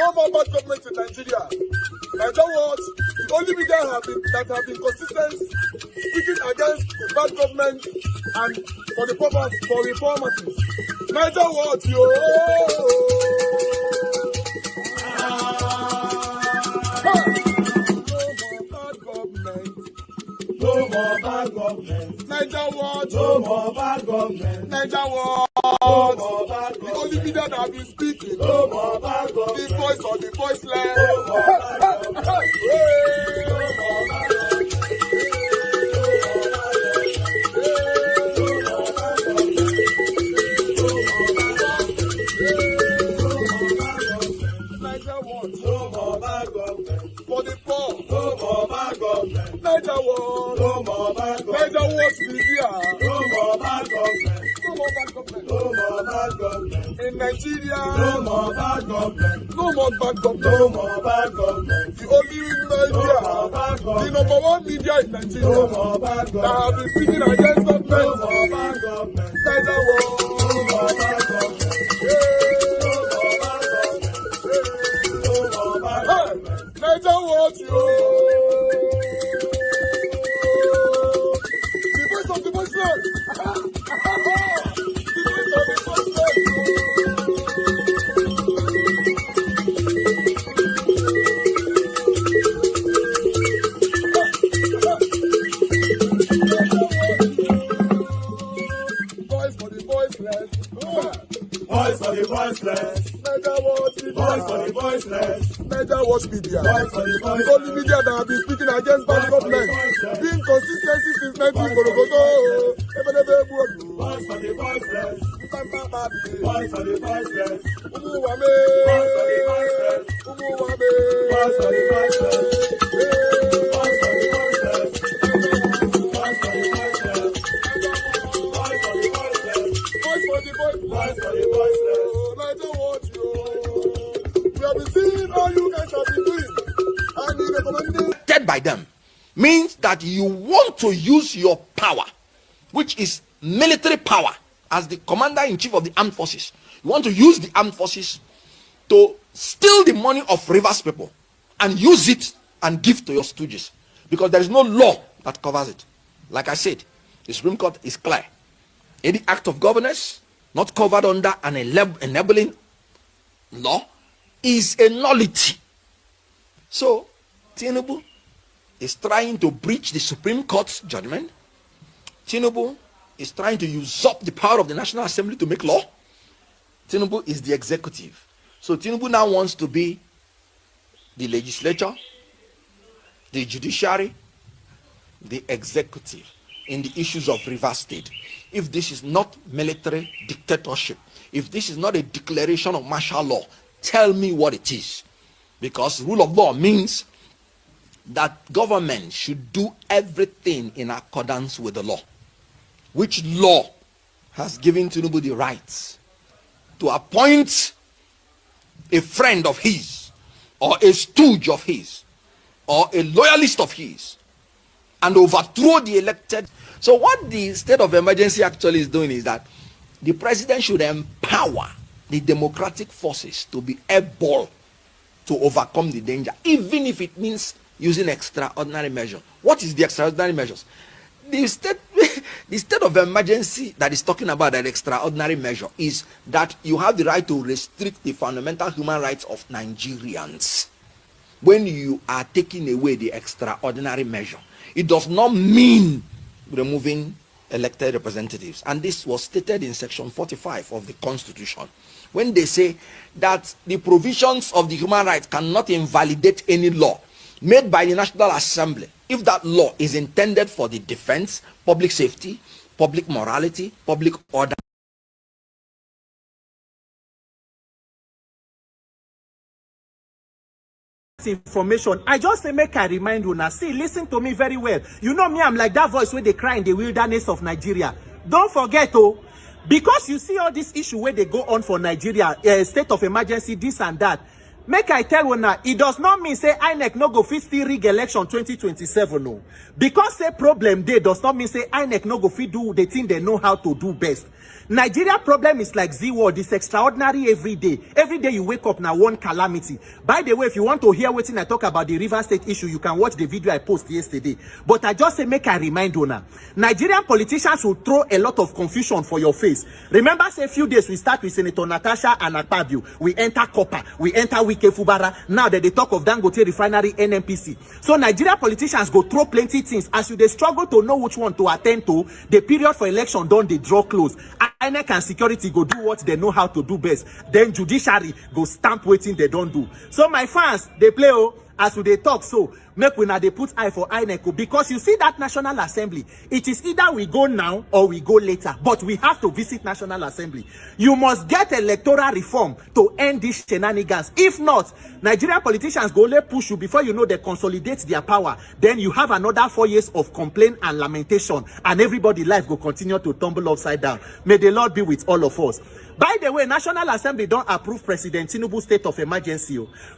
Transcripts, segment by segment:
No more bad government in Nigeria. Nigeria what? The only media that have been consistent speaking against the bad government and for the purpose for reformers. Nigeria what? Yo! No more bad government. Nigeria what? No more bad government. Nigeria what? No more bad government. The only media that have been speaking. No more bad government. The voice of the voiceless. No more bad government. No more bad government. Nigeria what? No more bad government. For the poor. No more bad government. Nigeria what? No more bad government. Nigeria what? Media. No more bad government. No more bad government. No more bad government. In Nigeria. No more bad government. No more bad government. No more bad government. The only media. No more bad government. The number one media in Nigeria. No more bad government. That have been speaking against government. No more bad government. Nigeria what? No more bad government. Nigeria what you? The voice of the voiceless. The voice of the voiceless. Voice for the voiceless. Voice for the voiceless. Nigeria what? Voice for the voiceless. Nigeria watch media. The only media that have been speaking against bad government. Being consistency since 1944. Voice for the voiceless. Voice for the voiceless. Umuwame. Voice for the voiceless. Umuwame. Voice for the voiceless. Voice for the voiceless. Voice for the voiceless. Voice for the voiceless. Voice for the voiceless. Voice for the voiceless. Nigeria watch you. We have been seeing all you guys have been doing. And the recommendation by them means that you want to use your power, which is military power, as the commander-in-chief of the armed forces. You want to use the armed forces to steal the money of Rivers people and use it and give to your stooges, because there is no law that covers it. Like I said, the Supreme Court is clear. Any act of governance not covered under an enabling law is a nullity. So Tinubu is trying to breach the Supreme Court's judgment. Tinubu is trying to usurp the power of the National Assembly to make law. Tinubu is the executive. So Tinubu now wants to be the legislature, the judiciary, the executive in the issues of Rivers State. If this is not military dictatorship, if this is not a declaration of martial law, tell me what it is. Because rule of law means that government should do everything in accordance with the law. Which law has given Tinubu the rights to appoint a friend of his, or a stooge of his, or a loyalist of his, and overthrow the elected? So what the state of emergency actually is doing is that the president should empower the democratic forces to be able to overcome the danger, even if it means using extraordinary measures. What is the extraordinary measures? The state of emergency that is talking about that extraordinary measure is that you have the right to restrict the fundamental human rights of Nigerians. When you are taking away the extraordinary measure, it does not mean removing elected representatives. And this was stated in section 45 of the Constitution, when they say that the provisions of the human rights cannot invalidate any law made by the National Assembly if that law is intended for the defense, public safety, public morality, public order. Information. I just say make I remind you now. See, listen to me very well. You know me, I'm like that voice where they cry in the wilderness of Nigeria. Don't forget, oh, because you see all this issue where they go on for Nigeria, state of emergency, this and that. Make I tell you now, it does not mean say INEC no go fit still rig election 2027, no. Because say problem there does not mean say INEC no go fit do the thing they know how to do best. Nigeria problem is like Z-word. It's extraordinary every day. Every day you wake up now one calamity. By the way, if you want to hear what I talk about the River State issue, you can watch the video I posted yesterday. But I just say make a remind you now. Nigerian politicians will throw a lot of confusion for your face. Remember, say a few days we start with Senator Natasha and Akpabio. We enter Copper. We enter Fubara. Now that they talk of Dangote Refinery, NNPC. So Nigerian politicians go throw plenty things. As you they struggle to know which one to attend to, the period for election done they draw close. INEC and security go do what they know how to do best. Then judiciary go stamp waiting they don't do. So my fans, they play as they talk so make we now they put eye for INEC because you see that National Assembly, it is either we go now or we go later, but we have to visit National Assembly. You must get electoral reform to end these shenanigans. If not, Nigerian politicians go let push you before you know they consolidate their power. Then you have another 4 years of complaint and lamentation, and everybody life will continue to tumble upside down. May the Lord be with all of us. By the way, National Assembly don't approve President Tinubu's state of emergency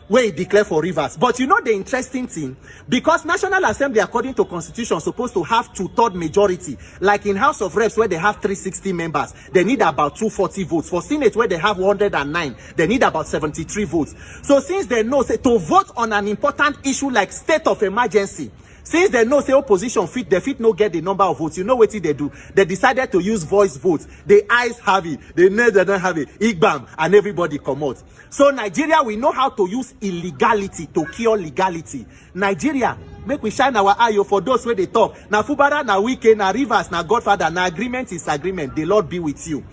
where he declare for rivers. But you know the interesting thing, because National Assembly, according to Constitution, supposed to have 2/3 majority. Like in House of Reps, where they have 360 members, they need about 240 votes. For Senate, where they have 109, they need about 73 votes. So since they know say, to vote on an important issue like state of emergency, since they know say opposition fit, they fit no get the number of votes. You know what they do? They decided to use voice votes. The eyes have it, the nails they don't have it. Igbam, and everybody come out. So Nigeria, we know how to use illegality to cure legality. Nigeria, make we shine our eye for those where they talk. Now Fubara, now Wike, now Rivers, now Godfather, now agreement is agreement. The Lord be with you.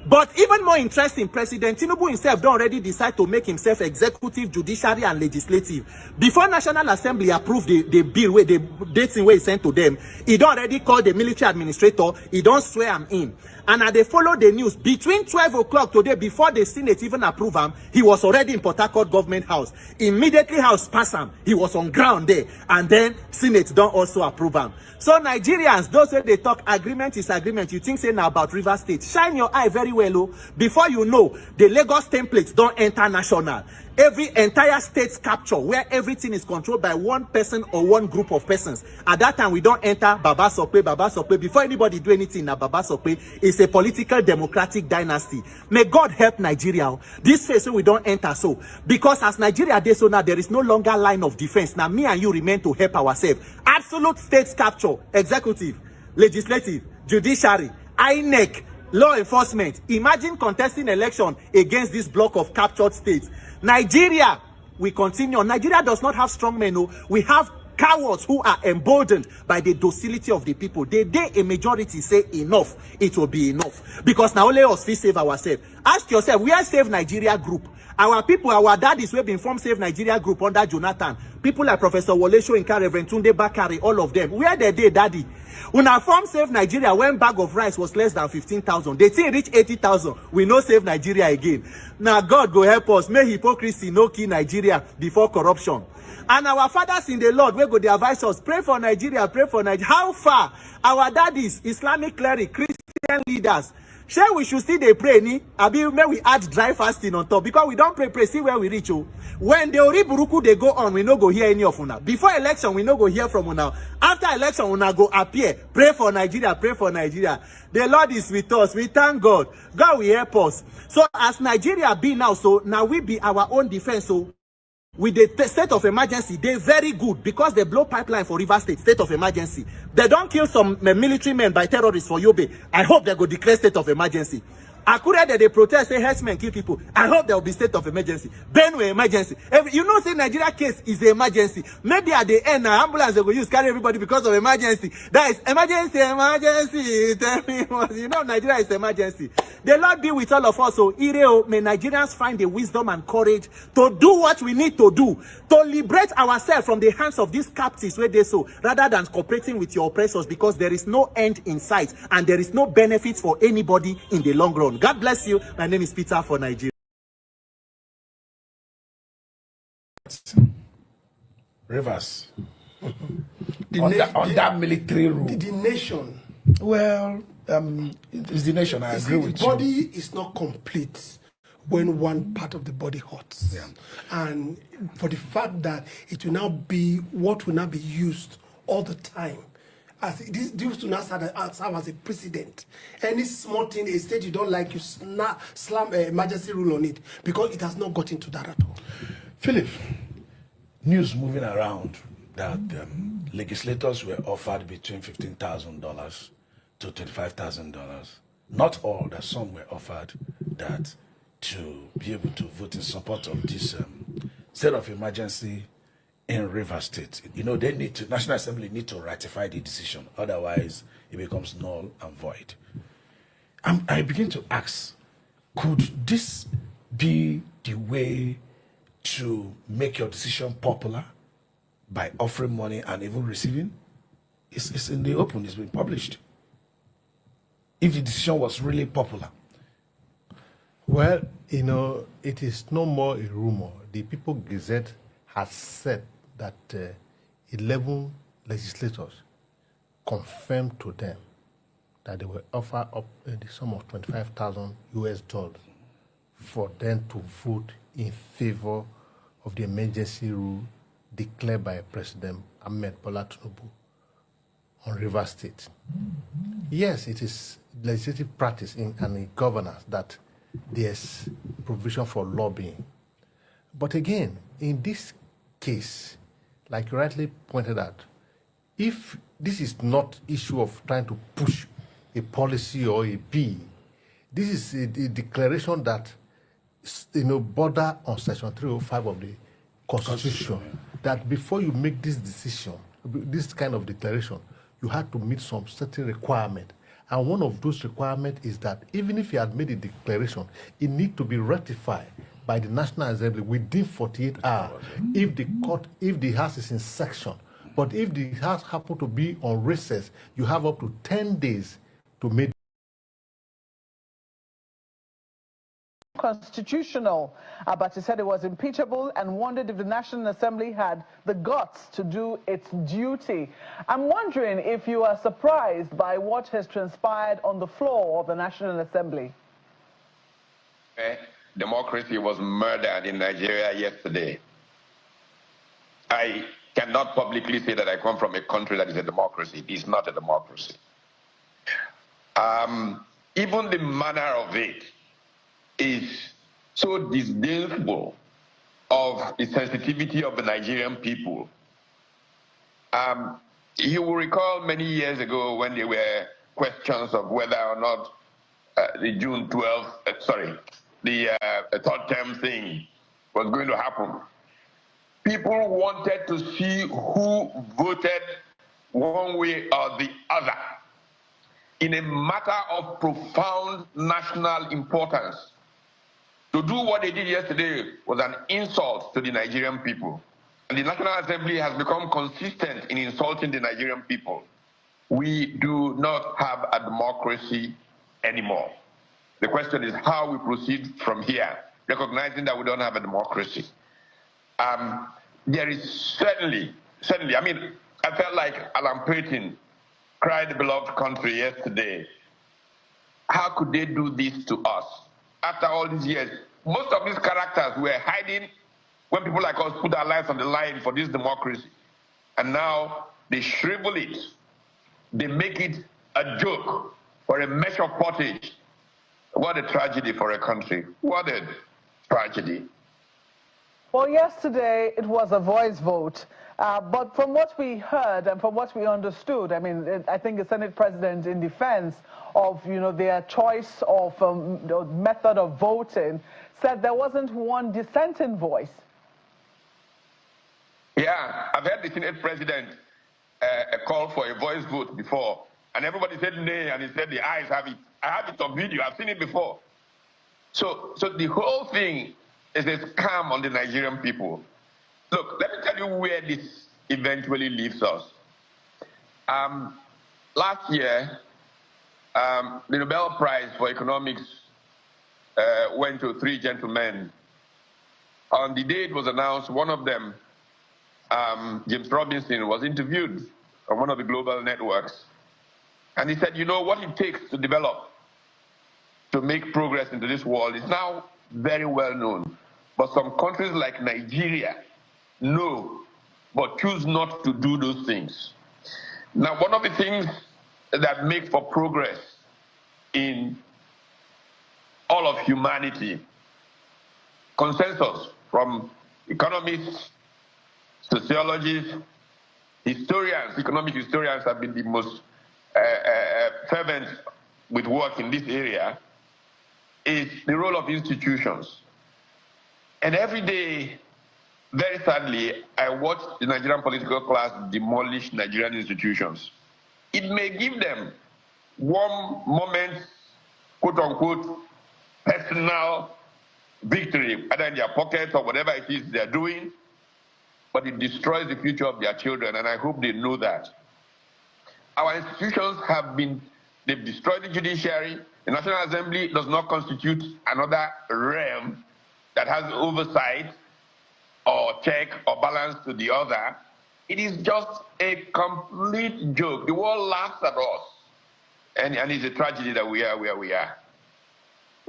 But even more interesting, President Tinubu himself don't already decide to make himself executive, judiciary, and legislative. Before National Assembly approved the bill where the dating where he sent to them, he don't already call the military administrator, he don't swear him in. And as they follow the news, between 12 o'clock today, before the Senate even approve him, he was already in Port Harcourt Government House. Immediately House passed him, he was on ground there. And then Senate don't also approve him. So Nigerians, those where they talk agreement is agreement, you think say now about River State. Shine your eye very well, before you know, the Lagos templates don't enter national. Every entire state's capture, where everything is controlled by one person or one group of persons. At that time, we don't enter Baba Sokwe. Before anybody do anything, now Baba Sokwe is a political democratic dynasty. May God help Nigeria. This phase we don't enter so. Because as Nigeria does so now, there is no longer line of defense. Now me and you remain to help ourselves. Absolute state's capture, executive, legislative, judiciary, INEC, law enforcement. Imagine contesting election against this block of captured states. Nigeria, we continue. Nigeria does not have strong men. No. We have cowards who are emboldened by the docility of the people. The day a majority say enough, it will be enough. Because now only us we save ourselves. Ask yourself, where Save Nigeria group? Our people, our daddies who have been formed Save Nigeria group under Jonathan. People like Professor Wole Soyinka, Reverend Tunde Bakari, all of them. Where they did, daddy? When our form Save Nigeria, when bag of rice was less than 15,000, they say reach 80,000. We no Save Nigeria again. Now God go help us. May hypocrisy no kill Nigeria before corruption. And our fathers in the Lord, we go the advise us, pray for Nigeria, pray for Nigeria. How far? Our daddies, Islamic cleric, Christian leaders, sure we should still they pray ni? Abi may we add dry fasting on top because we don't pray, see where we reach. When the Oriburuku they go on, we no go hear any of una. Before election, we no go hear from una. After election, una go appear. Pray for Nigeria, pray for Nigeria. The Lord is with us. We thank God. God will help us. So as Nigeria be now, so now we be our own defense. So with the state of emergency, they're very good because they blow pipeline for River State, state of emergency. They don't kill some military men by terrorists for Yobe. I hope they go declare state of emergency. Akure that they protest, say herdsmen kill people. I hope there will be state of emergency. Benue emergency. You know, say Nigeria case is an emergency. Maybe at the end, now ambulance they will use carry everybody because of emergency. That is emergency, emergency. Tell me what you know. Nigeria is emergency. The Lord be with all of us. So, may Nigerians find the wisdom and courage to do what we need to do to liberate ourselves from the hands of these captives where they so, rather than cooperating with your oppressors, because there is no end in sight and there is no benefits for anybody in the long run. God bless you. My name is Peter for Nigeria. Rivers. On that military rule. The nation. Well, it's the nation. I agree with you. The body is not complete when one part of the body hurts. Yeah. And for the fact that it will now be what will now be used all the time As this used to not serve as a precedent. Any small thing, a state you don't like, you slam emergency rule on it because it has not got into that at all. Philip, news moving around that legislators were offered between $15,000 to $25,000. Not all, that some were offered that to be able to vote in support of this state of emergency in Rivers State. You know, they need to, National Assembly need to ratify the decision, otherwise it becomes null and void. I begin to ask, could this be the way to make your decision popular by offering money and even receiving? It's in the open, it's been published. If the decision was really popular. Well, you know, it is no more a rumor. The People Gazette has said that 11 legislators confirmed to them that they will offer up the sum of $25,000 for them to vote in favor of the emergency rule declared by President Ahmed Bola Tinubu on Rivers State. Yes, it is legislative practice and in governance that there's provision for lobbying. But again, in this case, like you rightly pointed out, if this is not issue of trying to push a policy or a bill, this is a declaration that, you know, border on Section 305 of the Constitution, that before you make this decision, this kind of declaration, you have to meet some certain requirement. And one of those requirements is that even if you had made a declaration, it needs to be ratified by the National Assembly within 48 hours if the House is in session. But if the House happen to be on recess, you have up to 10 days to make constitutional, but he said it was impeachable and wondered if the National Assembly had the guts to do its duty. I'm wondering if you are surprised by what has transpired on the floor of the National Assembly. Democracy was murdered in Nigeria yesterday. I cannot publicly say that I come from a country that is a democracy. It is not a democracy. Even the manner of it is so disdainful of the sensitivity of the Nigerian people. You will recall many years ago when there were questions of whether or not the June 12th, the third term thing was going to happen. People wanted to see who voted one way or the other in a matter of profound national importance. To do what they did yesterday was an insult to the Nigerian people. And the National Assembly has become consistent in insulting the Nigerian people. We do not have a democracy anymore. The question is how we proceed from here, recognizing that we don't have a democracy. There is certainly, I mean, I felt like Alan Payton cried the beloved country yesterday. How could they do this to us? After all these years, most of these characters were hiding when people like us put our lives on the line for this democracy. And now they shrivel it. They make it a joke or a measure of pottage. What a tragedy for a country. What a tragedy. Well, yesterday it was a voice vote. But from what we heard and from what we understood, I mean, I think the Senate President, in defense of, you know, their choice of method of voting, said there wasn't one dissenting voice. Yeah, I've heard the Senate President call for a voice vote before, and everybody said nay, and he said the ayes have it. I have it on video. I've seen it before. So the whole thing is a scam on the Nigerian people. Look, let me tell you where this eventually leaves us. Last year, the Nobel Prize for Economics went to 3 gentlemen. On the day it was announced, one of them, James Robinson, was interviewed on one of the global networks. And he said, you know, what it takes to develop, to make progress into this world is now very well known. But some countries like Nigeria know, but choose not to do those things. Now, one of the things that make for progress in all of humanity, consensus from economists, sociologists, historians, economic historians have been the most fervent with work in this area, is the role of institutions. And every day, very sadly, I watch the Nigerian political class demolish Nigerian institutions. It may give them warm moments, quote unquote, personal victory, either in their pockets or whatever it is they're doing, but it destroys the future of their children, and I hope they know that. Our institutions they've destroyed the judiciary. The National Assembly does not constitute another realm that has oversight or check or balance to the other. It is just a complete joke. The world laughs at us. And it's a tragedy that we are where we are.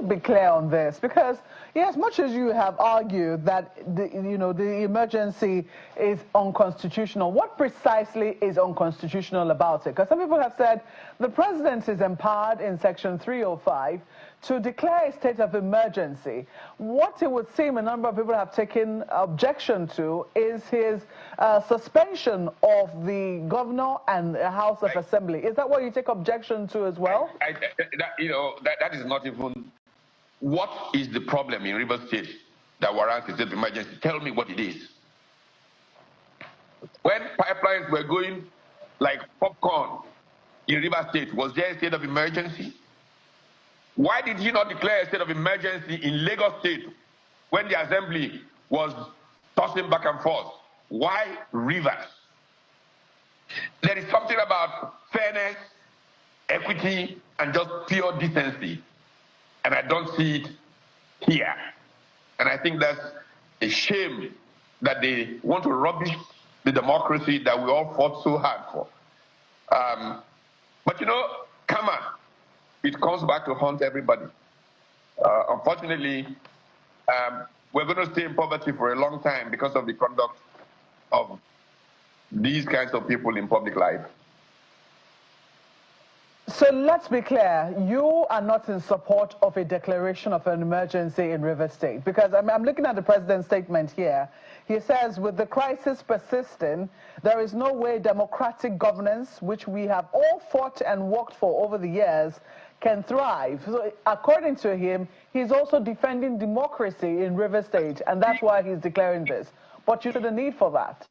Be clear on this, because as much as you have argued that the emergency is unconstitutional, what precisely is unconstitutional about it? Because some people have said the president is empowered in Section 305 to declare a state of emergency. What it would seem a number of people have taken objection to is his suspension of the governor and the House of Assembly. Is that what you take objection to as well? That is not even. What is the problem in Rivers State that warrants a state of emergency? Tell me what it is. When pipelines were going like popcorn in Rivers State, was there a state of emergency? Why did he not declare a state of emergency in Lagos State when the assembly was tossing back and forth? Why Rivers? There is something about fairness, equity, and just pure decency. And I don't see it here. And I think that's a shame that they want to rubbish the democracy that we all fought so hard for. But karma, it comes back to haunt everybody. Unfortunately, we're going to stay in poverty for a long time because of the conduct of these kinds of people in public life. So let's be clear, you are not in support of a declaration of an emergency in Rivers State, because I'm looking at the president's statement here. He says, with the crisis persisting, there is no way democratic governance, which we have all fought and worked for over the years, can thrive. So according to him, he's also defending democracy in Rivers State, and that's why he's declaring this. But you see the need for that.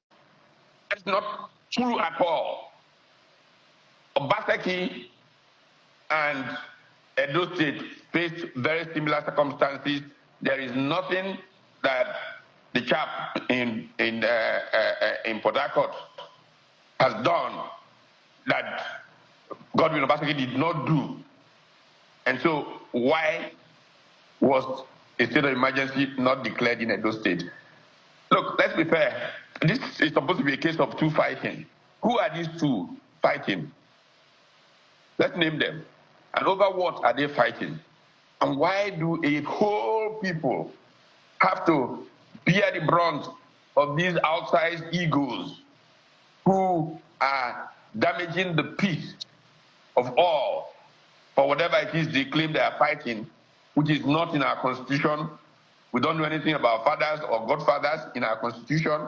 That's not true at all. Obaseki and Edo State faced very similar circumstances. There is nothing that the chap in Port Harcourt has done that Godwin Obaseki did not do. And so why was a state of emergency not declared in Edo State? Look, let's be fair. This is supposed to be a case of two fighting. Who are these two fighting? Let's name them. And over what are they fighting? And why do a whole people have to bear the brunt of these outsized egos who are damaging the peace of all for whatever it is they claim they are fighting, which is not in our constitution? We don't know anything about fathers or godfathers in our constitution.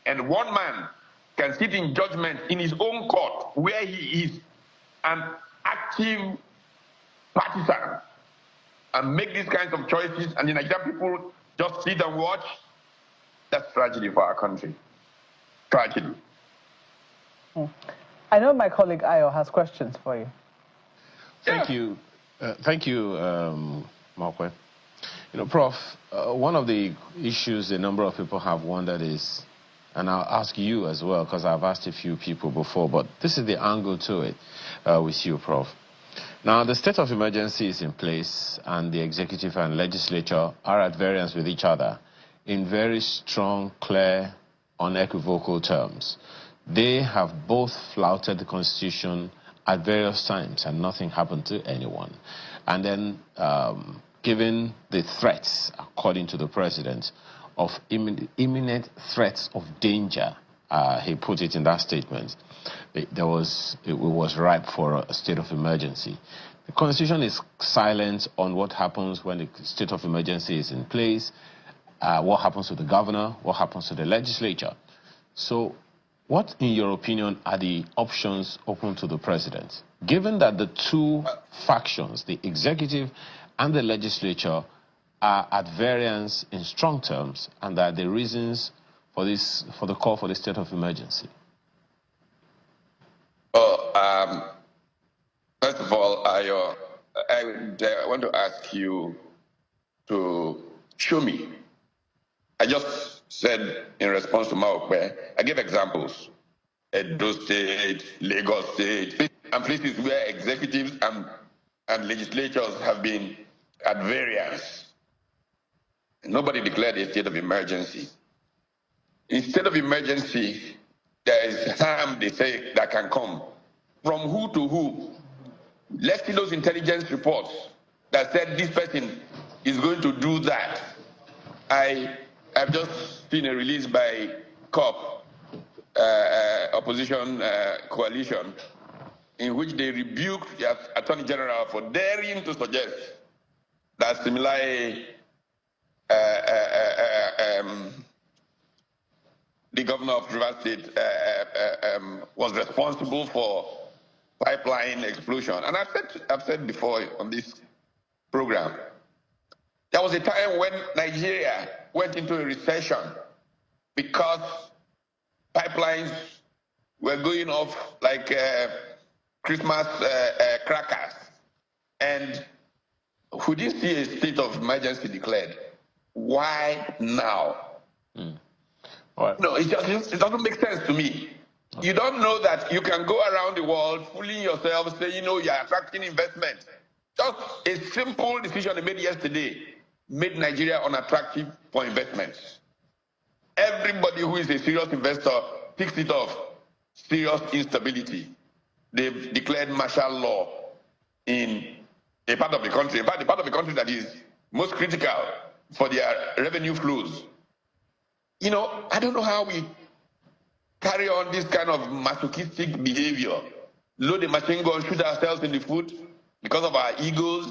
And one man can sit in judgment in his own court where he is an active partisan and make these kinds of choices, and the Nigerian people just sit and watch. That's tragedy for our country. Tragedy. I know my colleague Ayo has questions for you. Thank you. Thank you, Markwe. Prof, one of the issues a number of people have wondered is, and I'll ask you as well, because I've asked a few people before, but this is the angle to it with you, Prof. Now, the state of emergency is in place, and the executive and legislature are at variance with each other in very strong, clear, unequivocal terms. They have both flouted the Constitution at various times, and nothing happened to anyone. And then, given the threats, according to the president, of imminent threats of danger he put it in that statement. It was ripe for a state of emergency. The Constitution is silent on what happens when the state of emergency is in place, what happens to the governor, what happens to the legislature. So what, in your opinion, are the options open to the president? Given that the two factions, the executive and the legislature, are at variance in strong terms, and that the reasons for the call for the state of emergency? Well, first of all, I want to ask you to show me. I just said in response to Maokwe, I gave examples. Edo State, Lagos State, and places where executives and legislatures have been at variance. Nobody declared a state of emergency. In state of emergency, there is harm, they say, that can come. From who to who? Let's see those intelligence reports that said this person is going to do that. I've just seen a release by COP, opposition coalition, in which they rebuked the Attorney General for daring to suggest that similarly the governor of Rivers State was responsible for pipeline explosion. And I've said before on this program, there was a time when Nigeria went into a recession because pipelines were going off like Christmas crackers. And we didn't see a state of emergency declared. Why now? No, it doesn't make sense to me. You don't know that you can go around the world fooling yourself, saying, you're attracting investment. Just a simple decision they made yesterday made Nigeria unattractive for investments. Everybody who is a serious investor picks it off. Serious instability. They've declared martial law in a part of the country. In fact, the part of the country that is most critical for their revenue flows. I don't know how we carry on this kind of masochistic behavior. Load the machine gun, shoot ourselves in the foot because of our egos,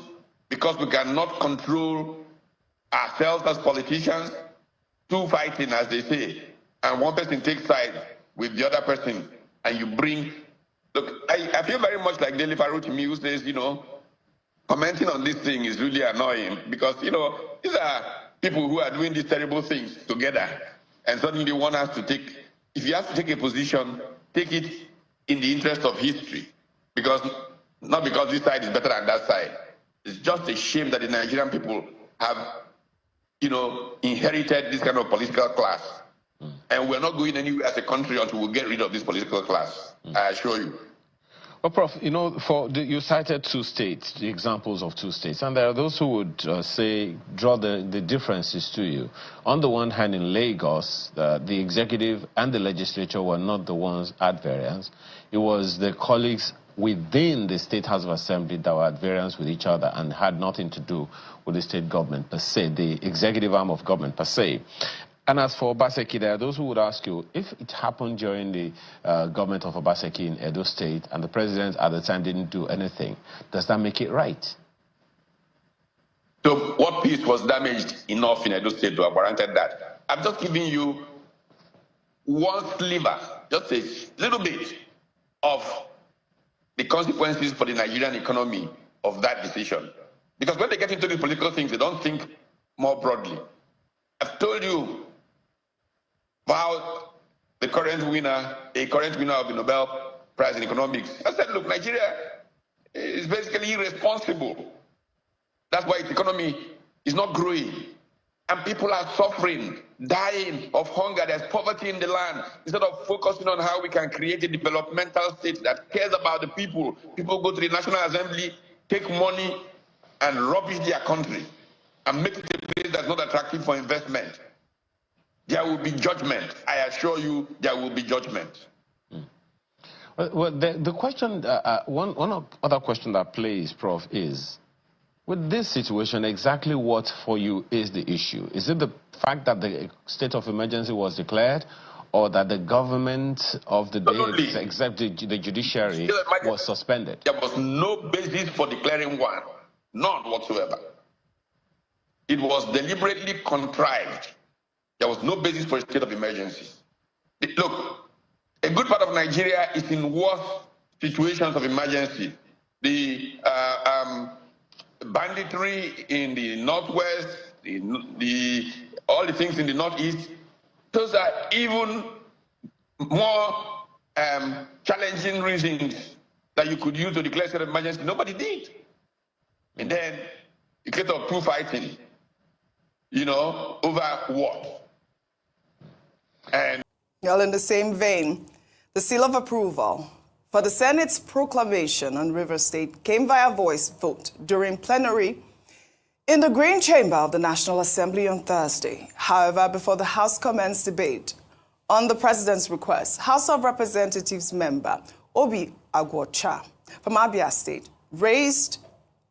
because we cannot control ourselves as politicians. Two fighting, as they say, and one person takes sides with the other person, and you bring... Look, I feel very much like Dele Faru to me, who says, commenting on this thing is really annoying because, these are people who are doing these terrible things together, and suddenly one has to take... If you have to take a position, take it in the interest of history, not because this side is better than that side. It's just a shame that the Nigerian people have, inherited this kind of political class. And we're not going anywhere as a country until we get rid of this political class, I assure you. Well, Prof, you cited two states, the examples of two states, and there are those who would draw the differences to you. On the one hand, in Lagos, the executive and the legislature were not the ones at variance. It was the colleagues within the State House of Assembly that were at variance with each other and had nothing to do with the state government per se, the executive arm of government per se. And as for Obaseki, there are those who would ask you, if it happened during the government of Obaseki in Edo State and the president at the time didn't do anything, does that make it right? So what piece was damaged enough in Edo State to have warranted that? I'm just giving you one sliver, just a little bit of the consequences for the Nigerian economy of that decision. Because when they get into these political things, they don't think more broadly. I've told you about a current winner of the Nobel Prize in Economics. I said, look, Nigeria is basically irresponsible. That's why its economy is not growing. And people are suffering, dying of hunger. There's poverty in the land. Instead of focusing on how we can create a developmental state that cares about the people, people go to the National Assembly, take money, and rubbish their country, and make it a place that's not attractive for investment. There will be judgment. I assure you, there will be judgment. Well, the question, one other question that plays, Prof, is, with this situation, exactly what for you is the issue? Is it the fact that the state of emergency was declared, or that the government of the day, except the judiciary, was suspended? There was no basis for declaring one, none whatsoever. It was deliberately contrived. There was no basis for a state of emergency. Look, a good part of Nigeria is in worse situations of emergency. The banditry in the northwest, all the things in the northeast, those are even more challenging reasons that you could use to declare state of emergency. Nobody did. And then the case of true fighting, over what? And well, in the same vein, the seal of approval for the Senate's proclamation on Rivers State came via voice vote during plenary in the Green Chamber of the National Assembly on Thursday. However, before the House commenced debate on the President's request, House of Representatives member Obi Agwocha from Abia State raised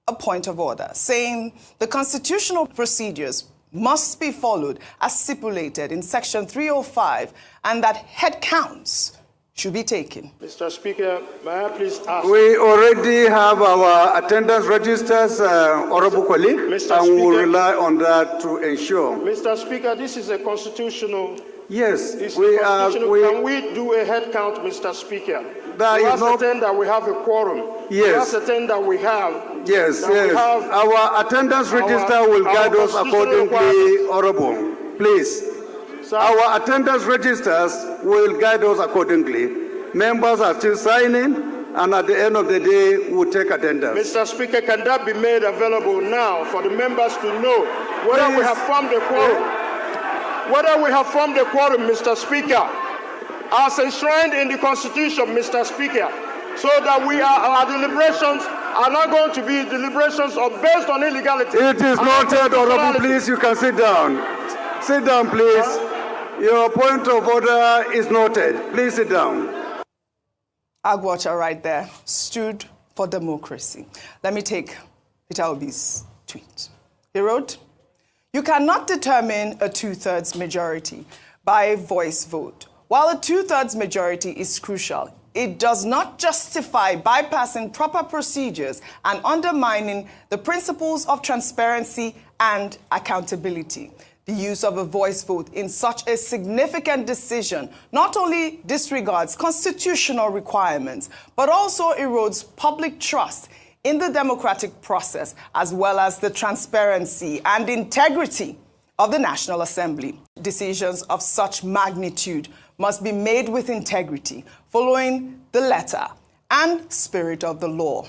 a point of order, saying the constitutional procedures must be followed as stipulated in Section 305 and that head counts should be taken. Mr. Speaker, may I please ask? We already have our attendance registers, honorable colleague, and we will rely on that to ensure. Mr. Speaker, this is a constitutional. Yes, Can we do a head count, Mr. Speaker? We ascertain that we have a quorum. Yes. We ascertain that we have. Yes, yes. Our attendance register will guide us accordingly, honorable. Please. Sir? Our attendance registers will guide us accordingly. Members are still signing, and at the end of the day, we'll take attendance. Mr. Speaker, can that be made available now for the members to know whether we have formed a quorum? Whether we have formed a quorum, Mr. Speaker, as enshrined in the Constitution, Mr. Speaker, so that our deliberations are not going to be deliberations based on illegality. It is noted, honorable. Please, you can sit down. Sit down, please. Your point of order is noted. Please sit down. Agwocha right there stood for democracy. Let me take Peter Obi's tweet. He wrote, "You cannot determine a two-thirds majority by a voice vote. While a two-thirds majority is crucial, it does not justify bypassing proper procedures and undermining the principles of transparency and accountability. The use of a voice vote in such a significant decision not only disregards constitutional requirements, but also erodes public trust in the democratic process, as well as the transparency and integrity of the National Assembly. Decisions of such magnitude must be made with integrity, following the letter and spirit of the law.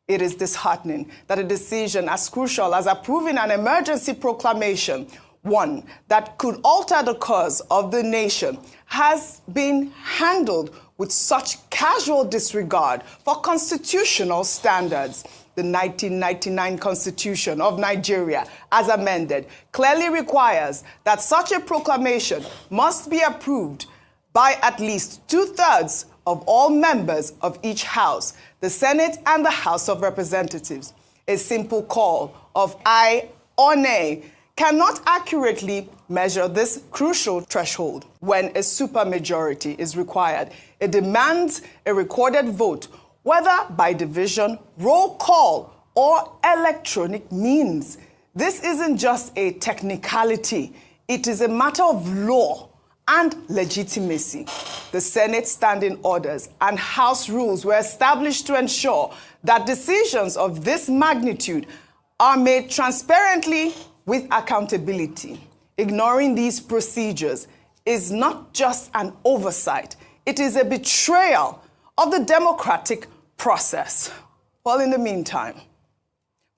It is disheartening that a decision as crucial as approving an emergency proclamation, one that could alter the course of the nation, has been handled with such casual disregard for constitutional standards. The 1999 Constitution of Nigeria, as amended, clearly requires that such a proclamation must be approved by at least two-thirds of all members of each house, the Senate and the House of Representatives. A simple call of aye or nay cannot accurately measure this crucial threshold. When a supermajority is required, it demands a recorded vote, whether by division, roll call, or electronic means. This isn't just a technicality. It is a matter of law and legitimacy. The Senate standing orders and House rules were established to ensure that decisions of this magnitude are made transparently with accountability. Ignoring these procedures is not just an oversight, it is a betrayal of the democratic process. Well, in the meantime,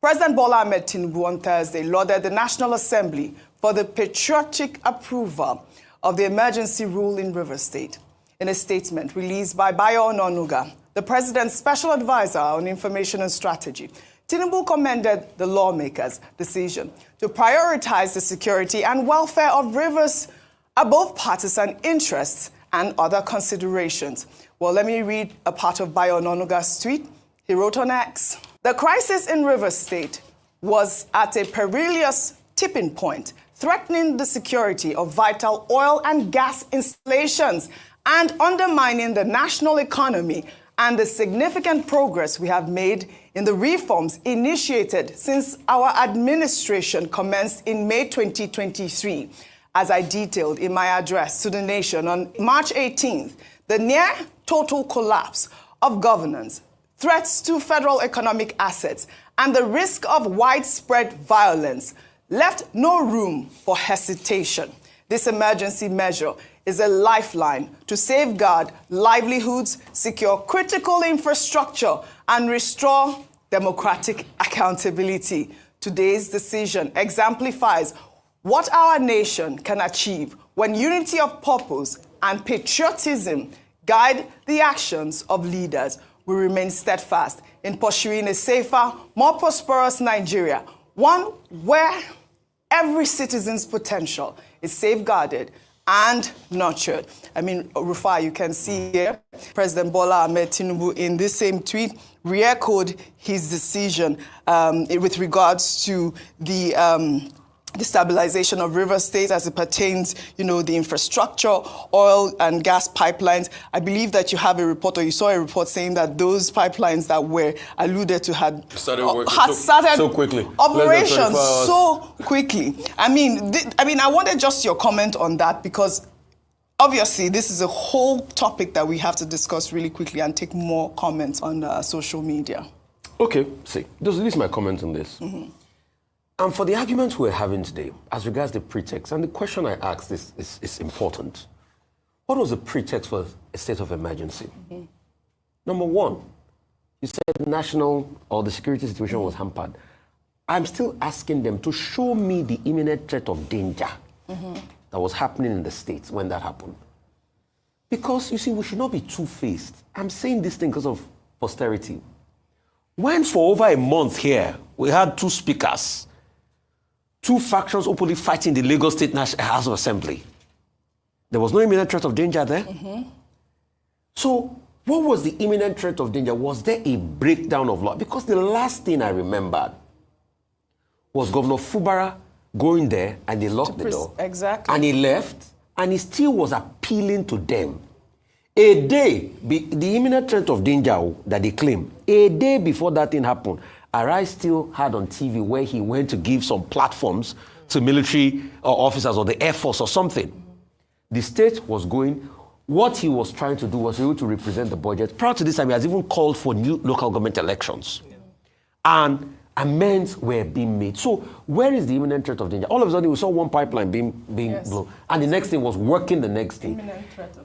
President Bola Ahmed Tinubu on Thursday lauded the National Assembly for the patriotic approval of the emergency rule in Rivers State. In a statement released by Bayo Ononuga, the President's Special Advisor on Information and Strategy, Tinubu commended the lawmakers' decision to prioritize the security and welfare of Rivers above partisan interests and other considerations. Well, let me read a part of Bayo Ononuga's tweet. He wrote on X, "The crisis in Rivers State was at a perilous tipping point, threatening the security of vital oil and gas installations and undermining the national economy and the significant progress we have made in the reforms initiated since our administration commenced in May 2023. As I detailed in my address to the nation on March 18th, the near total collapse of governance, threats to federal economic assets, and the risk of widespread violence left no room for hesitation. This emergency measure is a lifeline to safeguard livelihoods, secure critical infrastructure, and restore democratic accountability. Today's decision exemplifies what our nation can achieve when unity of purpose and patriotism guide the actions of leaders. We remain steadfast in pursuing a safer, more prosperous Nigeria, one where every citizen's potential is safeguarded and nurtured. I mean, Rufai, you can see here, President Bola Ahmed Tinubu in this same tweet re-echoed his decision with regards to the stabilization of River State as it pertains, the infrastructure, oil and gas pipelines. I believe that you have a report, or you saw a report saying that those pipelines that were alluded to had started so quickly. Operations so quickly. I mean, I wanted just your comment on that, because obviously this is a whole topic that we have to discuss really quickly and take more comments on social media. Okay, see, this is my comment on this. Mm-hmm. And for the arguments we're having today, as regards the pretext, and the question I asked is important. What was the pretext for a state of emergency? Mm-hmm. Number one, you said national or the security situation was hampered. I'm still asking them to show me the imminent threat of danger that was happening in the States when that happened. Because, you see, we should not be two-faced. I'm saying this thing because of posterity. When for over a month here, we had two speakers, two factions openly fighting the Lagos State House of Assembly, there was no imminent threat of danger there. Mm-hmm. So what was the imminent threat of danger? Was there a breakdown of law? Because the last thing I remembered was Governor Fubara going there and they locked the door. Exactly. And he left and he still was appealing to them. A day, the imminent threat of danger that they claim, a day before that thing happened, Arise still had on TV where he went to give some platforms to military officers or the Air Force or something. The state was going, what he was trying to do was able to represent the budget. Prior to this time, he has even called for new local government elections. Yeah. And amends were being made. So where is the imminent threat of danger? All of a sudden, we saw one pipeline being blown. And the next thing was working the next day.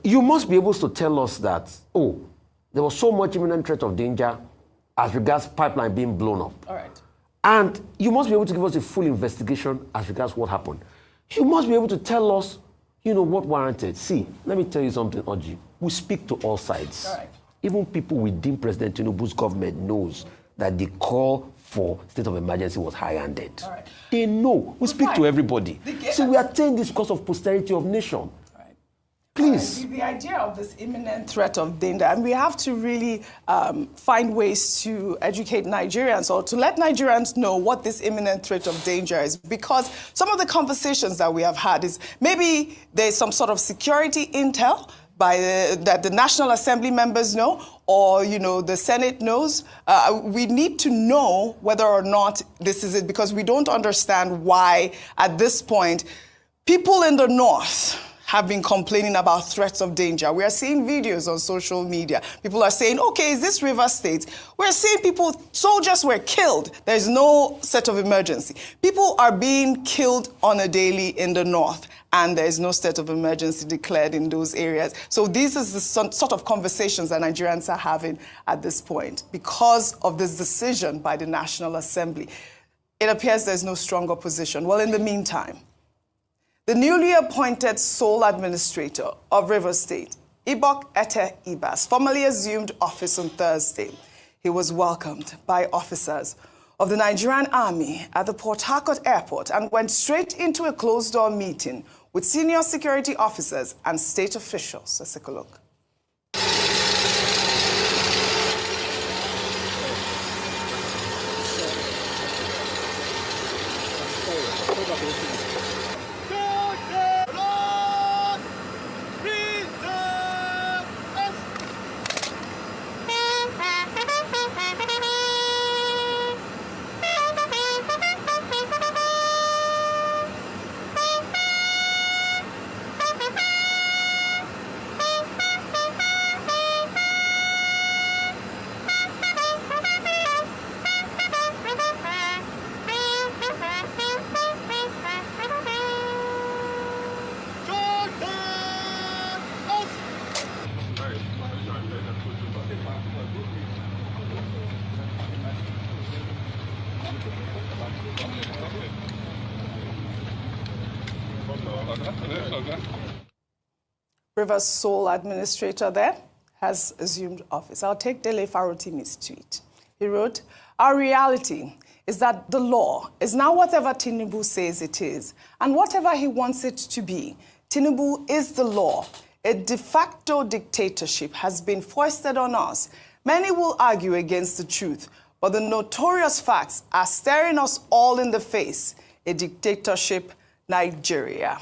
You must be able to tell us that, there was so much imminent threat of danger as regards pipeline being blown up. All right. And you must be able to give us a full investigation as regards what happened. You must be able to tell us, what warranted. See, let me tell you something, Oji. We speak to all sides. All right. Even people within President Tinubu's government knows that the call for state of emergency was high-handed. All right. They know. We speak to everybody. So we are saying this because of posterity of nation. Please. The idea of this imminent threat of danger, and we have to really find ways to educate Nigerians or to let Nigerians know what this imminent threat of danger is, because some of the conversations that we have had is maybe there's some sort of security intel that the National Assembly members know, or the Senate knows. We need to know whether or not this is it, because we don't understand why at this point people in the north have been complaining about threats of danger. We are seeing videos on social media. People are saying, okay, is this River State? We're seeing soldiers were killed. There's no state of emergency. People are being killed on a daily in the north, and there's no state of emergency declared in those areas. So these are the sort of conversations that Nigerians are having at this point because of this decision by the National Assembly. It appears there's no strong opposition. Well, in the meantime, the newly appointed sole administrator of River State, Ibok Ete Ibas, formally assumed office on Thursday. He was welcomed by officers of the Nigerian Army at the Port Harcourt Airport and went straight into a closed-door meeting with senior security officers and state officials. Let's take a look. Rivers sole administrator there has assumed office. I'll take Dele Farotimi's tweet. He wrote, "Our reality is that the law is now whatever Tinubu says it is, and whatever he wants it to be. Tinubu is the law. A de facto dictatorship has been foisted on us. Many will argue against the truth, but the notorious facts are staring us all in the face. A dictatorship Nigeria."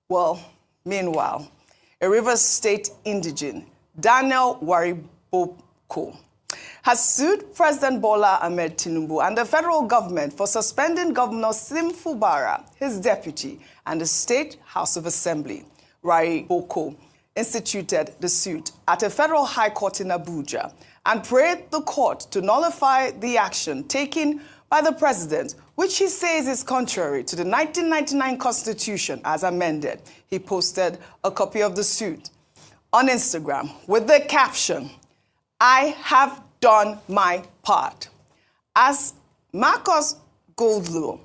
Well, meanwhile, a Rivers State indigene, Daniel Wariboko, has sued President Bola Ahmed Tinubu and the federal government for suspending Governor Sim Fubara, his deputy, and the State House of Assembly. Wariboko instituted the suit at a federal high court in Abuja and prayed the court to nullify the action taken by the president, which he says is contrary to the 1999 Constitution as amended. He posted a copy of the suit on Instagram with the caption, "I have done my part." As Marcus Goldlow,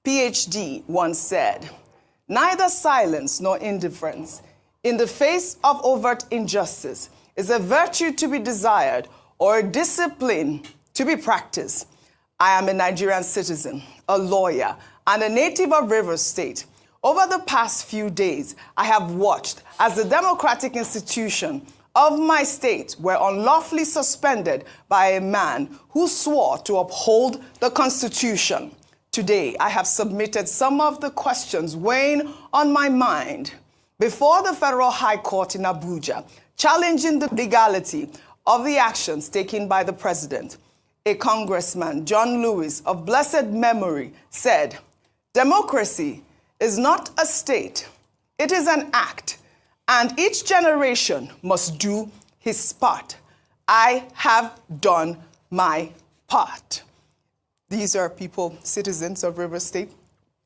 PhD, once said, "Neither silence nor indifference in the face of overt injustice is a virtue to be desired or a discipline to be practiced. I am a Nigerian citizen, a lawyer, and a native of Rivers State. Over the past few days, I have watched as the democratic institution of my state were unlawfully suspended by a man who swore to uphold the Constitution. Today, I have submitted some of the questions weighing on my mind before the Federal High Court in Abuja, challenging the legality of the actions taken by the president." A congressman, John Lewis, of blessed memory, said, "Democracy is not a state, it is an act, and each generation must do his part. I have done my part." These are people, citizens of Rivers State,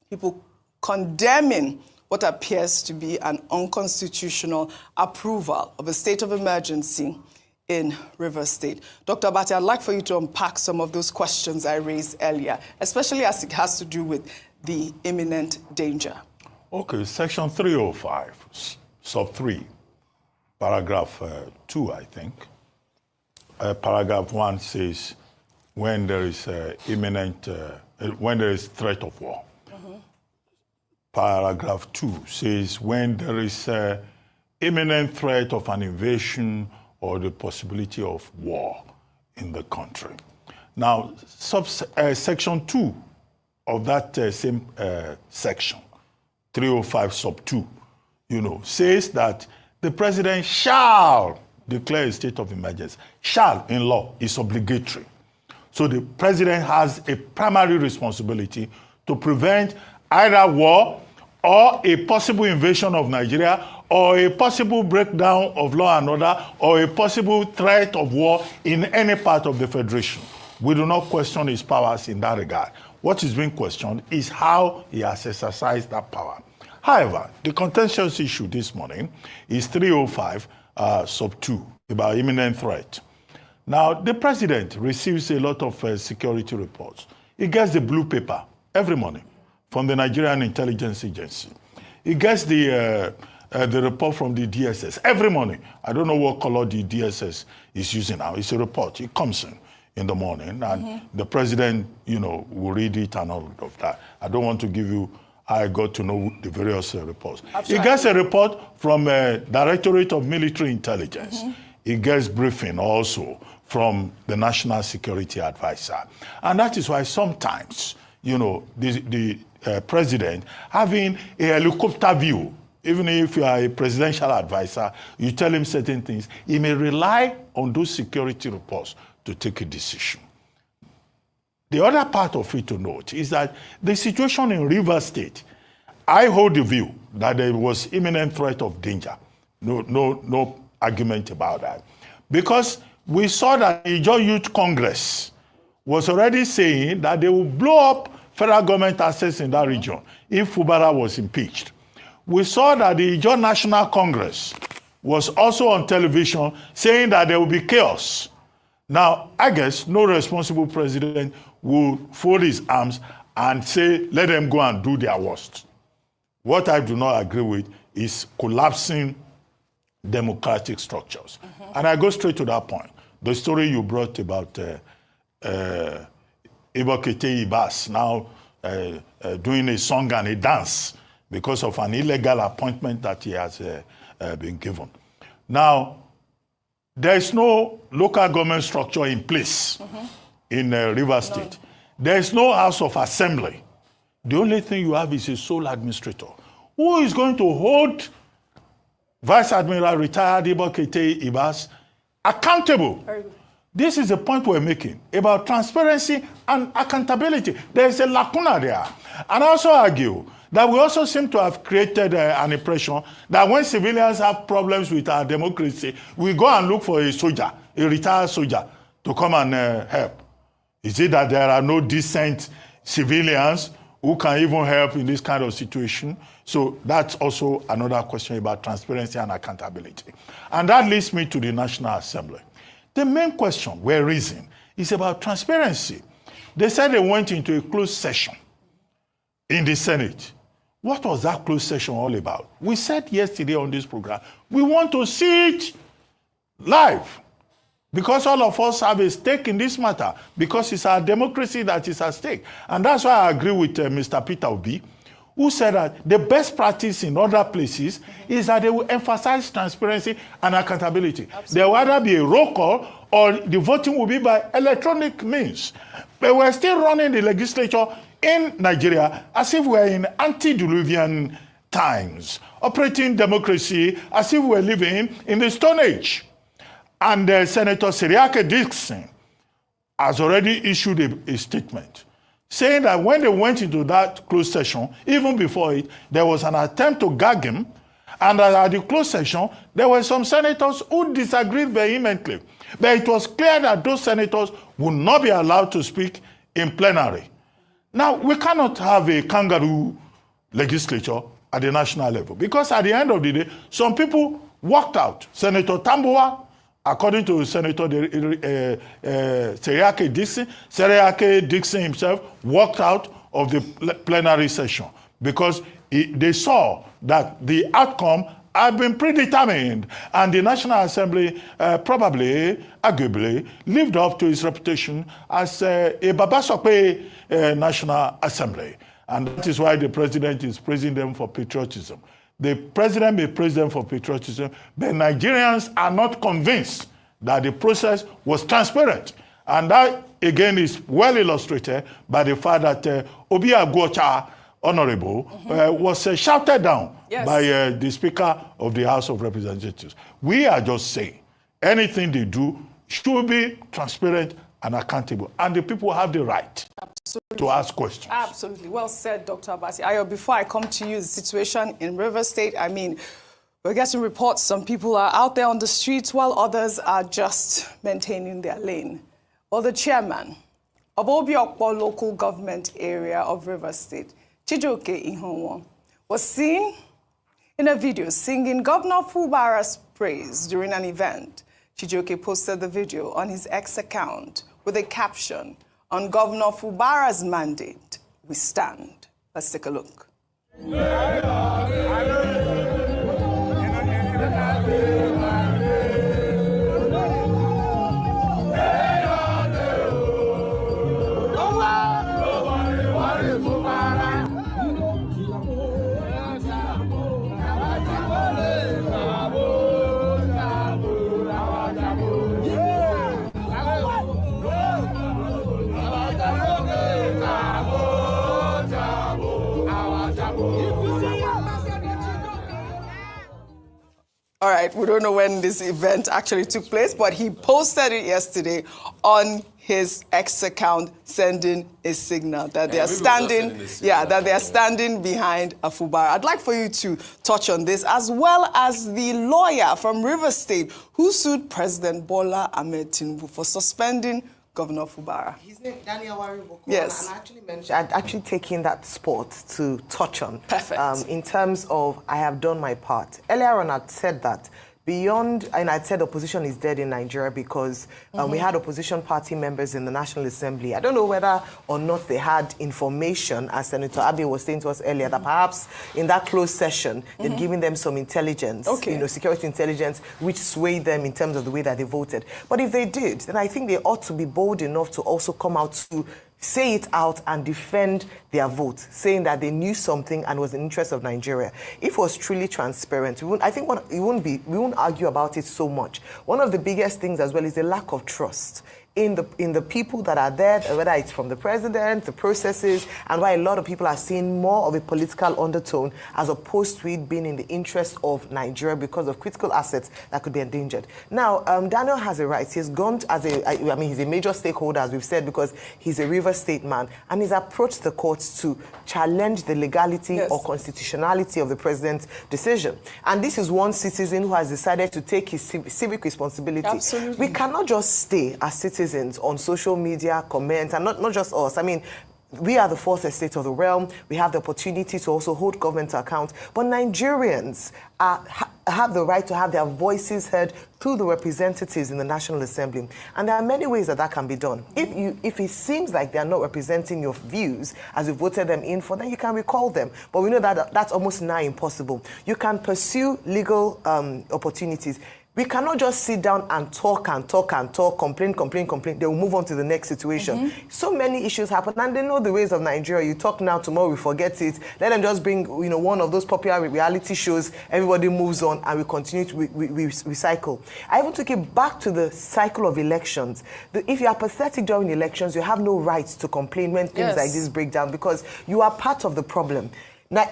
people condemning what appears to be an unconstitutional approval of a state of emergency in Rivers State. Dr. Abati, I'd like for you to unpack some of those questions I raised earlier, especially as it has to do with the imminent danger. Okay, Section 305, sub 3, paragraph 2, I think. Paragraph 1 says, when there is when there is threat of war. Paragraph 2 says, when there is imminent threat of an invasion or the possibility of war in the country. Now, Section 2 of that same section, 305 sub 2, says that the president shall declare a state of emergency. Shall, in law, is obligatory. So the president has a primary responsibility to prevent either war or a possible invasion of Nigeria or a possible breakdown of law and order or a possible threat of war in any part of the federation. We do not question his powers in that regard. What is being questioned is how he has exercised that power. However, the contentious issue this morning is 305 sub 2 about imminent threat. Now, the president receives a lot of security reports. He gets the blue paper every morning from the Nigerian Intelligence Agency. He gets the report from the DSS every morning. I don't know what color the DSS is using now. It's a report. It comes in the morning, and the president, will read it and all of that. I don't want to give you, I got to know the various reports. Absolutely. He gets a report from Directorate of Military Intelligence. He gets briefing also from the National Security Advisor. And that is why sometimes, the president having a helicopter view, even if you are a presidential advisor, you tell him certain things, he may rely on those security reports to take a decision. The other part of it to note is that the situation in Rivers State, I hold the view that there was imminent threat of danger. No argument about that. Because we saw that the Ijaw Youth Congress was already saying that they will blow up federal government assets in that region if Fubara was impeached. We saw that the Ijaw National Congress was also on television saying that there will be chaos. Now, I guess no responsible president will fold his arms and say, let them go and do their worst. What I do not agree with is collapsing democratic structures. And I go straight to that point. The story you brought about Ibokete Ibas now doing a song and a dance because of an illegal appointment that he has been given. Now, there is no local government structure in place in Rivers State. There is no House of Assembly. The only thing you have is a sole administrator. Who is going to hold Vice Admiral retired Ibokete Ibas accountable? This is the point we're making about transparency and accountability. There is a lacuna there. And I also argue that we also seem to have created an impression that when civilians have problems with our democracy, we go and look for a soldier, a retired soldier, to come and help. Is it that there are no decent civilians who can even help in this kind of situation? So that's also another question about transparency and accountability. And that leads me to the National Assembly. The main question we're raising is about transparency. They said they went into a closed session in the Senate. What was that closed session all about? We said yesterday on this program, we want to see it live, because all of us have a stake in this matter, because it's our democracy that is at stake. And that's why I agree with Mr. Peter Obi, who said that the best practice in other places is that they will emphasize transparency and accountability. Absolutely. There will either be a roll call or the voting will be by electronic means. But we're still running the legislature in Nigeria as if we're in antediluvian times, operating democracy as if we're living in the Stone Age. And Senator Seriake Dixon has already issued a statement saying that when they went into that closed session, even before it, there was an attempt to gag him, and at the closed session, there were some senators who disagreed vehemently. But it was clear that those senators would not be allowed to speak in plenary. Now, we cannot have a kangaroo legislature at the national level, because at the end of the day, some people walked out. Senator Tambuwa, according to Senator Seriake Dixon himself walked out of the plenary session because they saw that the outcome had been predetermined, and the National Assembly probably, arguably, lived up to its reputation as a Babasope National Assembly. And that is why the president is praising them for patriotism. The president may praise them for patriotism, but Nigerians are not convinced that the process was transparent. And that, again, is well illustrated by the fact that Obi Agwocha, Honorable, was shouted down by the Speaker of the House of Representatives. We are just saying anything they do should be transparent and accountable. And the people have the right to ask questions. Absolutely. Well said, Dr. Abasi. Ayo, before I come to you, the situation in Rivers State, I mean, we're getting reports some people are out there on the streets while others are just maintaining their lane. Well, the chairman of Obiokpo local government area of Rivers State, Chijioke Ihonwo, was seen in a video singing Governor Fubara's praise during an event. Chijioke posted the video on his X account with a caption, "On Governor Fubara's mandate, we stand." Let's take a look. All right, we don't know when this event actually took place, but he posted it yesterday on his X account, sending a signal that they are standing, that they are standing behind a Fubara. I'd like for you to touch on this, as well as the lawyer from Rivers State who sued President Bola Ahmed Tinubu for suspending Governor Fubara. His name is Daniel Wariboko. Yes. And I'd actually taken that spot to touch on. Perfect. In terms of, I have done my part. Earlier on, I'd said that beyond, and I'd said opposition is dead in Nigeria because we had opposition party members in the National Assembly. I don't know whether or not they had information, as Senator Akpabio was saying to us earlier, that perhaps in that closed session, they'd given them some intelligence, security intelligence, which swayed them in terms of the way that they voted. But if they did, then I think they ought to be bold enough to also come out to say it out and defend their vote, saying that they knew something and was in the interest of Nigeria. If it was truly transparent, we won't argue about it so much. One of the biggest things as well is the lack of trust in the people that are there, whether it's from the president, the processes, and why a lot of people are seeing more of a political undertone as opposed to it being in the interest of Nigeria because of critical assets that could be endangered. Now, Daniel has a right. He's gone as he's a major stakeholder, as we've said, because he's a River State man, and he's approached the courts to challenge the legality or constitutionality of the president's decision. And this is one citizen who has decided to take his civic responsibility. Absolutely. We cannot just stay as citizens on social media, comment, and not just us. I mean, we are the fourth estate of the realm. We have the opportunity to also hold government to account. But Nigerians have the right to have their voices heard through the representatives in the National Assembly. And there are many ways that can be done. If it seems like they're not representing your views as you voted them in for, then you can recall them. But we know that that's almost now impossible. You can pursue legal opportunities. We cannot just sit down and talk, complain. They will move on to the next situation. So many issues happen, and they know the ways of Nigeria. You talk now, tomorrow we forget it. Let them just bring, one of those popular reality shows. Everybody moves on, and we continue to recycle. I even took it back to the cycle of elections. If you are pathetic during elections, you have no right to complain when things like this break down because you are part of the problem. Now,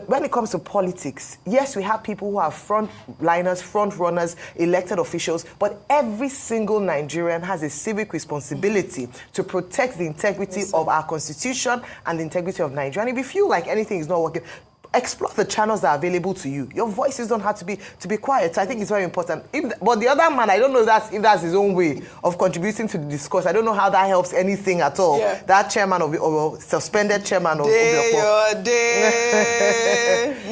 when it comes to politics, yes, we have people who are frontliners, front runners, elected officials, but every single Nigerian has a civic responsibility to protect the integrity of our constitution and the integrity of Nigeria. And if you feel like anything is not working, explore the channels that are available to you. Your voices don't have to be quiet. I think it's very important. But the other man, I don't know if that's his own way of contributing to the discourse. I don't know how that helps anything at all. Yeah. That chairman or suspended chairman of your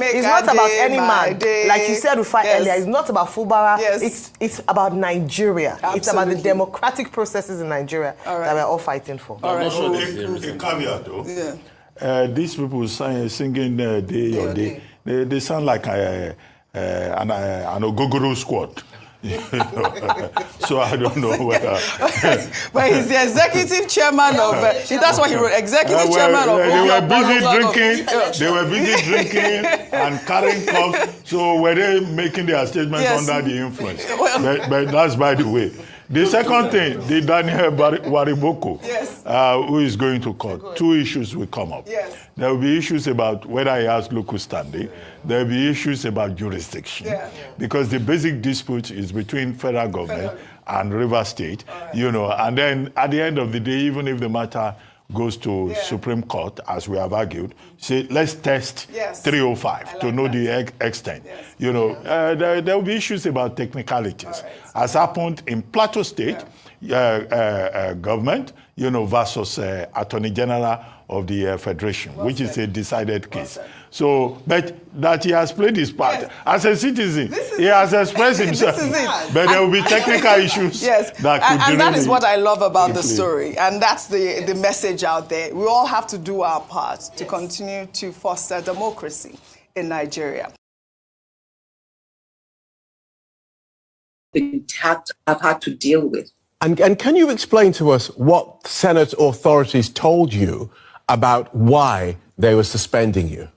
It's not about any man. Like you said earlier, it's not about Fubara. Yes. It's about Nigeria. Absolutely. It's about the democratic processes in Nigeria that we're all fighting for. All right. A caveat though. Yeah. These people singing day or day, they sound like an Ogogoro squad. So I don't know whether. But he's the executive chairman of. That's what he wrote. Executive chairman of. They were busy drinking. They were busy drinking and carrying cups. So were they making their statements under the influence? But that's by the way. The second thing, the Daniel Wariboko, who is going to court, two issues will come up. Yes. There will be issues about whether he has local standing. There will be issues about jurisdiction, because the basic dispute is between federal government and River State, and then at the end of the day, even if the matter goes to Supreme Court, as we have argued, say, let's test 305 to know the extent. There will be issues about technicalities, as happened in Plateau State government, versus Attorney General of the Federation, which is a decided case. So, but that he has played his part. As a citizen, he has expressed himself. But there will be technical issues that could and that is what I love about the story. And that's the message out there. We all have to do our part to continue to foster democracy in Nigeria. I've had to deal with. And can you explain to us what Senate authorities told you about why they were suspending you?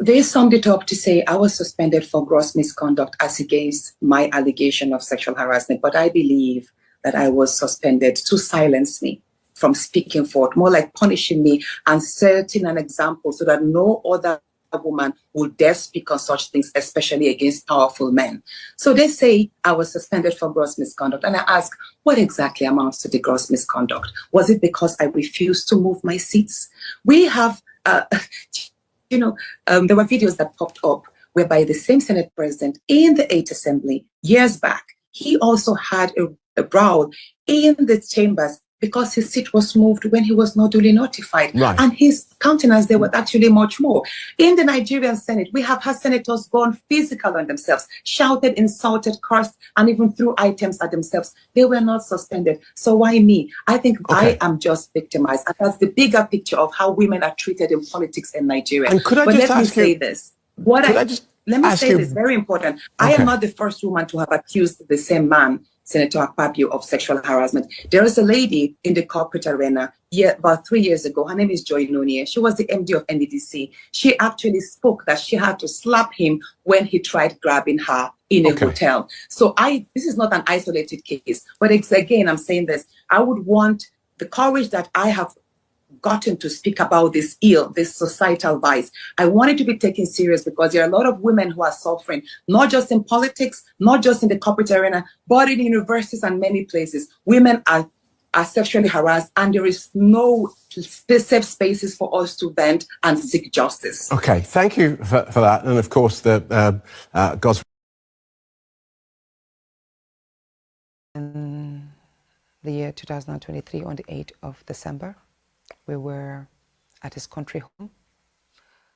They summed it up to say I was suspended for gross misconduct as against my allegation of sexual harassment. But I believe that I was suspended to silence me from speaking forth, more like punishing me and setting an example so that no other woman would dare speak on such things, especially against powerful men. So they say I was suspended for gross misconduct. And I ask, what exactly amounts to the gross misconduct? Was it because I refused to move my seats? We have, there were videos that popped up whereby the same Senate president in the 8th Assembly years back, he also had a brawl in the chambers because his seat was moved when he was not duly notified. Right. And his countenance, there was actually much more. In the Nigerian Senate, we have had senators gone physical on themselves, shouted, insulted, cursed, and even threw items at themselves. They were not suspended. So why me? I think I am just victimized. And that's the bigger picture of how women are treated in politics in Nigeria. And could I but just let me ask say you, this. Let me say this, very important. I am not the first woman to have accused the same man, Senator Akpabio, of sexual harassment. There is a lady in the corporate arena about 3 years ago. Her name is Joy Nonie. She was the MD of NDDC. She actually spoke that she had to slap him when he tried grabbing her in a hotel. So this is not an isolated case. But again, I'm saying this. I would want the courage that I have gotten to speak about this this societal vice. I want it to be taken serious because there are a lot of women who are suffering, not just in politics, not just in the corporate arena, but in universities and many places. Women are sexually harassed, and there is no safe spaces for us to vent and seek justice. Okay, thank you for that. And of course, God's... In the year 2023, on the 8th of December, we were at his country home.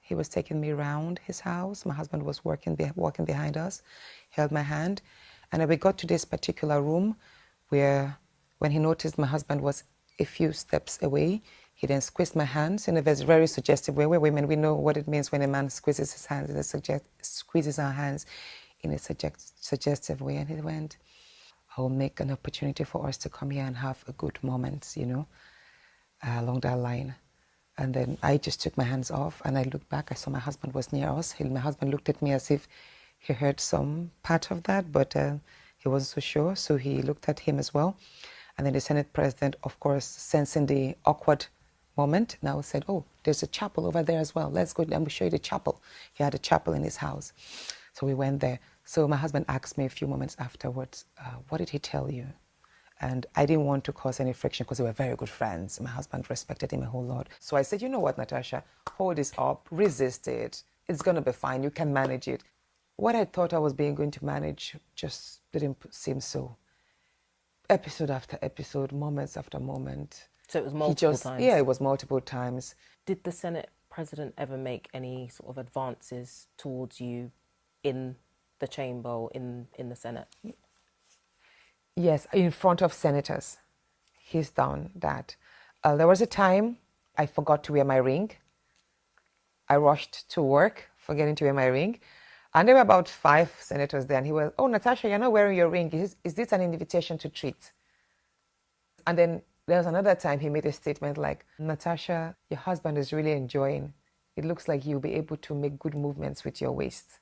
He was taking me around his house. My husband was walking behind us, held my hand. And we got to this particular room where, when he noticed my husband was a few steps away, he then squeezed my hands in a very suggestive way. We're women, we know what it means when a man squeezes his hands, squeezes our hands in a suggestive way. And he went, I'll make an opportunity for us to come here and have a good moment, you know, along that line. And then I just took my hands off and I looked back. I saw my husband was near us. My husband looked at me as if he heard some part of that, but he wasn't so sure. So he looked at him as well. And then the Senate President, of course, sensing the awkward moment, now said, oh, there's a chapel over there as well. Let's go, let me show you the chapel. He had a chapel in his house. So we went there. So my husband asked me a few moments afterwards, what did he tell you? And I didn't want to cause any friction because we were very good friends. My husband respected him a whole lot. So I said, you know what, Natasha, hold this up, resist it. It's going to be fine. You can manage it. What I thought I was going to manage just didn't seem so. Episode after episode, moments after moment. So it was multiple times? Yeah, it was multiple times. Did the Senate President ever make any sort of advances towards you in the chamber or in the Senate? Yes, in front of senators. He's done that. There was a time I forgot to wear my ring. I rushed to work, forgetting to wear my ring. And there were about 5 senators there. And he was, oh, Natasha, you're not wearing your ring. Is this an invitation to treat? And then there was another time he made a statement like, Natasha, your husband is really enjoying. It looks like you'll be able to make good movements with your waist.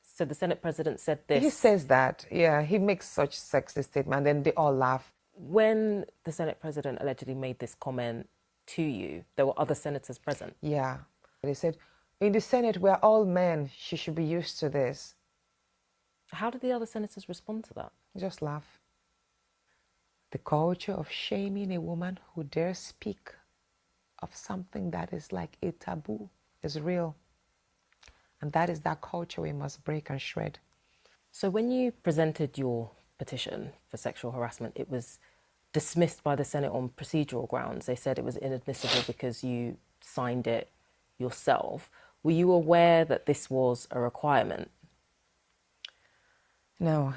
So the Senate President said this? He says that, yeah. He makes such sexy statements, and then they all laugh. When the Senate President allegedly made this comment to you, there were other senators present? Yeah. They said, in the Senate, we're all men. She should be used to this. How did the other senators respond to that? Just laugh. The culture of shaming a woman who dares speak of something that is like a taboo is real. And that is that culture we must break and shred. So when you presented your petition for sexual harassment, it was dismissed by the Senate on procedural grounds. They said it was inadmissible because you signed it yourself. Were you aware that this was a requirement? No.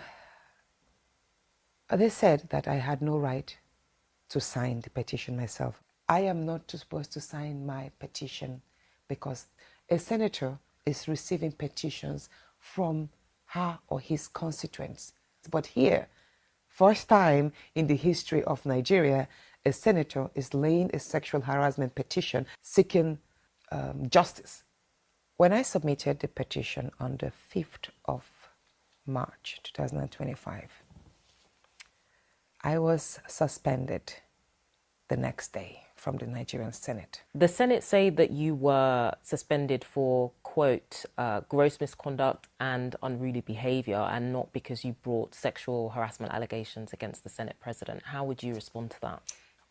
They said that I had no right to sign the petition myself. I am not supposed to sign my petition because a senator is receiving petitions from her or his constituents. But here, first time in the history of Nigeria, a senator is laying a sexual harassment petition seeking justice. When I submitted the petition on the 5th of March 2025, I was suspended the next day from the Nigerian Senate. The Senate say that you were suspended for, quote, gross misconduct and unruly behaviour, and not because you brought sexual harassment allegations against the Senate President. How would you respond to that?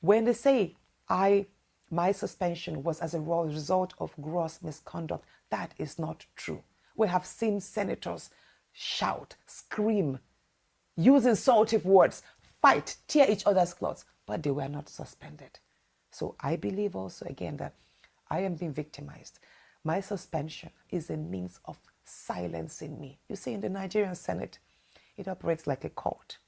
When they say my suspension was as a result of gross misconduct, that is not true. We have seen senators shout, scream, use insultive words, fight, tear each other's clothes. but they were not suspended. So I believe also, again, that I am being victimized. My suspension is a means of silencing me. You see, in the Nigerian Senate, it operates like a court.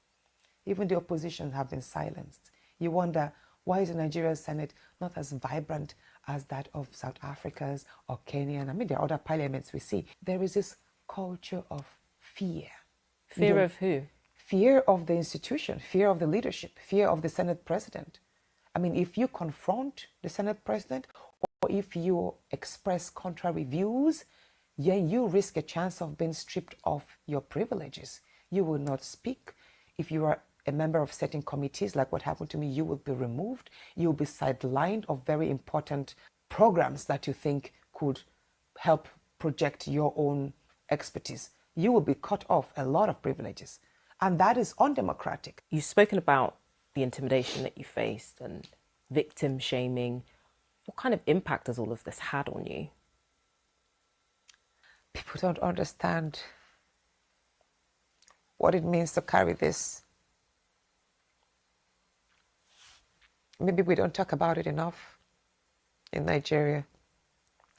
Even the opposition have been silenced. You wonder, why is the Nigerian Senate not as vibrant as that of South Africa's or Kenyan? I mean, there are other parliaments we see. There is this culture of fear. Fear of who? Fear of the institution, fear of the leadership, fear of the Senate president. I mean, if you confront the Senate president or if you express contrary views, yeah, you risk a chance of being stripped of your privileges. You will not speak. If you are a member of certain committees, like what happened to me, you will be removed. You will be sidelined of very important programs that you think could help project your own expertise. You will be cut off a lot of privileges. And that is undemocratic. You've spoken about the intimidation that you faced and victim shaming. What kind of impact has all of this had on you? People don't understand what it means to carry this. Maybe we don't talk about it enough in Nigeria,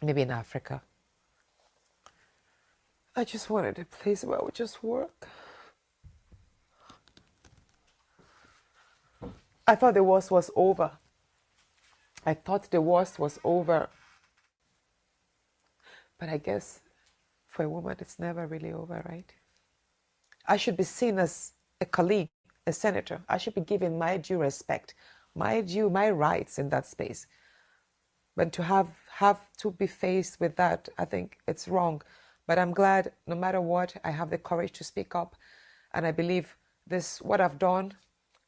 maybe in Africa. I just wanted a place where I would just work. I thought the worst was over. I thought the worst was over. But I guess for a woman, it's never really over, right? I should be seen as a colleague, a senator. I should be given my due respect, my rights in that space. But to have to be faced with that, I think it's wrong. But I'm glad, no matter what, I have the courage to speak up. And I believe what I've done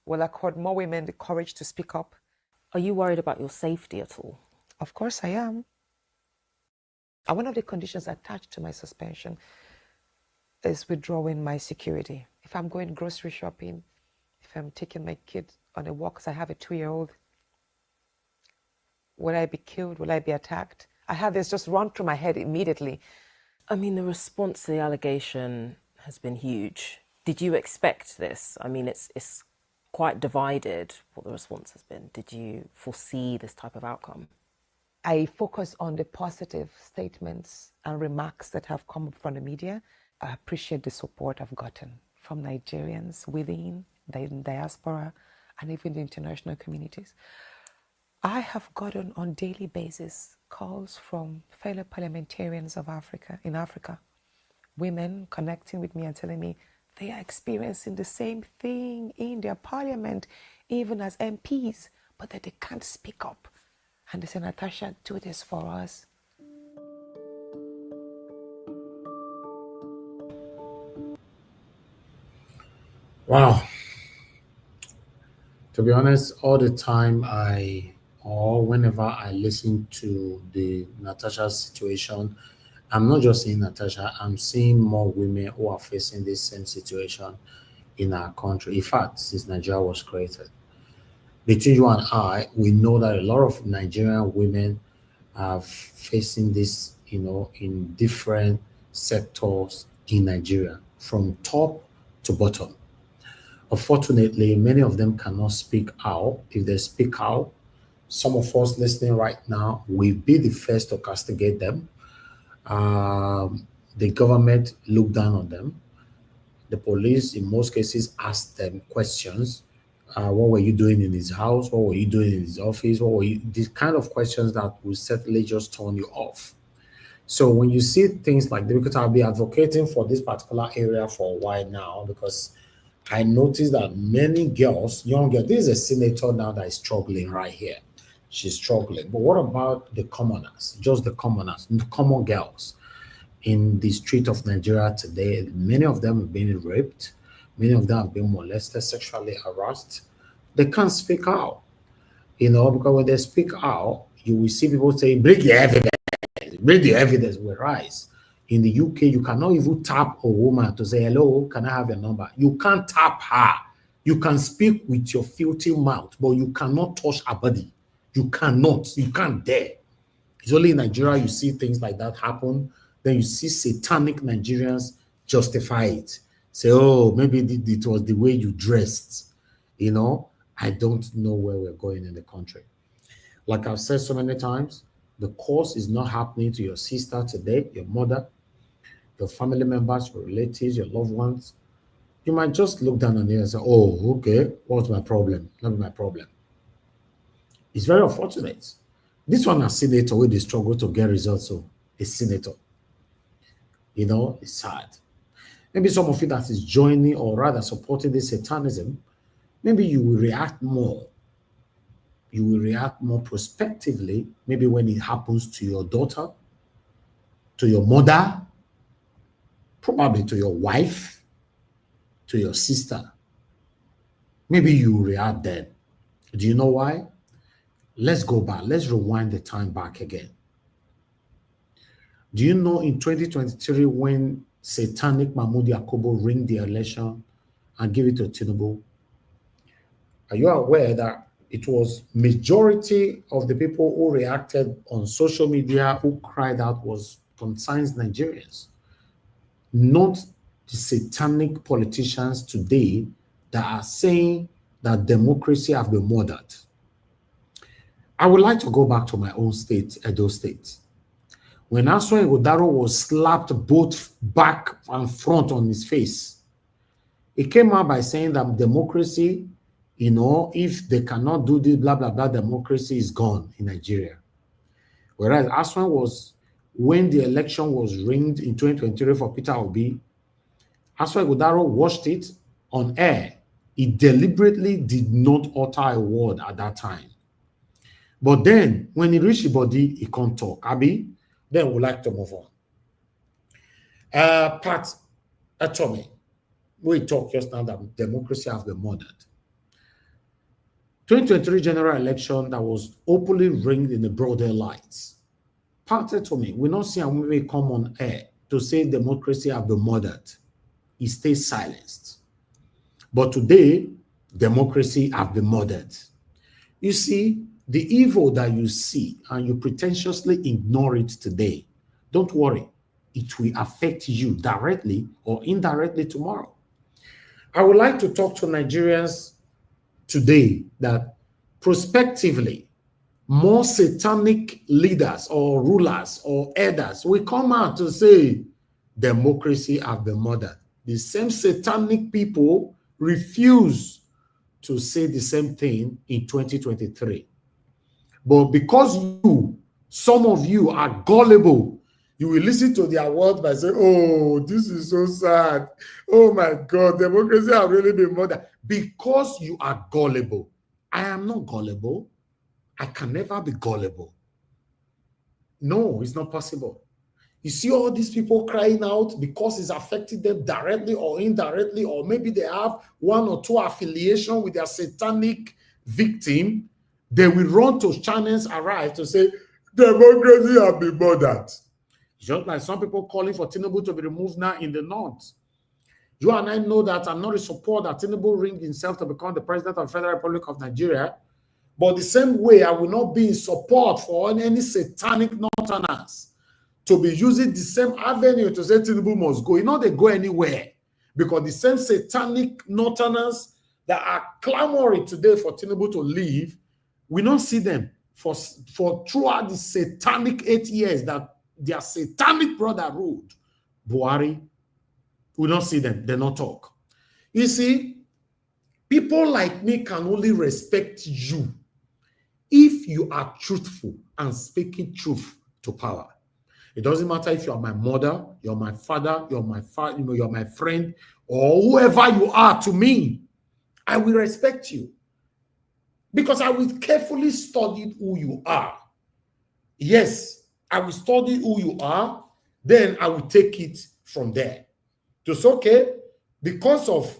will accord more women the courage to speak up. Are you worried about your safety at all? Of course I am. And one of the conditions attached to my suspension is withdrawing my security. If I'm going grocery shopping, if I'm taking my kid on a walk, because I have a 2-year-old, will I be killed? Will I be attacked? I have this just run through my head immediately. I mean, the response to the allegation has been huge. Did you expect this? I mean, it's quite divided what the response has been. Did you foresee this type of outcome? I focus on the positive statements and remarks that have come from the media. I appreciate the support I've gotten from Nigerians within the diaspora and even the international communities. I have gotten on a daily basis calls from fellow parliamentarians of Africa, in Africa, women connecting with me and telling me they are experiencing the same thing in their parliament, even as MPs, but that they can't speak up. And they say, Natasha, do this for us. Wow. To be honest, all the time whenever I listen to the Natasha's situation, I'm not just seeing Natasha, I'm seeing more women who are facing this same situation in our country. In fact, since Nigeria was created. Between you and I, we know that a lot of Nigerian women are facing this, in different sectors in Nigeria, from top to bottom. Unfortunately, many of them cannot speak out. If they speak out, some of us listening right now will be the first to castigate them. The government look down on them. The police, in most cases, ask them questions. What were you doing in his house? What were you doing in his office? These kind of questions that will certainly just turn you off. So when you see things like this, because I'll be advocating for this particular area for a while now, because I noticed that many girls, young girls, this is a senator now that is struggling right here. She's struggling. But what about the commoners? Just the commoners, the common girls in the street of Nigeria today? Many of them have been raped. Many of them have been molested, sexually harassed. They can't speak out, because when they speak out, you will see people say, bring the evidence. Bring the evidence will rise. In the UK, you cannot even tap a woman to say, hello, can I have your number? You can't tap her. You can speak with your filthy mouth, but you cannot touch her body. You cannot. You can't dare. It's only in Nigeria you see things like that happen. Then you see satanic Nigerians justify it. Say, oh, maybe it was the way you dressed, I don't know where we're going in the country. Like I've said so many times, the cause is not happening to your sister today, your mother, your family members, your relatives, your loved ones. You might just look down on it and say, oh, okay, what's my problem? Not my problem. It's very unfortunate. This one, a senator, where they struggle to get results, so a senator. You know, it's sad. Maybe some of you that is joining or rather supporting this satanism, maybe you will react more. You will react more prospectively, maybe when it happens to your daughter, to your mother, probably to your wife, to your sister. Maybe you react then. Do you know why? Let's go back. Let's rewind the time back again. Do you know in 2023 when satanic Mahmoud Yakubu ring the election and give it to Tinubu? Are you aware that it was majority of the people who reacted on social media, who cried out, was concerns Nigerians, not the satanic politicians today that are saying that democracy have been murdered? I would like to go back to my own state, Edo State. When Aswan Ighodaro was slapped both back and front on his face, he came out by saying that democracy, you know, if they cannot do this, blah, blah, blah, democracy is gone in Nigeria. Whereas Aswan was, when the election was ringed in 2023 for Peter Obi, Aswan Ighodaro watched it on air. He deliberately did not utter a word at that time. But then, when he reached the body, he can't talk. Abi, then we'd like to move on. Pat Atomy, we talked just now that democracy has been murdered. 2023 general election that was openly ringed in the broader lights. Pat Atomy, we not see him when come on air to say democracy has been murdered. He stays silenced. But today, democracy has been murdered. You see, the evil that you see and you pretentiously ignore it today, don't worry, it will affect you directly or indirectly tomorrow. I would like to talk to Nigerians today that prospectively, more satanic leaders or rulers or elders will come out to say democracy has been murdered. The same satanic people refuse to say the same thing in 2023. But because some of you are gullible, you will listen to their words by saying, oh, this is so sad. Oh my God, democracy has really been murdered. Because you are gullible. I am not gullible. I can never be gullible. No, it's not possible. You see all these people crying out because it's affecting them directly or indirectly, or maybe they have one or two affiliation with their satanic victim. They will run to channels arise to say, democracy has been murdered. Just like some people calling for Tinubu to be removed now in the north. You and I know that I'm not a supporter that Tinubu ring himself to become the president of the Federal Republic of Nigeria. But the same way, I will not be in support for any satanic northerners to be using the same avenue to say Tinubu must go. You know, they go anywhere. Because the same satanic northerners that are clamoring today for Tinubu to leave, we don't see them for throughout the satanic 8 years that their satanic brother ruled. Buhari, we don't see them. They don't talk. You see, people like me can only respect you if you are truthful and speaking truth to power. It doesn't matter if you're my mother, you're my father, you're my friend, or whoever you are to me. I will respect you. Because I will carefully study who you are. Yes, I will study who you are, then I will take it from there. Just okay, because of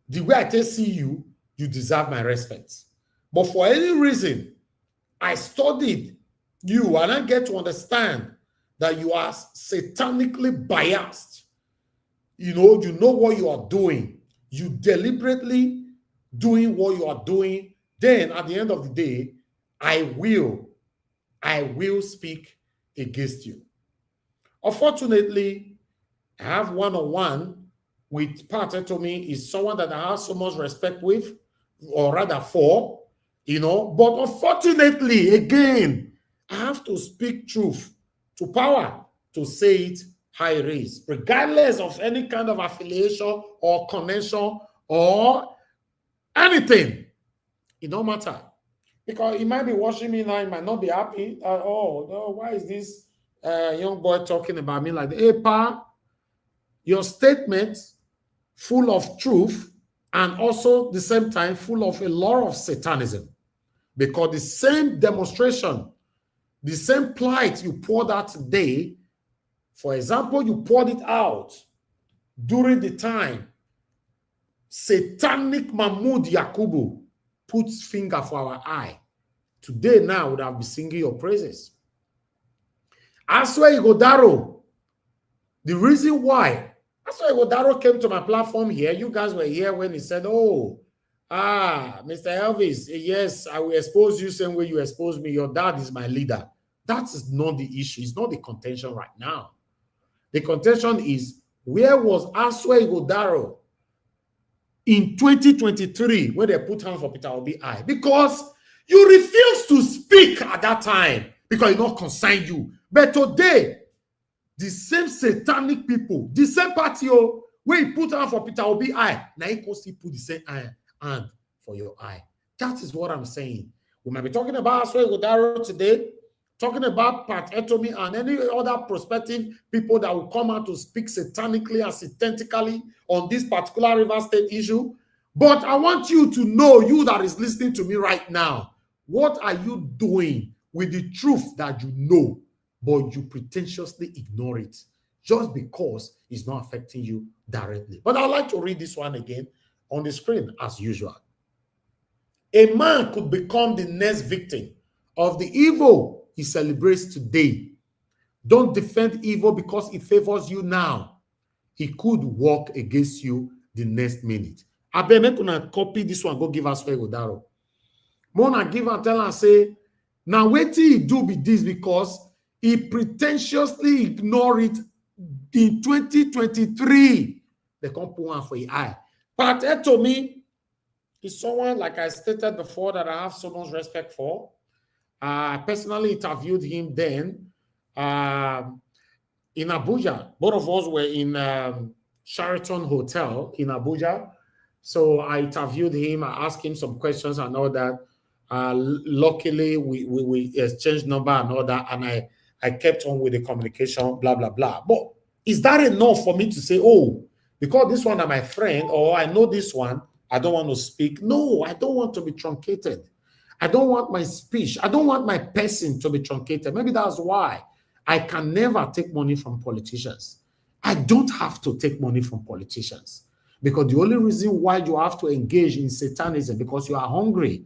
the way I see you, you deserve my respect. But for any reason, I studied you and I get to understand that you are satanically biased. You know what you are doing. You deliberately doing what you are doing. Then at the end of the day, I will speak against you. Unfortunately, I have one-on-one with Pat Atomy. Is someone that I have so much respect with. or rather 4, you know. But unfortunately, again, I have to speak truth to power to say it how it is, regardless of any kind of affiliation or connection or anything. It don't matter. Because he might be watching me now, he might not be happy. Oh, no, why is this young boy talking about me like that? Hey, Pa, your statement full of truth and also the same time full of a lot of satanism. Because the same demonstration, the same plight you poured out today, for example, you poured it out during the time satanic Mahmoud Yakubu puts finger for our eye. Today now would have been singing your praises. Aswe Igodaro, the reason why Aswe Igodaro came to my platform here, you guys were here when he said, oh, Mr. Elvis, yes, I will expose you same way you expose me. Your dad is my leader. That is not the issue. It's not the contention right now. The contention is, where was Aswe Igodaro in 2023 when they put hands for Peter Obi eye? Because you refused to speak at that time because it not concern you. But today, the same satanic people, the same party where you put hands for Peter Obi eye, now you can still put the same hand for your eye. That is what I'm saying. We might be talking about Aswe Igodaro today, talking about Pat Etomi and any other prospective people that will come out to speak satanically and satanically on this particular River State issue. But I want you to know, you that is listening to me right now, what are you doing with the truth that you know, but you pretentiously ignore it just because it's not affecting you directly? But I'd like to read this one again on the screen as usual. A man could become the next victim of the evil he celebrates today. Don't defend evil because it favors you now. He could work against you the next minute. I bet me gonna copy this one, go give us Igodaro. Mona give and tell and say, now wait till he do be this because he pretentiously ignored it in 2023. They can't put one for his eye. But Etomi is someone, like I stated before, that I have so much respect for. I personally interviewed him then in Abuja. Both of us were in Sheraton Hotel in Abuja. So I interviewed him. I asked him some questions and all that. Luckily, we exchanged number and all that. And I kept on with the communication, blah, blah, blah. But is that enough for me to say, oh, because this one is my friend, or I know this one, I don't want to speak? No, I don't want to be truncated. I don't want my speech. I don't want my person to be truncated. Maybe that's why I can never take money from politicians. I don't have to take money from politicians because the only reason why you have to engage in satanism because you are hungry.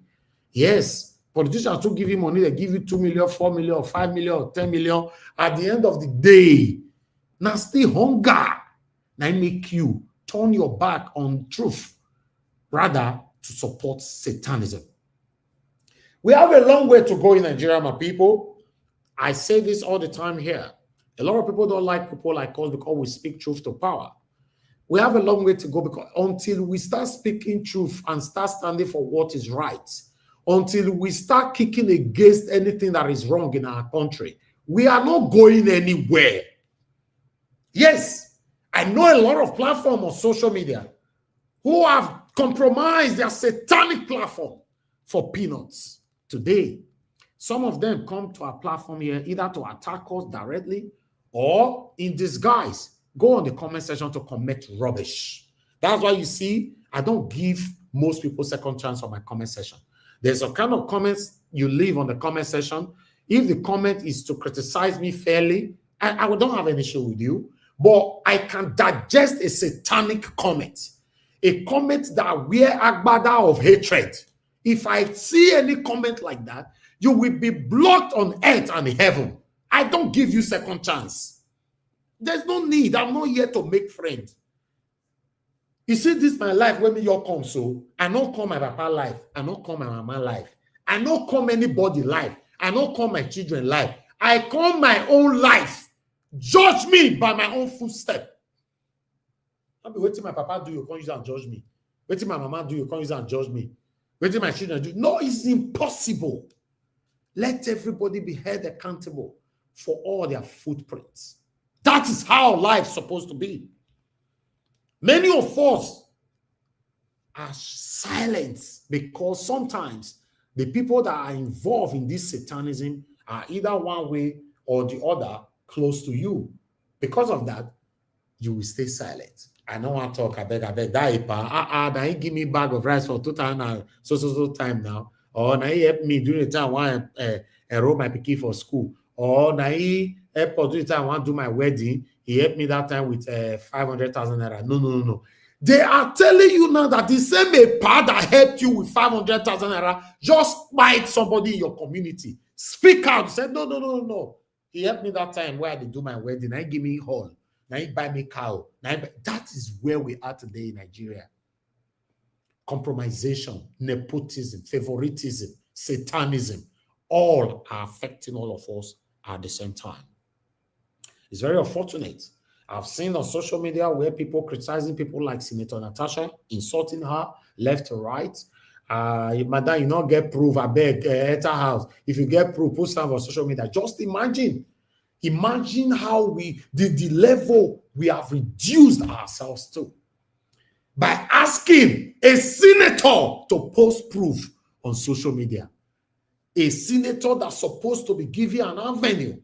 Yes, politicians don't give you money. They give you 2 million, 4 million, or 5 million, or 10 million. At the end of the day, nasty hunger. Now make you turn your back on truth rather to support satanism. We have a long way to go in Nigeria, my people. I say this all the time here. A lot of people don't like people like us because we speak truth to power. We have a long way to go because until we start speaking truth and start standing for what is right, until we start kicking against anything that is wrong in our country, we are not going anywhere. Yes, I know a lot of platforms on social media who have compromised their satanic platform for peanuts. Today, some of them come to our platform here either to attack us directly or in disguise. Go on the comment section to comment rubbish. That's why you see, I don't give most people second chance on my comment section. There's a kind of comments you leave on the comment section. If the comment is to criticize me fairly, I don't have an issue with you, but I can digest a satanic comment, a comment that wear agbada of hatred. If I see any comment like that, you will be blocked on earth and heaven. I don't give you second chance. There's no need. I'm not here to make friends. You see, this is my life when me your come, so I don't call my papa life. I don't call my mama life. I don't call anybody life. I don't call my children life. I call my own life. Judge me by my own footstep. I'll be waiting my papa do, you can't use and judge me. Waiting my mama do, you can't use and judge me. What did my children do? No, it's impossible. Let everybody be held accountable for all their footprints. That is how life's supposed to be. Many of us are silent because sometimes the people that are involved in this satanism are either one way or the other close to you. Because of that, you will stay silent. I don't want to talk, I beg, that now he give me bag of rice for 2,000 so time now. Or now he help me during the time when I enroll my pikin for school. Or now he help us during the time I want to do my wedding. He helped me that time with 500,000 naira. No. They are telling you now that the same EPA that helped you with 500,000 naira just might somebody in your community. Speak out. Say, no. He helped me that time where I did do my wedding. Now he give me hall. Now he buy me cow. That is where we are today in Nigeria. Compromisation, nepotism, favoritism, satanism, all are affecting all of us at the same time. It's very unfortunate. I've seen on social media where people criticizing people like Senator Natasha, insulting her left to right. Madam, you not get proof, I beg, at her house. If you get proof, post them on social media. Just imagine how the level we have reduced ourselves to by asking a senator to post proof on social media. A senator that's supposed to be giving an avenue,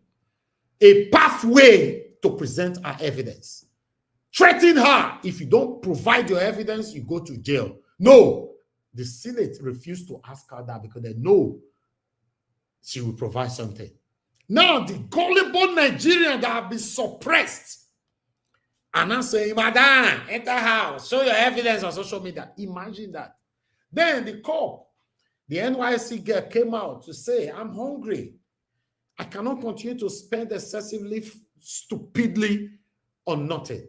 a pathway to present her evidence. Threaten her. If you don't provide your evidence, you go to jail. No, the Senate refused to ask her that because they know she will provide something. Now, the gullible Nigerians that have been suppressed and now saying, Madam, enter house, show your evidence on social media. Imagine that. Then the cop, the NYC girl came out to say, I'm hungry. I cannot continue to spend excessively stupidly on nothing.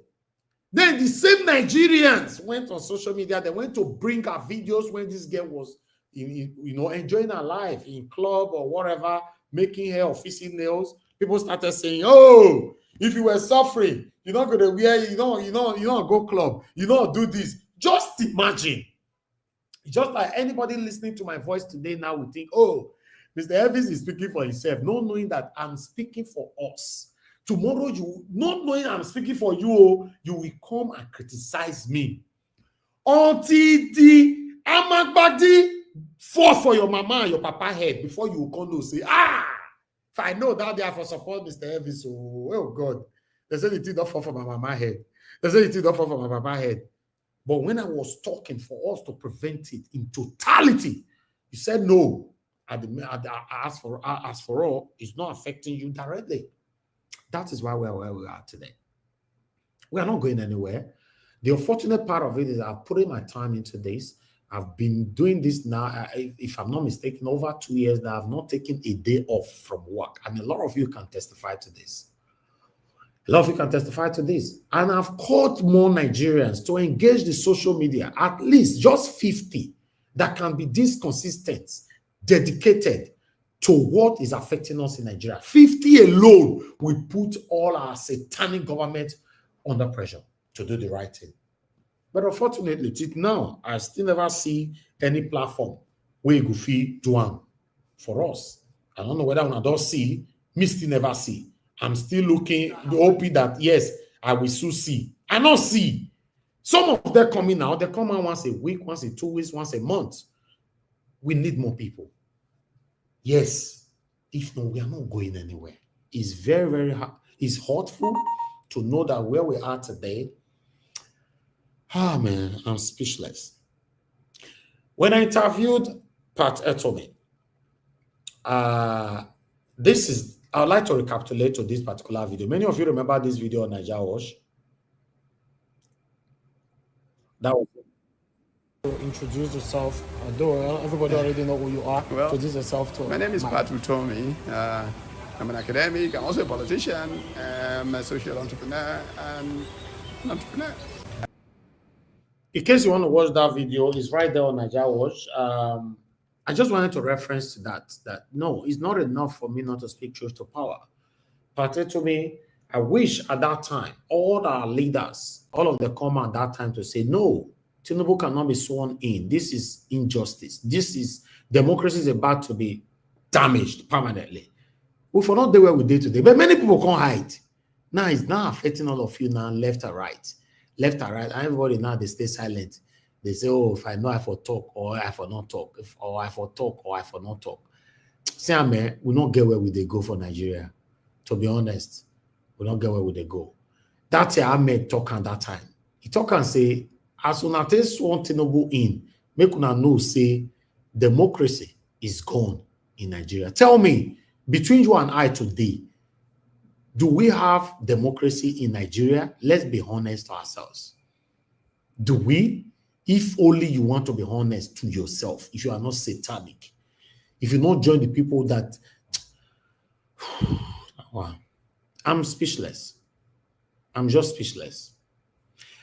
Then the same Nigerians went on social media. They went to bring her videos when this girl was, enjoying her life in club or whatever, making hair or fixing nails. People started saying, "Oh, if you were suffering, you're not going to wear, you don't go club, you don't do this." Just imagine. Just like anybody listening to my voice today now would think, "Oh, Mr. Evans is speaking for himself," not knowing that I'm speaking for us. Tomorrow, you not knowing I'm speaking for you, you will come and criticize me. Until the Amagbadi fought for your mama and your papa head before you come to say, if I know that they are for support Mr. Evans, oh God, they said it did not fall for my mama head. They said it did not fall for my papa head. But when I was talking for us to prevent it in totality, you said no. As for all, it's not affecting you directly. That is why we are where we are today. We are not going anywhere. The unfortunate part of it is I've put in my time into this. I've been doing this now, if I'm not mistaken, over 2 years now. I've not taken a day off from work. And a lot of you can testify to this. A lot of you can testify to this. And I've called more Nigerians to engage the social media, at least just 50 that can be this consistent, dedicated to what is affecting us in Nigeria. 50 alone will put all our satanic government under pressure to do the right thing. But unfortunately, till now, I still never see any platform where you go feel do for us. I don't know whether I don't see, me still never see. I'm still looking, hoping that, yes, I will soon see. I don't see. Some of them coming now, they come out once a week, once in 2 weeks, once a month. We need more people. Yes, if not, we are not going anywhere. It's very, very hard. It's hurtful to know that where we are today, man, I'm speechless. When I interviewed Pat Etomi, I would like to recapitulate to this particular video. Many of you remember this video on Naija Wash. That was introduce yourself, though everybody already know who you are. Well, introduce yourself to my name is Pat Utomi. I'm an academic, I'm also a politician, I'm a social entrepreneur, and an entrepreneur. In case you want to watch that video, it's right there on Naija Watch. I just wanted to reference to that no, it's not enough for me not to speak truth to power. Pat Etomi, I wish at that time, all our leaders, all of them come at that time to say, no, Tinubu cannot be sworn in. This is injustice. This is democracy is about to be damaged permanently. We for not the way we did today, but many people can't hide. Now it's now affecting all of you now, left and right. Left and right. And everybody now they stay silent. They say, oh, if I know I for talk or I for not talk, or I for talk or I for not talk. See, man, we don't get where we they go for Nigeria. To be honest, we don't get where we they go. That's why Ahmed talk at that time. He talk and say, as soon as they sworn Tinubu in, make una know say democracy is gone in Nigeria. Tell me, between you and I today, do we have democracy in Nigeria? Let's be honest to ourselves. Do we? If only you want to be honest to yourself, if you are not satanic, if you not join the people that, wow, I'm speechless. I'm just speechless.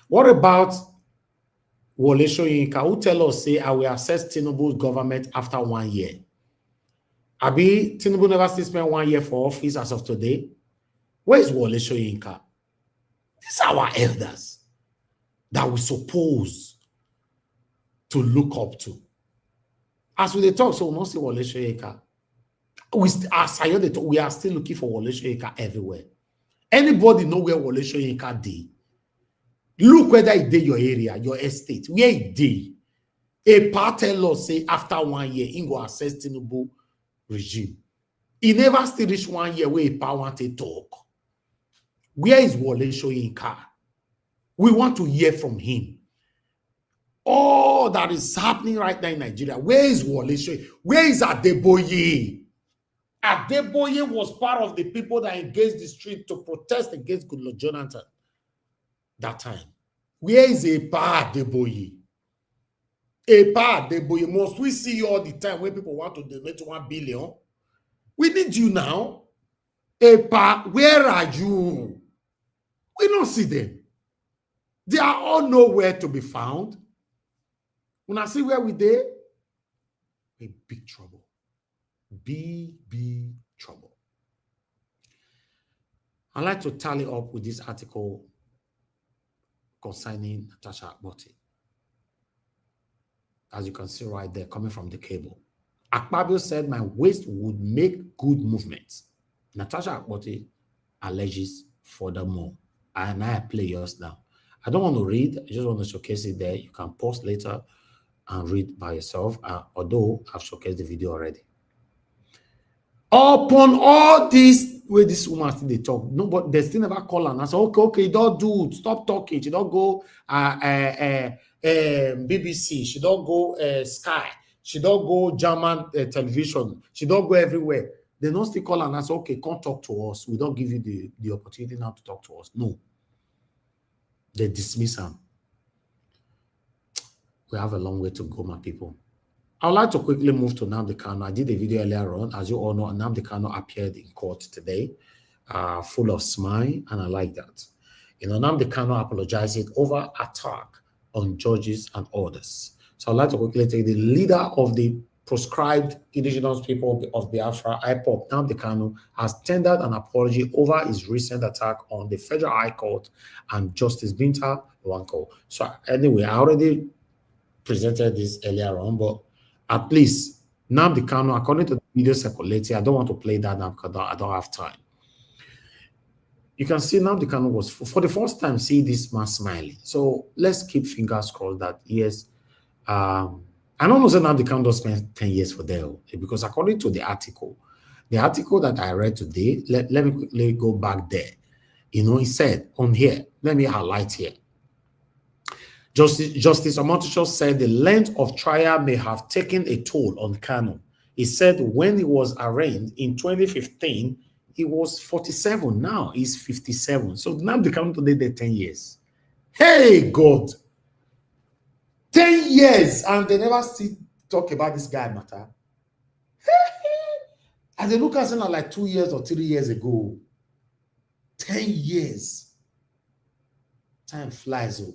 What about Wole Soyinka, who tell us, say, I will assess Tinubu's government after 1 year? Abi, Tinubu never still spent 1 year for office as of today. Where is Wole Soyinka? These are our elders that we suppose to look up to. As we talk, so we not see Wole Soyinka. We are still looking for Wole Soyinka everywhere. Anybody know where Wole Soyinka dey? Look whether it dey your area, your estate, where it dey. A part tell us say after 1 year, he go assess Tinubu regime. He never still reach 1 year where a part want to talk. Where is Wole Soyinka? We want to hear from him. All that is happening right now in Nigeria. Where is Wole Soyinka? Where is Adeboye? Adeboye was part of the people that engaged the street to protest against Goodluck Jonathan that time. Where is Epa Adeboye? Epa Adeboye, must we see you all the time when people want to donate 1 billion? We need you now. Epa, where are you? We don't see them. They are all nowhere to be found. When I see where we there, in big trouble. Big trouble. I'd like to tally up with this article concerning Natasha Akpoti. As you can see right there, coming from the cable. Akpabio said my waist would make good movements. Natasha Akpoti alleges furthermore. And I play yours now. I don't want to read. I just want to showcase it there. You can pause later and read by yourself. Although I've showcased the video already. Upon all this, where this woman still they talk, nobody they still never call her and say, okay, don't do it. Stop talking. She don't go BBC. She don't go Sky. She don't go German television. She don't go everywhere. They don't still call her and say, okay, come talk to us. We don't give you the opportunity now to talk to us. No. They dismiss her. We have a long way to go, my people. I would like to quickly move to Nnamdi Kanu. I did a video earlier on. As you all know, Nnamdi Kanu appeared in court today, full of smile, and I like that. You know, Nnamdi Kanu apologized over attack on judges and others. So I'd like to quickly take the leader of the proscribed indigenous people of Biafra, IPOB, Nnamdi Kanu, has tendered an apology over his recent attack on the Federal High Court and Justice Binta Wanko. So anyway, I already presented this earlier on, but at least Nnamdi Kanu, according to the video circulating, I don't want to play that now because I don't have time. You can see Nnamdi Kanu was, for the first time, see this man smiling. So let's keep fingers crossed that, yes, I don't know that Nnamdi Kanu does spend 10 years for there, because according to the article that I read today, let me quickly go back there. You know, he said on here, let me highlight here. Justice Omotosho said the length of trial may have taken a toll on Kanu. He said when he was arraigned in 2015, he was 47. Now he's 57. So now the Kanu today did 10 years. Hey, God. 10 years. And they never still talk about this guy matter. And they look at him like 2 years or 3 years ago. 10 years. Time flies up.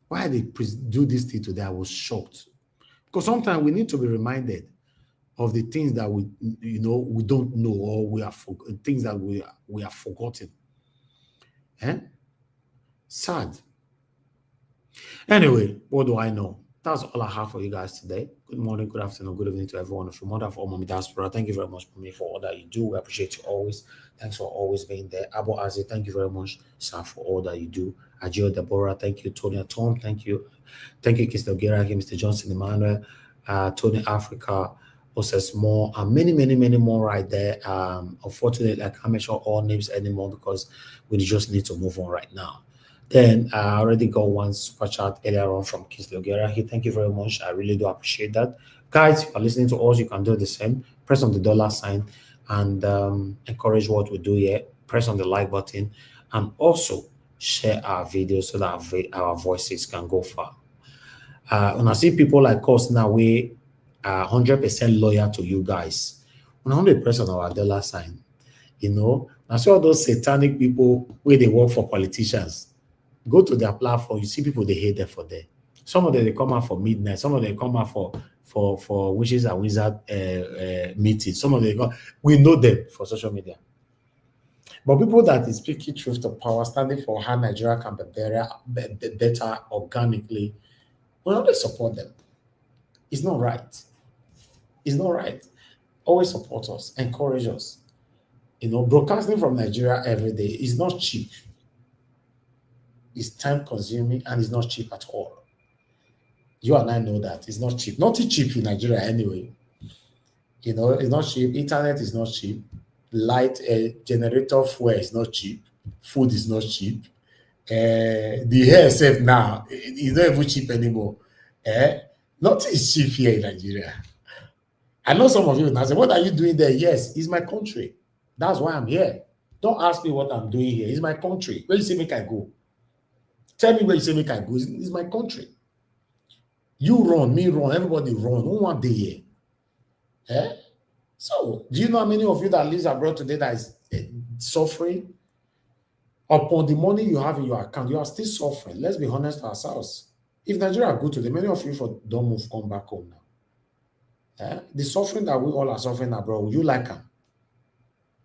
Why they do this thing today? I was shocked. Because sometimes we need to be reminded of the things that we don't know, or we are things that we have forgotten. Sad. Anyway, what do I know? That's all I have for you guys today. Good morning, good afternoon, good evening to everyone. From Mother of all Mommy Diaspora, thank you very much for me for all that you do. We appreciate you always. Thanks for always being there. Abo Azi, thank you very much, sir, for all that you do. Ajio Deborah, thank you. Tony Tom, thank you. Thank you, Mr. Geraki, Mr. Johnson Emmanuel, Tony Africa, Moses Moore, and many, many, many more right there. Unfortunately, I can't mention all names anymore because we just need to move on right now. Then I already got one super chat earlier on from Kingsley Ogeraki. Thank you very much. I really do appreciate that. Guys, if you're listening to us, you can do the same. Press on the dollar sign and encourage what we do here. Press on the like button and also share our videos so that our voices can go far. When I see people like us now, we are 100% loyal to you guys. When I'm press on our dollar sign, you know, I see all those satanic people where they work for politicians. Go to their platform, you see people they hate them for there. Some of them they come out for midnight, some of them come out for witches and wizard meetings. Some of them we know them for social media. But people that is speaking truth to power, standing for how Nigeria can be better organically, we always support them. It's not right. It's not right. Always support us, encourage us. You know, broadcasting from Nigeria every day is not cheap. It's time consuming and it's not cheap at all. You and I know that it's not cheap. Nothing cheap in Nigeria anyway. You know, it's not cheap. Internet is not cheap. Light generator fuel is not cheap. Food is not cheap. The hair itself now is not even cheap anymore. Nothing is cheap here in Nigeria. I know some of you now say, what are you doing there? Yes, it's my country. That's why I'm here. Don't ask me what I'm doing here. It's my country. Where you say make I go? Tell me where you say make I go. It's my country. You run, me run, everybody run. Who want day here? So, do you know how many of you that lives abroad today that is suffering? Upon the money you have in your account, you are still suffering. Let's be honest to ourselves. If Nigeria good today, many of you don't move, come back home now. The suffering that we all are suffering abroad, would you like them?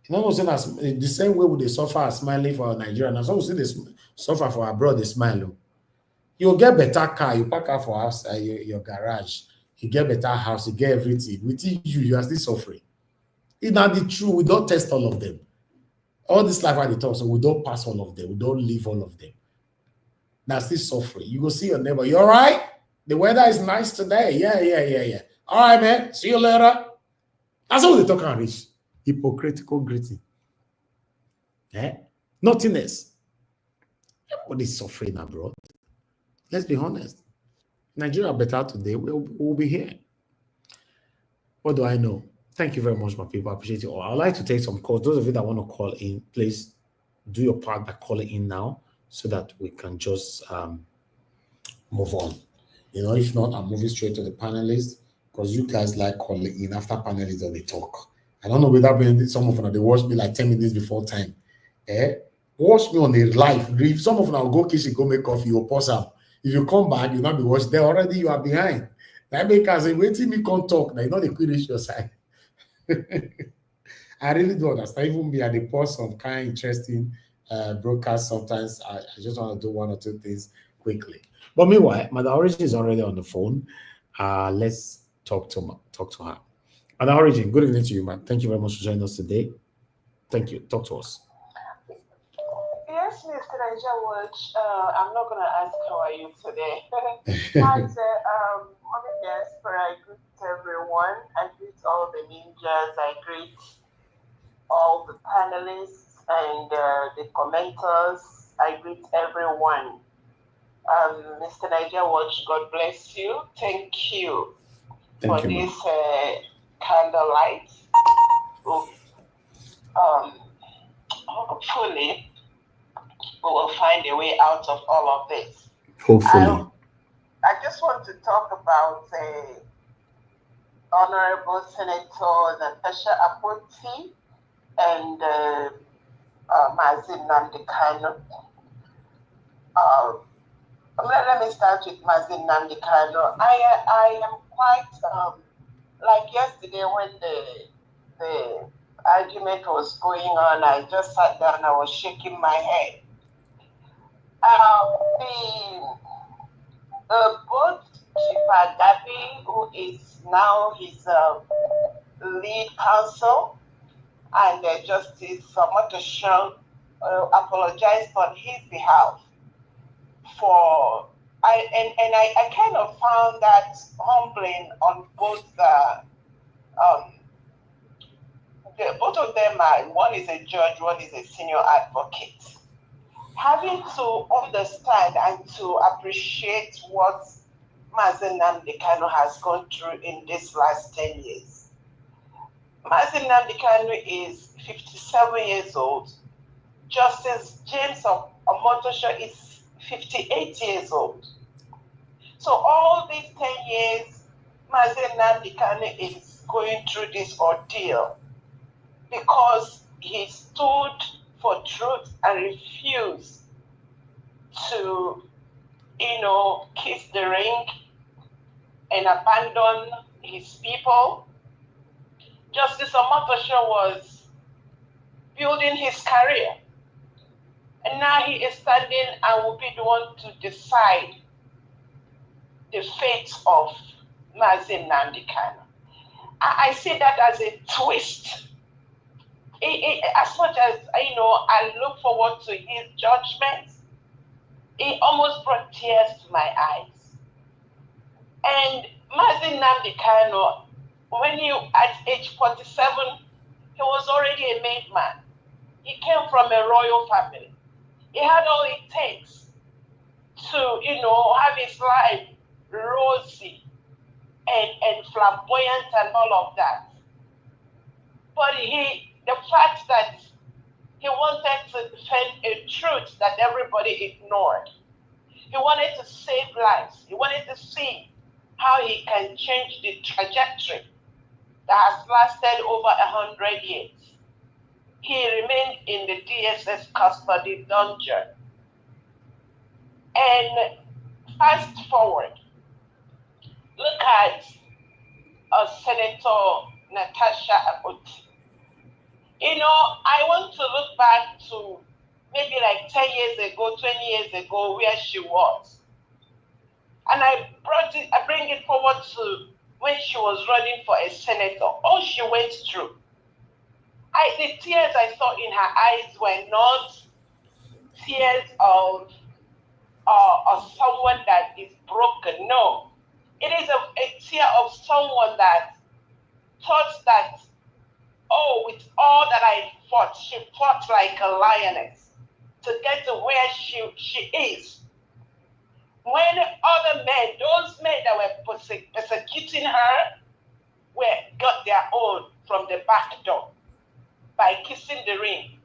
You know what I'm saying? The same way would they suffer as smiling for Nigeria. Now, some say they suffer for abroad, they smile. You'll get better car, you park out for house, your garage, you get better house, you get everything. Within you are still suffering. It's not the truth. We don't test all of them. All this life at the top, so we don't pass all of them. We don't leave all of them. Now still suffering. You go see your neighbor. You all right? The weather is nice today. Yeah. All right, man. See you later. That's how they talk and rich. Hypocritical greeting. Nothingness. Everybody's suffering abroad. Let's be honest. Nigeria better today. We'll be here. What do I know? Thank you very much, my people. I appreciate you all. I'd like to take some calls. Those of you that want to call in, please do your part by calling in now so that we can just move on. You know, if not, I'm moving straight to the panelists because you guys like calling in after panelists or they talk. I don't know whether some of them they watch me like 10 minutes before time. Watch me on the live. If some of them will go kitchen, go make coffee, you'll pause up. If you come back, you'll not be watched. There already you are behind. That make us say, wait till me can't talk. Now, you know, they could reach your side. I really do understand. Even me, I pause some kind of interesting broadcast sometimes. I just want to do one or two things quickly. But meanwhile, Madam Origin is already on the phone. Let's talk to her. Madam Origin, good evening to you, man. Thank you very much for joining us today. Thank you. Talk to us. Yes, Mr. Niger Watch. I'm not going to ask how are you today. Hi, sir. Yes, I greet everyone. I greet all the ninjas. I greet all the panelists and the commenters. I greet everyone. Mr. Niger Watch, God bless you. Thank you for this candlelight. Hopefully, we will find a way out of all of this. Hopefully. I just want to talk about Honorable Senator Natasha Akpoti and Mazin Namdekano. Let me start with Mazin Namdekano. I am quite, like yesterday when the argument was going on, I just sat down, I was shaking my head. is now his lead counsel, and Justice Motoshan apologized on his behalf for. I kind of found that humbling on both both of them are, one is a judge, one is a senior advocate. Having to understand and to appreciate what Mazi Nnamdi Kanu has gone through in this last 10 years. Mazi Nnamdi Kanu is 57 years old. Justice James Omotosho is 58 years old. So all these 10 years, Mazi Nnamdi Kanu is going through this ordeal because he stood for truth and refused to, kiss the ring and abandon his people. Justice Omotosho was building his career. And now he is standing and will be the one to decide the fate of Mazi Nnamdi Kanu. I see that as a twist. As much as I look forward to his judgment, it almost brought tears to my eyes. And Mazi Nnamdi Kanu, when at age 47, he was already a made man. He came from a royal family. He had all it takes to, have his life rosy and flamboyant and all of that. But the fact that he wanted to defend a truth that everybody ignored. He wanted to save lives. He wanted to see how he can change the trajectory that has lasted over 100 years. He remained in the DSS custody dungeon. And fast forward, look at Senator Natasha Akpoti. I want to look back to maybe like 10 years ago, 20 years ago, where she was. And I bring it forward to when she was running for a senator, all she went through. The tears I saw in her eyes were not tears of someone that is broken. No, it is a tear of someone that thought that, with all that I fought, she fought like a lioness to get to where she is. When other men, those men that were persecuting her, got their own from the back door by kissing the ring,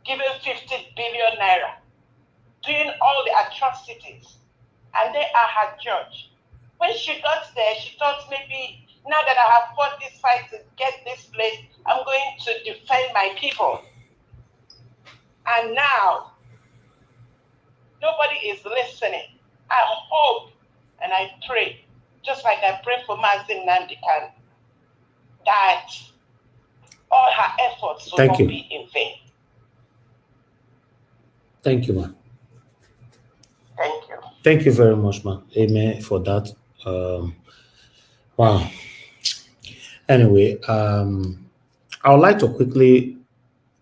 giving 50 billion naira, doing all the atrocities, and they are her judge. When she got there, she thought maybe now that I have fought this fight to get this place, I'm going to defend my people. And now, nobody is listening. I hope and I pray, just like I pray for Mazi Nnamdi Kanu, that all her efforts will not be in vain. Thank you, ma. Thank you. Thank you very much, ma. Amen for that. Wow. Anyway, I would like to quickly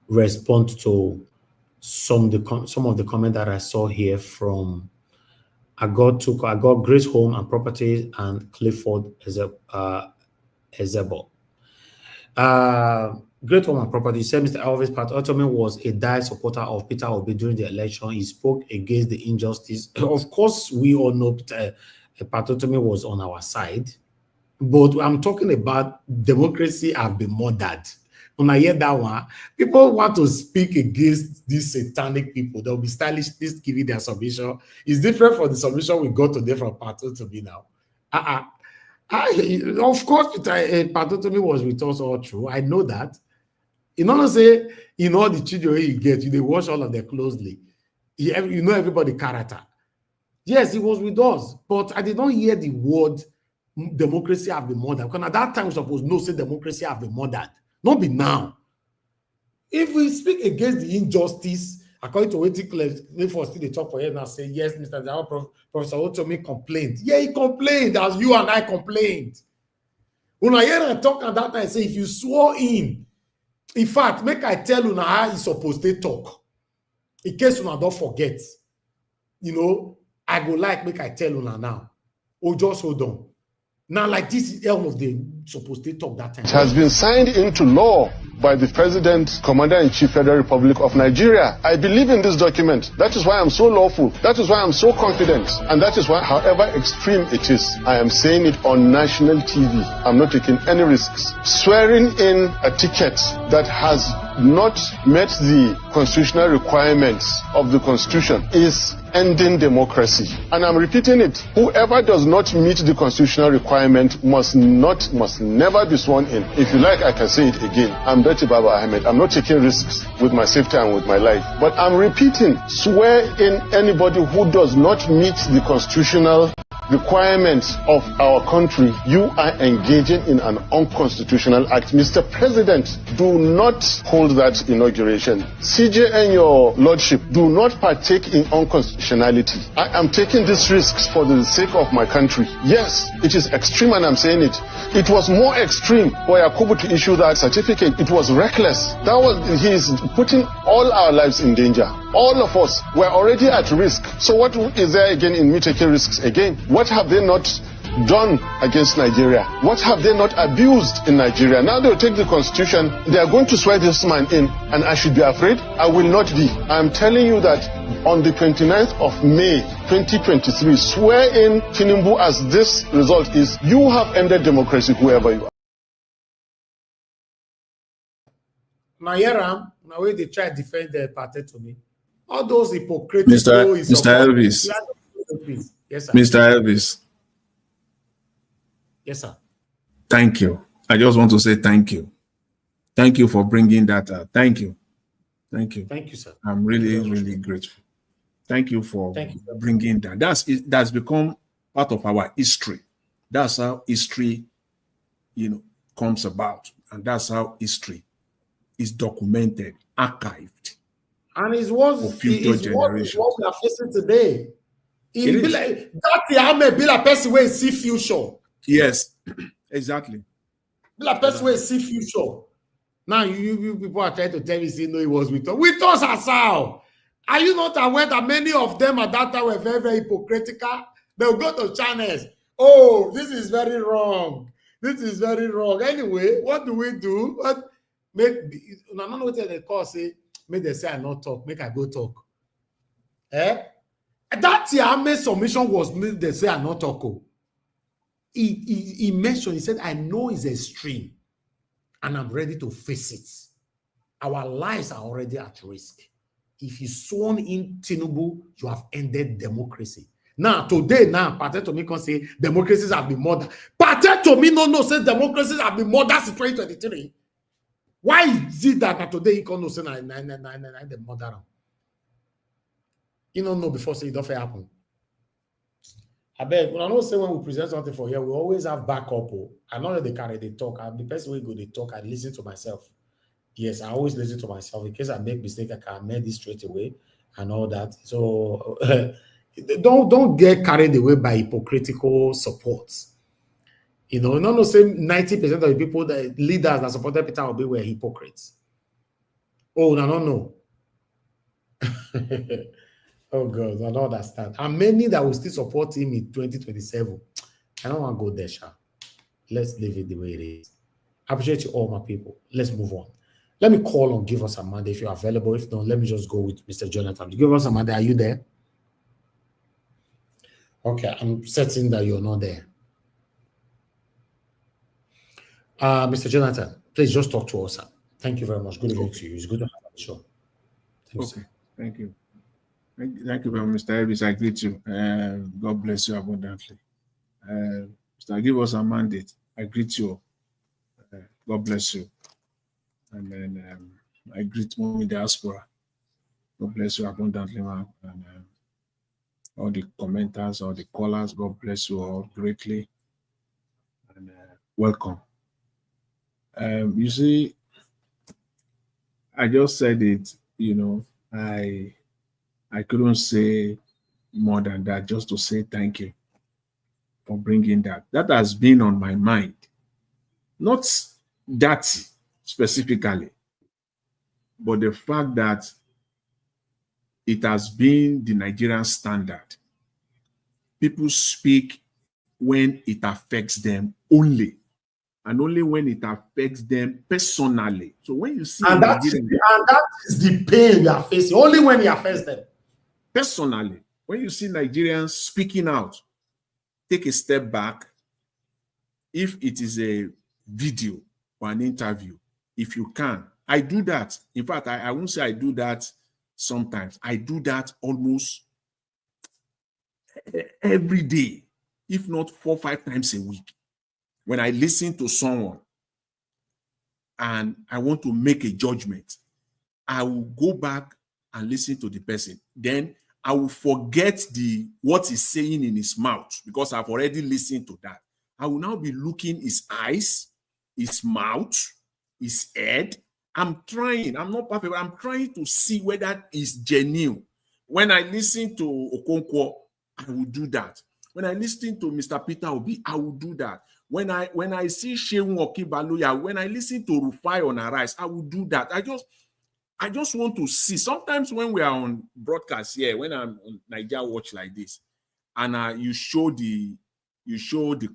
respond to some of the comments that I saw here from I got Grace Home and Properties and Clifford Ezebo. Great Home and Property said Mr. Elvis Patotomi was a dire supporter of Peter Obi during the election. He spoke against the injustice. Of course, we all know Patotomi was on our side, but I'm talking about democracy have been murdered. When I hear that one, people want to speak against these satanic people. They'll be stylish, please giving their submission. It's different from the submission we got today from Patotomi now. Of course, Patotomi was with us all through. I know that. Say, all the children you get, they watch all of them closely. You know everybody character. Yes, he was with us, but I did not hear the word democracy have been murdered. Because at that time, we supposed to know say democracy have been murdered. Not be now. If we speak against the injustice, according to what Clifford still the top for him and say, yes, Mr. Professor Otomi complained. Yeah, he complained as you and I complained. Una hear and talk at that time, say if you swore in fact, make I tell una how you supposed to talk. In case una don't forget, I go like make I tell una now. Oh, just hold on. Now, like this is all of them supposed to talk that time. It has been signed into law by the President, Commander-in-Chief, Federal Republic of Nigeria. I believe in this document. That is why I'm so lawful. That is why I'm so confident. And that is why, however extreme it is, I am saying it on national TV. I'm not taking any risks. Swearing in a ticket that has not met the constitutional requirements of the Constitution is ending democracy. And I'm repeating it. Whoever does not meet the constitutional requirement must never be sworn in. If you like, I can say it again. I'm Betty Baba Ahmed. I'm not taking risks with my safety and with my life. But I'm repeating, swear in anybody who does not meet the constitutional requirements of our country. You are engaging in an unconstitutional act. Mr. President, do not hold that inauguration. CJ and your lordship, do not partake in unconstitutionality. I am taking these risks for the sake of my country. Yes, it is extreme and I'm saying it. It was more extreme for Yakubu to issue that certificate. It was reckless. He is putting all our lives in danger. All of us were already at risk. So what is there again in me taking risks again? What have they not done against Nigeria? What have they not abused in Nigeria? Now they'll take the constitution, they are going to swear this man in, and I should be afraid? I will not be. I'm telling you that on the 29th of May 2023, swear in Tinubu as this result is. You have ended democracy, whoever you are. Now, now they try to defend the party to me. All those hypocrites. Mr. Elvis. Yes, sir. Mr. Elvis. Yes, sir. Thank you. I just want to say thank you. Thank you for bringing that up. Thank you. Thank you. Thank you, sir. I'm really, really grateful. Thank you for bringing that. That's become part of our history. That's how history, comes about. And that's how history is documented, archived. And it's what we are facing today. It be like that may be like person where see future. Yes, exactly. Be like person where see future. Now you people are trying to tell me, say no, it was with us. With us as how? Are you not aware that many of them at that time were very, very hypocritical? They'll go to channels. Oh, this is very wrong. This is very wrong. Anyway, what do we do? What make I don't know what they call say. Make they say I not talk, make I go talk. That Yame submission was made, they say I not talk. He mentioned, he said, I know it's extreme and I'm ready to face it. Our lives are already at risk. If you sworn in Tinubu, you have ended democracy. Now, today, Pate to me can say democracies have been murdered. Pate to me no say democracies have been murdered since 2023. Why is it that today he can't say the murder? You don't know before say it don't happen. I beg, when I don't say when we present something for here, we always have backup. I know that they carry the talk. I'm the person who go they talk. I listen to myself. Yes, I always listen to myself. In case I make mistake, I can make this straight away and all that. So don't get carried away by hypocritical supports. Not say 90% of the people, the leaders that supported Peter Obi were hypocrites. Oh, no. Oh God, I don't understand. And many that will still support him in 2027. I don't want to go there, Sha. Let's leave it the way it is. I appreciate you all, my people. Let's move on. Let me call on Give Us Amanda if you're available. If not, let me just go with Mr. Jonathan. Give Us Amanda, are you there? Okay, I'm certain that you're not there. Mr. Jonathan, please just talk to us, sir. Thank you very much. Good evening to you. It's good to have you on the show. Thank you. Thank you very much, Mr. Elvis. I greet you. God bless you abundantly. Mr. Give Us a Mandate. I greet you. God bless you. And then I greet Mommy Diaspora. God bless you abundantly, man. And all the commenters, all the callers, God bless you all greatly. And welcome. You see, I just said it, I couldn't say more than that, just to say thank you for bringing that. That has been on my mind Not that specifically, but the fact that it has been the Nigerian standard. People speak when it affects them only, and only when it affects them personally. So when you see and that is the pain we are facing, only when it affects them. Personally, when you see Nigerians speaking out, take a step back. If it is a video or an interview, if you can, I do that. In fact, I won't say I do that sometimes. I do that almost every day, if not 4 or 5 times a week. When I listen to someone and I want to make a judgment, I will go back and listen to the person. Then I will forget what he's saying in his mouth because I've already listened to that. I will now be looking his eyes, his mouth, his head. I'm not perfect, but I'm trying to see whether it's genuine. When I listen to Okonkwo, I will do that. When I listen to Mr. Peter Obi, I will do that. When I see Shehu Okibaloya, when I listen to Rufai on Arise, I will do that. I just want to see. Sometimes when we are on broadcast here, when I'm on Nigeria Watch like this, and you show the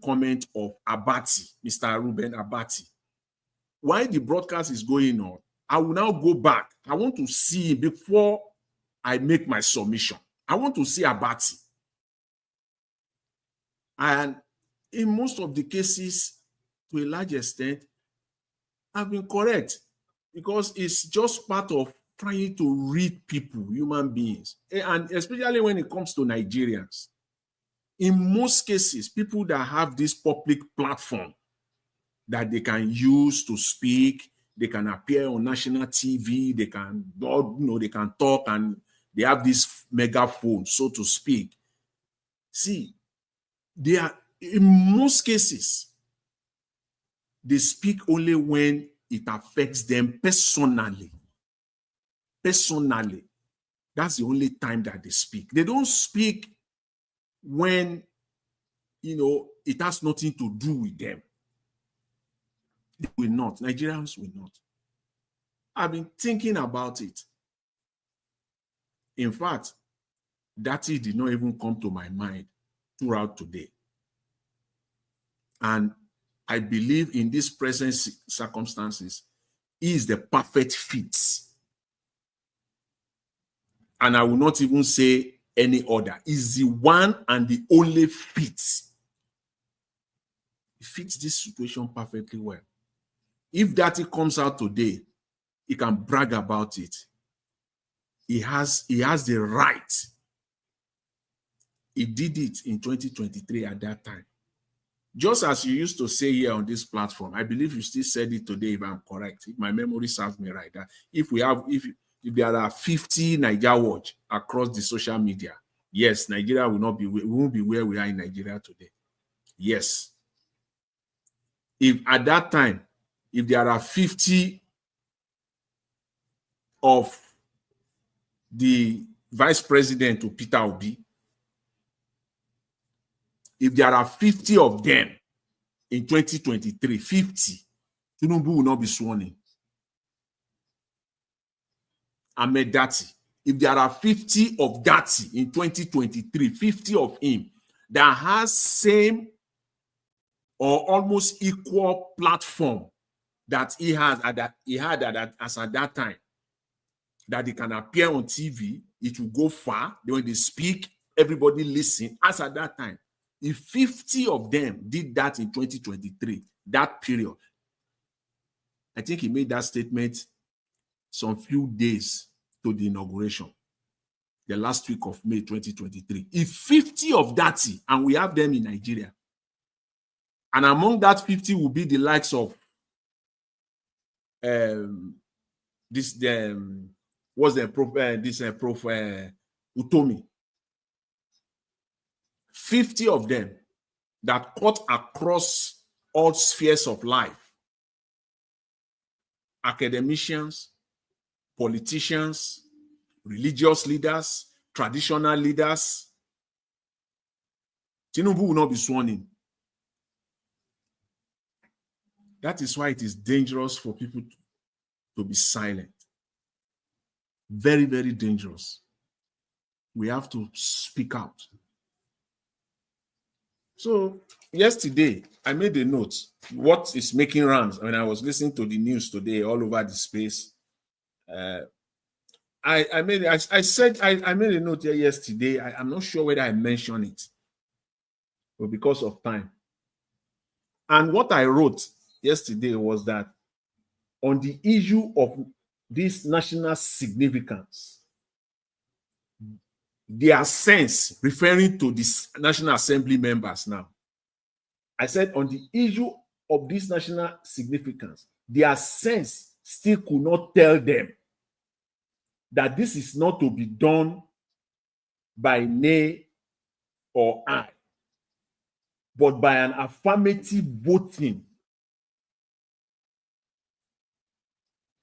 comment of Abati, Mr. Ruben Abati. While the broadcast is going on, I will now go back. I want to see before I make my submission. I want to see Abati. And in most of the cases, to a large extent, I've been correct because it's just part of trying to read people, human beings, and especially when it comes to Nigerians. In most cases, people that have this public platform that they can use to speak, they can appear on national TV, they can talk, and they have this megaphone, so to speak. See, they are, in most cases, they speak only when it affects them personally. Personally. That's the only time that they speak. They don't speak when, it has nothing to do with them. They will not. Nigerians will not. I've been thinking about it. In fact, that did not even come to my mind throughout today. And I believe in these present circumstances, he is the perfect fit. And I will not even say any other. He's the one and the only fit. He fits this situation perfectly well. If that comes out today, he can brag about it. He has the right. He did it in 2023 at that time. Just as you used to say here on this platform, I believe you still said it today, if I'm correct, if my memory serves me right, that if there are 50 Nigeria Watch across the social media, yes, Nigeria we won't be where we are in Nigeria today. Yes. If at that time, if there are 50 of the vice president to Peter Obi, if there are 50 of them in 2023, 50, Tinubu will not be sworn in. Ahmed Dati. If there are 50 of Dati in 2023, 50 of him that has same or almost equal platform that he had as at that time, that they can appear on TV, it will go far. When they speak, everybody listen. As at that time, if 50 of them did that in 2023, that period, I think he made that statement some few days to the inauguration, the last week of May 2023. If 50 of that, and we have them in Nigeria, and among that 50 will be the likes of Prof. Utomi. 50 of them that cut across all spheres of life. Academicians, politicians, religious leaders, traditional leaders. Tinubu will not be sworn in. That is why it is dangerous for people to be silent. Very, very dangerous. We have to speak out. So yesterday, I made a note. What is making rounds? When I was listening to the news today all over the space, I made a note here yesterday. I'm not sure whether I mentioned it, but because of time. And what I wrote yesterday was that on the issue of this national significance, their sense, referring to the National Assembly members now, I said on the issue of this national significance, their sense still could not tell them that this is not to be done by nay or I, but by an affirmative voting,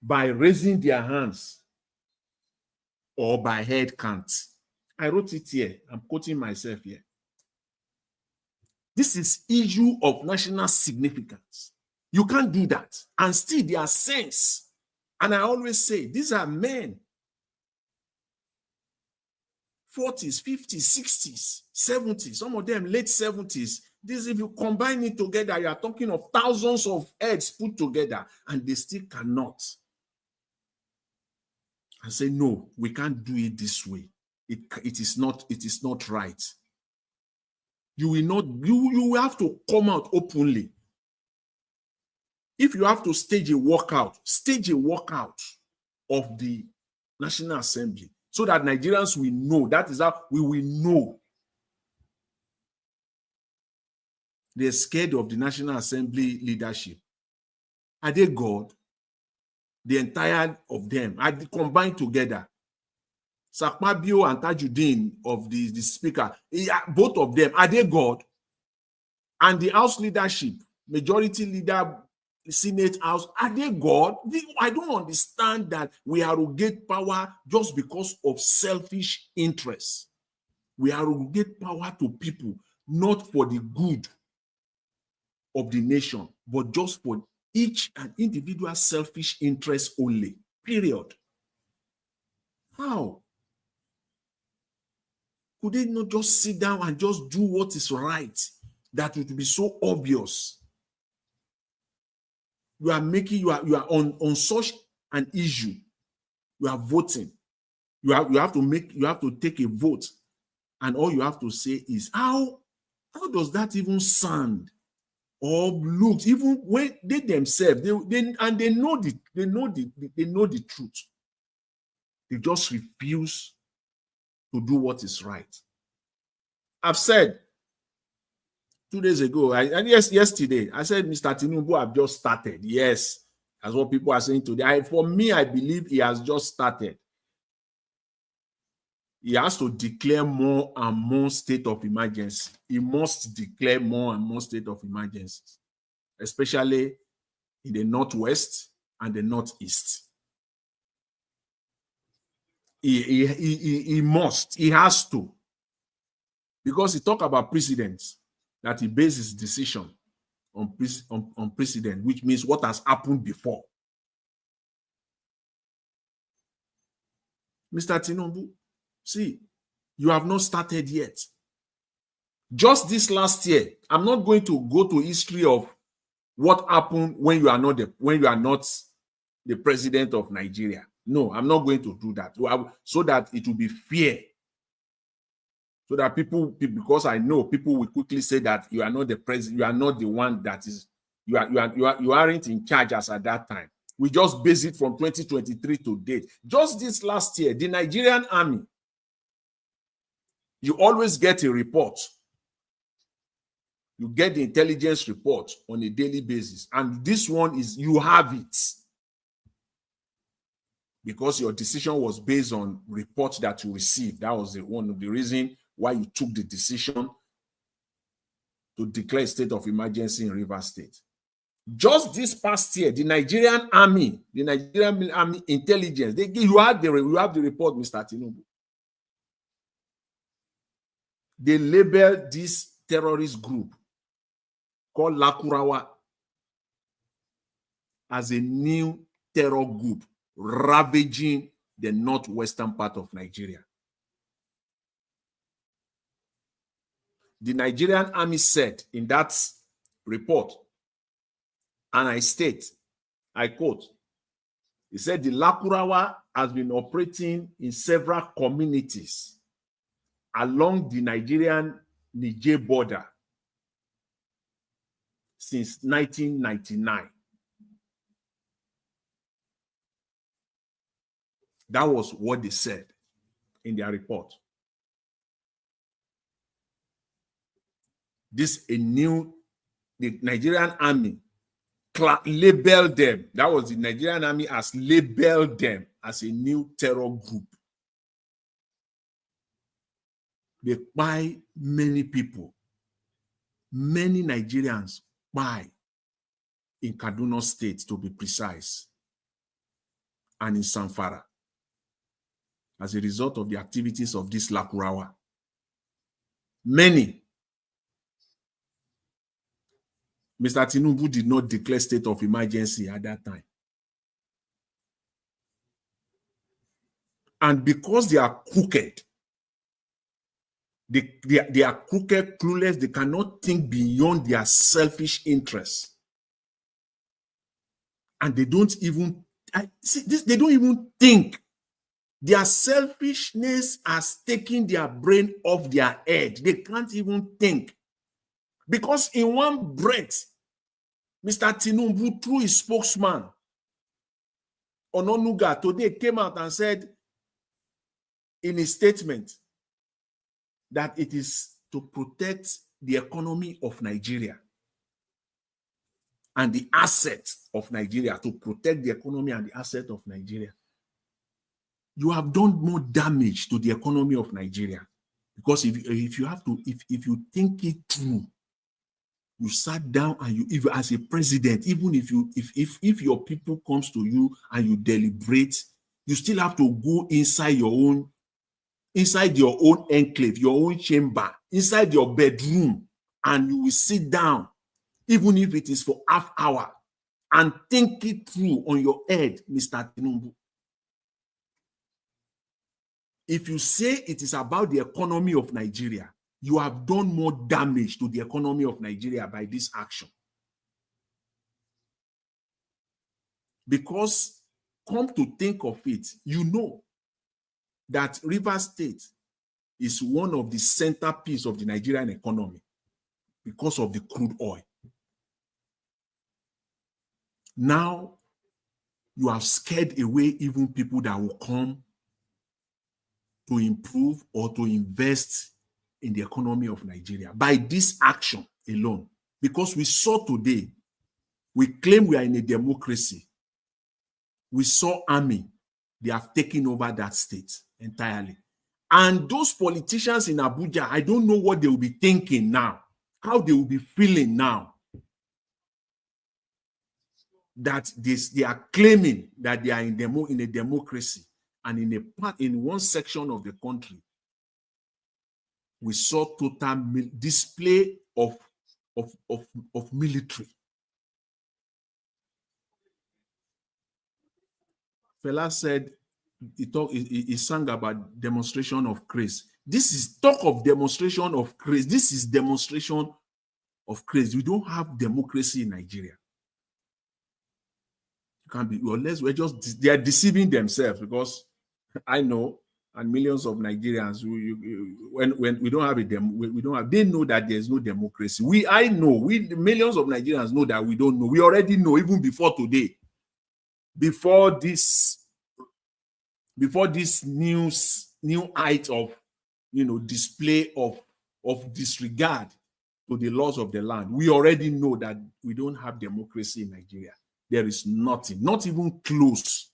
by raising their hands or by head count. I wrote it here. I'm quoting myself here. This is issue of national significance. You can't do that. And still their sense. And I always say, these are men, 40s, 50s, 60s, 70s, some of them late 70s. This, if you combine it together, you are talking of thousands of heads put together, and they still cannot. I say, no, we can't do it this way. It is not right. You will have to come out openly. If you have to stage a walkout of the National Assembly so that Nigerians will know. That is how we will know. They're scared of the National Assembly leadership. Are they God? The entire of them are combined together. Akpabio and Tajudeen of the speaker, both of them, are they God? And the House leadership, majority leader, Senate House, are they God? I don't understand that we arrogate power just because of selfish interests. We arrogate power to people, not for the good of the nation, but just for each and individual selfish interest only, period. How? Could they not just sit down and just do what is right? That would be so obvious. You are on such an issue. You are voting. You have to take a vote, and all you have to say is how does that even sound or look? Even when they themselves they know the truth. They just refuse to do what is right. I've said 2 days ago, yesterday, I said Mr. Tinubu have just started. Yes, that's what people are saying today. For me, I believe he has just started. He has to declare more and more state of emergency. He must declare more and more state of emergency, especially in the Northwest and the Northeast. He must. He has to. Because he talk about precedents, that he bases his decision on precedent, which means what has happened before. Mr. Tinubu, see, you have not started yet. Just this last year, I'm not going to go to history of what happened when you are not the president of Nigeria. No, I'm not going to do that. So that it will be fair. So that people, because I know people will quickly say that you are not the president, you are not the one that is, you aren't in charge as at that time. We just base it from 2023 to date. Just this last year, the Nigerian army, you always get a report. You get the intelligence report on a daily basis. And this one is, you have it. Because your decision was based on reports that you received. That was one of the reasons why you took the decision to declare a state of emergency in Rivers State. Just this past year, the Nigerian army intelligence, you have the report, Mr. Tinubu. They labeled this terrorist group called Lakurawa. as a new terror group ravaging the northwestern part of Nigeria. The Nigerian army said in that report, and I state, I quote, he said the Lakurawa has been operating in several communities along the Nigerian-Niger border since 1999. That was what they said in their report. The Nigerian army labeled them. That was the Nigerian army has labeled them as a new terror group. They buy many people. Many Nigerians buy in Kaduna State, to be precise, and in Zamfara, as a result of the activities of this Lakurawa. Many. Mr. Tinubu did not declare state of emergency at that time. And because they are crooked, they are crooked, clueless, they cannot think beyond their selfish interests. And they don't even, they don't even think. Their selfishness has taken their brain off their head. They can't even think. Because in one breath, Mr. Tinubu, through his spokesman, Ononuga, today came out and said in his statement that it is to protect the economy of Nigeria and the assets of Nigeria, to protect the economy and the asset of Nigeria. You have done more damage to the economy of Nigeria, because if you think it through, you sat down and if as a president, even if your people comes to you and you deliberate, you still have to go inside your own enclave, your own chamber, inside your bedroom, and you will sit down, even if it is for half hour, and think it through on your head, Mr. Tinubu. If you say it is about the economy of Nigeria, you have done more damage to the economy of Nigeria by this action. Because, come to think of it, you know that Rivers State is one of the centerpiece of the Nigerian economy because of the crude oil. Now, you have scared away even people that will come to improve or to invest in the economy of Nigeria by this action alone. Because we saw today, we claim we are in a democracy. We saw army, they have taken over that state entirely. And those politicians in Abuja, I don't know what they will be thinking now, how they will be feeling now, that they are claiming that they are in a democracy, and in one section of the country, we saw total display of military. Fela said he sang about demonstration of craze. This is talk of demonstration of craze. This is demonstration of craze. We don't have democracy in Nigeria. You can't be, unless they are deceiving themselves, because I know, and millions of Nigerians, when we don't have they know that there's no democracy. Millions of Nigerians know that we don't know. We already know, even before today, before this new height of display of disregard to the laws of the land. We already know that we don't have democracy in Nigeria. There is nothing, not even close.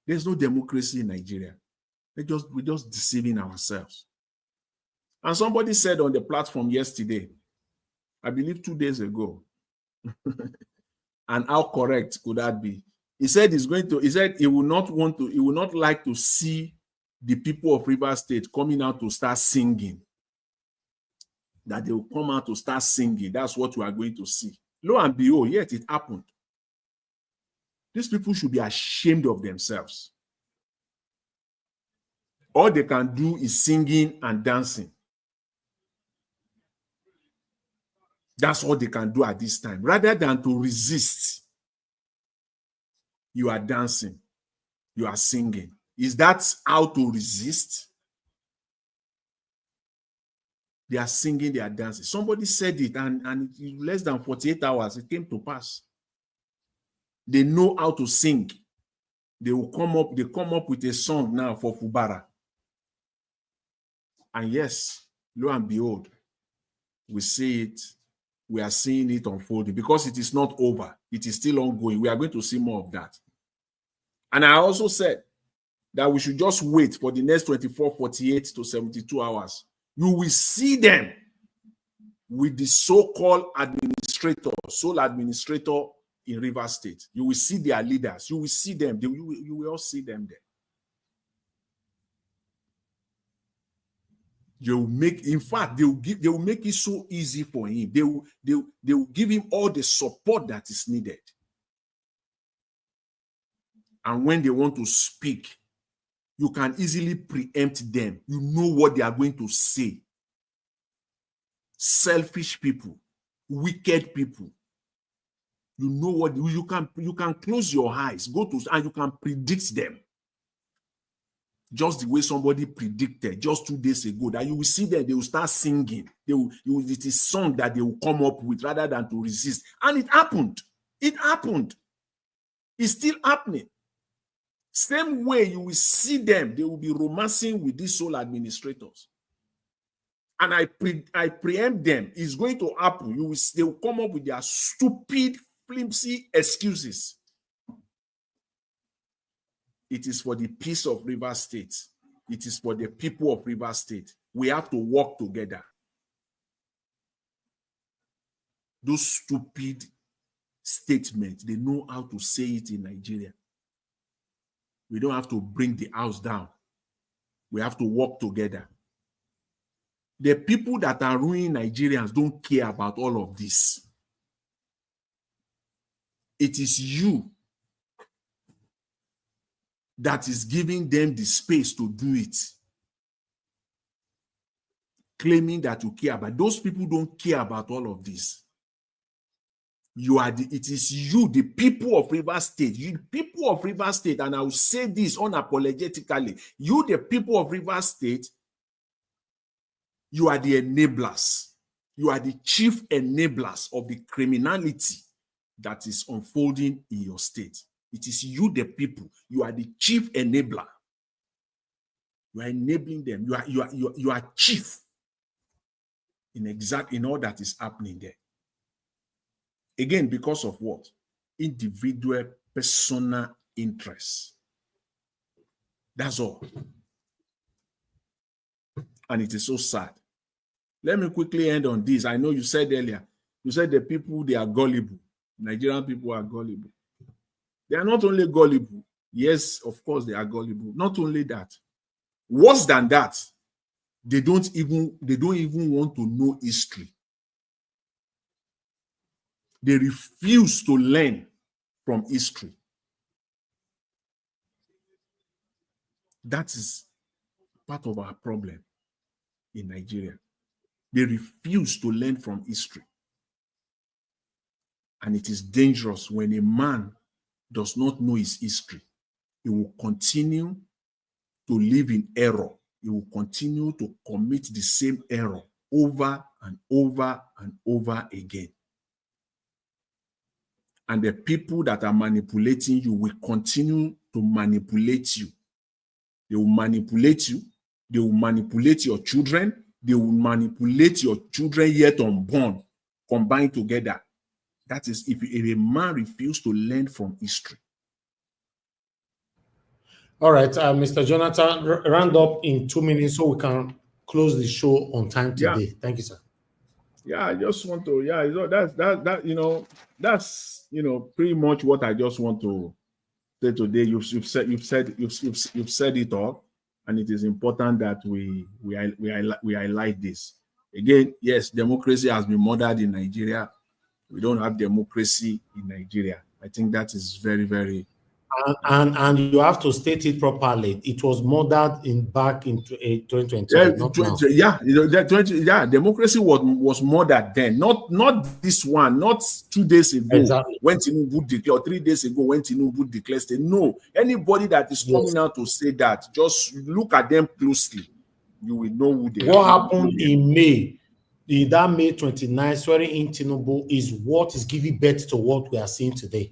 There's no democracy in Nigeria. We're just deceiving ourselves. And somebody said on the platform yesterday, I believe 2 days ago, and how correct could that be? He said he will not like to see the people of Rivers State coming out to start singing. That they will come out to start singing. That's what we are going to see. Lo and behold, yet it happened. These people should be ashamed of themselves. All they can do is singing and dancing. That's all they can do at this time. Rather than to resist, you are dancing, you are singing. Is that how to resist? They are singing, they are dancing. Somebody said it, and in less than 48 hours, it came to pass. They know how to sing. They come up with a song now for Fubara. And yes, lo and behold, we see it, we are seeing it unfolding because it is not over. It is still ongoing. We are going to see more of that. And I also said that we should just wait for the next 24, 48 to 72 hours. You will see them with the so-called administrator, sole administrator in Rivers State. You will see their leaders. You will see them. You will all see them there. They will make, in fact, they will make it so easy for him. They will give him all the support that is needed. And when they want to speak, you can easily preempt them. You know what they are going to say. Selfish people, wicked people. You know what you can close your eyes, go to, and you can predict them. Just the way somebody predicted just 2 days ago that you will see them, they will start singing. It is song that they will come up with rather than to resist. And it happened. It happened. It's still happening. Same way you will see them, they will be romancing with these sole administrators. And I preempt them. It's going to happen. They will come up with their stupid, flimsy excuses. It is for the peace of Rivers State. It is for the people of Rivers State. We have to work together. Those stupid statements, they know how to say it in Nigeria. We don't have to bring the house down. We have to work together. The people that are ruining Nigerians don't care about all of this. It is you that is giving them the space to do it. Claiming that you care, but those people don't care about all of this. It is you, the people of Rivers State, you people of Rivers State, and I will say this unapologetically, you, the people of Rivers State, you are the enablers. You are the chief enablers of the criminality that is unfolding in your state. It is you, the people. You are the chief enabler. You are enabling them. You are chief in all that is happening there. Again, because of what? Individual, personal interests. That's all. And it is so sad. Let me quickly end on this. I know you said earlier, you said the people, they are gullible. Nigerian people are gullible. They are not only gullible. Yes, of course, they are gullible. Not only that. Worse than that, they don't even want to know history. They refuse to learn from history. That is part of our problem in Nigeria. They refuse to learn from history. And it is dangerous when a man does not know his history. He will continue to live in error. He will continue to commit the same error over and over and over again. And the people that are manipulating you will continue to manipulate you. They will manipulate you. They will manipulate your children. They will manipulate your children yet unborn, combined together. That is if a man refuses to learn from history. All right, Mr. Jonathan, round up in 2 minutes so we can close the show on time today. Yeah. Thank you, sir. Yeah, I just want to, that's pretty much what I just want to say today. You've said it all, and it is important that we highlight this. Again, yes, democracy has been murdered in Nigeria. We don't have democracy in Nigeria. I think that is very, very. And you have to state it properly. It was murdered back in 2020, not now. Yeah, that 20. Yeah, democracy was murdered then. Not this one. Not 2 days ago. Exactly. When Tinubu declared, or 3 days ago when Tinubu declared. No, anybody that is coming out to say that, just look at them closely. You will know who they are. What happened in May? That May 29, swearing in Tinubu, is what is giving birth to what we are seeing today.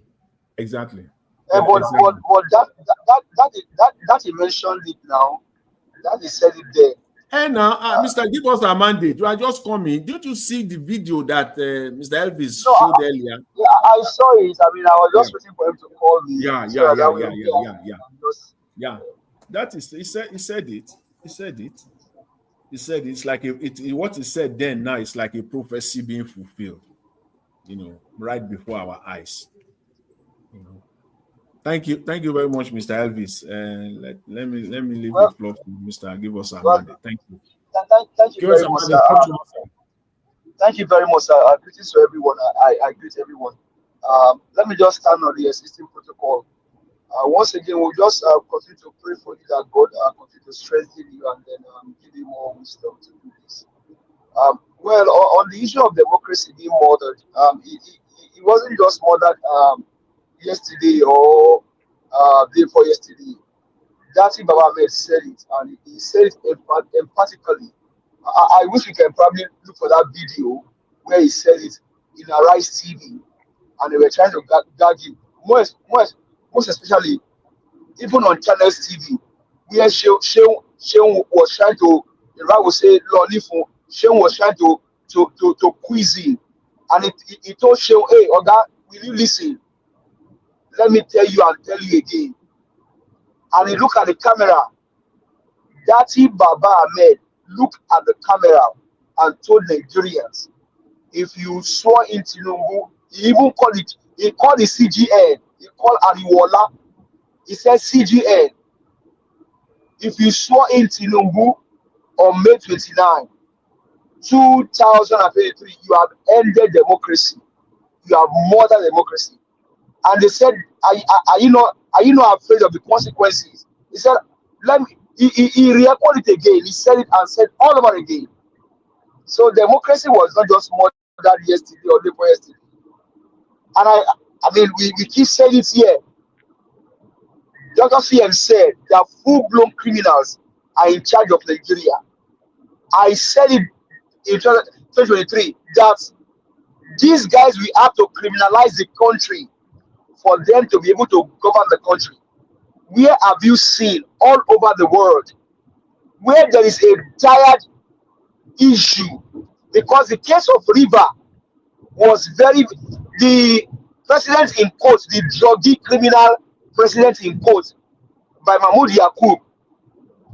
Exactly. But that he mentioned it now, that he said it there. Hey now, Mr. Give us a mandate. You are just coming. Did you see the video that Mr. Elvis showed earlier? Yeah, I saw it. I mean, I was just waiting for him to call me. Yeah. That is, he said it. It's like what he said then. Now it's like a prophecy being fulfilled. Right before our eyes. Thank you very much, Mr. Elvis. Let me leave the floor to Mr. Give us a mandate. Thank you. Thank you very much, sir. Thank you very much, sir. Greetings to everyone. I greet everyone. Let me just stand on the existing protocol. Once again, we'll just continue to pray for you that God continue to strengthen you and then give you more wisdom to do this. Well, on the issue of democracy being murdered, it wasn't just murdered yesterday or day before yesterday. Dati Baba Ahmed said it, and he said it emphatically. I wish we can probably look for that video where he said it in Arise TV, and they were trying to gag him. Most especially, even on Channels TV, where Sheung was trying to, the right will say, Sheung was trying to quiz him, and he told Sheung, "Hey, Oga, will you listen? Let me tell you and tell you again." And he looked at the camera. Dati Baba Ahmed looked at the camera and told Nigerians, if you swore in Tinubu, he even called it, he called the CGN, he called Ariwola, he said CGN, if you swore in Tinubu on May 29, 2023, you have ended democracy. You have murdered democracy. And they said, are you not afraid of the consequences? He said, he re-echoed it again. He said it and said all over again. So democracy was not just murdered yesterday or day before yesterday. And I mean, we keep saying it here. Dr. CM said that full-blown criminals are in charge of Nigeria. I said it in 2023 that these guys, we have to criminalize the country for them to be able to govern the country. Where have you seen all over the world where there is a tired issue? Because the case of River was the president in quotes, the druggy criminal president in quotes by Mahmoud Yakub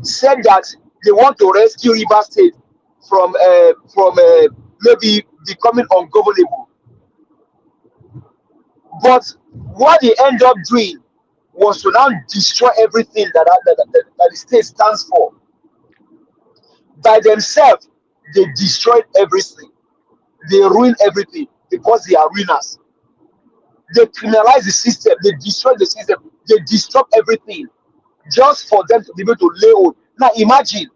said that they want to rescue River State from maybe becoming ungovernable. But what they end up doing was to now destroy everything that the state stands for. By themselves, they destroyed everything. They ruined everything because they are ruiners. They criminalize the system. They destroy the system. They disrupt everything just for them to be able to lay hold. Now imagine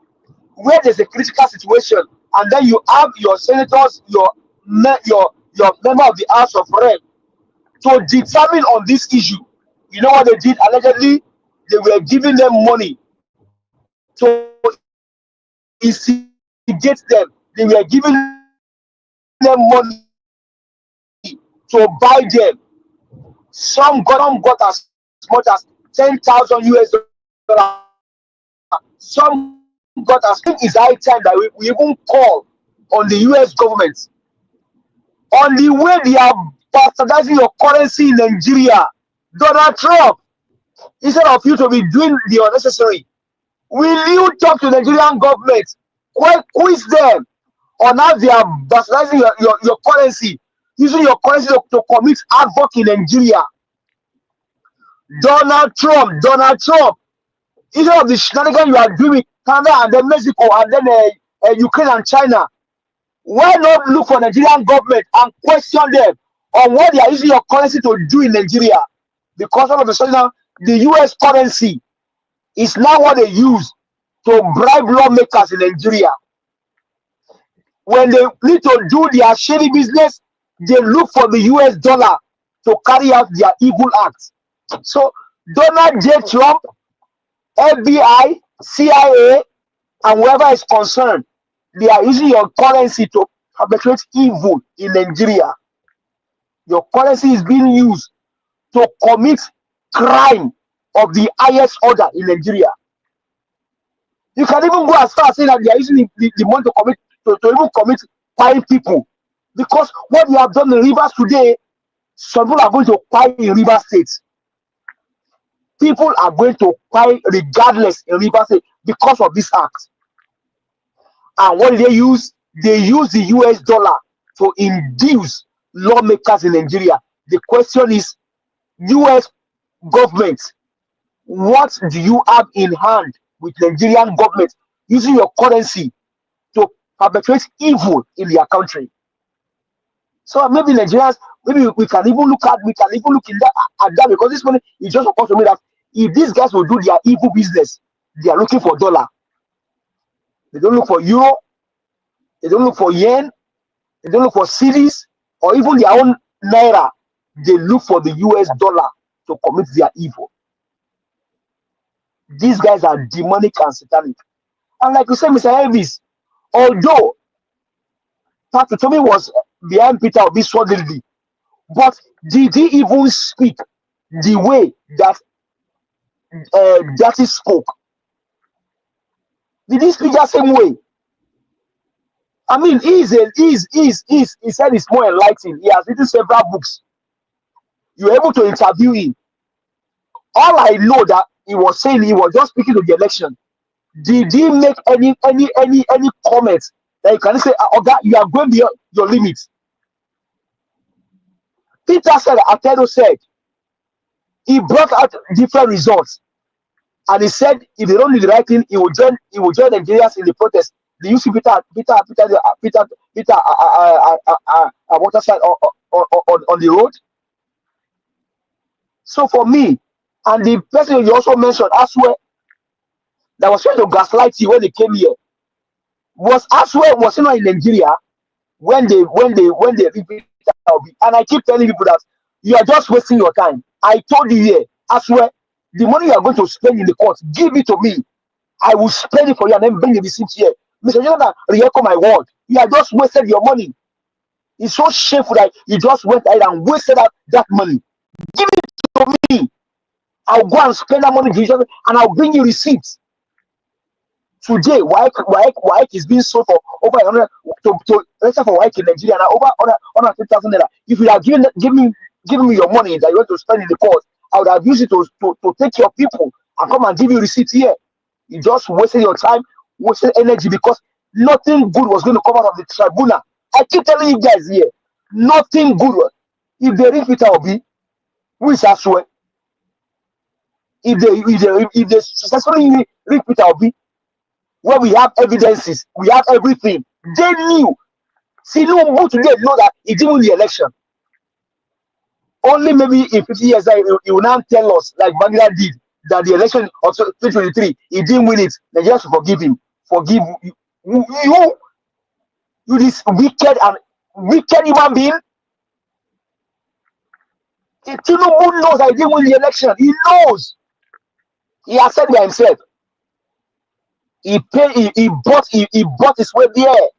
where there's a critical situation and then you have your senators, your member of the House of Rep to determine on this issue. You know what they did? Allegedly, they were giving them money to instigate them. They were giving them money to buy them. Some got as much as 10,000 US dollars. Some got as much. It's high time that we even call on the US government on the way they are bastardizing your currency in Nigeria. Donald Trump, instead of you to be doing the unnecessary, will you talk to the Nigerian government, quiz them on how they are bastardizing your currency, using your currency to commit havoc in Nigeria? Donald Trump, instead of the shenanigans you are doing with Canada and then Mexico and then Ukraine and China, why not look for Nigerian government and question them on what they are using your currency to do in Nigeria. Because all of a sudden now, the US currency is now what they use to bribe lawmakers in Nigeria. When they need to do their shady business, they look for the US dollar to carry out their evil acts. So Donald J. Trump, FBI, CIA, and whoever is concerned, they are using your currency to perpetrate evil in Nigeria. Your currency is being used to commit crime of the highest order in Nigeria. You can even go as far as saying that they are using the money to commit to even commit crime people. Because what they have done in Rivers today, some people are going to cry in Rivers State. People are going to cry regardless in Rivers State because of this act. And what they use? They use the US dollar to induce lawmakers in Nigeria. The question is, US government, what do you have in hand with Nigerian government using your currency to perpetrate evil in their country? So maybe Nigerians, maybe we can even look in that at that, because this money is just supposed to mean that if these guys will do their evil business, they are looking for dollar. They don't look for euro, they don't look for yen, they don't look for cedis, or even their own naira. They look for the US dollar to commit their evil. These guys are demonic and satanic. And like you said, Mr. Elvis, although Pastor Tommy was behind Peter Obi solidly, but did he even speak the way that he spoke? Did he speak that same way? I mean, he said it's more enlightening. He has written several books. You're able to interview him. All I know that he was saying, he was just speaking to the election. Did he make any comments that you can say, oh God, you are going beyond your limits? Peter said, Ateno said, he brought out different results. And he said, if they don't do the right thing, he will join Nigerians in the protest. They used to Peter waterside on the road. So for me, and the person you also mentioned, Aswe, that was trying to gaslight you when they came here, was Aswe was not in Nigeria when they repeat. And I keep telling people that you are just wasting your time. I told you here, Aswe, the money you are going to spend in the court, give it to me. I will spend it for you and then bring the receipt here. Mr. Jonathan, re-echo my word. You have just wasted your money. It's so shameful that you just went ahead and wasted that money. Give it to me. I'll go and spend that money and I'll bring you receipts. Today, Waik is being sold for over 100 to register for Waik in Nigeria now over 150,000 naira. If you have given me your money that you want to spend in the court, I would have used it to take your people and come and give you receipts here. You just wasted your time, wasted energy, because nothing good was going to come out of the tribunal. I keep telling you guys here, nothing good. If they read Peter Obi, who is Aswe, if they successfully read Peter Obi, where we have evidences, we have everything, they knew. See, no one today know that he didn't win the election. Only maybe in 50 years he will now tell us, like Bangla did, that the election of 2023, he didn't win it. Nigerians should forgive him. Forgive you this wicked human being. Tinubu knows that he didn't win the election. He knows. He has said by himself. He bought his way there.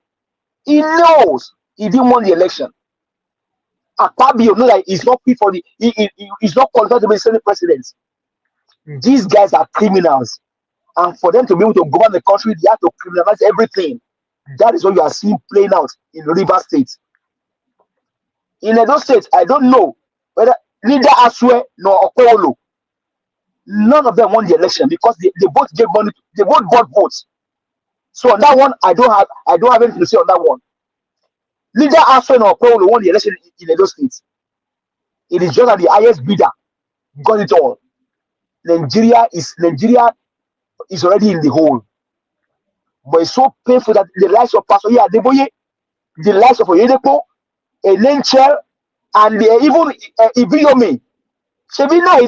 He knows he didn't win the election. Akpabio knows that he's not fit for he's not qualified to be Senate president. These guys are criminals. And for them to be able to govern the country, they have to criminalize everything. That is what you are seeing playing out in Rivers State. In Edo State, I don't know whether neither Aswe nor Okolo, none of them won the election because they both gave money, they both got votes. So on that one, I don't have anything to say on that one. Neither Aswe nor Okolo won the election in Edo State. It is just that the highest bidder got it all. Nigeria is already in the hole. But it's so painful that the likes of Pastor Adeboye, the likes of Oyedepo, Elenchel, and even Ibiyomi. Shebi now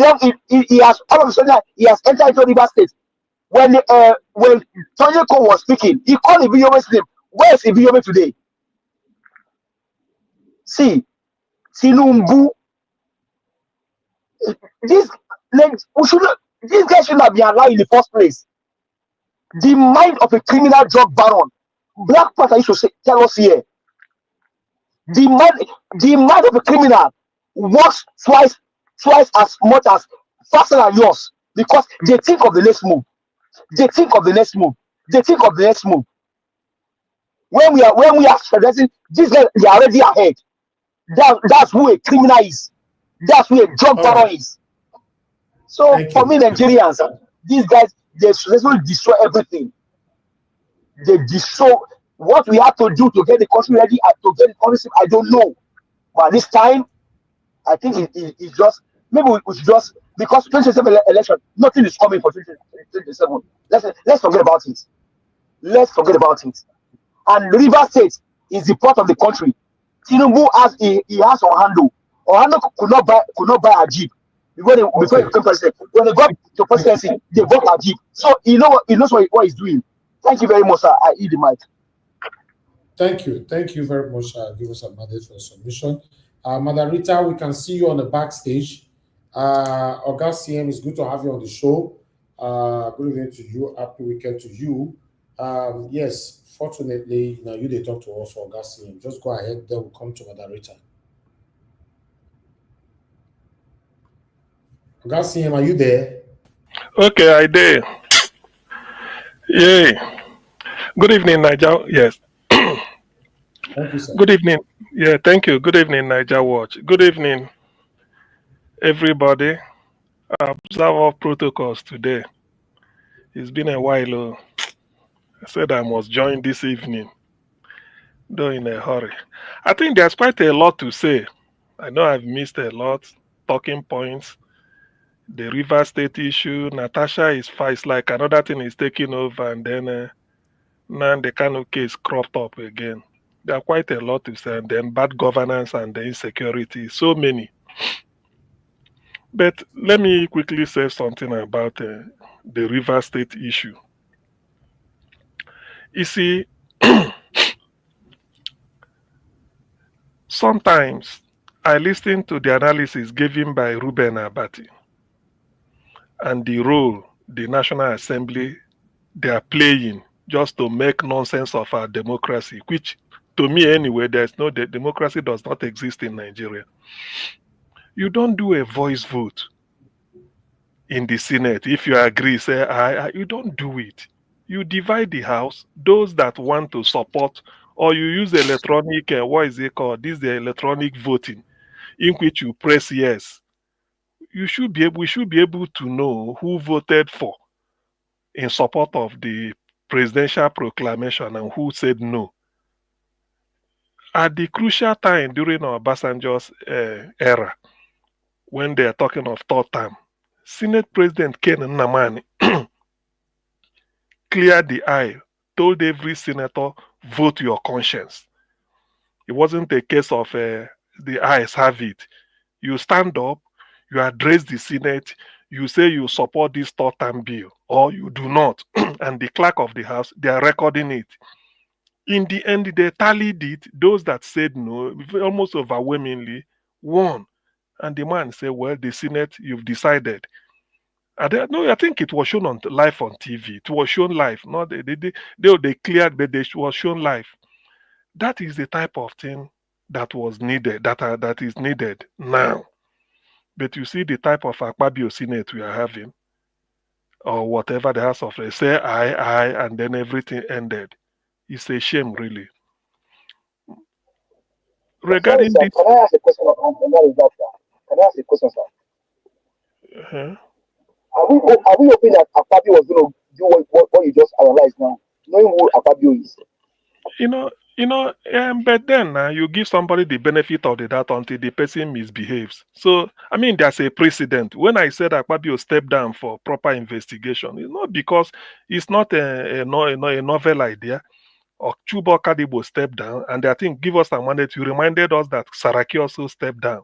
he has all of a sudden he has entered into River State. When Tonyeko was speaking, he called Ibiyomi's name. Where is Ibiyomi today? See, Tinumbu, this guy should not be allowed in the first place. The mind of a criminal drug baron. Black Panther used to tell us here. The mind of a criminal works twice as much as faster than yours, because they think of the next move. They think of the next move. They think of the next move. When we are suggesting these guys, they are already ahead. That's who a criminal is. That's who a drug baron is. So for me, Nigerians, these guys, they will destroy everything. They destroy what we have to do to get the country ready, to get the country. I don't know, but this time, I think it's just maybe we should just, because 2027 election, nothing is coming for 2027. Let's forget about it. Let's forget about it. And River State is the part of the country. Tinubu has Orlando. Orlando could not buy a jeep before he became president. When they got to presidency, they bought a jeep. So he knows what he's doing. Thank you very much, sir. I eat the mic. Thank you very much. Give us a mandate for submission. Madam Rita, we can see you on the backstage. August CM, it's good to have you on the show. Good evening to you. Happy weekend to you. Yes, fortunately, now you they talk to us for August CM. Just go ahead, then we'll come to Madam Rita. August CM, are you there? Okay, I did. Yay. Good evening, Niger. Yes. Thank you, sir. Good evening. Yeah, thank you. Good evening, Niger Watch. Good evening, everybody. Observe all protocols today. It's been a while. I said I must join this evening, though in a hurry. I think there's quite a lot to say. I know I've missed a lot. Talking points. The River State issue. Natasha is like another thing is taking over, and then now the kind of case cropped up again. There are quite a lot to say, and then bad governance and the insecurity, so many. But let me quickly say something about the River State issue. You see, sometimes I listen to the analysis given by Ruben Abati and the role the National Assembly they are playing just to make nonsense of our democracy, which to me anyway, the democracy does not exist in Nigeria. You don't do a voice vote in the Senate. If you agree, say aye, you don't do it. You divide the House, those that want to support, or you use electronic, what is it called? This is the electronic voting, in which you press yes. We should be able to know who voted for in support of the presidential proclamation and who said no. At the crucial time during Obasanjo's era, when they are talking of third term, Senate President Ken Nnamani cleared the aisle, told every senator, vote your conscience. It wasn't a case of the ayes have it. You stand up, you address the Senate, you say you support this third term bill, or you do not. And the clerk of the House, they are recording it. In the end, they tallied it. Those that said no, almost overwhelmingly, won. And the man said, well, the Senate, you've decided. I think it was shown live on TV. It was shown live. No, they cleared, but it was shown live. That is the type of thing that was needed, that is needed now. But you see the type of Akpabio Senate we are having, or whatever the House of say aye, and then everything ended. It's a shame, really. Regarding Sorry, sir, can I ask a question on that? Can I ask a question, sir? Are we hoping that Akpabio was going to do what you just analyzed now, knowing who Akpabio is? But then you give somebody the benefit of the doubt until the person misbehaves. So, I mean, there's a precedent. When I said Akpabio stepped down for proper investigation, it's not because it's not a novel idea. Chubo Kadibo stepped down, and I think give us a mandate. You reminded us that Saraki also stepped down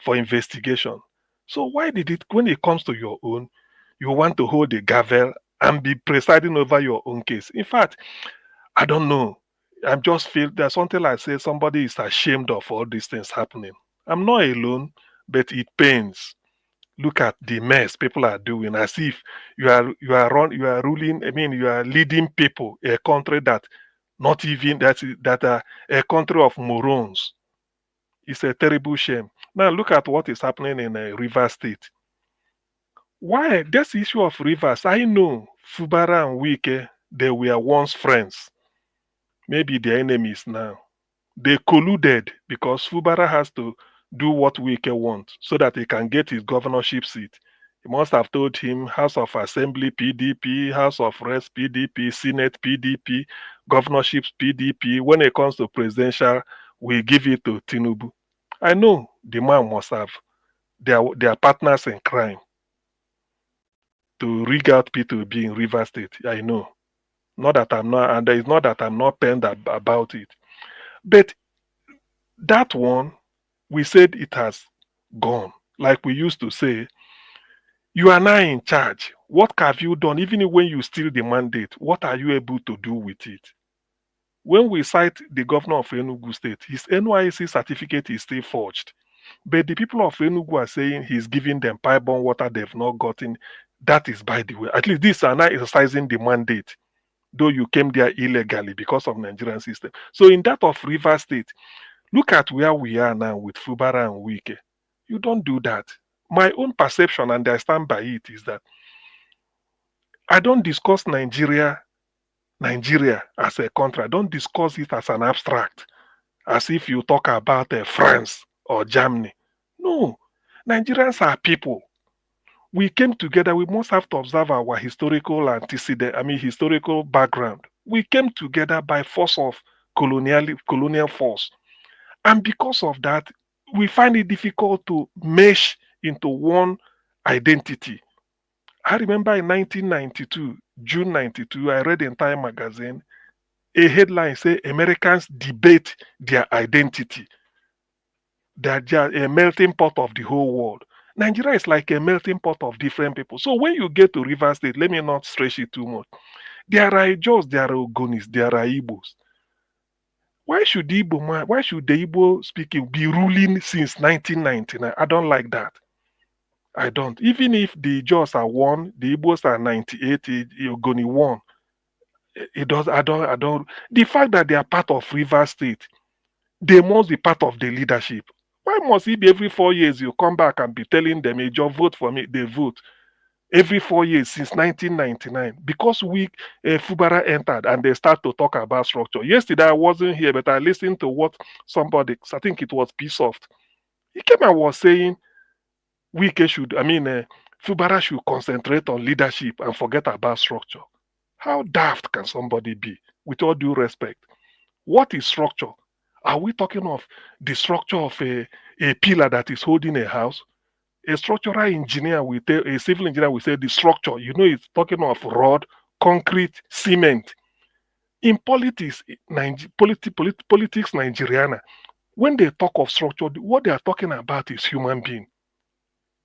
for investigation. So why did it, when it comes to your own, you want to hold the gavel and be presiding over your own case? In fact, I don't know. I just feel there's something I say somebody is ashamed of all these things happening. I'm not alone, but it pains. Look at the mess people are doing, as if you are ruling. I mean, you are leading people a country that not even that are a country of morons. It's a terrible shame. Now look at what is happening in River State. Why this issue of rivers? I know Fubara and Wike, they were once friends. Maybe they're enemies now. They colluded because Fubara has to do what Wike wants so that he can get his governorship seat. He must have told him House of Assembly PDP, House of Reps PDP, Senate PDP, governorships PDP. When it comes to presidential, we give it to Tinubu. I know the man must have. They are partners in crime to rig out P2B in River State. I know. Not that I'm not, and it's not that I'm not pained about it. But that one, we said it has gone. Like we used to say, you are now in charge. What have you done? Even when you steal the mandate, what are you able to do with it? When we cite the governor of Enugu State, his NYC certificate is still forged. But the people of Enugu are saying he's giving them pipe-borne water they've not gotten. That is by the way. At least these are now exercising the mandate, though you came there illegally because of Nigerian system. So in that of River State, look at where we are now with Fubara and Wike. You don't do that. My own perception, and I stand by it, is that I don't discuss Nigeria as a country. I don't discuss it as an abstract, as if you talk about France or Germany. No, Nigerians are people. We came together. We must have to observe our historical antecedent. I mean, historical background. We came together by force of colonial force, and because of that, we find it difficult to mesh into one identity. I remember in 1992, June 92, I read in Time magazine a headline say Americans debate their identity. They are just a melting pot of the whole world. Nigeria is like a melting pot of different people. So when you get to River State, let me not stretch it too much. There are Ijos, there are Ogonis, there are Igbos. Why should the Igbo speaking be ruling since 1999? I don't like that. I don't. Even if the Ijos are one, the Igbos are 98, Ogoni one. It does. I don't. The fact that they are part of River State, they must be part of the leadership. Why must it be every 4 years you come back and be telling them, hey, just vote for me? They vote every 4 years since 1999 because Fubara entered and they start to talk about structure. Yesterday I wasn't here, but I listened to what somebody, I think it was Psoft, he came and was saying Fubara should concentrate on leadership and forget about structure. How daft can somebody be? With all due respect, what is structure? Are we talking of the structure of a pillar that is holding a house? A structural engineer will tell, a civil engineer will say the structure, it's talking of rod, concrete, cement. In politics, politics Nigeriana, when they talk of structure, what they are talking about is human being.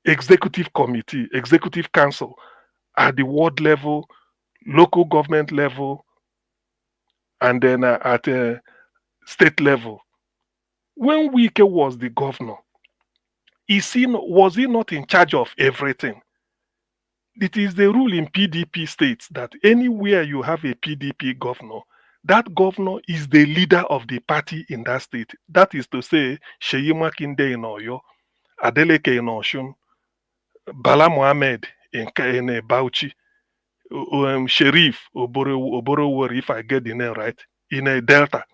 Executive committee, executive council at the ward level, local government level, and then at a state level. When Wike was the governor, was he not in charge of everything? It is the rule in PDP states that anywhere you have a PDP governor, that governor is the leader of the party in that state. That is to say, Seyi Makinde in Oyo, Adeleke in Osun, Bala Mohammed in Bauchi, Sheriff Oborowori, if I get the name right, in a Delta.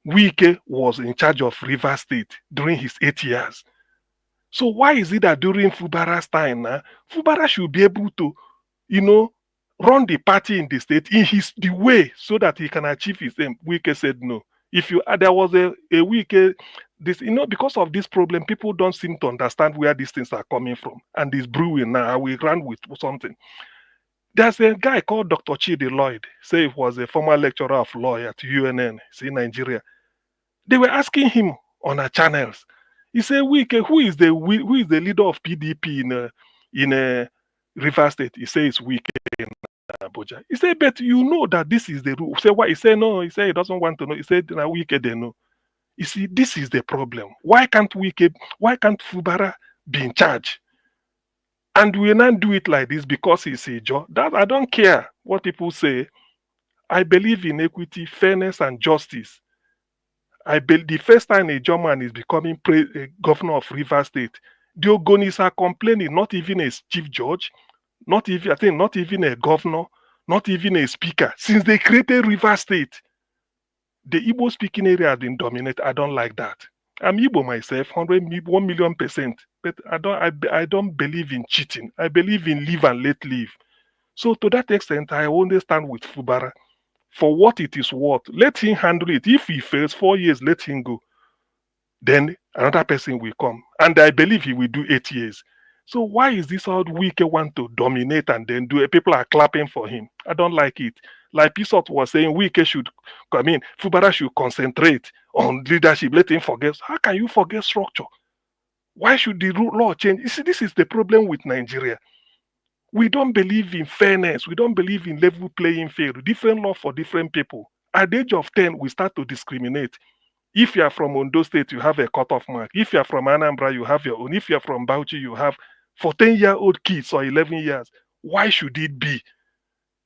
Wike was in charge of River State during his 8 years. So why is it that during Fubara's time, Fubara should be able to, run the party in the state in the way so that he can achieve his aim? Wike said no. There was a Wike, because of this problem, people don't seem to understand where these things are coming from, and it's brewing now. I will run with something. There's a guy called Dr. Chidi Lloyd, say he was a former lecturer of law at UNN, see Nigeria. They were asking him on our channels. He said, Wike, who is the leader of PDP in River State? He says it's Wike in Abuja. He said, but you know that this is the rule. He said, why? He said, no. He said he doesn't want to know. He said, now Wike, they know. You see, this is the problem. Why can't Fubara be in charge? And we not do it like this because he's a Joe. That I don't care what people say. I believe in equity, fairness, and justice. I believe the first time a German is becoming governor of River State, the Ogonis are complaining, not even a chief judge, not even a governor, not even a speaker. Since they created River State, the Igbo speaking area has been dominated. I don't like that. I'm Igbo myself, 1,000,000%. But I don't believe in cheating. I believe in live and let live. So to that extent, I only stand with Fubara. For what it is worth, let him handle it. If he fails 4 years, let him go. Then another person will come. And I believe he will do 8 years. So why is this old Wike want to dominate and then do it? People are clapping for him. I don't like it. Like Pisot was saying, Fubara should concentrate on leadership. Let him forget. How can you forget structure? Why should the law change? You see, this is the problem with Nigeria. We don't believe in fairness. We don't believe in level playing field. Different law for different people. At the age of 10, we start to discriminate. If you are from Ondo State, you have a cutoff mark. If you are from Anambra, you have your own. If you are from Bauchi, you have for 10-year-old kids or 11 years. Why should it be?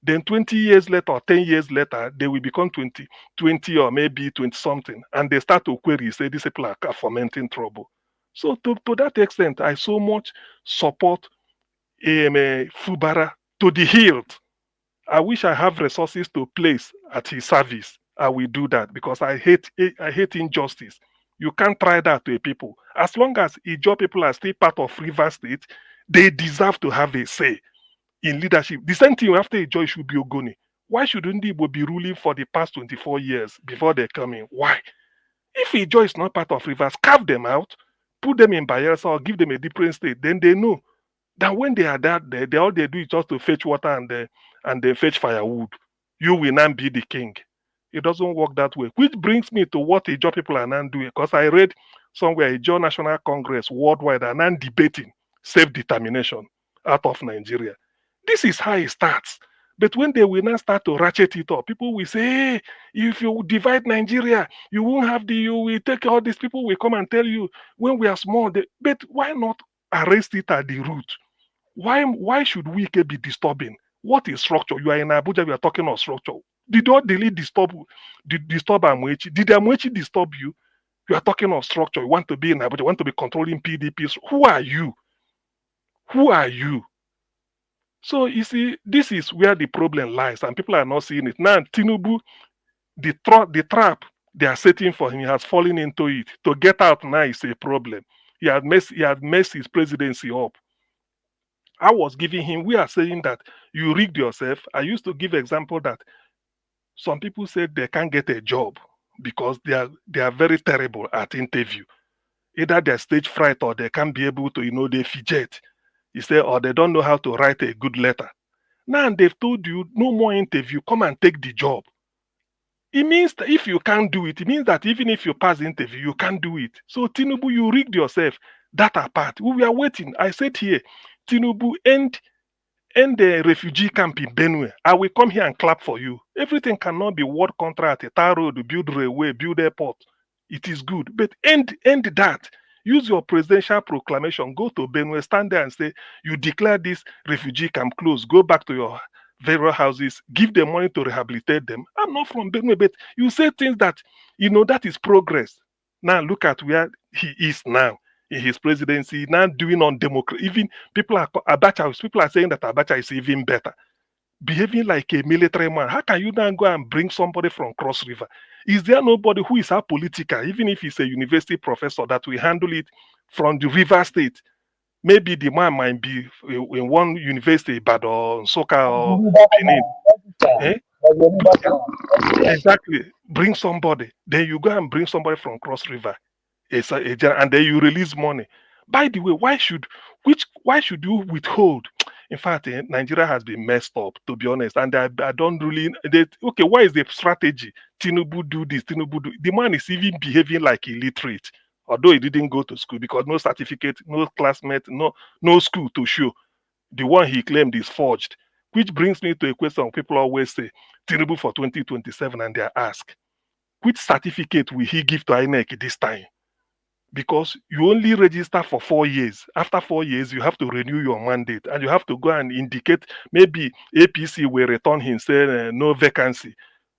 Then 20 years later or 10 years later, they will become 20 or maybe 20-something. And they start to query, say, these people are fomenting trouble. So to that extent, I so much support Fubara to the hilt. I wish I have resources to place at his service. I will do that because I hate injustice. You can't try that to a people. As long as Ijaw people are still part of River State, they deserve to have a say in leadership. The same thing after Ijaw should be Ogoni. Why shouldn't Igbo be ruling for the past 24 years before they come in? Why? If Ijaw is not part of Rivers, carve them out, put them in Bayelsa or give them a different state, then they know that when they are that there, all they do is just to fetch water and they fetch firewood. You will not be the king. It doesn't work that way. Which brings me to what Ijaw people are now doing. Because I read somewhere Ijaw National Congress worldwide are now debating self-determination out of Nigeria. This is how it starts. But when they will now start to ratchet it up, people will say, hey, if you divide Nigeria, you won't have you will take all these people will come and tell you when we are small. But why not arrest it at the root? Why should Wike be disturbing? What is structure? You are in Abuja, we are talking of structure. Did not delete disturb Amwechi? Did Amwechi disturb you? You are talking of structure. You want to be in Abuja, you want to be controlling PDP. Who are you? Who are you? So you see, this is where the problem lies, and people are not seeing it. Now, Tinubu, the trap they are setting for him, he has fallen into it. To get out now is a problem. He had messed his presidency up. I was giving him, we are saying that you rigged yourself. I used to give example that some people said they can't get a job because they are very terrible at interview. Either they're stage fright or they can't be able to, they fidget. He said, or they don't know how to write a good letter. Now they've told you, no more interview, come and take the job. It means that if you can't do it, it means that even if you pass the interview, you can't do it. So Tinubu, you rigged yourself. That apart. We were waiting. I said here, Tinubu, end the refugee camp in Benue. I will come here and clap for you. Everything cannot be word contract, a tar road, build railway, build airport. It is good. But end that. Use your presidential proclamation. Go to Benue, stand there and say, you declare this refugee camp closed. Go back to your various houses. Give them money to rehabilitate them. I'm not from Benue, but you say things that, that is progress. Now look at where he is now in his presidency, now doing on democracy. Even people are saying that Abacha is even better. Behaving like a military man. How can you now go and bring somebody from Cross River? Is there nobody who is apolitical, even if he's a university professor, that will handle it from the River State? Maybe the man might be in one university, but or Soka or Benin. Exactly. Bring somebody. Then you go and bring somebody from Cross River. And then you release money. By the way, why should you withhold In fact, Nigeria has been messed up, to be honest. And I don't really, okay, what is the strategy? Tinubu do this, Tinubu do. The man is even behaving like illiterate, although he didn't go to school because no certificate, no classmate, no school to show. The one he claimed is forged, which brings me to a question people always say, Tinubu for 2027, and they ask, which certificate will he give to INEC this time? Because you only register for 4 years. After 4 years, you have to renew your mandate and you have to go and indicate maybe APC will return him, say no vacancy.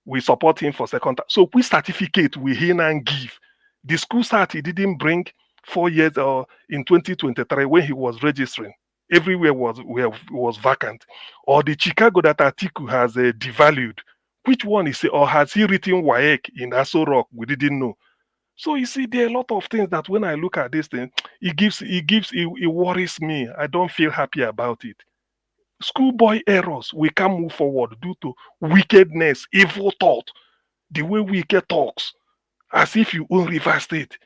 We support him for second time. So which certificate will he now give? The school cert he didn't bring 4 years or in 2023 when he was registering. Everywhere was vacant. Or the Chicago that Atiku has devalued. Which one is it? Or has he written WAEC in Aso Rock? We didn't know. So you see, there are a lot of things that when I look at this thing, it worries me. I don't feel happy about it. Schoolboy errors, we can't move forward due to wickedness, evil thought, the way wicked talks, as if you own River State.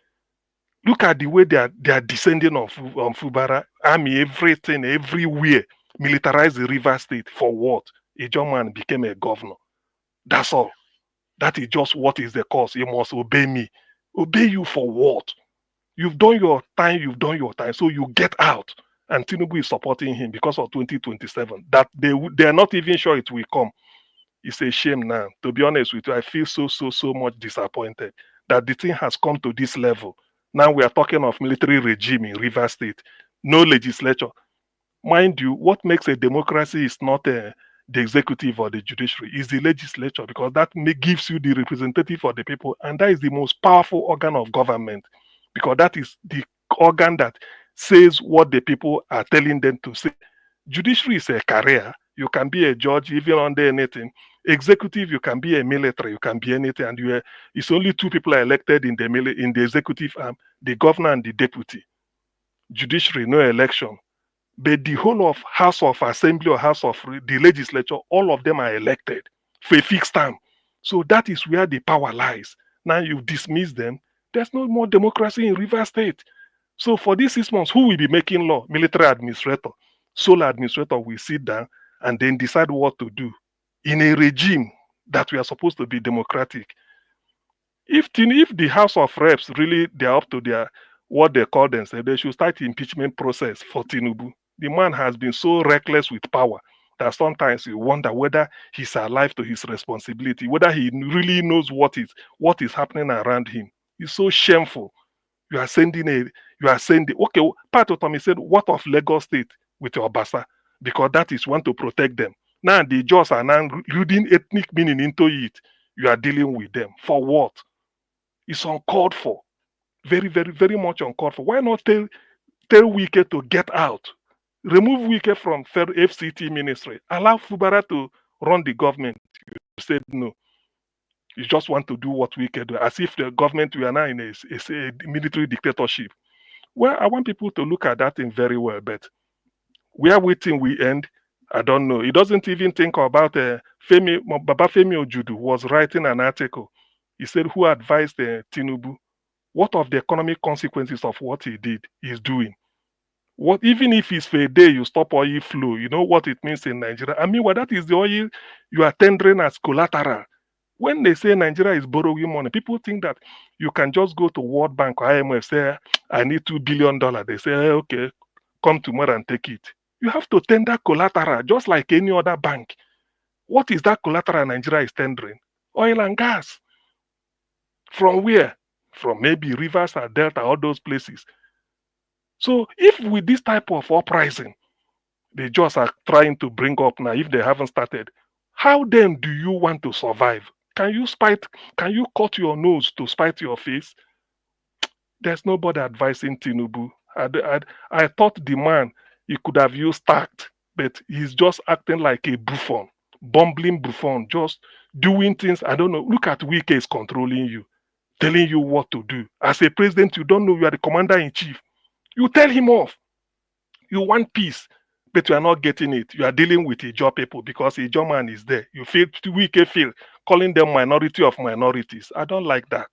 Look at the way they are descending on Fubara, army, everything, everywhere, militarize the River State. For what? A young man became a governor. That's all. That is just what is the cause. You must obey me. Obey you for what? You've done your time, so you get out. And Tinubu is supporting him because of 2027. That they are not even sure it will come. It's a shame now. To be honest with you, I feel so much disappointed that the thing has come to this level. Now we are talking of military regime in River State. No legislature. Mind you, what makes a democracy is not the executive or the judiciary, is the legislature, because that gives you the representative of the people, and that is the most powerful organ of government, because that is the organ that says what the people are telling them to say. Judiciary is a career. You can be a judge even under anything. Executive, you can be a military, you can be anything, and it's only two people are elected in the executive arm, the governor and the deputy. Judiciary, no election. But the whole of House of Assembly or House of the Legislature, all of them are elected for a fixed term. So that is where the power lies. Now you dismiss them. There's no more democracy in River State. So for these 6 months, who will be making law? Military administrator. Sole administrator will sit down and then decide what to do in a regime that we are supposed to be democratic. If the House of Reps really, they are up to their what they call themselves, they should start the impeachment process for Tinubu. The man has been so reckless with power that sometimes you wonder whether he's alive to his responsibility, whether he really knows what is happening around him. It's so shameful. You are sending, okay, Pat Otomi said, what of Lagos State with your Obasa? Because that is one to protect them. Now the judges are now reading ethnic meaning into it. You are dealing with them. For what? It's uncalled for. Very, very, very much uncalled for. Why not tell Wike to get out? Remove Wike from FCT ministry. Allow Fubara to run the government. You said no. You just want to do what Wike do, as if the government, we are now in a military dictatorship. Well, I want people to look at that thing very well, but where we think we end, I don't know. He doesn't even think about Baba Femi Ojudu was writing an article. He said, who advised Tinubu? What of the economic consequences of what he did, he's doing? What, even if it's for a day you stop oil flow, you know what it means in Nigeria? I mean, well, that is the oil you are tendering as collateral. When they say Nigeria is borrowing money, people think that you can just go to World Bank or IMF, say, I need $2 billion. They say, hey, okay, come tomorrow and take it. You have to tender collateral, just like any other bank. What is that collateral Nigeria is tendering? Oil and gas. From where? From maybe rivers or delta, all those places. So if with this type of uprising, they just are trying to bring up now, if they haven't started, how then do you want to survive? Can you cut your nose to spite your face? There's nobody advising Tinubu. I thought the man, he could have used tact, but he's just acting like a buffon, bumbling buffon, just doing things. I don't know. Look at Wike is controlling you, telling you what to do. As a president, you don't know you are the commander-in-chief. You tell him off. You want peace, but you are not getting it. You are dealing with Ijaw people because Ijaw man is there. You feel Wike calling them minority of minorities. I don't like that.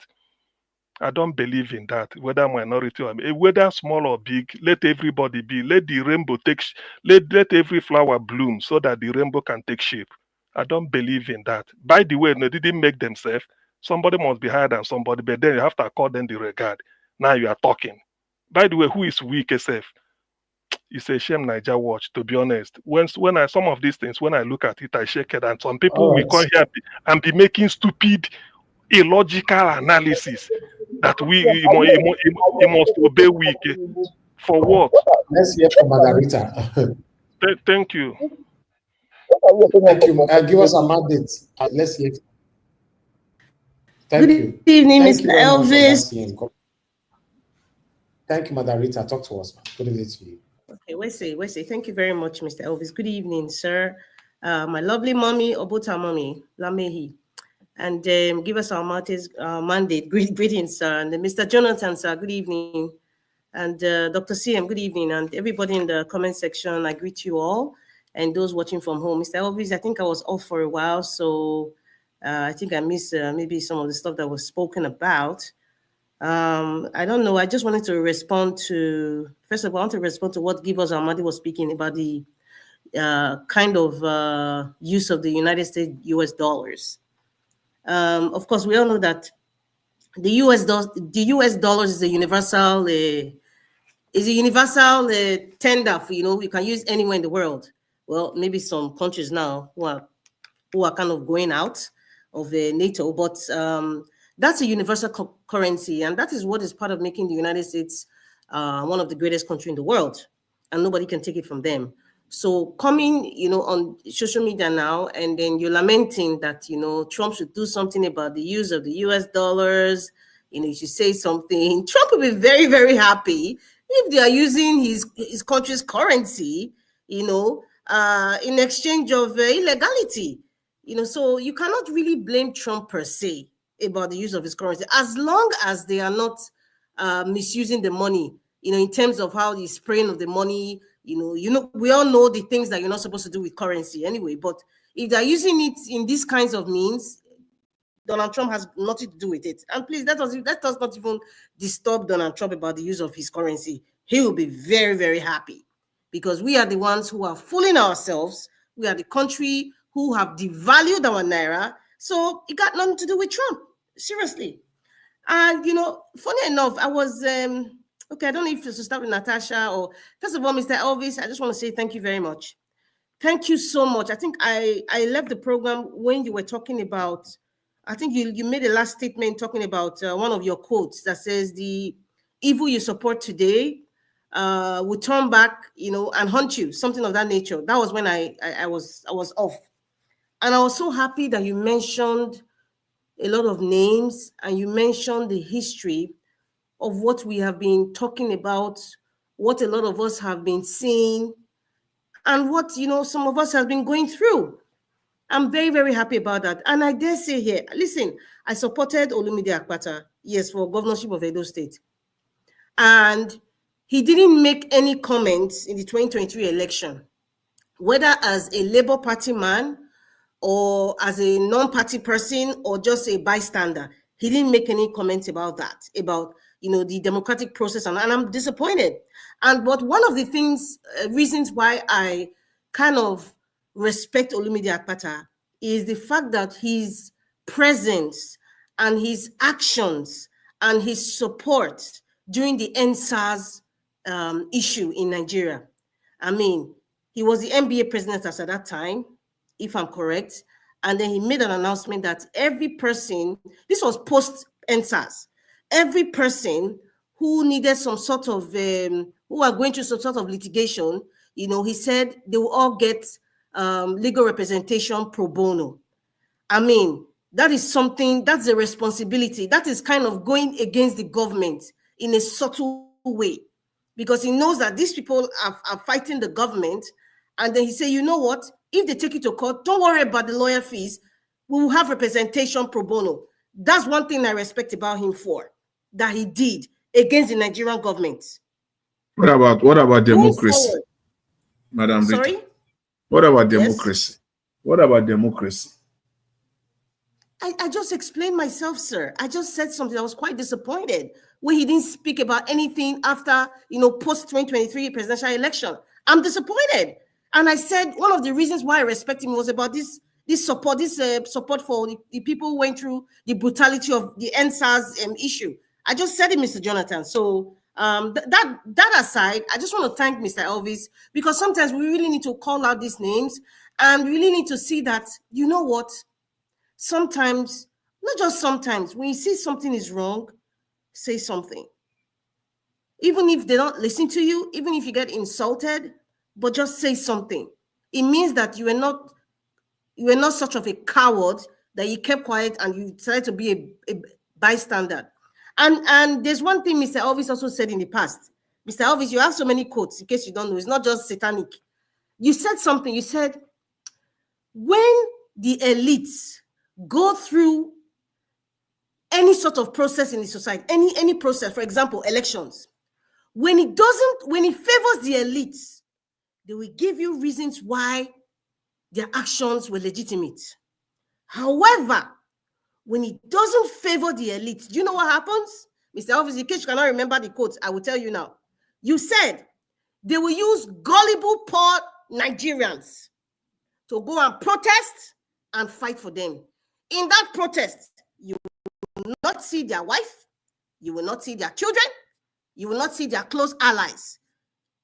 I don't believe in that, whether minority or whether small or big. Let everybody be. Let the rainbow take. Let every flower bloom so that the rainbow can take shape. I don't believe in that. By the way, they didn't make themselves. Somebody must be higher than somebody, but then you have to accord them the regard. Now you are talking. By the way, who is weak SF? It's a shame Niger watch, to be honest. When I some of these things, when I look at it, I shake it. And some people All will right. come here and be making stupid, illogical analysis that he must obey weak. For what? Let's hear from Margarita. Thank you. Thank you. Give us a mandate. Let's hear. Thank you. Good evening, Thank Mr. you very much, Elvis. Thank you, Margarita. Talk to us. Good evening to you. Okay, Wesley. Thank you very much, Mr. Elvis. Good evening, sir. My lovely mommy, Obota mommy, Lamehi. And give us our mandate. Greetings, sir. And Mr. Jonathan, sir, good evening. And Dr. CM, good evening. And everybody in the comment section, I greet you all. And those watching from home. Mr. Elvis, I think I was off for a while, so I think I missed maybe some of the stuff that was spoken about. I don't know. I just wanted to respond to, first of all, I want to respond to what Givers Ahmadi was speaking about the kind of use of the United States US dollars. Of course, we all know that the US dollars is a universal tender for, you can use anywhere in the world. Well, maybe some countries now who are kind of going out of the NATO, but that's a universal currency, and that is what is part of making the United States one of the greatest countries in the world, and nobody can take it from them. So coming, on social media now, and then you're lamenting that, Trump should do something about the use of the US dollars, you should say something. Trump will be very, very happy if they are using his country's currency, in exchange of illegality. So you cannot really blame Trump per se about the use of his currency, as long as they are not misusing the money, in terms of how the spraying of the money, we all know the things that you're not supposed to do with currency anyway, but if they're using it in these kinds of means, Donald Trump has nothing to do with it. And please, that does not even disturb Donald Trump about the use of his currency. He will be very, very happy, because we are the ones who are fooling ourselves. We are the country who have devalued our naira. So it got nothing to do with Trump, seriously. And, funny enough, I was, okay, I don't know if to start with Natasha or, first of all, Mr. Elvis, I just want to say thank you very much. Thank you so much. I think I left the program when you were talking about, I think you made a last statement talking about one of your quotes that says the evil you support today will turn back, and hunt you, something of that nature. That was when I was off. And I was so happy that you mentioned a lot of names and you mentioned the history of what we have been talking about, what a lot of us have been seeing, and what, some of us have been going through. I'm very, very happy about that. And I dare say here, listen, I supported Olumide Akpata, yes, for governorship of Edo State. And he didn't make any comments in the 2023 election, whether as a Labour Party man or as a non-party person or just a bystander. He didn't make any comments about that, about, the democratic process, and I'm disappointed. But one of the reasons why I kind of respect Olumide Akpata is the fact that his presence and his actions and his support during the NSAS issue in Nigeria. I mean, he was the NBA president at that time, if I'm correct. And then he made an announcement that every person, this was post-NSAS, every person who needed some sort of, who are going through some sort of litigation, he said they will all get legal representation pro bono. I mean, that is something, that's a responsibility. That is kind of going against the government in a subtle way, because he knows that these people are fighting the government. And then he said, you know what? If they take you to court, don't worry about the lawyer fees. We will have representation pro bono. That's one thing I respect about him that he did against the Nigerian government. What about democracy, Madam Rita? Sorry? What about democracy? Yes. What about democracy? I just explained myself, sir. I just said something. I was quite disappointed when he didn't speak about anything after, post 2023 presidential election. I'm disappointed. And I said one of the reasons why I respect him was about this support for the people who went through the brutality of the NSAS issue. I just said it, Mr. Jonathan. So that aside, I just want to thank Mr. Elvis, because sometimes we really need to call out these names, and we really need to see that, you know what, sometimes, not just sometimes, when you see something is wrong, say something. Even if they don't listen to you, even if you get insulted, but just say something. It means that you are not such of a coward that you kept quiet and you decided to be a bystander. And there's one thing Mr. Elvis also said in the past. Mr. Elvis, you have so many quotes, in case you don't know, it's not just satanic. You said something, you said, when the elites go through any sort of process in the society, any process, for example, elections, when it favors the elites, they will give you reasons why their actions were legitimate. However, when it doesn't favor the elite, do you know what happens? Mr. Elvis, in case you cannot remember the quote, I will tell you now. You said they will use gullible, poor Nigerians to go and protest and fight for them. In that protest, you will not see their wife, you will not see their children, you will not see their close allies.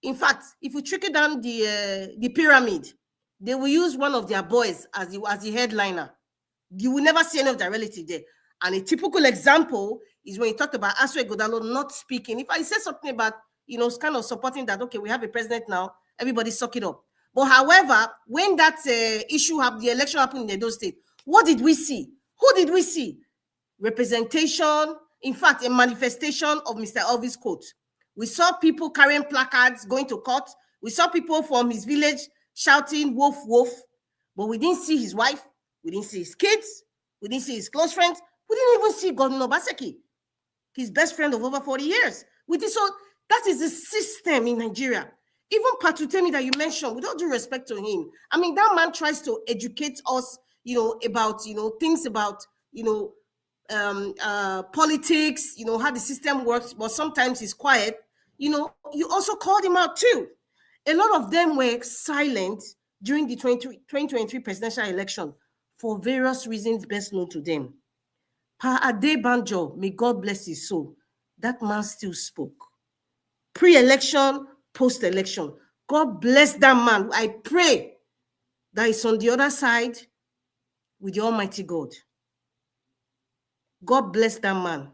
In fact, if you trickle down the pyramid, they will use one of their boys as the headliner. You will never see any of their relatives there. And a typical example is when you talk about Aswe Godalo not speaking. If I say something about, kind of supporting that, okay, we have a president now, everybody suck it up. But however, when that issue happened, the election happened in Edo State, what did we see? Who did we see? Representation, in fact, a manifestation of Mr. Elvis' quote. We saw people carrying placards going to court. We saw people from his village shouting, "Wolf, wolf." But we didn't see his wife. We didn't see his kids. We didn't see his close friends. We didn't even see Governor Obaseki, his best friend of over 40 years. So that is the system in Nigeria. Even Patutemi that you mentioned, with all due respect to him, I mean, that man tries to educate us, about, things about, politics, how the system works, but sometimes he's quiet. You also called him out too. A lot of them were silent during the 2023 presidential election for various reasons best known to them. Pa Adebanjo, may God bless his soul, that man still spoke. Pre-election, post-election. God bless that man. I pray that he's on the other side with the Almighty God. God bless that man.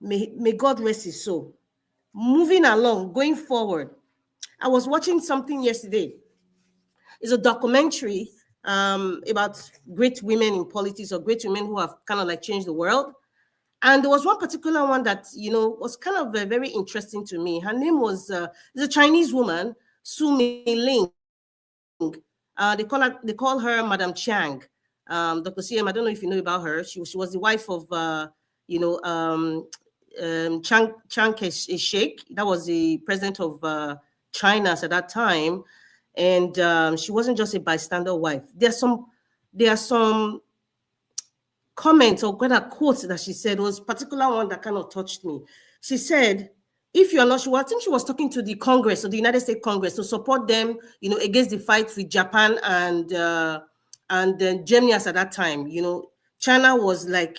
May God rest his soul. Moving along, going forward, I was watching something yesterday. It's a documentary about great women in politics, or great women who have kind of like changed the world. And there was one particular one that, was kind of very interesting to me. Her name was a Chinese woman, Su Meiling. They call her Madam Chiang. Dr. CM, I don't know if you know about her. She was the wife of, Chiang Kai-shek. That was the president of China at that time. And she wasn't just a bystander wife. There are some comments or quotes that she said. Was a particular one that kind of touched me. She said, if you're not sure, I think she was talking to the Congress, or the United States Congress, to support them, against the fight with Japan and Germany at that time. China was like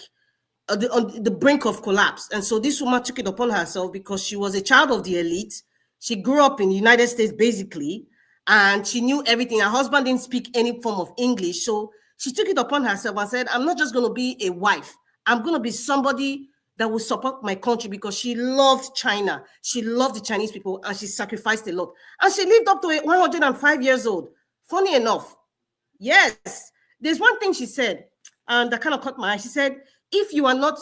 on the brink of collapse. And so this woman took it upon herself, because she was a child of the elite. She grew up in the United States, basically, and she knew everything. Her husband didn't speak any form of English. So she took it upon herself and said, I'm not just going to be a wife. I'm going to be somebody that will support my country, because she loved China. She loved the Chinese people, and she sacrificed a lot. And she lived up to 105 years old. Funny enough. Yes. There's one thing she said, and that kind of caught my eye. She said, if you are not,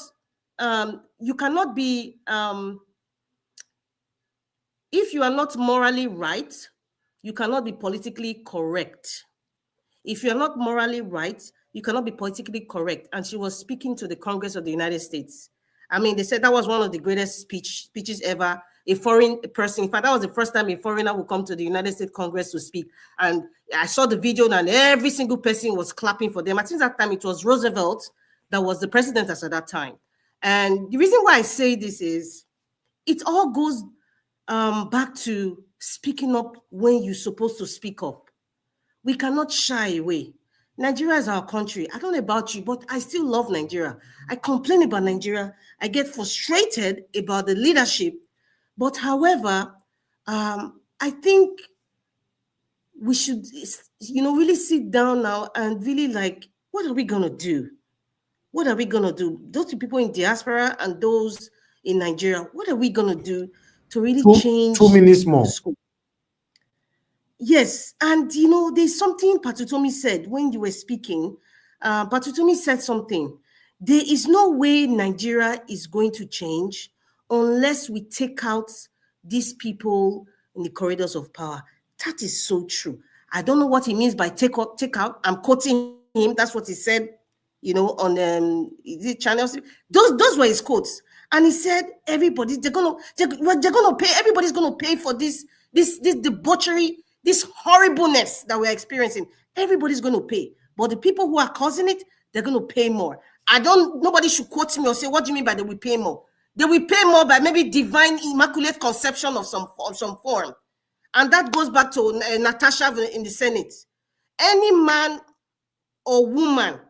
you cannot be, if you are not morally right, you cannot be politically correct. If you're not morally right, you cannot be politically correct. And she was speaking to the Congress of the United States. I mean, they said that was one of the greatest speeches ever. A foreign person, in fact, that was the first time a foreigner would come to the United States Congress to speak. And I saw the video, and every single person was clapping for them. I think that time it was Roosevelt that was the president as at that time. And the reason why I say this is it all goes back to speaking up when you're supposed to speak up. We cannot shy away. Nigeria is our country. I don't know about you, but I still love Nigeria. I complain about Nigeria. I get frustrated about the leadership. But however, I think we should, really sit down now and really like, what are we going to do? What are we going to do? Those people in diaspora and those in Nigeria, what are we going to do to really change 2 minutes more? School? Yes, and there's something Patutomi said when you were speaking. Patutomi said something. There is no way Nigeria is going to change unless we take out these people in the corridors of power. That is so true. I don't know what he means by take out. I'm quoting him. That's what he said, on the channels. Those were his quotes. And he said, everybody, they're gonna pay. Everybody's gonna pay for this debauchery, this horribleness that we're experiencing. Everybody's gonna pay. But the people who are causing it, they're gonna pay more. Nobody should quote me or say, what do you mean by they will pay more? They will pay more by maybe divine immaculate conception of some form. And that goes back to Natasha in the Senate. Any man or woman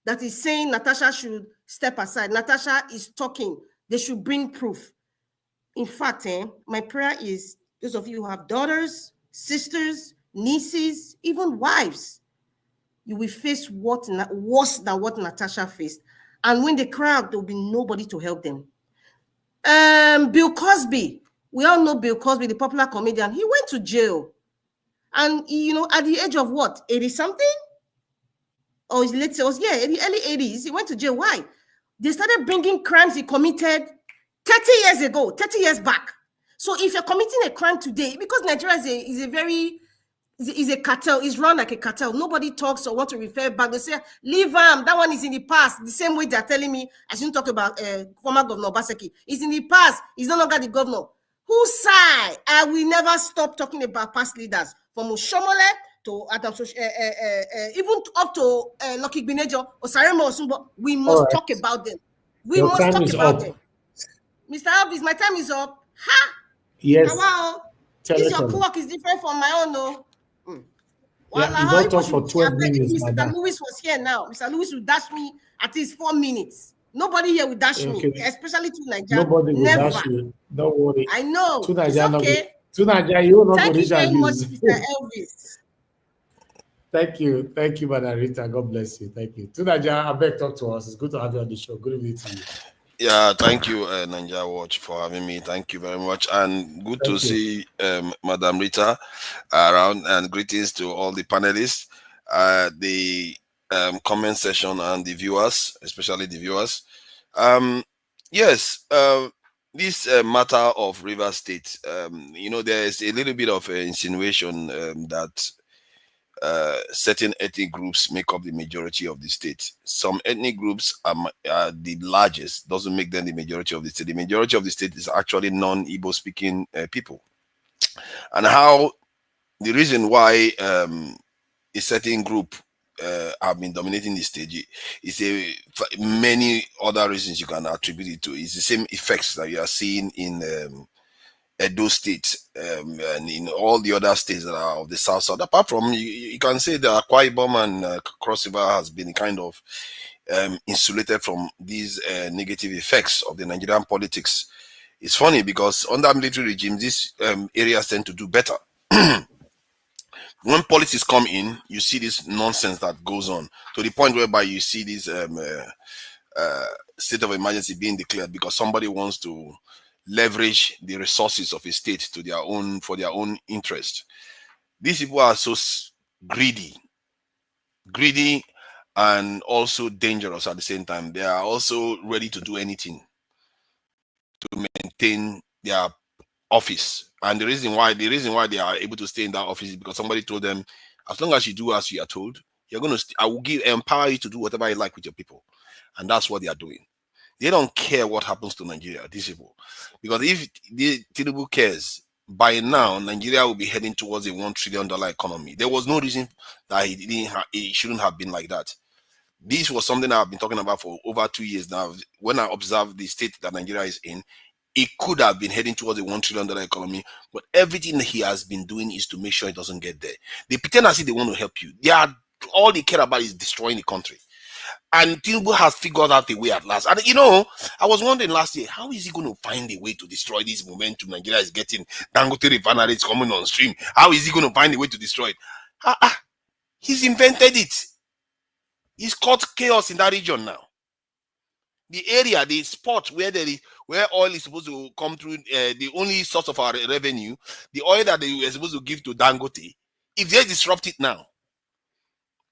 that is saying Natasha should step aside, Natasha is talking, they should bring proof. In fact, my prayer is those of you who have daughters, sisters, nieces, even wives, you will face worse than what Natasha faced. And when they cry out, there will be nobody to help them. Bill Cosby, we all know Bill Cosby, the popular comedian. He went to jail. And, at the age of what, 80-something? Or in the early 80s, he went to jail. Why? They started bringing crimes he committed 30 years ago, 30 years back. So if you're committing a crime today, because Nigeria is a cartel, is run like a cartel. Nobody talks or want to refer back. They say, leave him. That one is in the past. The same way they're telling me, I shouldn't talk about former Governor Obaseki. He's in the past. He's no longer the governor. Whose side? I will never stop talking about past leaders. From Oshomole to Adam, even up to Lucky Binejo or Saremo Osumbo. We must talk about them. We Your must time talk is about up. them. Mr. Alvis, my time is up. Ha! Yes. Wow. Tell This us your all. clock is different from my own, though. Yeah, you don't talk for 12 minutes, Mr. madam. Lewis was here now. Mr. Lewis will dash me at least 4 minutes. Nobody here will dash me, especially to Nigeria. Nobody will Never. dash you. Don't worry. I know. To It's Nigeria, okay. To Nigeria, you will not Thank you position very much, use. Mr. Elvis. Thank you, Madam Rita. God bless you. Thank you. To Nigeria, I beg talk to us. It's good to have you on the show. Good evening to you. Yeah, thank you, Nigeria Watch, for having me. Thank you very much, and good to see Madam Rita around. And greetings to all the panelists, the comment session, and the viewers, especially the viewers. Yes, this matter of Rivers State, there is a little bit of insinuation that certain ethnic groups make up the majority of the state. Some ethnic groups are the largest, doesn't make them the majority of the state. The majority of the state is actually non-Igbo speaking people. And how the reason why a certain group have been dominating the stage is many other reasons you can attribute it to. It's the same effects that you are seeing in Edo State and in all the other states that are of the south. Apart from, you can say that Akwa Ibom and Cross River has been kind of insulated from these negative effects of the Nigerian politics. It's funny because under military regimes, these areas tend to do better. When politics come in, you see this nonsense that goes on to the point whereby you see this state of emergency being declared because somebody wants to leverage the resources of a state to for their own interest. These people are so greedy and also dangerous at the same time. They are also ready to do anything to maintain their office. And the reason why they are able to stay in that office is because somebody told them, as long as you do as you are told, you're going to. I will empower you to do whatever you like with your people, and that's what they are doing. They don't care what happens to Nigeria, these people. Because if the Tinubu cares, by now, Nigeria will be heading towards a $1 trillion economy. There was no reason that it shouldn't have been like that. This was something I've been talking about for over 2 years now. When I observe the state that Nigeria is in, it could have been heading towards a $1 trillion economy, but everything he has been doing is to make sure it doesn't get there. They pretend as if they want to help you. All they care about is destroying the country. And Tinubu has figured out a way at last. And you know, I was wondering last year, how is he going to find a way to destroy this momentum Nigeria is getting? Dangote refineries coming on stream. How is he going to find a way to destroy it? He's invented it. He's caused chaos in that region now. The area, the spot where where oil is supposed to come through, the only source of our revenue, the oil that they were supposed to give to Dangote, if they disrupt it now,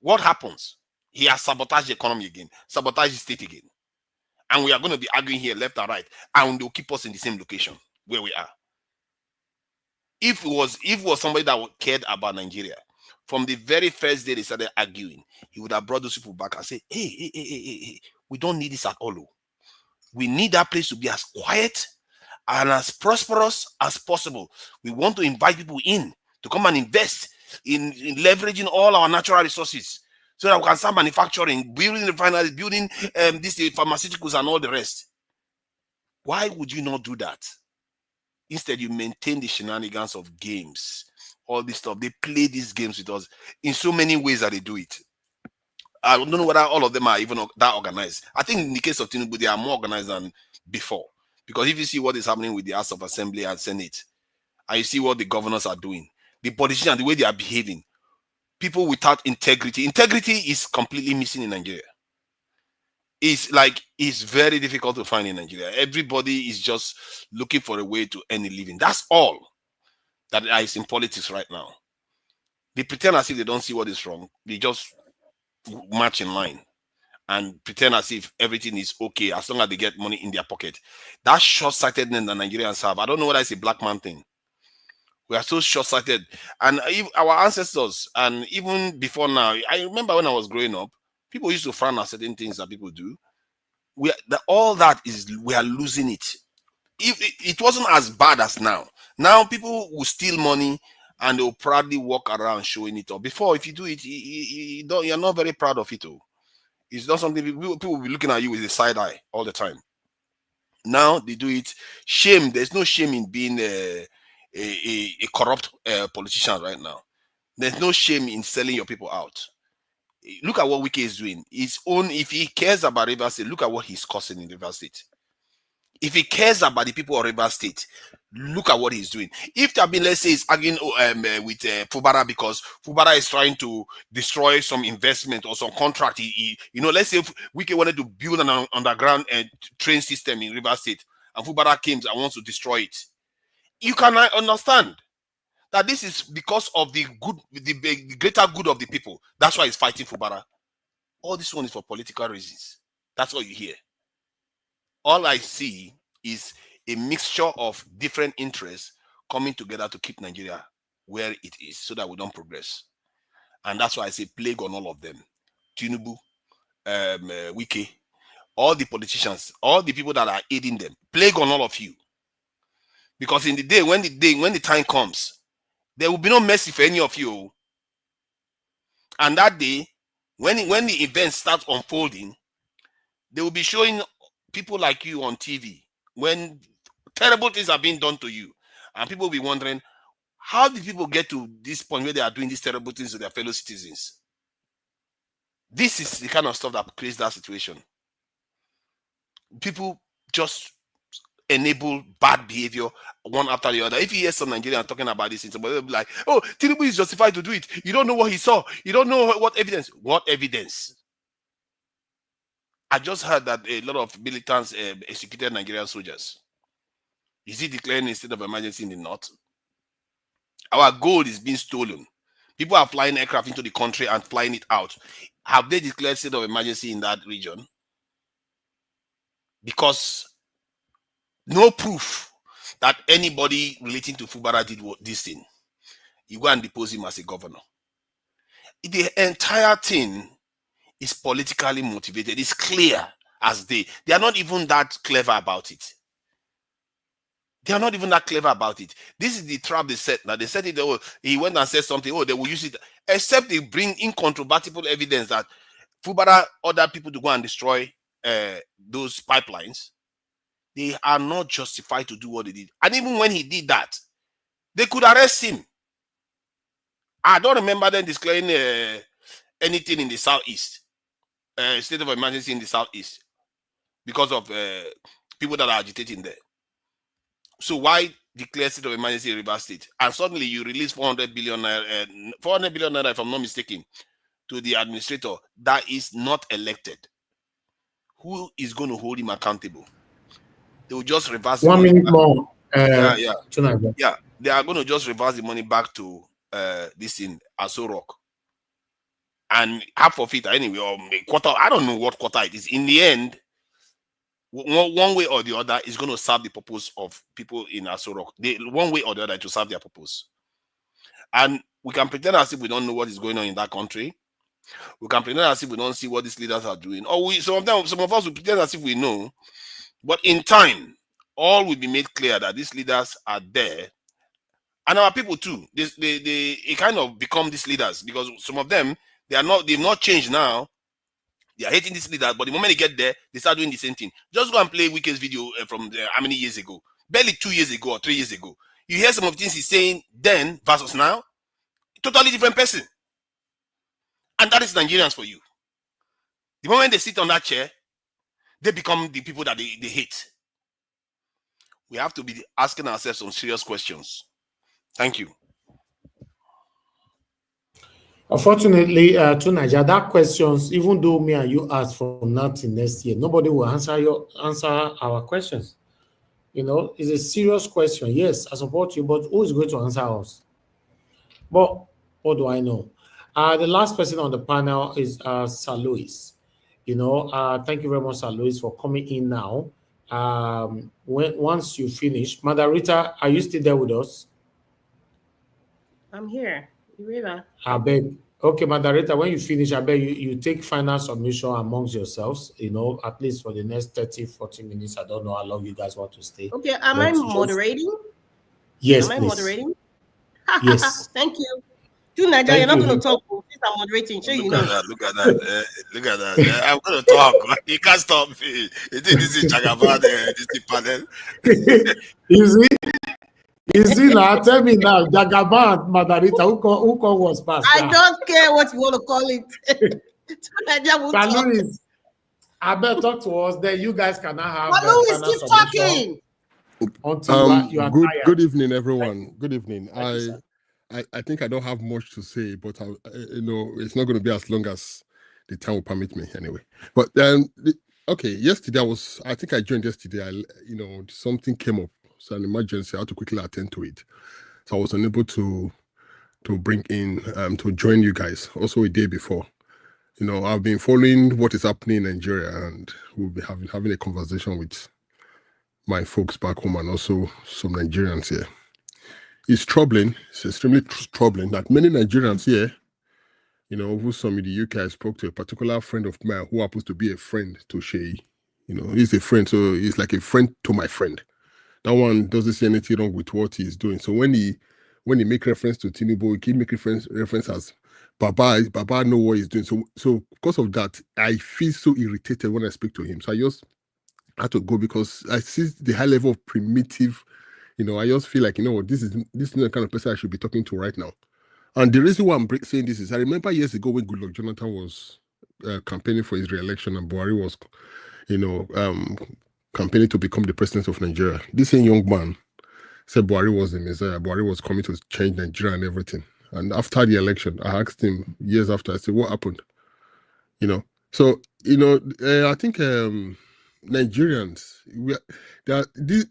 what happens? He has sabotaged the economy again, sabotaged the state again. And we are going to be arguing here left and right, and they'll keep us in the same location where we are. If it was somebody that cared about Nigeria, from the very first day they started arguing, he would have brought those people back and say, hey, we don't need this at all. We need that place to be as quiet and as prosperous as possible. We want to invite people in to come and invest in leveraging all our natural resources so that we can start manufacturing, building refineries, building these pharmaceuticals and all the rest. Why would you not do that? Instead, you maintain the shenanigans of games, all this stuff. They play these games with us in so many ways that they do it. I don't know whether all of them are even that organized. I think in the case of Tinubu, they are more organized than before. Because if you see what is happening with the House of Assembly and Senate, and you see what the governors are doing, the politicians, the way they are behaving, people without integrity. Integrity is completely missing in Nigeria. It's very difficult to find in Nigeria. Everybody is just looking for a way to earn a living. That's all that is in politics right now. They pretend as if they don't see what is wrong. They just march in line and pretend as if everything is okay as long as they get money in their pocket. That short-sightedness that Nigerians have, I don't know whether it's a black man thing. We are so short-sighted. And our ancestors, and even before now, I remember when I was growing up, people used to frown at certain things that people do. We are losing it. It wasn't as bad as now. Now people will steal money and they'll proudly walk around showing it. Or before, if you do it, you're not very proud of it. It's not something people will be looking at you with a side eye all the time. Now they do it. Shame. There's no shame in being a corrupt politician right now. There's no shame in selling your people out. Look at what Wike is doing. If he cares about Rivers State, look at what he's causing in Rivers State. If he cares about the people of Rivers State, look at what he's doing. If there have been, let's say, he's arguing with Fubara because Fubara is trying to destroy some investment or some contract. Let's say if Wike wanted to build an underground train system in Rivers State, and Fubara came and wants to destroy it. You can understand that this is because of the greater good of the people. That's why he's fighting Fubara. All this one is for political reasons. That's all you hear. All I see is a mixture of different interests coming together to keep Nigeria where it is so that we don't progress. And that's why I say plague on all of them. Tinubu, Wike, all the politicians, all the people that are aiding them, plague on all of you. Because in the day, when the time comes, there will be no mercy for any of you. And that day, when the events start unfolding, they will be showing people like you on TV when terrible things are being done to you. And people will be wondering, how did people get to this point where they are doing these terrible things to their fellow citizens? This is the kind of stuff that creates that situation. People just enable bad behavior one after the other. If you hear some Nigerians talking about this, somebody will be like, oh, Tinubu is justified to do it. You don't know what he saw. You don't know what evidence. What evidence? I just heard that a lot of militants executed Nigerian soldiers. Is he declaring a state of emergency in the north? Our gold is being stolen. People are flying aircraft into the country and flying it out. Have they declared state of emergency in that region? Because no proof that anybody relating to Fubara did this thing. You go and depose him as a governor. The entire thing is politically motivated. It's clear as day. They are not even that clever about it. They are not even that clever about it. This is the trap they set. Now they said it. Oh, he went and said something. Oh, they will use it. Except they bring incontrovertible evidence that Fubara ordered people to go and destroy those pipelines, they are not justified to do what they did. And even when he did that, they could arrest him. I don't remember them declaring anything in the southeast, state of emergency in the southeast, because of people that are agitating there. So why declare state of emergency in River State? And suddenly you release 400 billion naira, if I'm not mistaken, to the administrator that is not elected. Who is going to hold him accountable? They will just reverse 1 minute back. more. Yeah. They are going to just reverse the money back to this in Aso Rock. And half of it, anyway, or a quarter, I don't know what quarter it is. In the end, one way or the other is going to serve the purpose of people in Aso Rock. One way or the other to serve their purpose. And we can pretend as if we don't know what is going on in that country. We can pretend as if we don't see what these leaders are doing. Or some of us will pretend as if we know. But in time, all will be made clear that these leaders are there. And our people too. They kind of become these leaders, because some of them, they've not changed now. They are hating these leaders, but the moment they get there, they start doing the same thing. Just go and play Wike's video from how many years ago? Barely 2 years ago or 3 years ago. You hear some of the things he's saying then versus now. Totally different person. And that is Nigerians for you. The moment they sit on that chair, they become the people that they hate. We have to be asking ourselves some serious questions. Thank you. Unfortunately, to Nigeria, that questions, even though me and you ask from now till next year, nobody will answer our questions. You know, it's a serious question. Yes, I support you, but who is going to answer us? But what do I know? The last person on the panel is Sir Louis. You know, thank you very much, Sir Louis, for coming in now. Once you finish, Margarita, are you still there with us? I'm here. River. I beg. Okay, Margarita, when you finish, I beg you take final submission amongst yourselves, you know, at least for the next 30, 40 minutes. I don't know how long you guys want to stay. Okay, am I moderating? Yes, am I please. Moderating? Yes. Thank you. To Nigeria, you're not going to talk. Since I'm moderating, sure you know. Look at that. Look at that. I'm going to talk. You can't stop me. This is Chagaban, this is panel. You see now, tell me now, Jagaban, Margarita, who was passed? I don't care what you want to call it. Sir Louis, I better talk to us, then you guys can now have Louis, keep talking. Until you are tired. Good evening, everyone. Good evening. I think I don't have much to say, but you know, it's not going to be as long as the time will permit me anyway. But okay, yesterday I think I joined yesterday. You know, something came up. So an emergency, I had to quickly attend to it. So I was unable to bring in, to join you guys. Also a day before. You know, I've been following what is happening in Nigeria, and we'll be having a conversation with my folks back home and also some Nigerians here. It's troubling. It's extremely troubling that many Nigerians here, you know, who some in the UK, I spoke to a particular friend of mine who happens to be a friend to Shay. You know, he's a friend, so he's like a friend to my friend. That one doesn't see anything wrong with what he's doing. So when he make reference to Tinubu, he keep making reference as Baba know what he's doing. So because of that, I feel so irritated when I speak to him. So I just had to go because I see the high level of primitive, you know, I just feel like, you know, this is the kind of person I should be talking to right now. And the reason why I'm saying this is I remember years ago when Goodluck Jonathan was campaigning for his re-election and Buhari was, you know, campaigning to become the president of Nigeria. This same young man said Buhari was the Messiah. Buhari was coming to change Nigeria and everything. And after the election, I asked him years after, I said, what happened? You know, so, you know, I think Nigerians,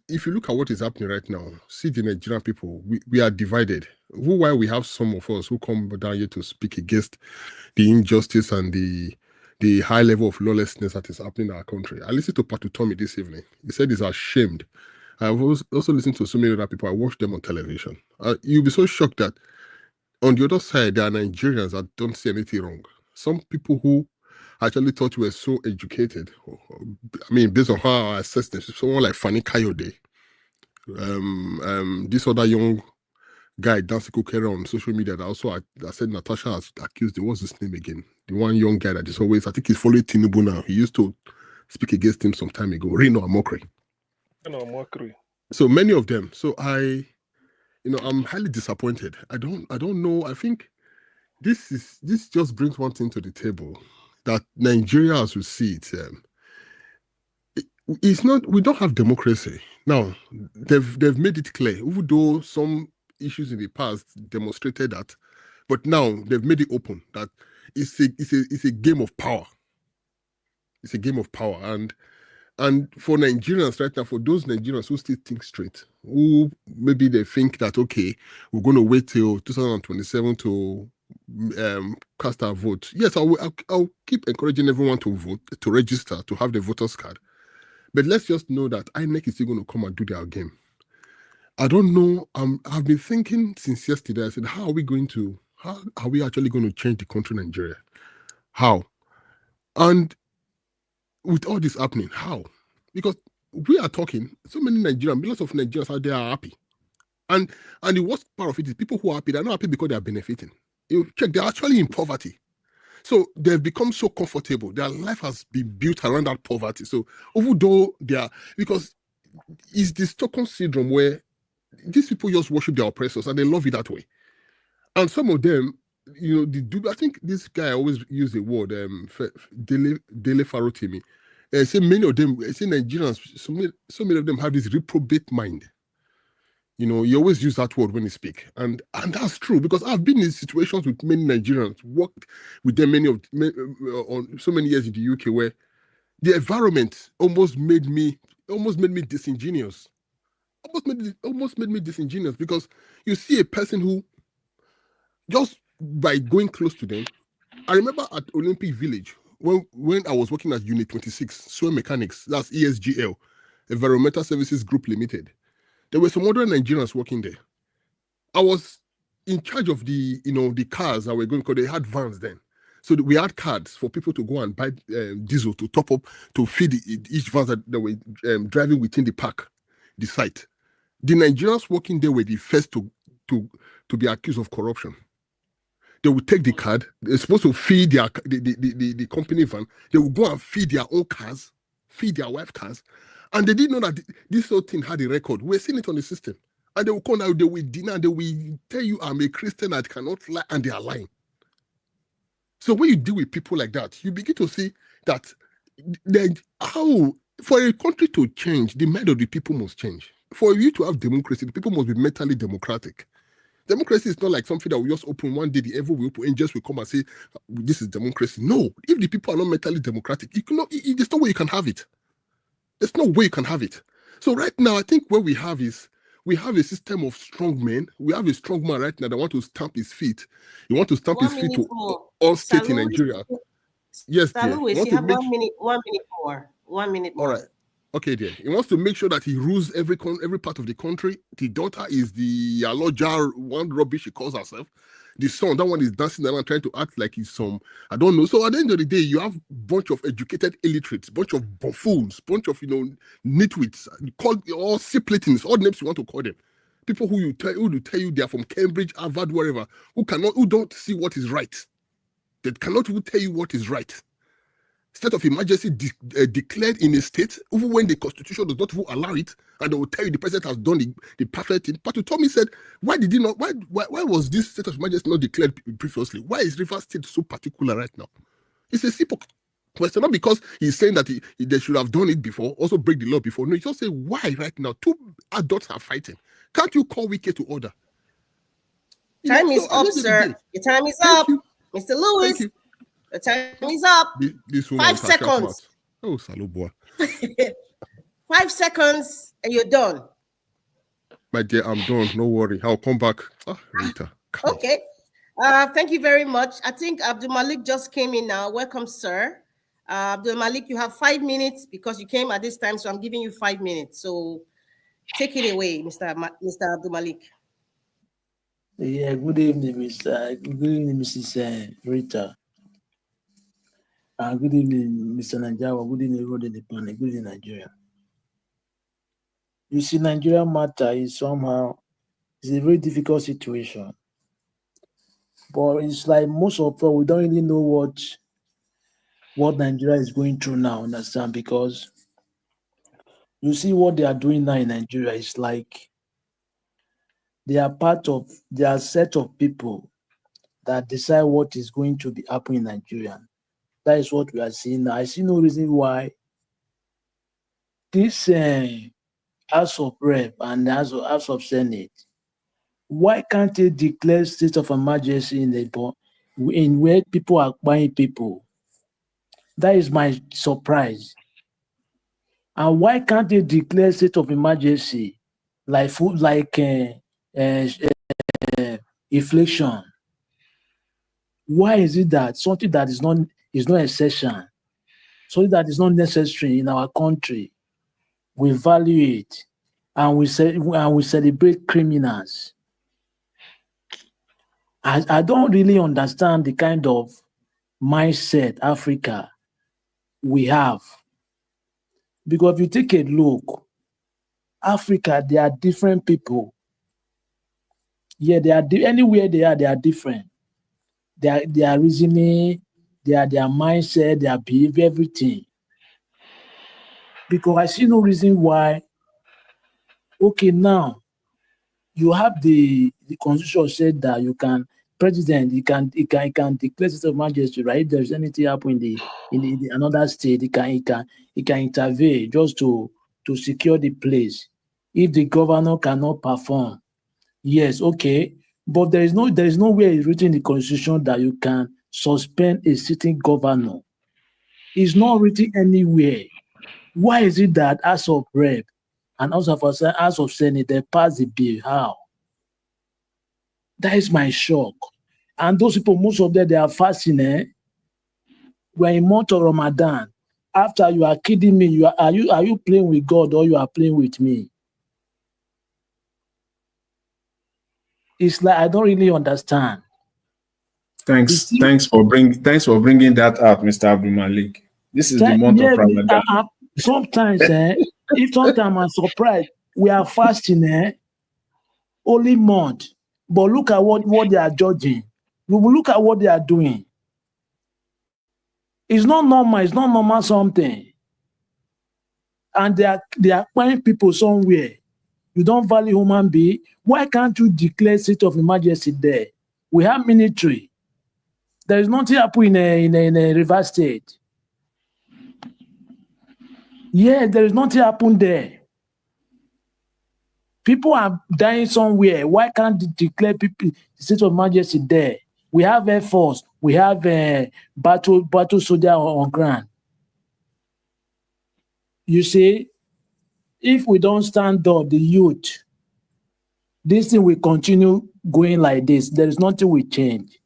if you look at what is happening right now, see the Nigerian people, we are divided. Why we have some of us who come down here to speak against the injustice and the high level of lawlessness that is happening in our country. I listened to Patu Tommy this evening. He said he's ashamed. I've also listened to so many other people. I watched them on television. You'll be so shocked that on the other side, there are Nigerians that don't see anything wrong. Some people who actually thought we were so educated. I mean, based on how I assess them, someone like Fani Kayode, this other young guy, Dancy Kokera, on social media that also I said Natasha has accused him. What's his name again? The one young guy that is always, I think he's following Tinubu now. He used to speak against him some time ago. Reno Amokri. So many of them. So I'm highly disappointed. I don't know. I think this just brings one thing to the table, that Nigeria, as we see it, it's not. We don't have democracy now. They've made it clear, even though some issues in the past demonstrated that, but now they've made it open that it's a game of power. It's a game of power, and for Nigerians right now, for those Nigerians who still think straight, who maybe they think that, okay, we're going to wait till 2027 to cast our vote. Yes, I'll keep encouraging everyone to vote, to register, to have the voter's card. But let's just know that INEC is still going to come and do their game. I don't know. I've been thinking since yesterday. I said, how are we actually going to change the country, Nigeria? How? And with all this happening, how? Because we are talking, so many Nigerians, millions of Nigerians out there are happy. And the worst part of it is people who are happy, they're not happy because they are benefiting. You check, they're actually in poverty. So they've become so comfortable. Their life has been built around that poverty. So even though because it's the Stockholm syndrome where these people just worship their oppressors and they love it that way. And some of them, I think this guy always use the word Dele Farotimi. Say many of them, say Nigerians, so many of them have this reprobate mind. You always use that word when you speak, and that's true, because I've been in situations with many Nigerians, worked with them on so many years in the UK, where the environment almost made me disingenuous. Almost made me disingenuous, because you see a person who, just by going close to them. I remember at Olympic Village when I was working at Unit 26, Soil Mechanics, that's ESGL, Environmental Services Group Limited. There were some other Nigerians working there. I was in charge of the cars that were going, because they had vans then. So we had cards for people to go and buy diesel to top up, to feed each van that they were driving within the park, the site. The Nigerians working there were the first to be accused of corruption. They would take the card. They're supposed to feed the company van. They would go and feed their own cars, feed their wife cars. And they didn't know that this whole thing had a record. We're seeing it on the system. And they will come out, they will deny, they will tell you, I'm a Christian, I cannot lie, and they are lying. So when you deal with people like that, you begin to see that how, for a country to change, the mind of the people must change. For you to have democracy, the people must be mentally democratic. Democracy is not like something that we just open one day, the evil will open, angels will come and say, this is democracy. No, if the people are not mentally democratic, there's no way you can have it. There's no way you can have it. So right now, I think what we have is, we have a system of strong men. We have a strong man right now that want to stamp his feet. He wants to stamp his feet to all states in Nigeria. Yes, dear. Louis, you have 1 minute, 1 minute more. 1 minute more. All right. Okay, dear. He wants to make sure that he rules every part of the country. The daughter is the Aloja, one rubbish she calls herself. The son, that one is dancing around trying to act like he's some, I don't know. So at the end of the day, you have a bunch of educated illiterates, bunch of buffoons, bunch of, nitwits, called all simpletons, all names you want to call them. People who tell you they are from Cambridge, Harvard, wherever, who don't see what is right. They cannot even tell you what is right. State of emergency declared in a state, even when the constitution does not even allow it, and they will tell you the president has done the perfect thing. But Tommy said, why was this state of emergency not declared previously? Why is Rivers State so particular right now? It's a simple question, not because he's saying that they should have done it before, also break the law before. No, he just say, why right now? Two adults are fighting. Can't you call Wike to order? Time is up, sir. Your time is up. Mr. Lewis. The time is up. This 5 seconds. Oh, salute boy. 5 seconds and you're done. My dear, I'm done. No worry. I'll come back later. Okay. Thank you very much. I think Abdul Malik just came in now. Welcome, sir. Abdul Malik, you have 5 minutes because you came at this time, so I'm giving you 5 minutes. So take it away, Mr. Abdul Malik. Yeah, good evening, Mrs. Rita. Good evening, Mr. Nanjawa. Good evening, everyone in the panel. Good evening, Nigeria. You see, Nigeria matter is somehow It's a very difficult situation. But it's like most of us, we don't really know what Nigeria is going through now, understand? Because you see what they are doing now in Nigeria is like they are a set of people that decide what is going to be happening in Nigeria. That is what we are seeing now. I see no reason why this House of Rep and House of Senate, why can't they declare state of emergency in where people are buying people? That is my surprise. And why can't they declare state of emergency like food, like inflation? Why is it that something that is not essential, something that is not necessary in our country, we value it and we celebrate criminals? I don't really understand the kind of mindset Africa we have. Because if you take a look, Africa, they are different people. Yeah, they are anywhere they are different. They are reasoning, their mindset, their behavior, everything. Because I see no reason why. Okay, now you have the constitution said that president can declare state of emergency, right? If there's anything happen in another state, he can intervene just to secure the place. If the governor cannot perform, yes, okay, but there is nowhere written in the constitution that you can suspend a sitting governor. It's not written anywhere. Why is it that House of Rep and House of Senate they pass the bill? How? That is my shock. And those people, most of them, they are fasting. We're in month of Ramadan. After, you are kidding me. Are you playing with God or you are playing with me? It's like I don't really understand. Thanks for bringing that up, Mr. Abdul Malik. This is the month of Ramadan. Sometimes, if sometimes I'm surprised, we are fasting, only month. But look at what they are judging. We will look at what they are doing. It's not normal. It's not normal something. And they are putting people somewhere. You don't value human being. Why can't you declare state of emergency there? We have military. There is nothing happening in a River State. Yeah, there is nothing happen there. People are dying somewhere. Why can't they declare state of emergency there? We have Air Force. We have battle soldier on ground. You see, if we don't stand up, the youth, this thing will continue going like this. There is nothing will change.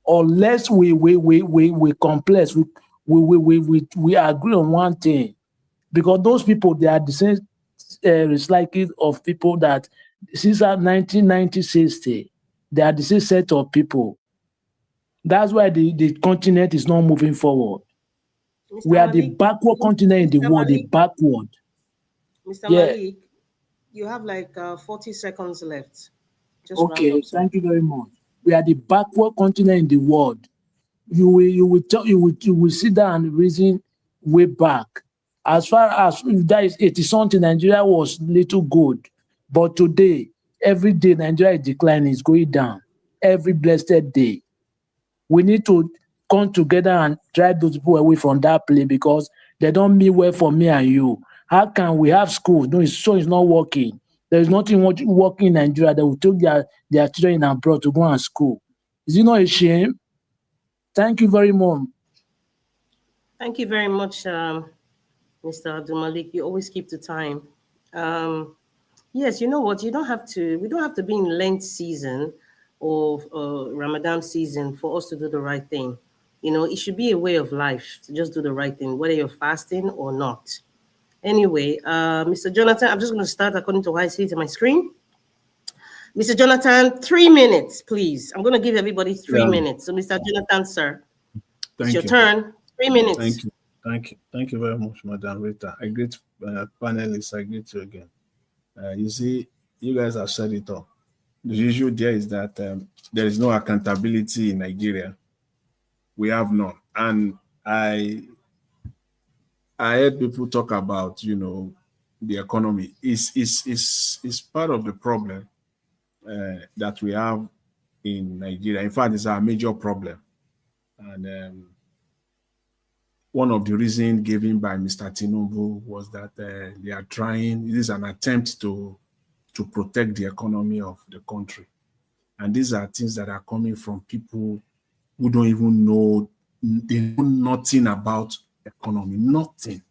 Unless we complex, we agree on one thing. Because those people, they are the same recycling of people that since 1960, they are the same set of people. That's why the continent is not moving forward. Mr. We are Malik, the backward continent in the world, the backward. Mr. Malik, you have like 40 seconds left. Just okay, thank you very much. We are the backward continent in the world. You will sit down and reason way back. As far as that is 80 something, Nigeria was little good. But today, every day Nigeria is declining, it's going down. Every blessed day. We need to come together and drive those people away from that place because they don't mean well for me and you. How can we have schools? No, it's not working. There is nothing working in Nigeria that will take their children abroad to go and school. Is it not a shame? Thank you very much. Thank you very much, Mr. Abdul Malik. You always keep the time. Yes, you know what? We don't have to be in Lent season or Ramadan season for us to do the right thing. You know, it should be a way of life to just do the right thing, whether you're fasting or not. Anyway, Mr. Jonathan, I'm just going to start according to what I see to my screen. Mr. Jonathan, 3 minutes, please. I'm going to give everybody 3 minutes. So, Mr. Jonathan, sir, it's your turn. 3 minutes. Thank you very much, Madam Rita. I greet panelists. I greet you again. You see, you guys have said it all. The issue there is that there is no accountability in Nigeria. We have none. And I heard people talk about, the economy. Is part of the problem that we have in Nigeria. In fact, it's our major problem. And one of the reasons given by Mr. Tinubu was that they are trying, it is an attempt to protect the economy of the country. And these are things that are coming from people who don't even know, they know nothing about economy, nothing.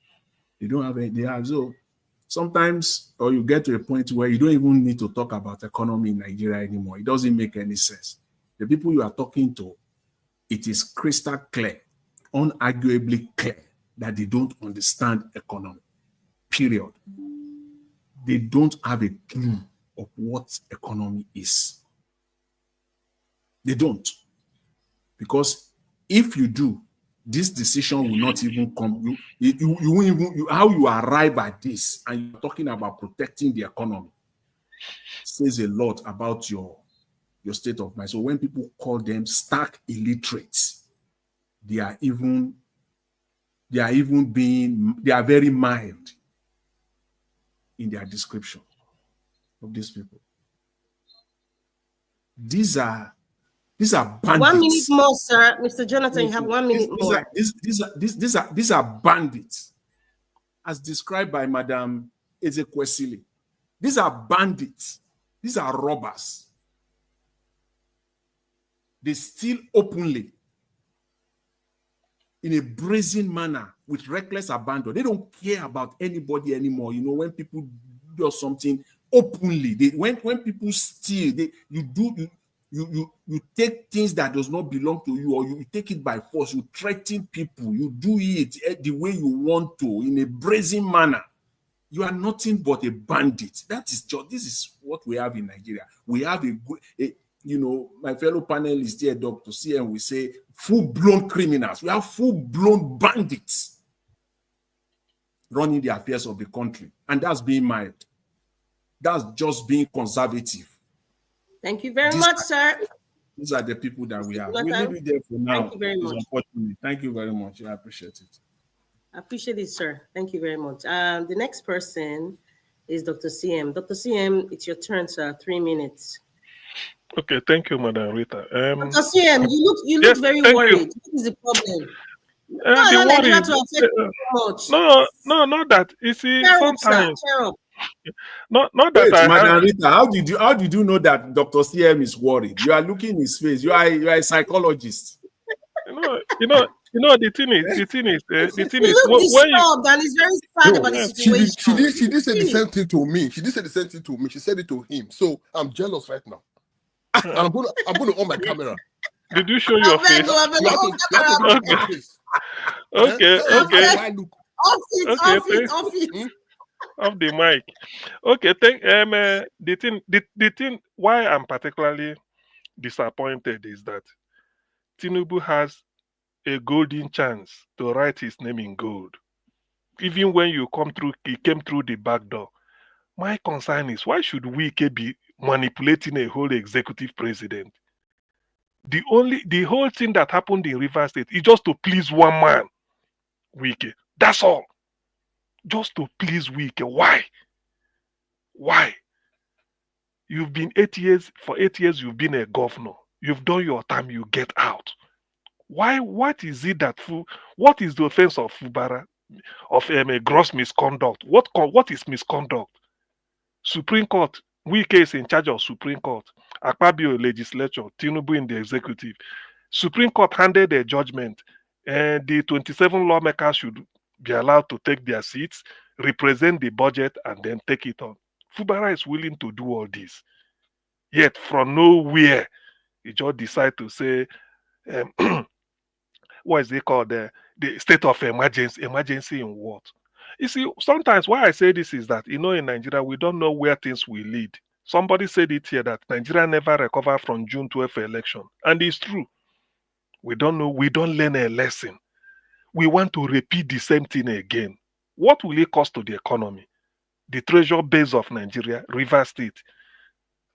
They don't have it. They have. So sometimes, or you get to a point where you don't even need to talk about economy in Nigeria anymore. It doesn't make any sense. The people you are talking to, it is crystal clear, unarguably clear that they don't understand economy, period. They don't have a clue of what economy is. They don't. Because if you do, this decision will not even come. How you arrive at this and you're talking about protecting the economy says a lot about your state of mind. So when people call them stark illiterates, they are very mild in their description of these people. These are bandits. 1 minute more, sir. Mr. Jonathan, you have 1 minute more. These are bandits, as described by Madam Ezekwesili. These are bandits. These are robbers. They steal openly, in a brazen manner, with reckless abandon. They don't care about anybody anymore. When people do something openly, when people steal, you take things that does not belong to you, or you take it by force. You threaten people. You do it the way you want to, in a brazen manner. You are nothing but a bandit. This is what we have in Nigeria. We have my fellow panelists here, Dr. CM, we say full-blown criminals. We have full-blown bandits running the affairs of the country. And that's being mild. That's just being conservative. Thank you very much, sir. These are the people that we have. We'll leave it there for now. Thank you very much. Unfortunately. Thank you very much. I appreciate it. I appreciate it, sir. Thank you very much. The next person is Dr. CM. Dr. CM, it's your turn, sir. 3 minutes. Okay, thank you, Madam Rita. Dr. CM, you look very worried. What is the problem? No, not that. You see, sometimes. Not that. Wait, Madam Rita, how did you know that Dr. CM is worried? You are looking in his face. You are a psychologist. The thing is, when you and he's very sad about the situation. She did say the same thing to me. She did say the same thing to me. She said it to him. So I'm jealous right now. And I'm gonna on my camera. Did you show your face? Okay. Off it. Off the mic. Okay, the thing why I'm particularly disappointed is that Tinubu has a golden chance to write his name in gold. Even when he came through the back door. My concern is, why should Wike be manipulating a whole executive president? The whole thing that happened in Rivers State is just to please one man, Wike. That's all. Just to please Wike. Why? Why? You've been 8 years. For 8 years, you've been a governor. You've done your time. You get out. Why? What is it that? What is the offense of Fubara? Of a gross misconduct? What is misconduct? Supreme Court. Wike is in charge of Supreme Court. Akpabio legislature. Tinubu in the executive. Supreme Court handed a judgment, and the 27 lawmakers should be allowed to take their seats, represent the budget, and then take it on. Fubara is willing to do all this. Yet from nowhere, he just decide to say, what is it called? The state of emergency. Emergency in what? You see, sometimes why I say this is that, in Nigeria, we don't know where things will lead. Somebody said it here that Nigeria never recover from June 12th election. And it's true. We don't know. We don't learn a lesson. We want to repeat the same thing again. What will it cost to the economy? The treasure base of Nigeria, Rivers State.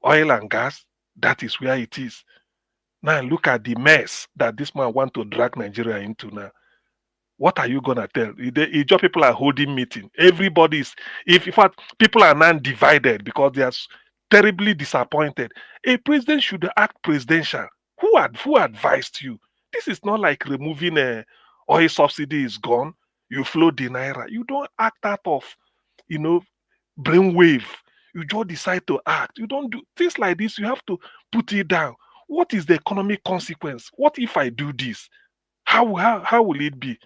oil and gas, that is where it is. Now look at the mess that this man want to drag Nigeria into now. What are you gonna tell? Ijaw people are holding meeting. Everybody's, if in fact people are now divided because they are terribly disappointed. A president should act presidential. Who advised you? This is not like removing a oil subsidy is gone. You float the naira. You don't act out of, brainwave. You just decide to act. You don't do things like this. You have to put it down. What is the economic consequence? What if I do this? How will it be?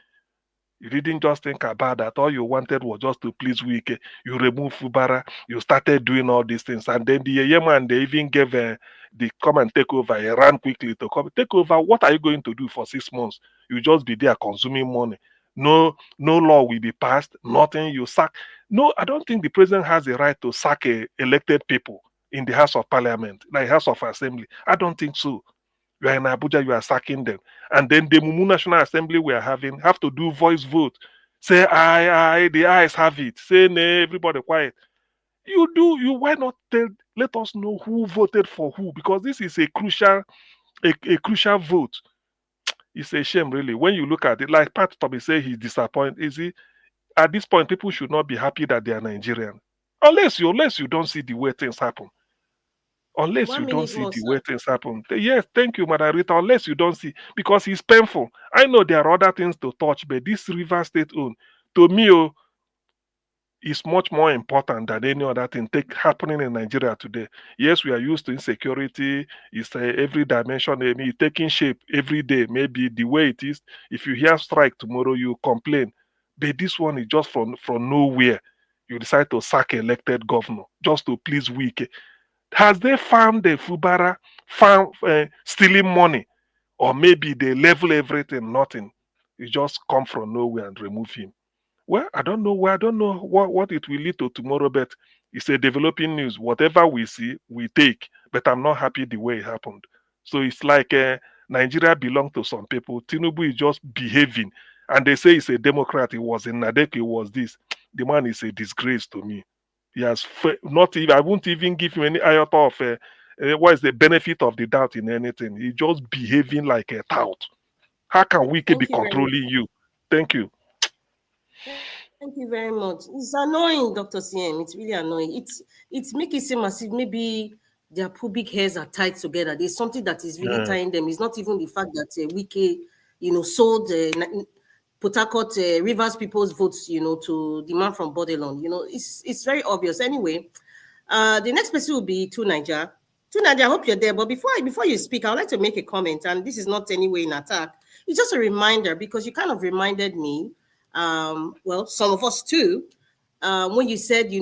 You didn't just think about that. All you wanted was just to please Wike. You remove Fubara. You started doing all these things. And then the Yemen, they even gave the come and take over. He ran quickly to come take over. What are you going to do for 6 months? You just be there consuming money. No law will be passed. Nothing. You sack. No, I don't think the president has the right to sack elected people in the House of Parliament, like House of Assembly. I don't think so. You are in Abuja, you are sacking them. And then the Mumu National Assembly we are having have to do voice vote. Say aye, the ayes have it. Say nay, everybody quiet. Why not let us know who voted for who? Because this is a crucial vote. It's a shame, really. When you look at it, like Pat Tommy say he's disappointed. Is he? At this point, people should not be happy that they are Nigerian. Unless you don't see the way things happen. Unless you don't see the way things happen. Yes, thank you, Madam Rita. Unless you don't see, because it's painful. I know there are other things to touch, but this River State own, to me, is much more important than any other thing happening in Nigeria today. Yes, we are used to insecurity. It's every dimension, taking shape every day. Maybe the way it is. If you hear strike tomorrow, you complain. But this one is just from nowhere. You decide to sack elected governor just to please Wike. Has they found the Fubara stealing money? Or maybe they level everything, nothing. You just come from nowhere and remove him. Well, I don't know what it will lead to tomorrow, but it's a developing news. Whatever we see, we take. But I'm not happy the way it happened. So it's like Nigeria belongs to some people. Tinubu is just behaving. And they say he's a Democrat. He was in Nadek, he was this. The man is a disgrace to me. He has not even, I won't even give him any iota of what is the benefit of the doubt in anything. He's just behaving like a tout. How can we be controlling you? Thank you. Thank you very much. It's annoying, Dr. CM. It's really annoying. It's making it seem as if maybe their pubic hairs are tied together. There's something that is really tying them. It's not even the fact that Wike, sold Port Harcourt, Rivers people's votes, to the man from Bordelon. It's very obvious. Anyway, the next person will be Naija. Naija, I hope you're there. But before you speak, I would like to make a comment, and this is not any way an attack. It's just a reminder, because you kind of reminded me, well, some of us too, when you said,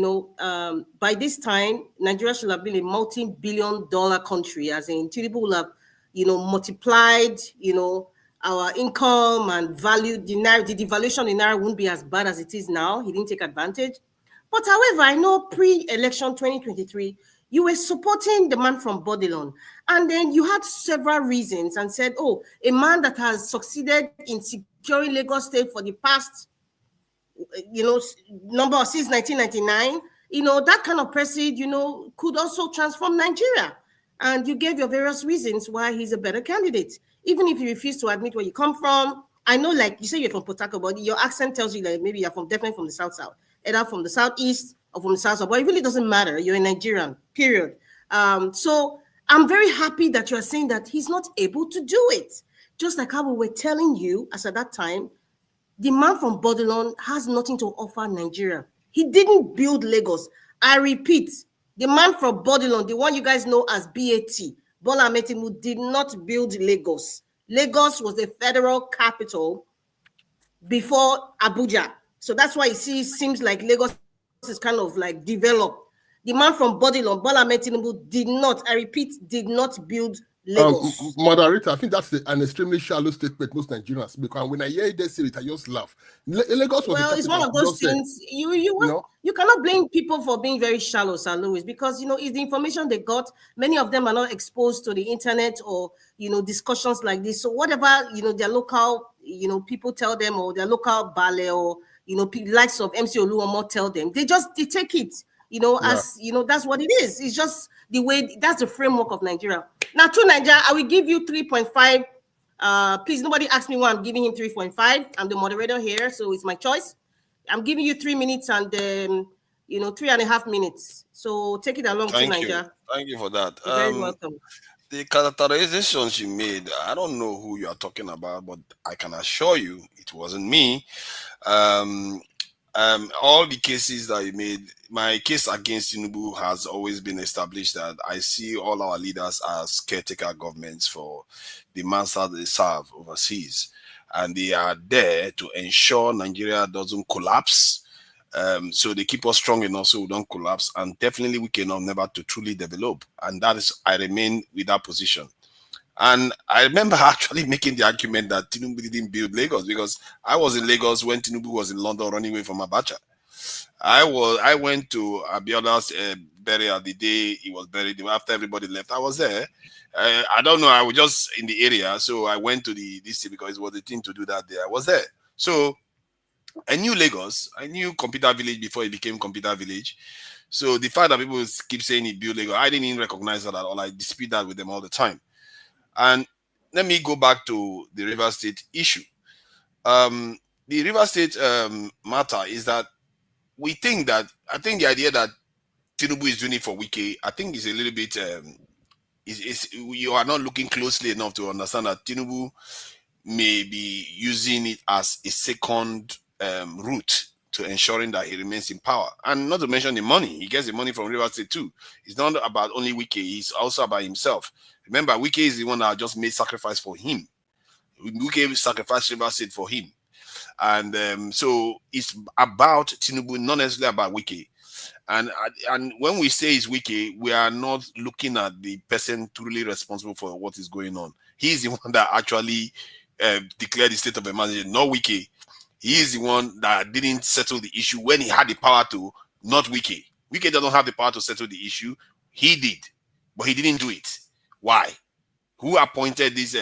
by this time, Nigeria should have been a multi-billion-dollar country, as in Tinubu will have, multiplied, our income and value. The devaluation in Naira won't be as bad as it is now. He didn't take advantage. But however, I know pre-election 2023, you were supporting the man from Bordelon. And then you had several reasons and said, oh, a man that has succeeded in securing Lagos State for the past, number since 1999, that kind of person, could also transform Nigeria. And you gave your various reasons why he's a better candidate. Even if you refuse to admit where you come from. I know, like you say you're from Port Harcourt, but your accent tells you that maybe you're definitely from the South, either from the Southeast or from the South. But it really doesn't matter. You're a Nigerian, period. So I'm very happy that you're saying that he's not able to do it. Just like how we were telling you, as at that time, the man from Bordelon has nothing to offer Nigeria. He didn't build Lagos. I repeat, the man from Bordelon, the one you guys know as BAT, Bola Ahmed Tinubu, did not build Lagos. Lagos was the federal capital before Abuja. So that's why it seems like Lagos is kind of like developed. The man from Bordelon, Bola Ahmed Tinubu, did not, I repeat, did not build Lagos. Moderator, I think that's an extremely shallow statement most Nigerians, because when I hear they say it, I just laugh. Lagos was it's one of those things. You cannot blame people for being very shallow, Sir Louis, because it's the information they got. Many of them are not exposed to the internet or discussions like this. So whatever their local people tell them, or their local ballet, or likes of MC Oluomo tell them, they take it. as that's what it is. It's just the way, that's the framework of Nigeria. Now, to Nigeria, I will give you 3.5. Please, nobody ask me why I'm giving him 3.5. I'm the moderator here, so it's my choice. I'm giving you 3 minutes and 3.5 minutes. So take it along to Nigeria. Thank you for that. You're very welcome. The characterizations you made, I don't know who you are talking about, but I can assure you it wasn't me. All the cases that you made, my case against Tinubu has always been established that I see all our leaders as caretaker governments for the masters they serve overseas. And they are there to ensure Nigeria doesn't collapse. So they keep us strong enough so we don't collapse, and definitely we cannot never to truly develop. And that is, I remain with that position. And I remember actually making the argument that Tinubu didn't build Lagos, because I was in Lagos when Tinubu was in London running away from Abacha. I went to Abiola's burial the day he was buried. After everybody left, I was there. I don't know, I was just in the area, so I went to this because it was the thing to do that day. I was there. So I knew Lagos. I knew Computer Village before it became Computer Village. So the fact that people keep saying he built Lagos, I didn't even recognize that at all. I dispute that with them all the time. And let me go back to the River State issue. The River State matter is that I think the idea that Tinubu is doing it for Wike, I think is a little bit, you are not looking closely enough to understand that Tinubu may be using it as a second route to ensuring that he remains in power. And not to mention the money. He gets the money from River State too. It's not about only Wike, it's also about himself. Remember, Wike is the one that just made sacrifice for him. Wike sacrificed River State for him. And so it's about Tinubu, not necessarily about Wike. And when we say it's Wike, we are not looking at the person truly responsible for what is going on. He's the one that actually declared the state of emergency, not Wike. He is the one that didn't settle the issue when he had the power to, not Wike. Wike doesn't have the power to settle the issue. He did, but he didn't do it. Why? Who appointed this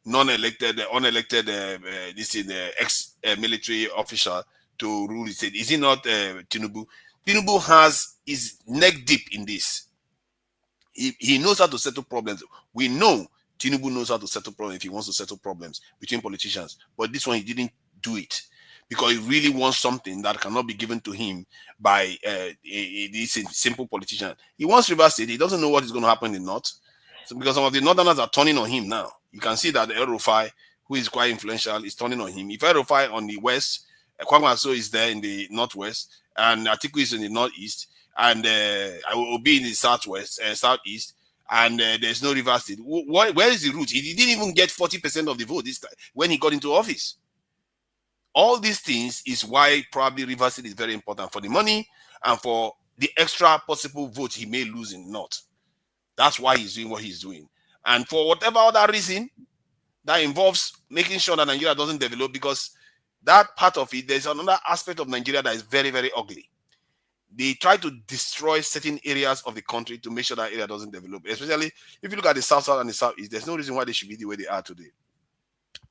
unelected ex-military official to rule the state? Is it not Tinubu? Tinubu is neck deep in this. He knows how to settle problems. We know Tinubu knows how to settle problems if he wants to settle problems between politicians. But this one, he didn't do it because he really wants something that cannot be given to him by this simple politician. He wants River State. He doesn't know what is going to happen in the north. So because some of the northerners are turning on him now. You can see that El-Rufai, who is quite influential, is turning on him. If El-Rufai on the west, Kwangwaso is there in the northwest, and Atiku is in the northeast, and I will be in the southwest, southeast, and there's no River State. Where is the route? He didn't even get 40% of the vote this time when he got into office. All these things is why probably River State is very important for the money and for the extra possible vote he may lose in North. That's why he's doing what he's doing. And for whatever other reason, that involves making sure that Nigeria doesn't develop, because that part of it, there's another aspect of Nigeria that is very, very ugly. They try to destroy certain areas of the country to make sure that area doesn't develop. Especially if you look at the South and the Southeast, there's no reason why they should be the way they are today.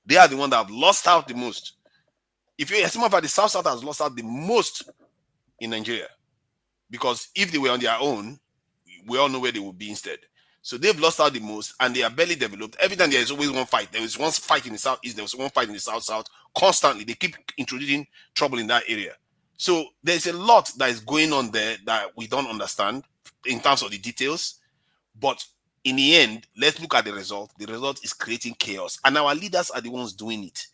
They are the ones that have lost out the most. If you assume that the South has lost out the most in Nigeria, because if they were on their own, we all know where they would be instead. So they've lost out the most, and they are barely developed. Every time there is always one fight. There is one fight in the Southeast, there was one fight in the South. Constantly, they keep introducing trouble in that area. So there's a lot that is going on there that we don't understand in terms of the details. But in the end, let's look at the result. The result is creating chaos, and our leaders are the ones doing it.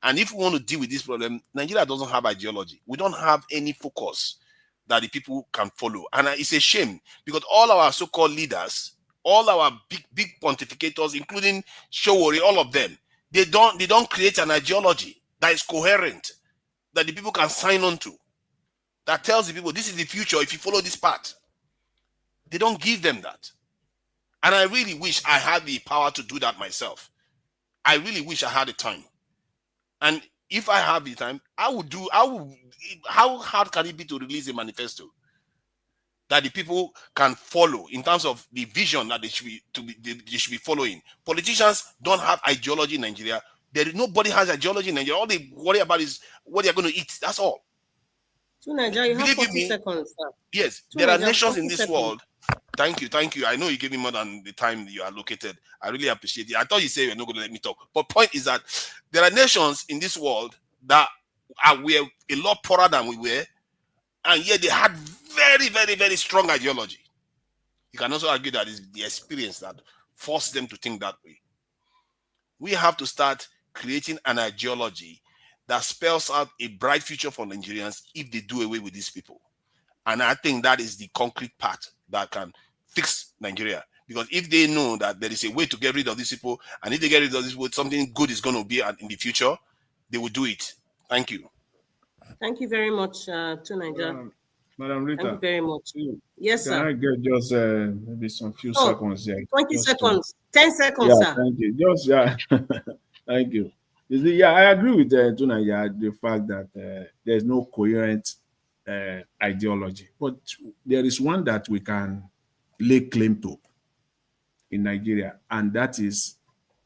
And if we want to deal with this problem, Nigeria doesn't have ideology. We don't have any focus that the people can follow. And it's a shame, because all our so-called leaders, all our big pontificators, including Showori, all of them, they don't create an ideology that is coherent, that the people can sign on to, that tells the people this is the future if you follow this path. They don't give them that. And I really wish I had the power to do that myself. I really wish I had the time. And if I have the time, how hard can it be to release a manifesto that the people can follow in terms of the vision that they should be following? Politicians don't have ideology in Nigeria. Nobody has ideology in Nigeria. All they worry about is what they're going to eat. That's all. Nigeria, you have Believe 40 seconds. Sir. Yes, there are nations in this world. Thank you. I know you gave me more than the time you allocated. I really appreciate it. I thought you said you're not going to let me talk. But point is that there are nations in this world that were a lot poorer than we were, and yet they had very, very, very strong ideology. You can also argue that it's the experience that forced them to think that way. We have to start creating an ideology that spells out a bright future for Nigerians if they do away with these people. And I think that is the concrete part that can fix Nigeria. Because if they know that there is a way to get rid of these people, and if they get rid of these people, something good is going to be in the future, they will do it. Thank you. Thank you very much, to Nigeria. Madam Rita. Thank you very much. Yes, sir. Can I get just maybe some few seconds here? 20 seconds. 10 seconds, sir. Thank you. Thank you. You see, I agree with Tunaya, the fact that there's no coherent ideology. But there is one that we can lay claim to in Nigeria, and that is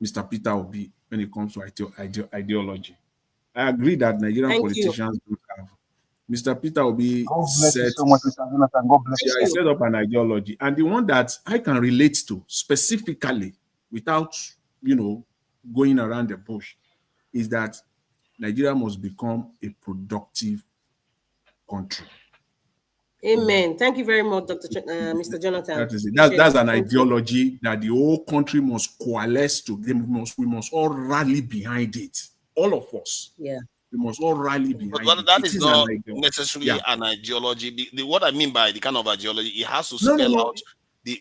Mr. Peter Obi when it comes to ideology. I agree that Nigerian politicians don't have. Mr. Peter Obi set up an ideology, and the one that I can relate to specifically without, going around the bush is that Nigeria must become a productive country. Amen. Thank you very much, Mr. Jonathan. That is it. That's an ideology that the whole country must coalesce to. We must all rally behind it. All of us. Yeah. We must all rally behind but it. That is not necessarily an ideology. What I mean by the kind of ideology, it has to spell out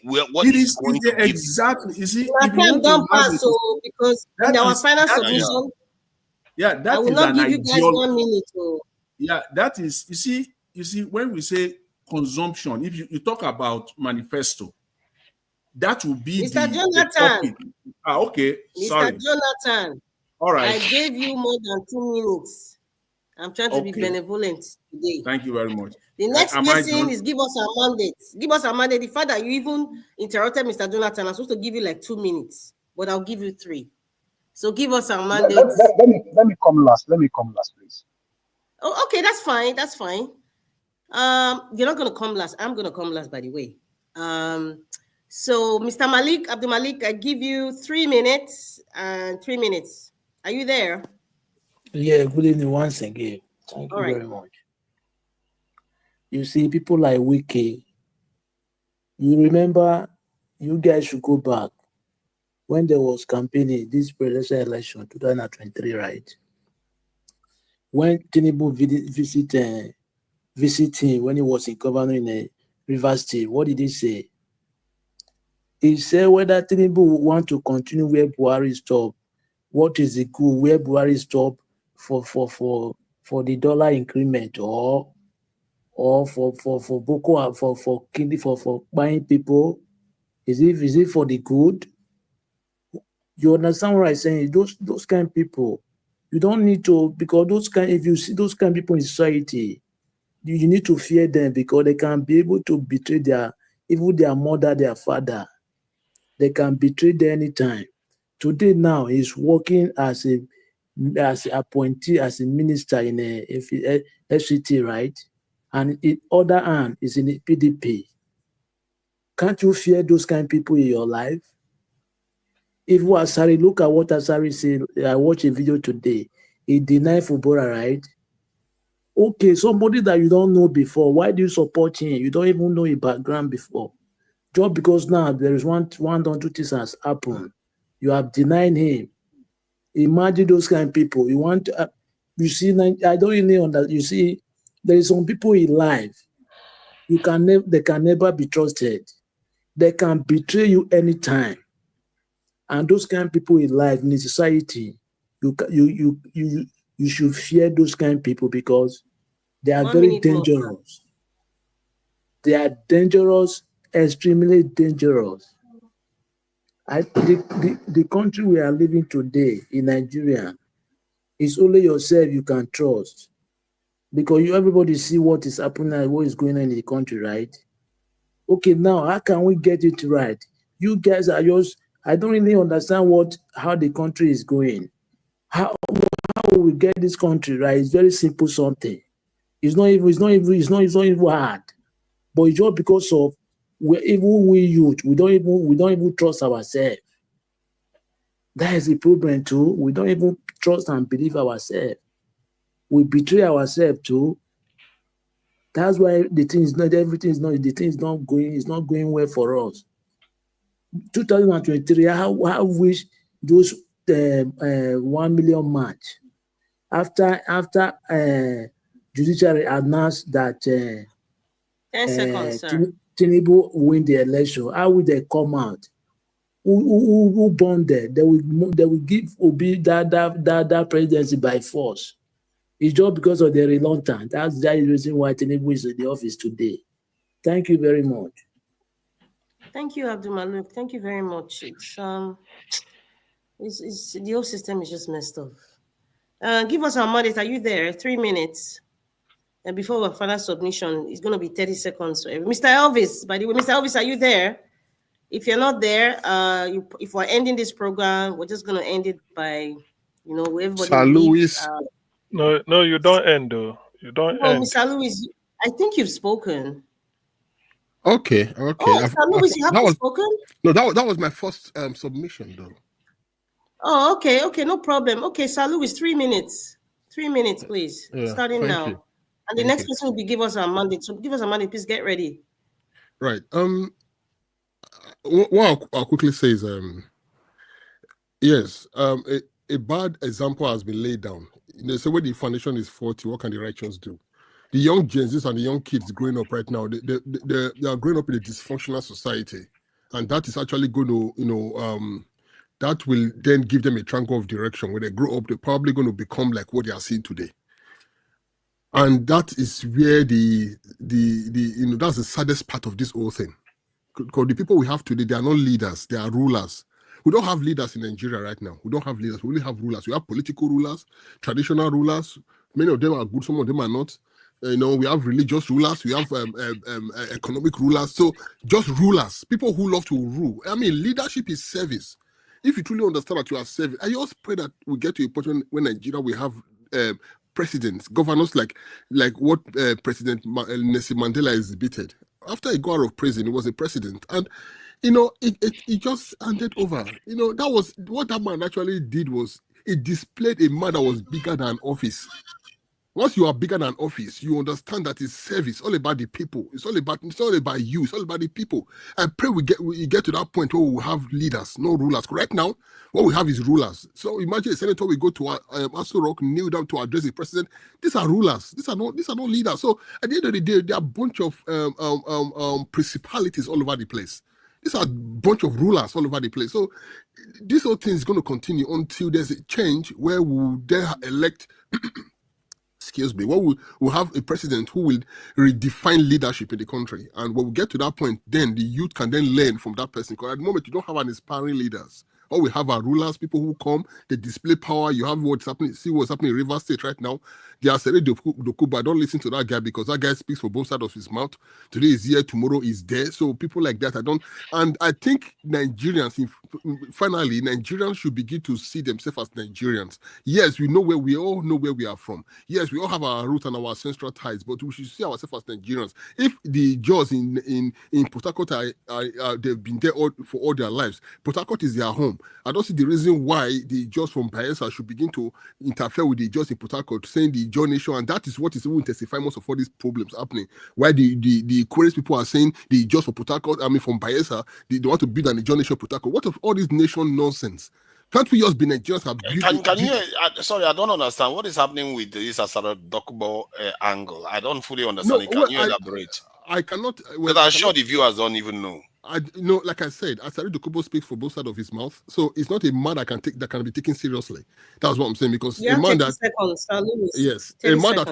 what it is going to exactly. You see, if you don't pass, because in our final submission, that I will is not an give you guys 1 minute. Yeah, that is. You see, when we say consumption, if you talk about manifesto, that will be Mr. the Jonathan. Okay. Mr. Sorry. Jonathan. All right. I gave you more than 2 minutes. I'm trying to be benevolent today. Thank you very much. The next person is give us a mandate. Give us a mandate. The fact that you even interrupted Mr. Jonathan, I'm supposed to give you like 2 minutes, but I'll give you 3. So give us a mandate. Let me come last. Let me come last, please. Oh, okay, that's fine. That's fine. You're not gonna come last. I'm gonna come last, by the way. So Mr. Malik, Abdul Malik, I give you 3 minutes and 3 minutes. Are you there? Yeah, good evening once again. Thank you very much. You see, people like Wiki, you remember, you guys should go back when there was campaigning, this presidential election, 2023, right? When Tinubu visiting when he was in governor in a Rivers State, what did he say? He said whether Tinubu want to continue where Buhari stopped, what is the good where Buhari stopped for the dollar increment or for Boko for buying people? Is it for the good? You understand what I'm saying? Those kind of people, you don't need to, because if you see those kind of people in society, you need to fear them because they can be able to betray their mother, their father. They can betray them anytime. Today now he's working as a appointee, as a minister in a FCT, right? And in other hand is in a PDP. Can't you fear those kind of people in your life? If Asari, look at what Asari said. I watched a video today. He denied Fubara, right? Okay, somebody that you don't know before, why do you support him? You don't even know his background before. Just because now there is one or two things has happened, you have denied him. Imagine those kind of people. You want to, you see, I don't really understand. You see, there is some people in life, they can never be trusted. They can betray you anytime. And those kind of people in life, in society, you should fear those kind of people because they are very dangerous. They are dangerous, extremely dangerous. The country we are living today in Nigeria is only yourself you can trust, because everybody see what is happening and what is going on in the country, right? Okay, now how can we get it right? You guys are I don't really understand how the country is going. How will we get this country right? It's very simple something. It's not even hard. But it's just because of we youth, we don't even trust ourselves. That is the problem too. We don't even trust and believe ourselves. We betray ourselves too. That's why the thing is not going well for us. 2023, I wish those 1 million march after judiciary announced that 10 seconds, sir. Tinubu win the election. How will they come out? Who born there? They will give Obi that presidency by force. It's just because of the reluctance. That's the reason why Tinubu is in the office today. Thank you very much. Thank you, Abdul Malik. Thank you very much. It's the whole system is just messed up. Give us our mandate. Are you there? 3 minutes. And before our final submission, it's going to be 30 seconds. Mr. Elvis, by the way, Mr. Elvis, are you there? If you're not there, if we're ending this program, we're just going to end it by, everybody Sir Louis. No, you don't end, though. You don't end. Mr. Louis, I think you've spoken. Okay. Oh, Mr. Louis, you haven't spoken? No, that was my first submission, though. Oh, okay, no problem. Okay, Sir Louis, 3 minutes. 3 minutes, please. Yeah, Starting now. you. And the next person will be give us our mandate. So give us a mandate, please get ready. Right. What I'll quickly say is, yes, a bad example has been laid down. They say when the foundation is faulty, what can the righteous do? The young Gen Zs and the young kids growing up right now, they are growing up in a dysfunctional society, and that is actually going to, that will then give them a triangle of direction. When they grow up, they're probably going to become like what they are seeing today. And that is where that's the saddest part of this whole thing. Because the people we have today, they are not leaders, they are rulers. We don't have leaders in Nigeria right now. We don't have leaders, we only have rulers. We have political rulers, traditional rulers. Many of them are good, some of them are not. We have religious rulers, we have economic rulers. So just rulers, people who love to rule. I mean, leadership is service. If you truly understand that you are serving, I just pray that we get to a point when Nigeria will have presidents, governors like what President Nelson Mandela exhibited. After he got out of prison, he was a president, and it just handed over. That was what that man actually did. Was it displayed a man that was bigger than office. Once you are bigger than office, you understand that it's service, all about the people. It's all about you. It's all about the people. I pray we get to that point where we will have leaders, no rulers. Right now, what we have is rulers. So imagine a senator will go to Aso Rock, kneel down to address the president. These are rulers. These are not leaders. So at the end of the day, there are a bunch of principalities all over the place. These are a bunch of rulers all over the place. So this whole thing is going to continue until there's a change where we'll then elect. Excuse me, we'll have a president who will redefine leadership in the country. And when we get to that point, then the youth can then learn from that person. Because at the moment, you don't have an inspiring leaders. All we have are rulers, people who come, they display power. You have what's happening, see what's happening in Rivers State right now. They are saying Dokuba, don't listen to that guy because that guy speaks for both sides of his mouth. Today is here, tomorrow is there. So people like that, and I think Nigerians should begin to see themselves as Nigerians. Yes, we all know where we are from. Yes, we all have our roots and our ancestral ties, but we should see ourselves as Nigerians. If the Jaws in Port Harcourt they've been there for all their lives, Port Harcourt is their home. I don't see the reason why the Jaws from Bayelsa should begin to interfere with the Jaws in Port Harcourt, saying the Jaw Nation, and that is what is even intensifying most of all these problems happening. Why the Queries people are saying the Jaws from Port Harcourt, from Bayelsa, they want to build an Jaw Nation Port Harcourt. What of all this nation nonsense? Can't we just be Nigerians? Can you? Sorry, I don't understand what is happening with this Asara Dokubo angle. I don't fully understand. Can you elaborate? I cannot. Because I'm sure the viewers don't even know. Like I said, Asari Dokubo speaks for both sides of his mouth, so it's not a man that can be taken seriously. That's what I'm saying. Because a man that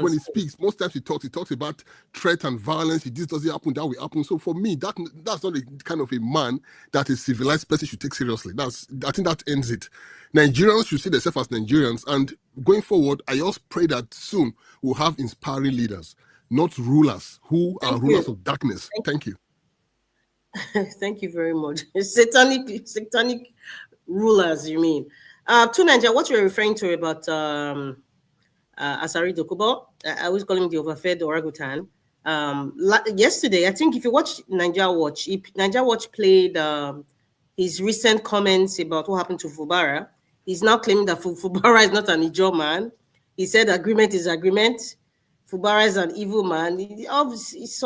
when he speaks, most times he talks about threat and violence. If this doesn't happen, that will happen. So for me, that's not the kind of a man that a civilized person should take seriously. I think that ends it. Nigerians should see themselves as Nigerians, and going forward, I just pray that soon we'll have inspiring leaders, not rulers who are rulers of darkness. Thank you. Thank you very much. Satanic rulers, you mean? To Nigeria, what you're referring to about Asari Dokubo. I always call him the overfed orangutan. Yesterday, I think if you watch Nigeria Watch played his recent comments about what happened to Fubara. He's now claiming that Fubara is not an Ijaw man. He said agreement is agreement. Fubara is an evil man. It's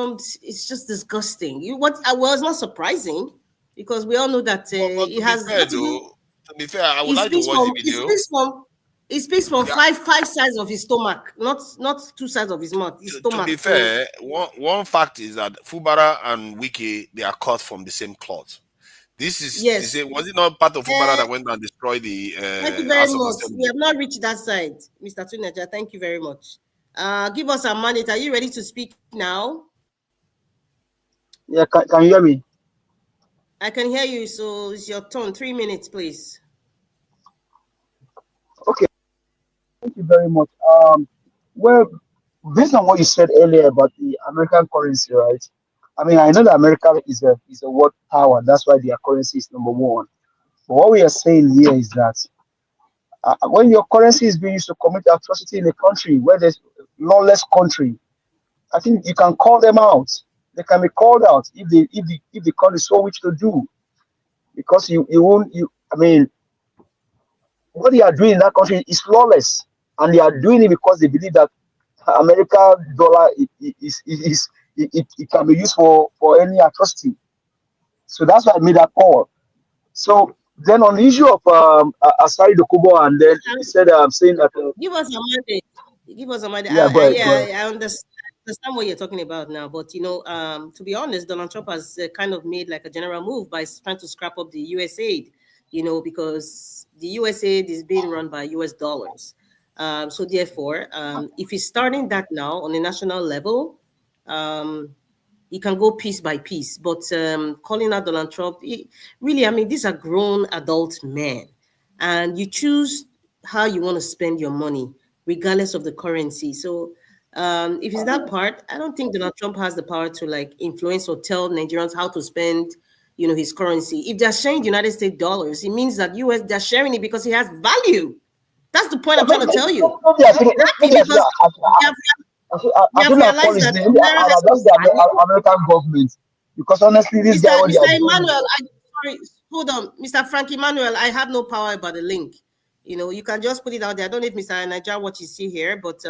just disgusting. Well, it's not surprising because we all know that he has. To be fair, I would like to watch the video. He speaks from five sides of his stomach, not 2 sides of his mouth. His stomach. To be fair, one fact is that Fubara and Wiki, they are cut from the same cloth. This is was it not part of Fubara that went and destroyed the thank you very much. We have not reached that side, Mr. Tuneja. Thank you very much. Give us a mandate. Are you ready to speak now? Yeah, can you hear me? I can hear you, so it's your turn. 3 minutes, please. Okay. Thank you very much. Well, based on what you said earlier about the American currency, right? I mean, I know that America is a world power. That's why their currency is number one. But what we are saying here is that when your currency is being used to commit atrocity in a country where there's lawless country, I think you can call them out. They can be called out if the country is so which to do, because I mean, what they are doing in that country is flawless, and they are doing it because they believe that America dollar it can be used for any atrocity. So that's why I made that call. So then on the issue of Asari Dokubo, and then he said, I'm saying that give us a mandate. Give us a mandate. Yeah, I understand what you're talking about now, but to be honest, Donald Trump has kind of made like a general move by trying to scrap up the USAID, because the USAID is being run by US dollars. So therefore, if he's starting that now on a national level, he can go piece by piece. But calling out Donald Trump, really, I mean, these are grown adult men, and you choose how you want to spend your money, regardless of the currency. So if it's that part, I don't think Donald Trump has the power to like influence or tell Nigerians how to spend, his currency. If they're sharing United States dollars, it means that they're sharing it because it has value. That's the point I'm trying to tell you. I think my point is the American government, because honestly, this guy. Mr. Emmanuel, hold on, Mr. Frank Emmanuel. I have no power about the link. You can just put it out there. I don't know if Mr. Nigeria Watch is still here, but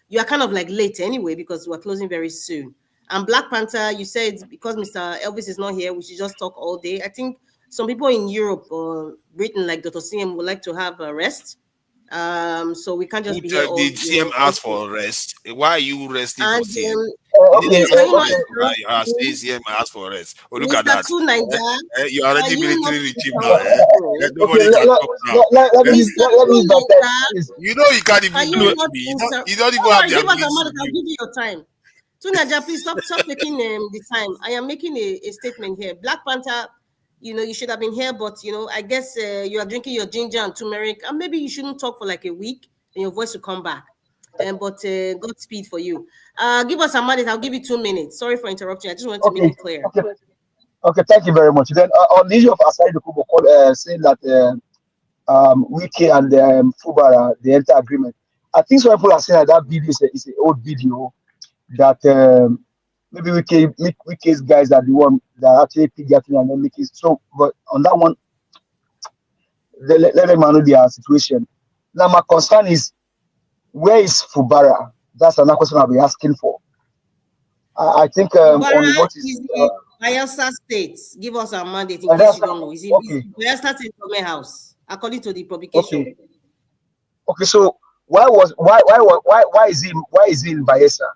you are kind of like late anyway because we're closing very soon. And Black Panther, you said because Mr. Elvis is not here, we should just talk all day. I think some people in Europe or Britain, like Dr. CM, would like to have a rest. So we can't just be here all day. Did CM ask for rest? Why are you resting for CM? CM asked for rest. Oh, look at that. You are already military regime now. Nobody can talk now. You know you can't even do it. You don't even have the ability. I'll give you your time. Tunaja, please stop taking the time. I am making a statement here. Black Panther, you should have been here, but I guess you are drinking your ginger and turmeric, and maybe you shouldn't talk for like a week, and your voice will come back. But Godspeed for you. Give us a minute. I'll give you 2 minutes. Sorry for interrupting. I just wanted to make it clear. Okay, thank you very much. Then on the issue of Asari Dokubo saying that Wiki and Fubara, the enter agreement. I think some people are saying that video is an old video that maybe Wiki's guys are the one that actually pick that thing and then make it. So, but on that one, let them know their situation. Now, my concern is, where is Fubara? That's another question I'll be asking for. I think on what is Bayelsa State. Give us a mandate in case you don't know. Is it Bayelsa State Govt House, according to the publication? Okay. So why is he in Bayelsa?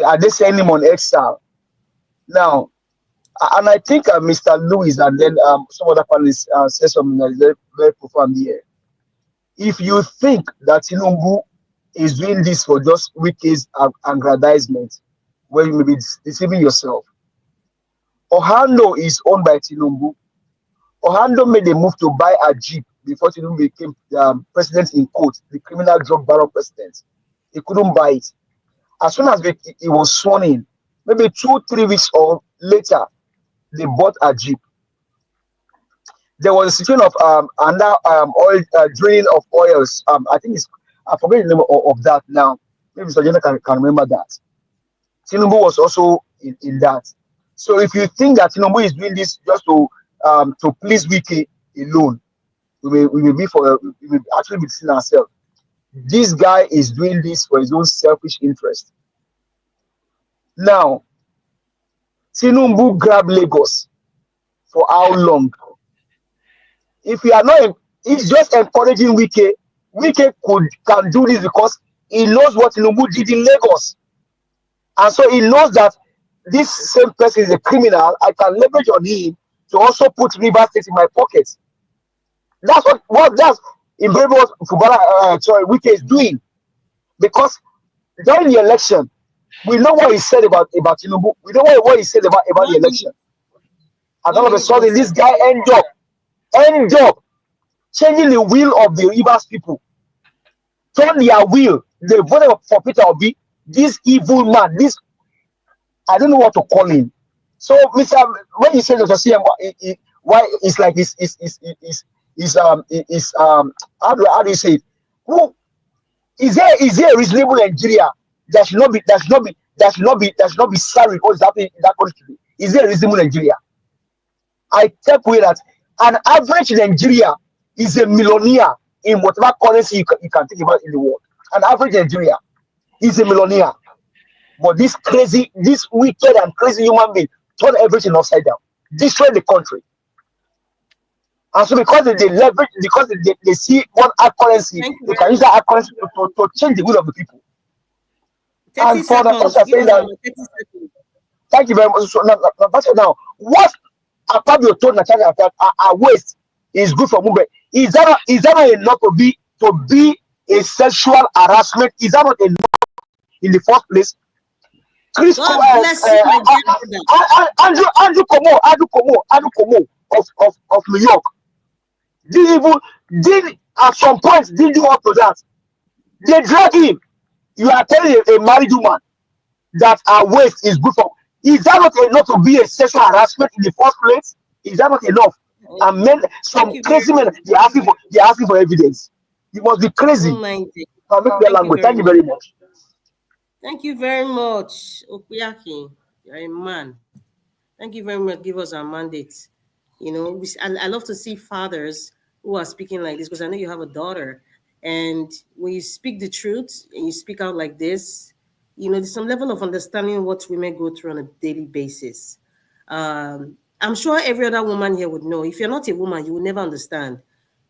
Are they sending him on exile now? And I think Mr. Lewis and then some other panelists said something that is very, very profound here. If you think that Tinubu is doing this for just Wiki's aggrandizement, well, you may be deceiving yourself. Ohando is owned by Tinubu. Ohando made a move to buy a jeep before Tinubu became president in court, the criminal drug baron president. He couldn't buy it. As soon as he was sworn in, maybe 2-3 weeks or later, they bought a jeep. There was a situation of oil drilling of oils. I think it's I forget the name of that now. Maybe Mr. Jenna can remember that. Tinubu was also in that. So if you think that Tinubu is doing this just to please Wiki alone, we may actually be seeing ourselves. This guy is doing this for his own selfish interest. Now, Tinubu grabbed Lagos for how long? If we are not, it's just encouraging Wiki. Wiki can do this because he knows what Tinubu did in Lagos. And so he knows that this same person is a criminal. I can leverage on him to also put River State in my pocket. That's what that's in what Fubara, Wiki is doing. Because during the election, we know what he said about Tinubu. We know what he said about the election. And all of a sudden, this guy end up changing the will of the Rivers people. Turn their will. They voted for Peter Obi. This evil man, this, I don't know what to call him. So, Mr. When you say Dr. CM, why it's like how do you say it? Who is there a reasonable Nigeria that should not be sorry what is happening in that country? Is there a reasonable Nigeria? I tell you that an average Nigeria is a millionaire in whatever currency you can think about in the world. An average Nigeria is a millionaire. But this wicked and crazy human being turn everything upside down, destroy the country. And so because they leverage, because they see one hard currency, they can use that hard currency to change the will of the people. And for Natasha saying that, thank you very much. So Natasha, now, what Akpabio told Natasha that our waste is good for movement. Is that not enough to be a sexual harassment? Is that not enough in the first place? Chris Andrew Cuomo of New York did at some point didn't do up to that. They drag him. You are telling a married woman that our waste is good for. Is that not enough to be a sexual harassment in the first place? Is that not enough? And men, some crazy men, they're asking for evidence. You must be crazy. Thank you very much. Thank you very much, Okuyaki. You're a man. Thank you very much. Give us our mandate. You know, I love to see fathers who are speaking like this because I know you have a daughter. And when you speak the truth and you speak out like this, you know, there's some level of understanding what women go through on a daily basis. I'm sure every other woman here would know. If you're not a woman, you will never understand.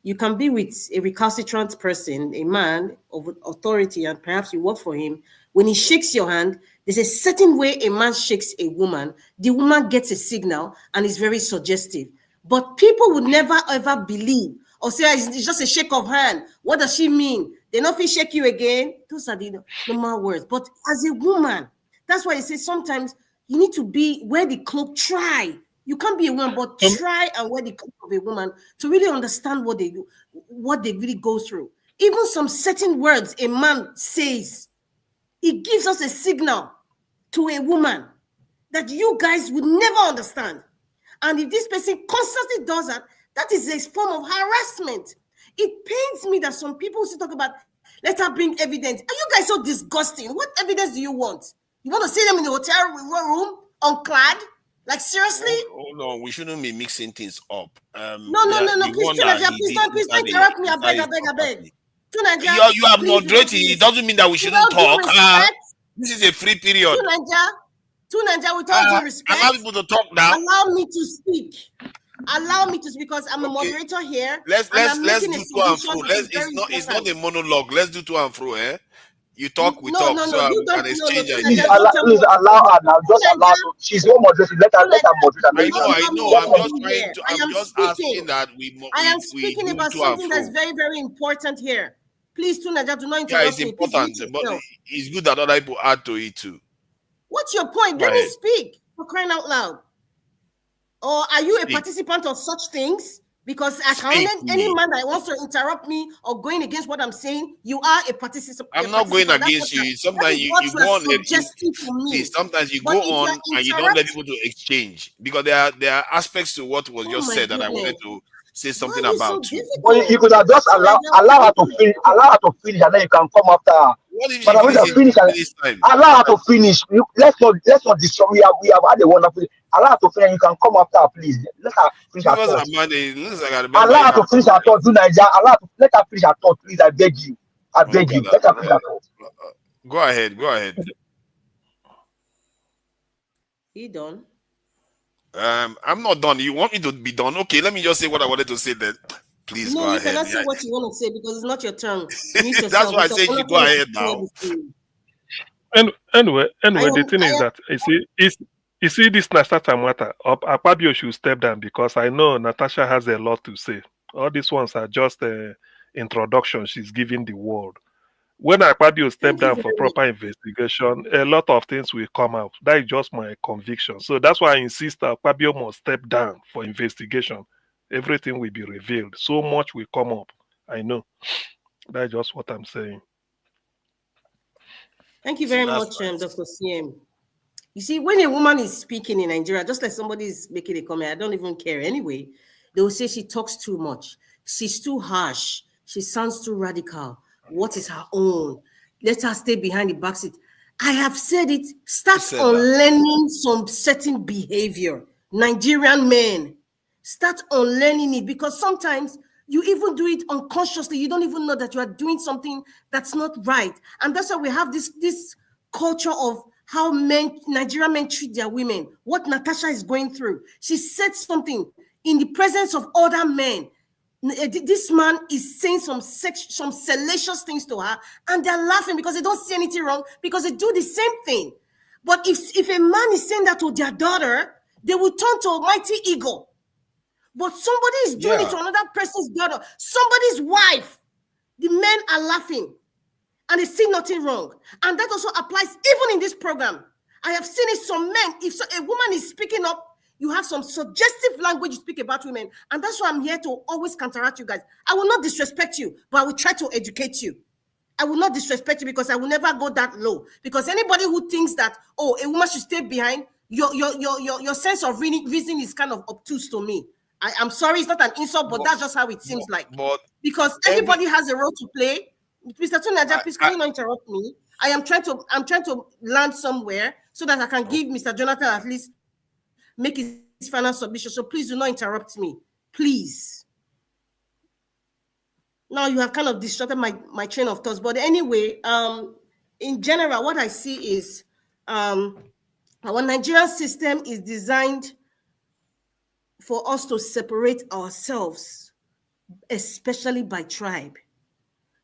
You can be with a recalcitrant person, a man of authority, and perhaps you work for him. When he shakes your hand, there's a certain way a man shakes a woman. The woman gets a signal and is very suggestive. But people would never, ever believe or say it's just a shake of hand. What does she mean? They not feel shake you again. Those are the normal words. But as a woman, that's why I say sometimes you need to be wear the cloak, try. You can't be a woman, but try and wear the cloak of a woman to really understand what they do, what they really go through. Even some certain words a man says, it gives us a signal to a woman that you guys would never understand. And if this person constantly does that, that is a form of harassment. It pains me that some people still talk about, let her bring evidence. Are you guys so disgusting? What evidence do you want? You want to see them in the hotel room, unclad? Like, seriously? Hold on, we shouldn't be mixing things up. No. Please don't interrupt me. I beg. You have moderated. It doesn't mean that we shouldn't talk. This is a free period. Tunanja, with all due respect, allow people to talk now. Allow me to speak because I'm a moderator here. Let's do to and fro. It's not a monologue. Let's do to and fro. You talk, we talk. So you can exchange ideas. Please allow her now. Just allow her. She's not moderating. Let her moderate. I know. I'm just asking that I am speaking about something that's very, very important here. Please, Tunanja, do not interrupt me. Yeah, it's important, but it's good that other people add to it too. What's your point? Let me speak, for crying out loud. Or are you a participant of such things? Because I can any man that wants to interrupt me or going against what I'm saying, you are a participant. I'm not going against you. Sometimes you go on sometimes you go on and you don't let people to exchange because there are aspects to what was just said that I wanted to say something about too. Well, you could have just allow her to finish, and then you can come after her. What if But I'm going to finish and allow her to finish. Let's not destroy. We have had a wonderful. Allow her to finish. You can come after her, please. Let her finish her thought. Allow her to finish her thought. Do Nigeria. Let her finish her thought, please. I beg you. I beg you. Let her finish her thought. Go ahead. You done? I'm not done. You want me to be done? Okay, let me just say what I wanted to say then. Please go ahead. You cannot say what you want to say because it's not your turn. That's why I said you go ahead now. And anyway, the thing is that you see this Natasha matter. Akpabio should step down because I know Natasha has a lot to say. All these ones are just introduction she's giving the world. When Akpabio step down for proper investigation, a lot of things will come out. That is just my conviction. So that's why I insist that Akpabio must step down for investigation. Everything will be revealed. So much will come up. I know. That's just what I'm saying. Thank you very much, Dr. CM. You see, when a woman is speaking in Nigeria, just like somebody is making a comment, I don't even care anyway. They will say she talks too much. She's too harsh. She sounds too radical. What is her own? Let her stay behind the backseat. I have said it. Start on learning some certain behavior. Nigerian men, start on learning it because sometimes you even do it unconsciously. You don't even know that you are doing something that's not right. And that's why we have this culture of how Nigerian men treat their women, what Natasha is going through. She said something in the presence of other men. This man is saying some salacious things to her, and they're laughing because they don't see anything wrong because they do the same thing. But if a man is saying that to their daughter, they will turn to a mighty ego. But somebody is doing it to another person's daughter, somebody's wife. The men are laughing, and they see nothing wrong. And that also applies even in this program. I have seen it. Some men, if a woman is speaking up, you have some suggestive language you speak about women. And that's why I'm here to always counteract you guys. I will not disrespect you, but I will try to educate you. I will not disrespect you because I will never go that low. Because anybody who thinks that, oh, a woman should stay behind, your sense of reason is kind of obtuse to me. I'm sorry, it's not an insult, but that's just how it seems like. Because everybody has a role to play. Mr. Tunaja, please can you not interrupt me? I'm trying to land somewhere so that I can give Mr. Jonathan at least make his final submission. So please do not interrupt me. Please. Now you have kind of disrupted my train of thoughts. But anyway, in general, what I see is our Nigerian system is designed for us to separate ourselves, especially by tribe.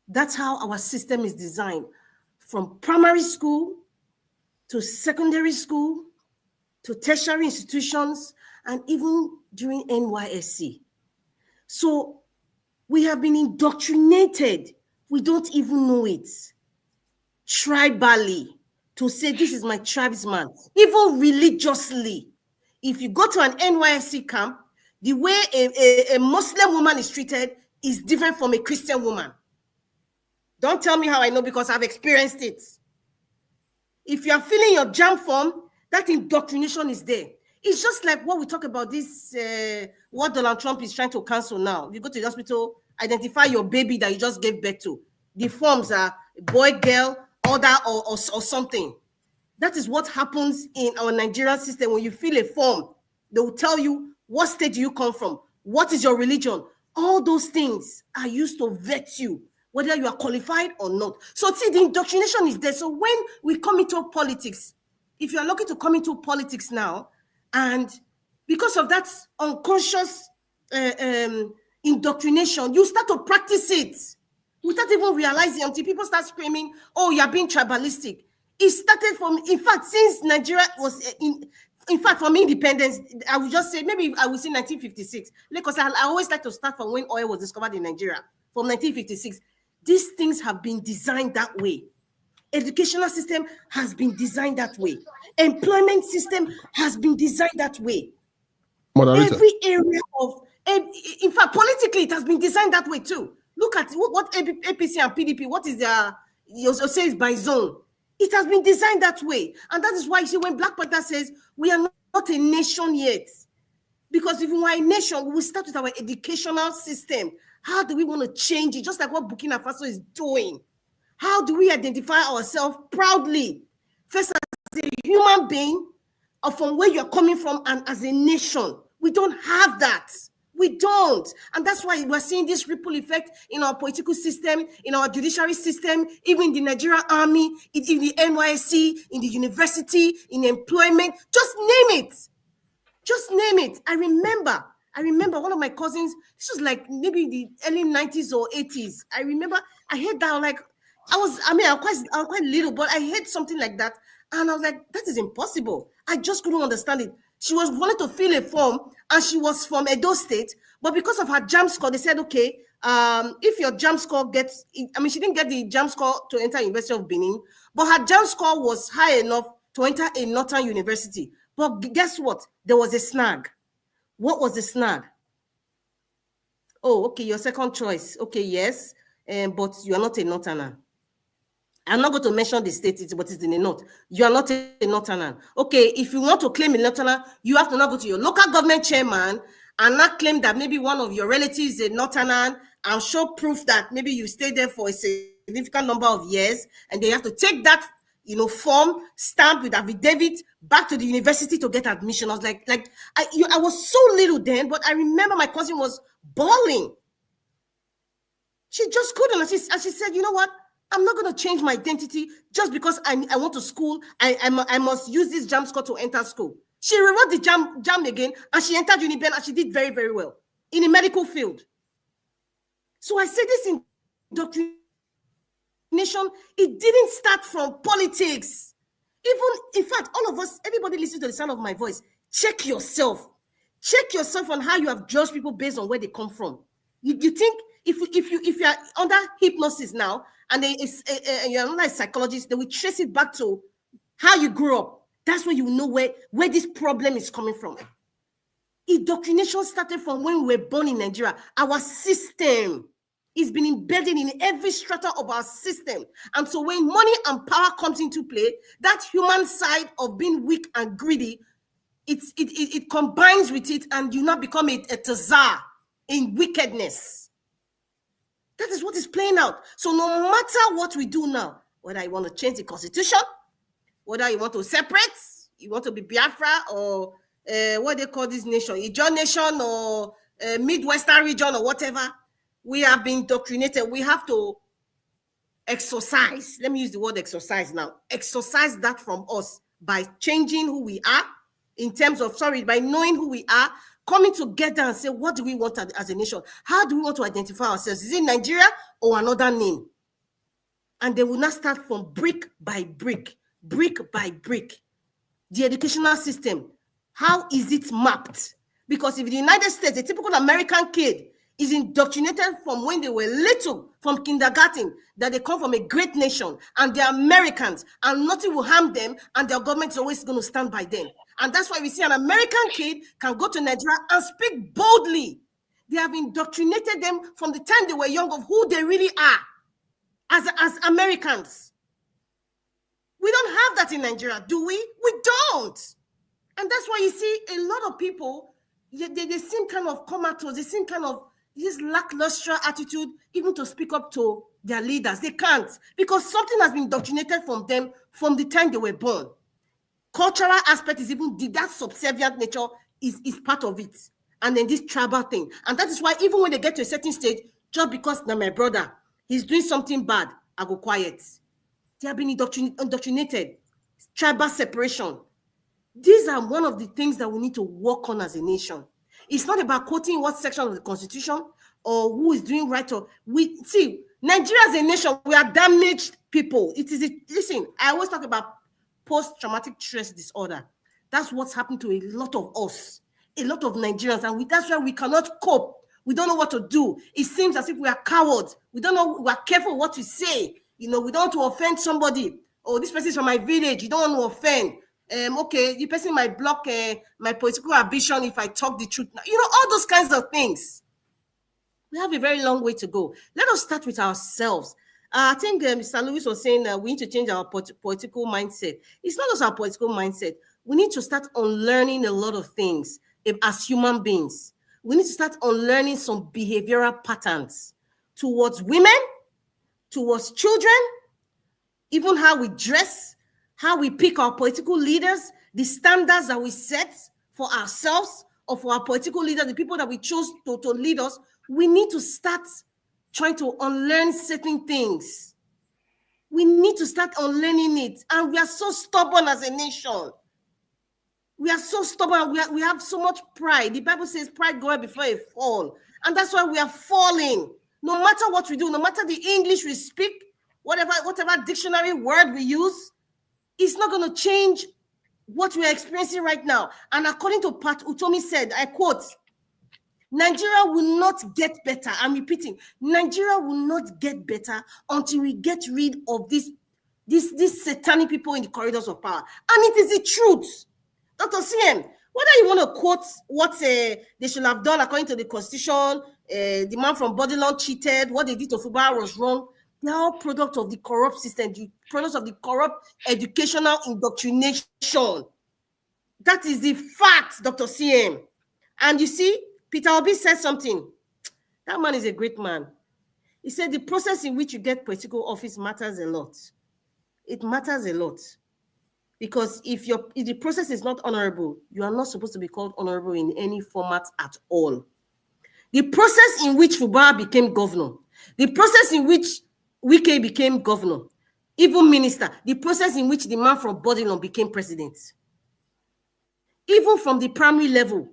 That's how our system is designed, from primary school to secondary school to tertiary institutions and even during NYSC. So we have been indoctrinated. We don't even know it. Tribally, to say this is my tribesman, even religiously. If you go to an NYSC camp, the way a Muslim woman is treated is different from a Christian woman. Don't tell me how I know because I've experienced it. If you are filling your jam form, that indoctrination is there. It's just like what we talk about this, what Donald Trump is trying to cancel now. You go to the hospital, identify your baby that you just gave birth to. The forms are boy, girl, other, or something. That is what happens in our Nigerian system. When you fill a form, they will tell you what state do you come from, what is your religion. All those things are used to vet you, whether you are qualified or not. So see, the indoctrination is there. So when we come into politics, if you are looking to come into politics now, and because of that unconscious indoctrination, you start to practice it without even realizing until people start screaming, oh, you're being tribalistic. It started from, in fact, since Nigeria was, in fact, from independence, I would just say, maybe I would say 1956, because I always like to start from when oil was discovered in Nigeria, from 1956. These things have been designed that way. Educational system has been designed that way. Employment system has been designed that way. Moderator. Every area of, in fact, fact, politically, it has been designed that way too. Look at what APC and PDP, what is their, you say is by zone. It has been designed that way. And that is why you see when Black Panther says, we are not a nation yet. Because if we are a nation, we start with our educational system. How do we want to change it? Just like what Burkina Faso is doing. How do we identify ourselves proudly? First as a human being, or from where you're coming from, and as a nation. We don't have that. We don't. And that's why we're seeing this ripple effect in our political system, in our judiciary system, even in the Nigerian army, in the NYSC, in the university, in employment. Just name it. Just name it. I remember one of my cousins, this was like maybe the early 90s or 80s. I remember I heard that, like, I was quite little, but I heard something like that. And I was like, that is impossible. I just couldn't understand it. She was wanting to fill a form, and she was from Edo State, but because of her JAMB score, they said, okay, if your JAMB score gets, I mean, she didn't get the JAMB score to enter University of Benin, but her JAMB score was high enough to enter a Northern University. But guess what? There was a snag. What was the snag? Oh, okay, your second choice. Okay, yes, but you are not a Northerner. I'm not going to mention the state, but it's in the north. You are not a Northerner. Okay, if you want to claim a Northerner, you have to now go to your local government chairman and not claim that maybe one of your relatives is a Northerner and show proof that maybe you stayed there for a significant number of years, and they have to take that, form, stamp with affidavit back to the university to get admission. I was like I was so little then, but I remember my cousin was bawling. She just couldn't, and she said, you know what? I'm not going to change my identity just because I want to school. I must use this JAMB score to enter school. She rewrote the JAMB again, and she entered Uniben, and she did very, very well in the medical field. So I say this indoctrination, it didn't start from politics. In fact, all of us, everybody listens to the sound of my voice. Check yourself. Check yourself on how you have judged people based on where they come from. You think if you are under hypnosis now, and you're not a psychologist, they will trace it back to how you grew up. That's where you know where this problem is coming from. Indoctrination started from when we were born in Nigeria. Our system has been embedded in every strata of our system. And so when money and power comes into play, that human side of being weak and greedy, it combines with it, and you now become a tazar in wickedness. That is what is playing out. So no matter what we do now, whether you want to change the constitution, whether you want to separate, you want to be Biafra, or what they call this nation, Ijaw nation, or Midwestern region, or whatever, we have been indoctrinated. We have to exercise. Let me use the word exercise now. Exercise that from us by changing who we are, by knowing who we are, coming together and say, what do we want as a nation? How do we want to identify ourselves? Is it Nigeria or another name? And they will not start from brick by brick by brick. The educational system, how is it mapped? Because if in the United States, a typical American kid is indoctrinated from when they were little, from kindergarten, that they come from a great nation and they're Americans and nothing will harm them, and their government is always going to stand by them. And that's why we see an American kid can go to Nigeria and speak boldly. They have indoctrinated them from the time they were young of who they really are as Americans. We don't have that in Nigeria, do we? We don't. And that's why you see a lot of people, they seem kind of comatose, they seem kind of this lackluster attitude, even to speak up to their leaders. They can't, because something has been indoctrinated from them from the time they were born. Cultural aspect is even that subservient nature is part of it. And then this tribal thing. And that is why even when they get to a certain stage, just because now my brother, he's doing something bad, I go quiet. They have been indoctrinated. Tribal separation. These are one of the things that we need to work on as a nation. It's not about quoting what section of the Constitution or who is doing right. See, Nigeria as a nation, we are damaged people. Listen, I always talk about post-traumatic stress disorder. That's what's happened to a lot of us, a lot of Nigerians, and that's why we cannot cope. We don't know what to do. It seems as if we are cowards. We don't know. We are careful what we say. We don't want to offend somebody. Oh, this person is from my village. You don't want to offend. Okay, the person might block my political ambition if I talk the truth. All those kinds of things. We have a very long way to go. Let us start with ourselves. I think Mr. Lewis was saying that we need to change our political mindset. It's not just our political mindset. We need to start unlearning a lot of things as human beings. We need to start unlearning some behavioral patterns towards women, towards children, even how we dress, how we pick our political leaders, the standards that we set for ourselves or for our political leaders, the people that we chose to lead us. We need to start trying to unlearn certain things. We need to start unlearning it. And we are so stubborn as a nation. We are so stubborn. We have so much pride. The Bible says pride goeth before a fall. And that's why we are falling. No matter what we do, no matter the English we speak, whatever dictionary word we use, it's not going to change what we are experiencing right now. And according to Pat Utomi said, I quote, Nigeria will not get better. I'm repeating, Nigeria will not get better until we get rid of these satanic people in the corridors of power. And it is the truth. Dr. CM, whether you want to quote what they should have done according to the Constitution, the man from Bodilon cheated, what they did to Fubara was wrong, they are all product of the corrupt system, the products of the corrupt educational indoctrination. That is the fact, Dr. CM. And you see, Peter Obi said something. That man is a great man. He said the process in which you get political office matters a lot. It matters a lot. Because if the process is not honorable, you are not supposed to be called honorable in any format at all. The process in which Fubara became governor, the process in which Wike became governor, even minister, the process in which the man from Bodilon became president, even from the primary level,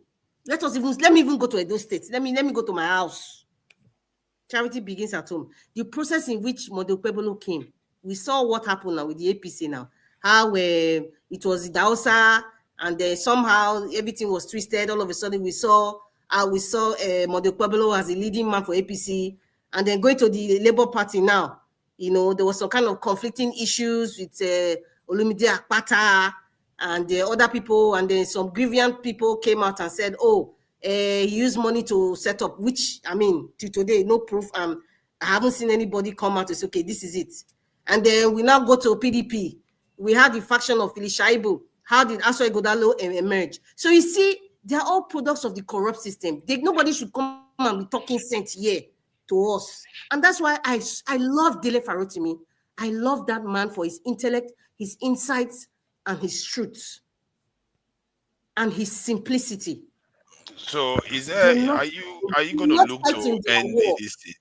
let me even go to Edo State. Let me go to my house. Charity begins at home. The process in which Model Pebolo came, we saw what happened now with the APC now. How it was Idausa, and then somehow everything was twisted. All of a sudden we saw Model Pebolo as the leading man for APC, and then going to the Labour Party now. You know, there was some kind of conflicting issues with Olumide Akpata and the other people, and then some grievant people came out and said, he used money to set up, which, I mean, to today, no proof. I haven't seen anybody come out and say, okay, this is it. And then we now go to PDP. We had the faction of Philly Shaibu. How did Aswa Godalo emerge? So you see, they are all products of the corrupt system. Nobody should come and be talking sense here to us. And that's why I love Dele Farotimi. I love that man for his intellect, his insights, and his truth, and his simplicity. So is there, are you going to look to end this thing?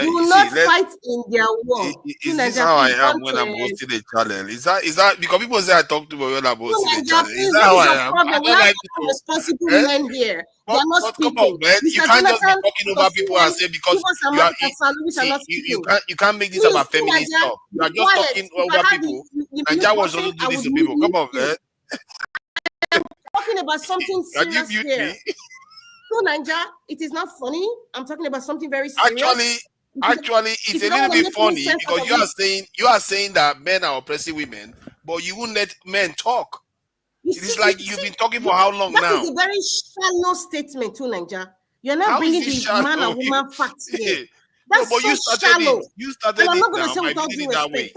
You will not fight in their war. Is this how I am when I'm hosting a channel? Is that because people say I talk to when I'm hosting a channel? Is that how I am? We have responsible men here. They are not speaking. Come on, man. You can't just be talking over people and say because you can't make this about feminist stuff. You are just talking over people. And Jawa was also do this to people. Come on, man. I'm talking about something serious here. So, Nanja, it is not funny. I'm talking about something very serious. Actually, it's a little bit funny because you are saying that men are oppressing women, but you won't let men talk. It's like you've been talking for how long now? That is a very shallow statement too, Nanja. You're not bringing the man and woman facts here. That's so shallow. You started I'm not it going to now say by without putting due it that respect. way.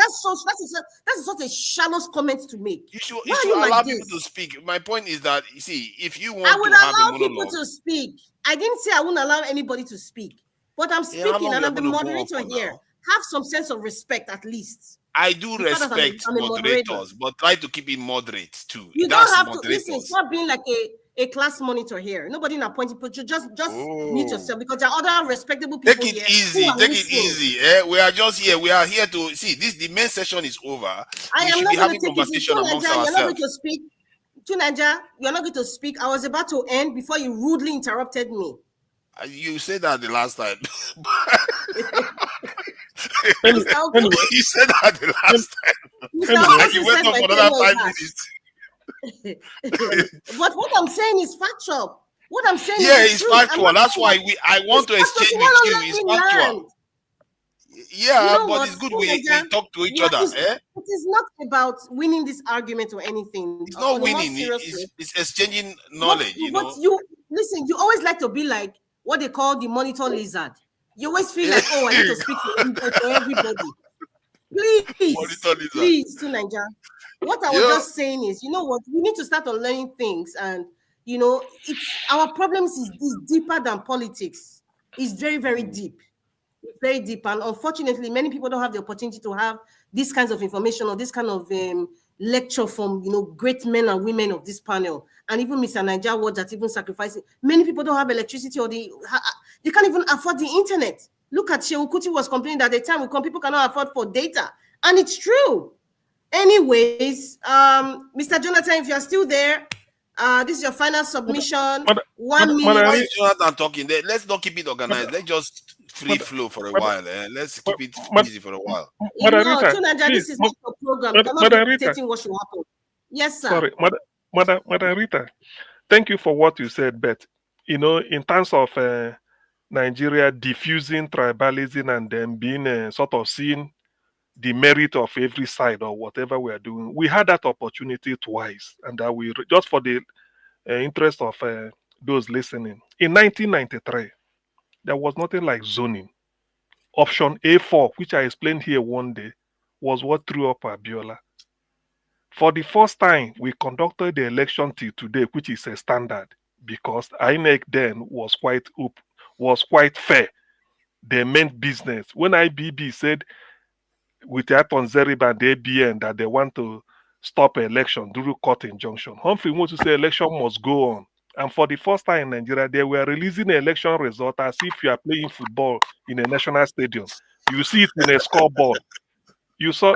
That's such a shallow comment to make. You should allow people to speak. My point is that, you see, if you want I would to have allow a monologue, people to speak. I didn't say I wouldn't allow anybody to speak. But I'm speaking and I'm the moderator here. Have some sense of respect at least. I do respect moderators, but try to keep it moderate too. You don't have to listen. Stop being like a class monitor here. Nobody appointed, but you just mute yourself because there are other respectable people here. Take it easy. We are just here. We are here to see this. The main session is over. We should be having conversation amongst ourselves. You're not going to speak. Tunanja, you're not going to speak. I was about to end before you rudely interrupted me. You said that the last time. Anyway. You said that the last time. And you went on for another 5 minutes. But what I'm saying is factual. What I'm saying is it's factual. That's why I want to exchange with you. It's factual. Yeah, but it's good we talk to each other. It is not about winning this argument or anything. It's not winning. It's exchanging knowledge. But you listen. You always like to be like, what they call the monitor lizard. You always feel like, oh, I need to speak for everybody. Please, to Nigeria. What I was just saying is, you know what, we need to start on learning things, and you know, it's our problems is deeper than politics. It's very, very deep. Very deep, and unfortunately, many people don't have the opportunity to have these kinds of information or this kind of lecture from, you know, great men and women of this panel, and even Mr. Nigeria Watch that even sacrificing. Many people don't have electricity, or they can't even afford the internet. Look at Shehu Kuti was complaining that at the time we come, people cannot afford for data, and it's true. Anyways, Mr. Jonathan, if you are still there, this is your final submission. 1 minute. Jonathan talking there. Let's not keep it organized. Let's just free flow for a while. Let's keep it easy for a while. You know, this is not your program. I'm not dictating what should happen. Yes, sir. Sorry, Madam Rita, thank you for what you said, but you know, in terms of Nigeria diffusing tribalism and then being sort of seeing the merit of every side or whatever we are doing, we had that opportunity twice, and that we just for the interest of those listening. In 1993, there was nothing like zoning. Option A4, which I explained here one day, was what threw up Abiola. For the first time, we conducted the election till today, which is a standard, because INEC then was quite fair. They meant business. When IBB said with Aton Zeriba and the ABN that they want to stop election through court injunction, Humphrey wants to say election must go on. And for the first time in Nigeria, they were releasing an election result as if you are playing football in a national stadium. You see it in a scoreboard. We all saw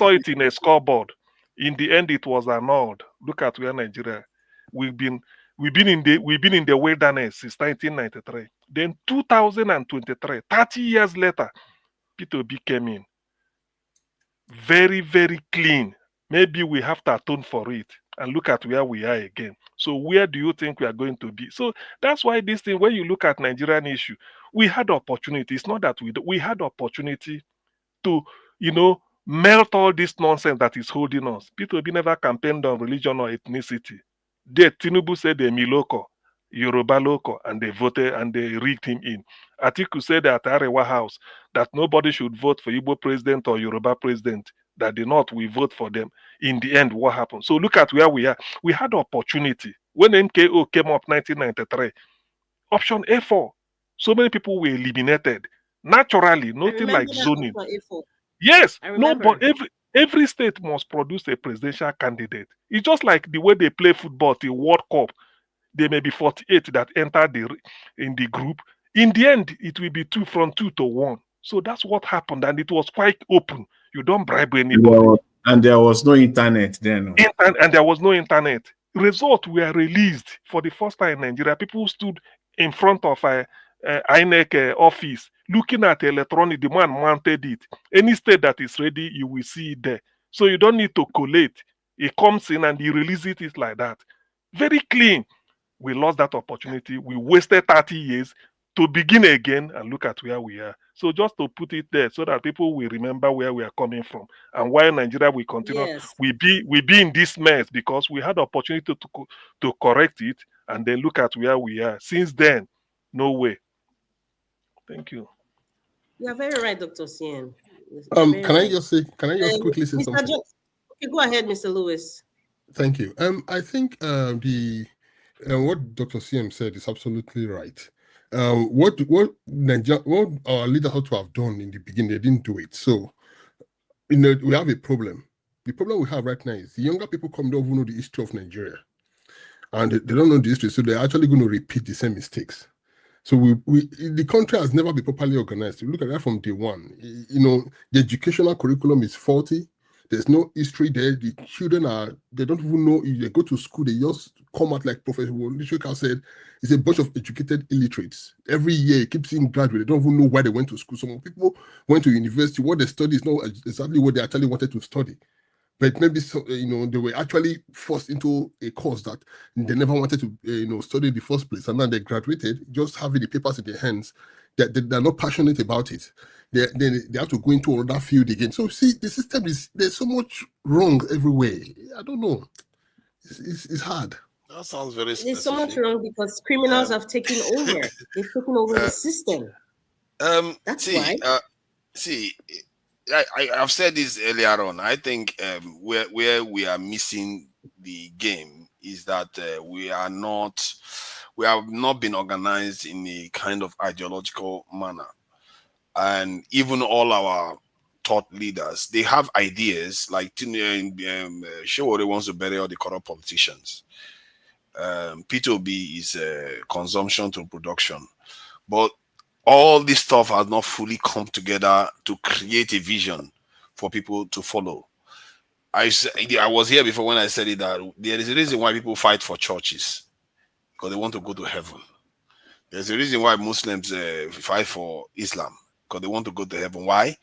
it in a scoreboard. In the end, it was annulled. Look at where Nigeria. We've been in the wilderness since 1993. Then 2023, 30 years later, Peter Obi came in. Very, very clean. Maybe we have to atone for it and look at where we are again. So where do you think we are going to be? So that's why this thing, when you look at Nigerian issue, we had opportunity. It's not that we had opportunity to, you know, melt all this nonsense that is holding us. Peter Obi never campaigned on religion or ethnicity. Tinubu said they're Miloko, Yoruba local, and they voted and they rigged him in. Atiku said at Arewa House that nobody should vote for Igbo president or Yoruba president, that the North will vote for them. In the end, what happened? So look at where we are. We had opportunity. When NKO came up 1993, option A4, so many people were eliminated. Naturally, nothing like zoning. Yes, no, but every state must produce a presidential candidate. It's just like the way they play football, the World Cup. There may be 48 that enter in the group. In the end, it will be 2 from 2 to 1. So that's what happened, and it was quite open. You don't bribe anybody. And there was no internet then. And there was no internet. Results were released for the first time in Nigeria. People stood in front of INEC office looking at electronic. The man mounted it. Any state that is ready, you will see it there. So you don't need to collate. It comes in and he releases it like that. Very clean. We lost that opportunity. We wasted 30 years to begin again and look at where we are. So just to put it there so that people will remember where we are coming from and why Nigeria will continue. Yes. We be in this mess because we had the opportunity to correct it and then look at where we are. Since then, no way. Thank you. You are very right, Dr. Sien. Can I just quickly say something? Okay, go ahead, Mr. Lewis. Thank you. I think what Dr. Siem said is absolutely right. What our leaders ought to have done in the beginning, they didn't do it. So, we have a problem. The problem we have right now is the younger people don't even know the history of Nigeria, and they don't know the history, so they're actually going to repeat the same mistakes. So the country has never been properly organized. You look at that from day one. The educational curriculum is faulty. There's no history there. The children they don't even know if they go to school. They just come out like Professor Lishika said, it's a bunch of educated illiterates. Every year you keep seeing graduates. They don't even know why they went to school. Some people went to university. What they study is not exactly what they actually wanted to study. But maybe they were actually forced into a course that they never wanted to study in the first place. And then they graduated, just having the papers in their hands. They're not passionate about it. They have to go into another field again. So see, the system there's so much wrong everywhere. I don't know. It's hard. That sounds very There's so much specific. wrong because criminals have taken over. They've taken over the system. That's why. I've said this earlier on. I think where we are missing the game is that we have not been organized in a kind of ideological manner, and even all our thought leaders, they have ideas like Shewore wants to bury all the corrupt politicians. P2B is consumption to production, but all this stuff has not fully come together to create a vision for people to follow. I was here before when I said it, that there is a reason why people fight for churches, because they want to go to heaven. There's a reason why Muslims fight for Islam, because they want to go to heaven. Why?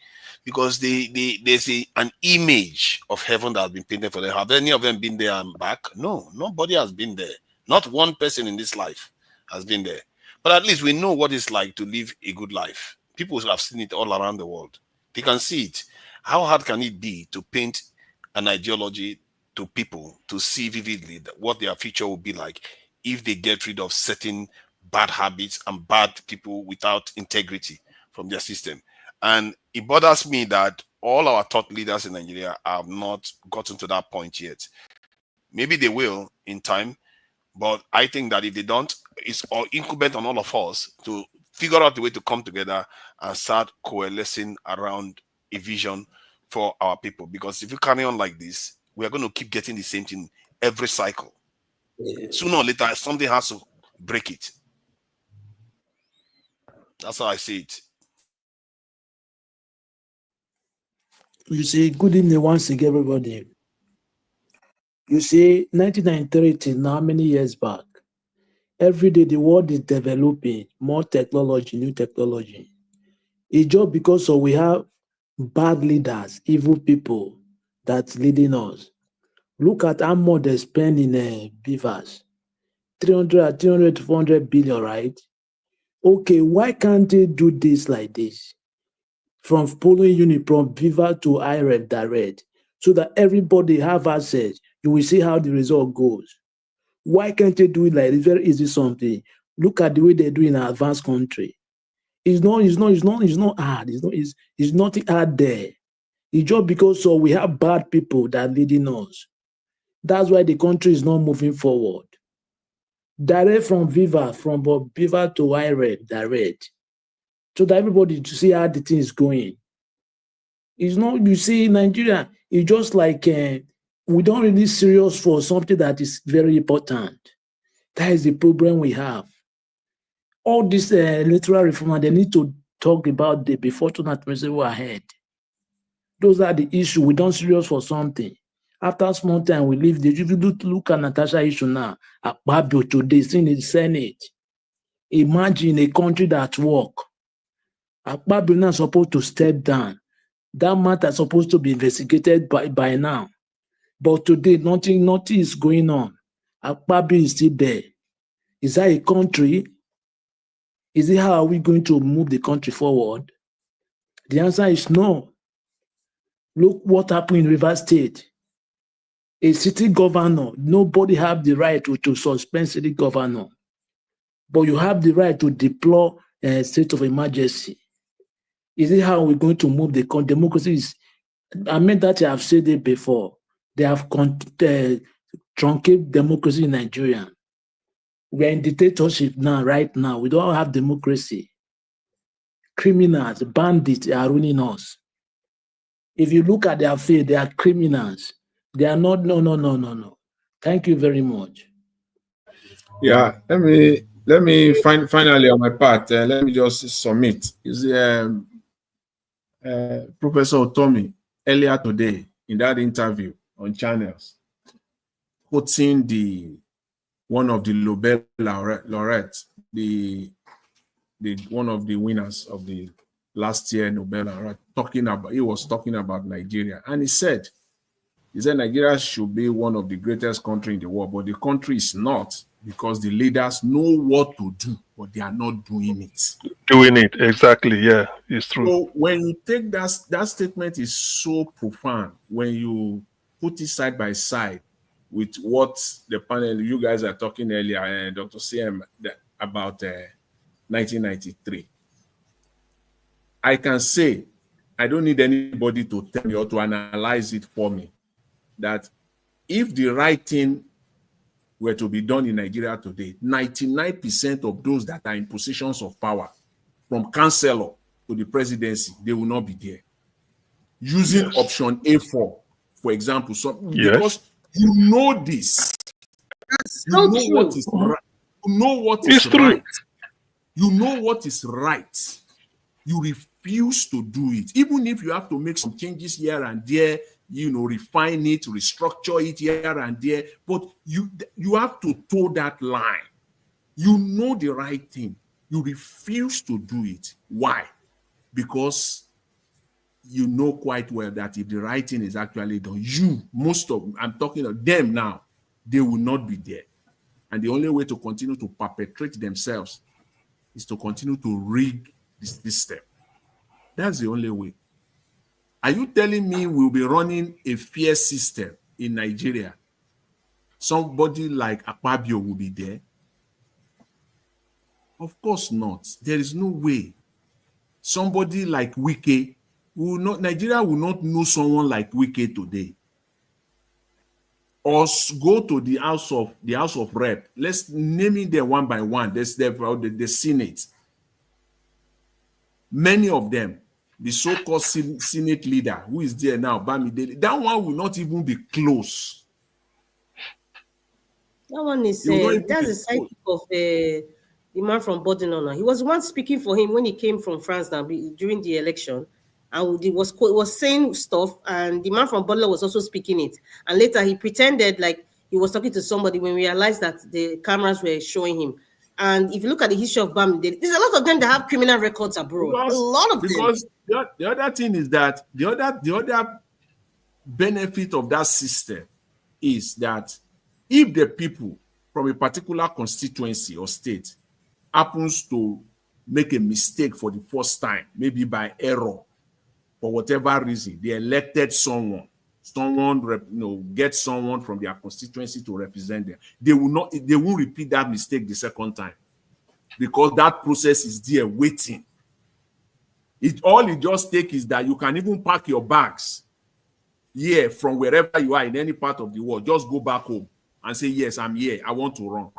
Because there's an image of heaven that has been painted for them. Have any of them been there and back? No, nobody has been there. Not one person in this life has been there. But at least we know what it's like to live a good life. People have seen it all around the world. They can see it. How hard can it be to paint an ideology to people to see vividly what their future will be like if they get rid of certain bad habits and bad people without integrity from their system? And it bothers me that all our thought leaders in Nigeria have not gotten to that point yet. Maybe they will in time, but I think that if they don't, it's all incumbent on all of us to figure out the way to come together and start coalescing around a vision for our people. Because if you carry on like this, we are going to keep getting the same thing every cycle. Sooner or later, something has to break it. That's how I see it. You see, good evening once again, everybody. You see, 1993 till now, many years back, every day the world is developing more technology, new technology. It's just because we have bad leaders, evil people that's leading us. Look at how much they spend in beavers. 300 to 400 billion, right? Okay, why can't they do this like this? From polling unit, from beaver to IRED direct, so that everybody have access. You will see how the result goes. Why can't they do it like this? Very easy something. Look at the way they do in an advanced country. It's not hard. It's nothing hard there. It's just because we have bad people that are leading us. That's why the country is not moving forward. Direct from Viva, from Viva to IRED, direct. So that everybody to see how the thing is going. It's not, you see, Nigeria, it's just like we don't really serious for something that is very important. That is the problem we have. All this electoral reform, they need to talk about the before 2027 ahead. Those are the issues. We don't serious for something. After small time, we leave. If you look at Natasha issue now, Akpabio today, in the Senate. Imagine a country that work. Akpabio now supposed to step down. That matter is supposed to be investigated by now. But today, nothing is going on. Akpabio is still there. Is that a country? Is it how are we going to move the country forward? The answer is no. Look what happened in Rivers State. A city governor, nobody have the right to suspend city governor. But you have the right to deploy a state of emergency. Is it how we're going to move the country? Democracy is, I mean that I have said it before. They have truncated democracy in Nigeria. We're in dictatorship now, right now. We don't have democracy. Criminals, bandits are ruining us. If you look at their face, they are criminals. They are not, no. Thank you very much. Yeah, let me finally on my part, let me just submit. You see, Professor Otomi, earlier today in that interview on channels, quoting one of the Nobel laureates, the one of the winners of the last year Nobel laureate, he was talking about Nigeria, and he said Nigeria should be one of the greatest countries in the world, but the country is not, because the leaders know what to do, but they are not doing it. Doing it, exactly, yeah, it's true. So when you take that statement is so profound, when you put it side by side with what the panel you guys are talking earlier, Dr. CM, about 1993. I can say, I don't need anybody to tell me or to analyze it for me, that if the right thing were to be done in Nigeria today, 99% of those that are in positions of power, from councillor to the presidency, they will not be there. Using option A4, for example, because you know this. You know what is right. You know what is right. You know what is right. You refuse to do it. Even if you have to make some changes here and there, refine it, restructure it here and there, but you have to toe that line. You know the right thing. You refuse to do it. Why? Because you know quite well that if the right thing is actually done, I'm talking of them now, they will not be there. And the only way to continue to perpetrate themselves is to continue to rig the system. That's the only way. Are you telling me we'll be running a fair system in Nigeria? Somebody like Akpabio will be there? Of course not. There is no way. Somebody like Wike Nigeria will not know someone like Wike today. Or go to the House of Rep. Let's name it them one by one. There's the Senate. Many of them, the so-called Senate leader who is there now, Bamidele, that one will not even be close. That one is that's a side of the man from Bodinona. He was the one speaking for him when he came from France now during the election. And he was saying stuff, and the man from Bodinona was also speaking it. And later he pretended like he was talking to somebody when we realized that the cameras were showing him. And if you look at the history of Bamidele, there's a lot of them that have criminal records abroad. A lot of them. Because the other thing is that the other benefit of that system is that if the people from a particular constituency or state happens to make a mistake for the first time, maybe by error, for whatever reason, they elected someone get someone from their constituency to represent them, they won't repeat that mistake the second time, because that process is there waiting. All it just takes is that you can even pack your bags here from wherever you are in any part of the world. Just go back home and say, yes, I'm here, I want to run.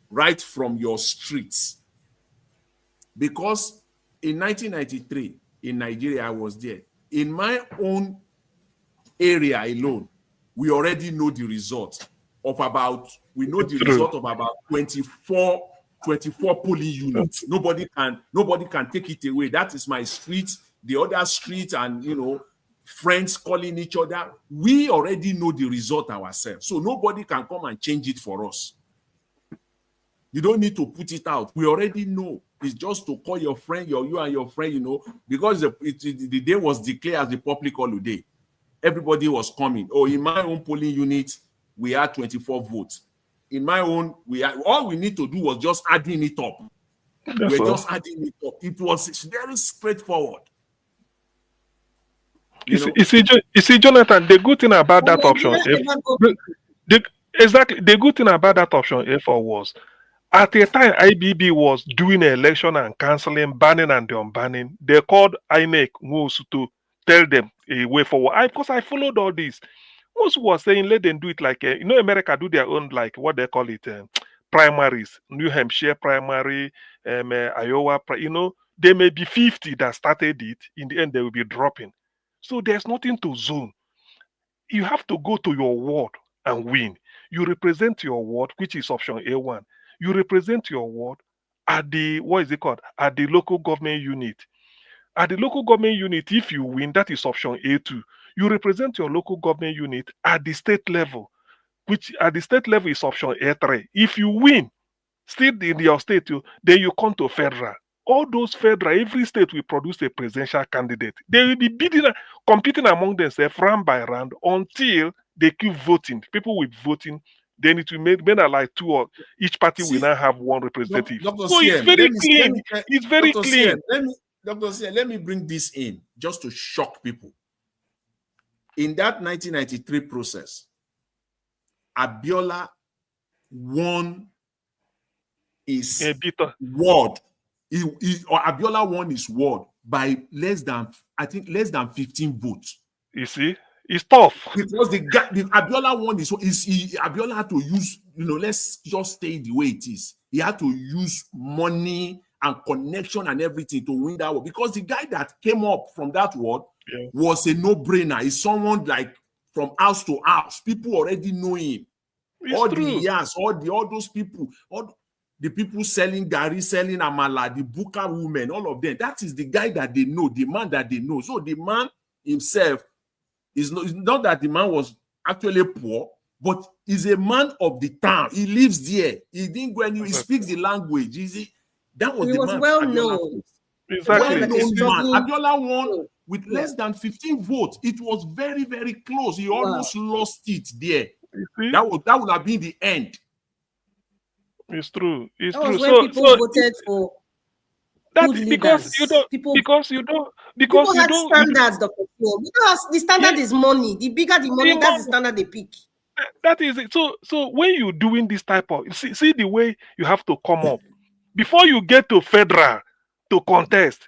Right from your streets. Because in 1993, in Nigeria, I was there. In my own area alone, we already know the result of about 24 polling units. Nobody can take it away. That is my street, the other street, and friends calling each other. We already know the result ourselves. So nobody can come and change it for us. You don't need to put it out. We already know. It's just to call your friend, you and your friend, because the day was declared as a public holiday. Everybody was coming. Oh, in my own polling unit, we had 24 votes. In my own, all we need to do was just adding it up. Just adding it up. It was very straightforward. You see, Jonathan, the good thing about that option, the good thing about that option A4 was, at the time IBB was doing an election and cancelling, banning and unbanning, they called INEC to tell them a way forward. Because I followed all this. Most was saying, let them do it like, America do their own, like what they call it, primaries, New Hampshire primary, Iowa, there may be 50 that started it. In the end, they will be dropping. So there's nothing to zone. You have to go to your ward and win. You represent your ward, which is option A1. You represent your ward at the, at the local government unit. At the local government unit, if you win, that is option A2. You represent your local government unit at the state level, which at the state level is option A3. If you win, still in your state, then you come to federal. All those federal, every state will produce a presidential candidate. They will be competing among themselves round by round until they keep voting. People will be voting. Then it will make like two, or each party will now have one representative. So it's very clean. It's very clean. Dr. CM, let me bring this in just to shock people. In that 1993 process, Abiola won his ward. Or Abiola won his ward by less than 15 votes. You see, it's tough. Because the Abiola won his Abiola had to use, let's just stay the way it is. He had to use money and connection and everything to win that war. Because the guy that came up from that ward was a no-brainer. He's someone like from house to house. People already know him. All those people, all the people selling gari, selling amala, the buka women, all of them. That is the guy that they know, the man that they know. So the man himself it's not that the man was actually poor, but he's a man of the town. He lives there. He didn't go anywhere. He speaks the language. That was he the was man. well known. Exactly. Man. Abiola won with less than 15 votes. It was very, very close. He almost lost it there. That would have been the end. It's true. It's that true. Was when people voted for good because leaders. you don't people had standards. The standard is money. The bigger the money, that's the standard they pick. That is it. So when you're doing this type of see the way you have to come up before you get to federal to contest,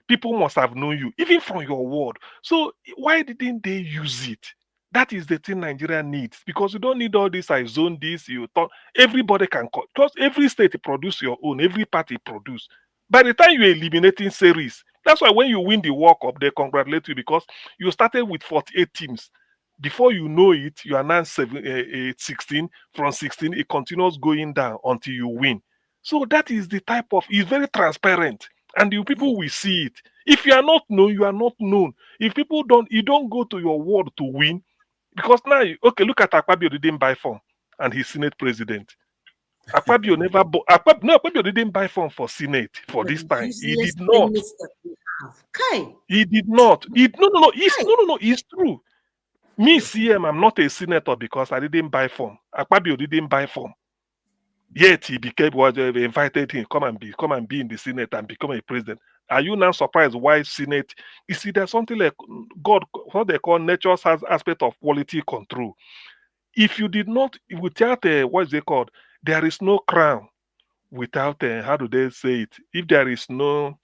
people must have known you even from your ward. So why didn't they use it? That is the thing Nigeria needs, because you don't need all this. I zone this. You thought everybody can because every state produce your own. Every party produce. By the time you're eliminating series, that's why when you win the World Cup, they congratulate you because you started with 48 teams. Before you know it, you are now 16. From 16, it continues going down until you win. So that is the type of, it's very transparent. And you people will see it. If you are not known, you are not known. If people you don't go to your ward to win. Because now, look at Akpabio didn't buy form and he's Senate president. Akpabio never bought. Akpabio didn't buy form for Senate for this time. He did not. He did not. No. It's true. Me, CM, I'm not a senator because I didn't buy form. Akpabio didn't buy form. Yet he invited him, come and be in the Senate and become a president. Are you now surprised why Senate? You see, there's something like God, what they call nature's has aspect of quality control. If you did not, without what's they called, there is no crown without how do they say it? If there is no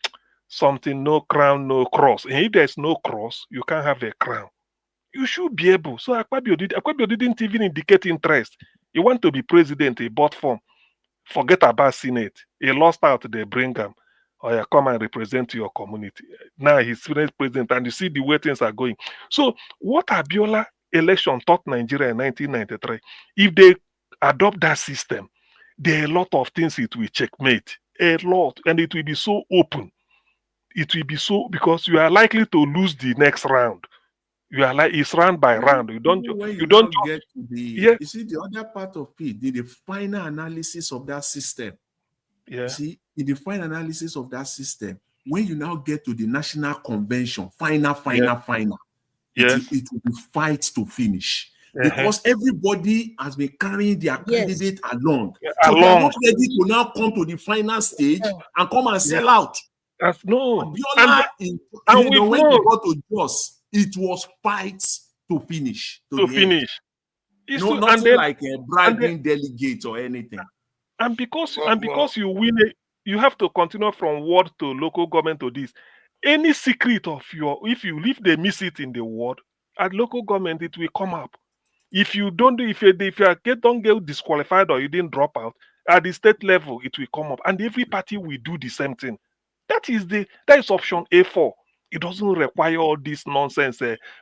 something, no crown, no cross. And if there's no cross, you can't have a crown. You should be able. So Akpabio didn't even indicate interest. He want to be president, he bought form. Forget about Senate. He lost out, they bring him. Or you come and represent your community. Now he's Senate president, and you see the way things are going. So what Abiola election taught Nigeria in 1993, if they adopt that system, there are a lot of things it will checkmate. A lot. And it will be so open. It will be so, because you are likely to lose the next round. You are like, it's round by round. You don't get to the you see the other part of it, the final analysis of that system. Yeah. See, in the final analysis of that system, when you now get to the national convention, final, yes. it will be fight to finish. Because everybody has been carrying their candidate along. So they are not ready to now come to the final stage and come and sell out. No. Abiola, when you go to Jos, it was fights to finish. Nothing like a bragging delegate or anything. And because you win it, you have to continue from ward to local government to this. Any secret of if they miss it in the ward, at local government it will come up. If you don't get disqualified or you didn't drop out, at the state level it will come up, and every party will do the same thing. That is option A4. It doesn't require all this nonsense.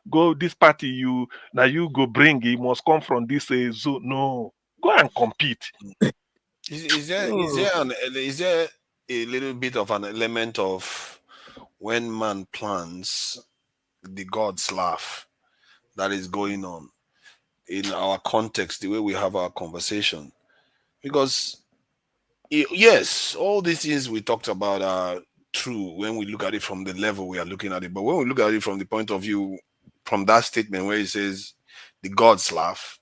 Go this party you go bring. It must come from this zone. No, go and compete. Is there a little bit of an element of when man plans, the gods laugh, that is going on in our context, the way we have our conversation? Because yes, all these things we talked about are true when we look at it from the level we are looking at it. But when we look at it from the point of view, from that statement where it says the gods laugh,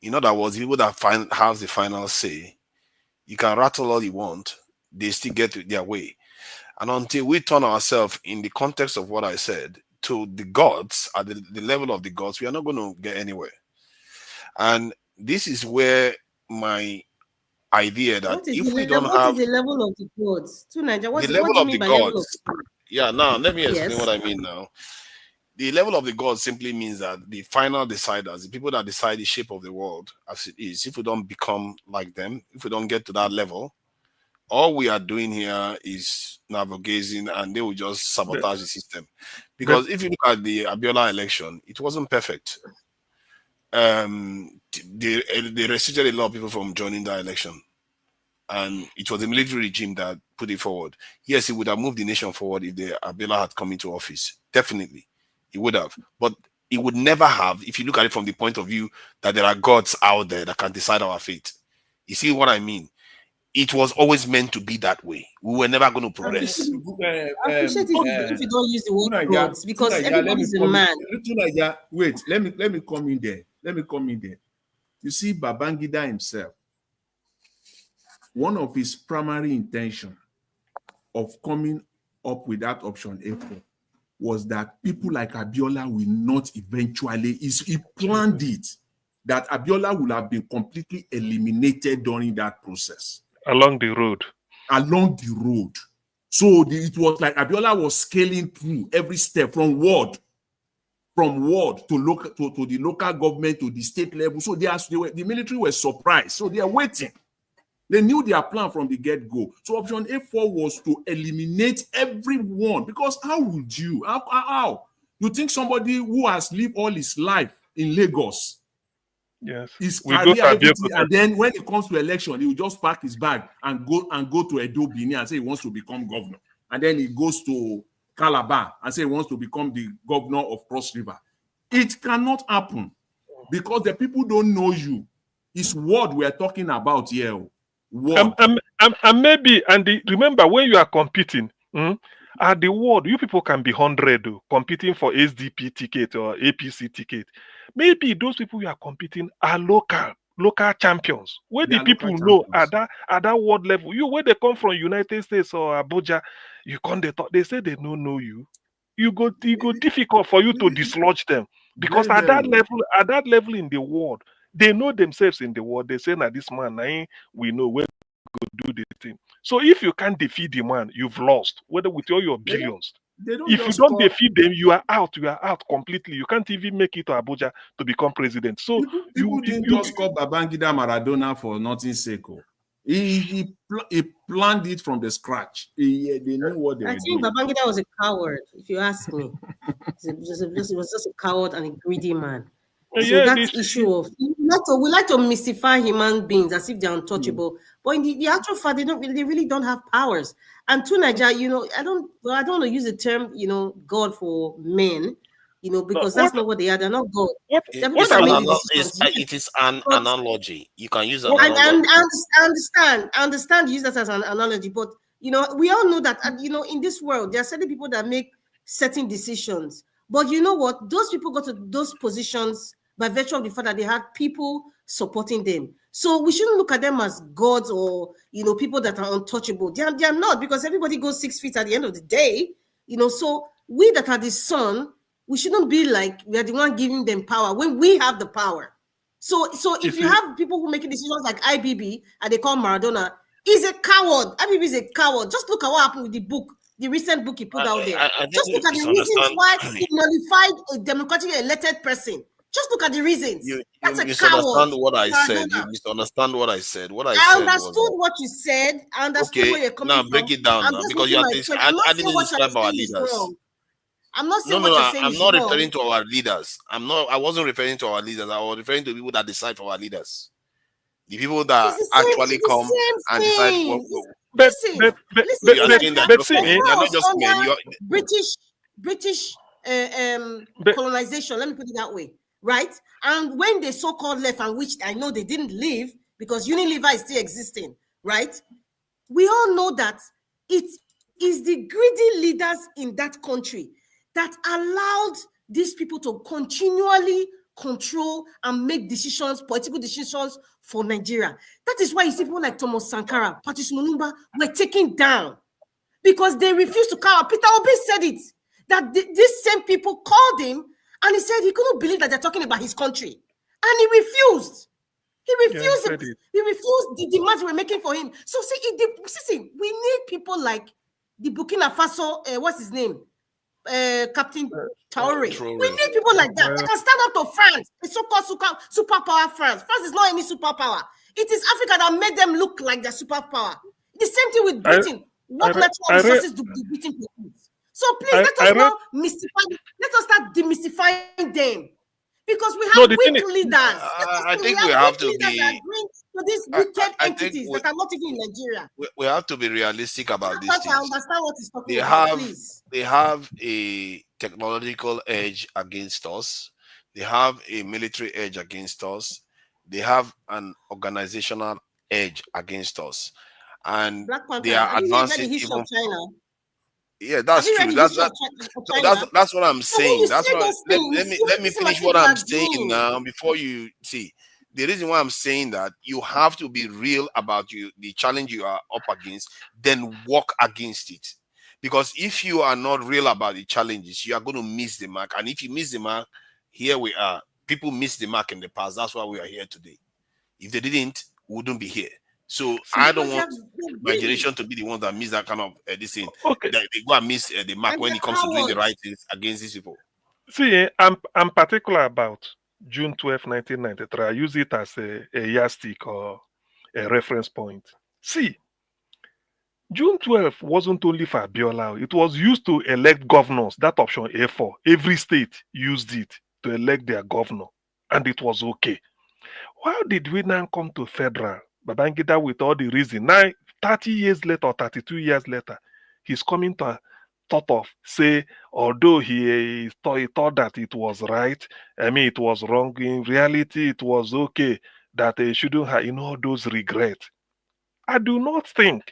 in other words, he would have the final say. You can rattle all you want, they still get their way. And until we turn ourselves in the context of what I said to the gods, at the level of the gods, we are not going to get anywhere. And this is where my idea that What is if we the don't what have is the level of the gods? To Nigeria, the what level do you of mean the by level of gods, yeah, now let me explain yes? what I mean now. The level of the gods simply means that the final deciders, the people that decide the shape of the world as it is, if we don't become like them, if we don't get to that level, all we are doing here is navel-gazing, and they will just sabotage the system. Because if you look at the Abiola election, it wasn't perfect. They restricted a lot of people from joining that election, and it was the military regime that put it forward. Yes, it would have moved the nation forward if the Abiola had come into office. Definitely, it would have. But it would never have if you look at it from the point of view that there are gods out there that can decide our fate. You see what I mean? It was always meant to be that way. We were never going to progress. I appreciate if you don't use the word gods, because everybody's a man. Wait, let me come in there. Let me come in there. You see, Babangida himself, one of his primary intention of coming up with that option A4 was that people like Abiola will not eventually, he planned it, that Abiola will have been completely eliminated during that process. Along the road. Along the road. So it was like Abiola was scaling through every step from ward to local to the local government to the state level. So the military were surprised. So they are waiting. They knew their plan from the get-go. So option A4 was to eliminate everyone. Because how would you? How? You think somebody who has lived all his life in Lagos, yes, his career, everything, and then when it comes to election, he will just pack his bag and go to Edo, Benin and say he wants to become governor. And then he goes to Calabar and say he wants to become the governor of Cross River. It cannot happen because the people don't know you. It's what we are talking about here. And maybe, remember when you are competing at the ward, you people can be 100 competing for SDP ticket or APC ticket. Maybe those people you are competing are local champions. Where the people know at that ward level, where they come from, United States or Abuja, you come they say they don't know you. It go difficult for you to dislodge them because at that level in the ward, they know themselves in the world. They say, now this man, we know where to do the thing. So if you can't defeat the man, you've lost, whether with all your billions. If you don't defeat them, you are out. You are out completely. You can't even make it to Abuja to become president. So people didn't just call Babangida Maradona for nothing's sake. He planned it from the scratch. They knew what they were doing. I think Babangida was a coward, if you ask me. He was just a coward and a greedy man. So that issue of we like to mystify human beings as if they're untouchable, but in the actual fact, they really don't have powers. And to Nigeria, I don't want to use the term, God for men, because that's not what they are. They're not God. It is an analogy. You can use an analogy. I understand you use that as an analogy, but we all know that in this world there are certain people that make certain decisions. But you know what? Those people got to those positions by virtue of the fact that they had people supporting them. So we shouldn't look at them as gods or people that are untouchable. They are not, because everybody goes 6 feet at the end of the day. So we that are the son, we shouldn't be like we are the one giving them power when we have the power. So if you have people who making decisions like IBB and they call Maradona, he's a coward. IBB is a coward. Just look at what happened with the book. The recent book he put out there. Just look at the reasons why he nullified a democratically elected person. Just look at the reasons. That's a misunderstand coward. what I said. You misunderstand what I said. I understood what you said. I understood where you're coming from. Now break it down now, because I didn't describe our leaders. I'm not saying what you're saying. I'm not referring to our leaders. I wasn't referring to our leaders. I was referring to people that decide for our leaders. The people that actually come and decide what. Listen, British colonization, let me put it that way, right? And when they so-called left, and which I know they didn't leave because Unilever is still existing, right? We all know that it is the greedy leaders in that country that allowed these people to continually control and make decisions, political decisions for Nigeria. That is why you see people like Thomas Sankara, Patrice Lumumba were taken down because they refused to cower. Peter Obi said it, that these same people called him and he said he couldn't believe that they're talking about his country. And he refused. He refused said it. it. He refused the demands we were making for him. So see, we need people like the Burkina Faso, what's his name? Captain Traore. We need people like that. They can stand up to France, the so-called superpower France. France is not any superpower. It is Africa that made them look like the superpower. The same thing with Britain. What natural resources do Britain produce? So please let us not mystify. Let us start demystifying them. Because we have weak leaders. I think we have to be to these wicked entities that are not even in Nigeria. We have to be realistic about these I things. understand what he's talking about, please. They have a technological edge against us. They have a military edge against us. They have an organizational edge against us. And they are advancing even. Yeah, that's true. That's what I'm saying. That's what. Let me finish what I'm saying now before you see. The reason why I'm saying that you have to be real about the challenge you are up against, then work against it. Because if you are not real about the challenges, you are going to miss the mark. And if you miss the mark, here we are. People missed the mark in the past. That's why we are here today. If they didn't, we wouldn't be here. So I don't want my generation to be the ones that miss that kind of this thing. Okay. That they go and miss the mark when it comes to doing the right things against these people. See, I'm particular about June 12, 1993. I use it as a yardstick or a reference point. See, June 12 wasn't only for Abiola. It was used to elect governors. That option A4. Every state used it to elect their governor. And it was okay. Why did we now come to federal? Babangida with all the reason. Now, 30 years later or 32 years later, he's coming to thought of say, although he thought that it was right, I mean, it was wrong. In reality, it was okay that they shouldn't have, all those regrets. I do not think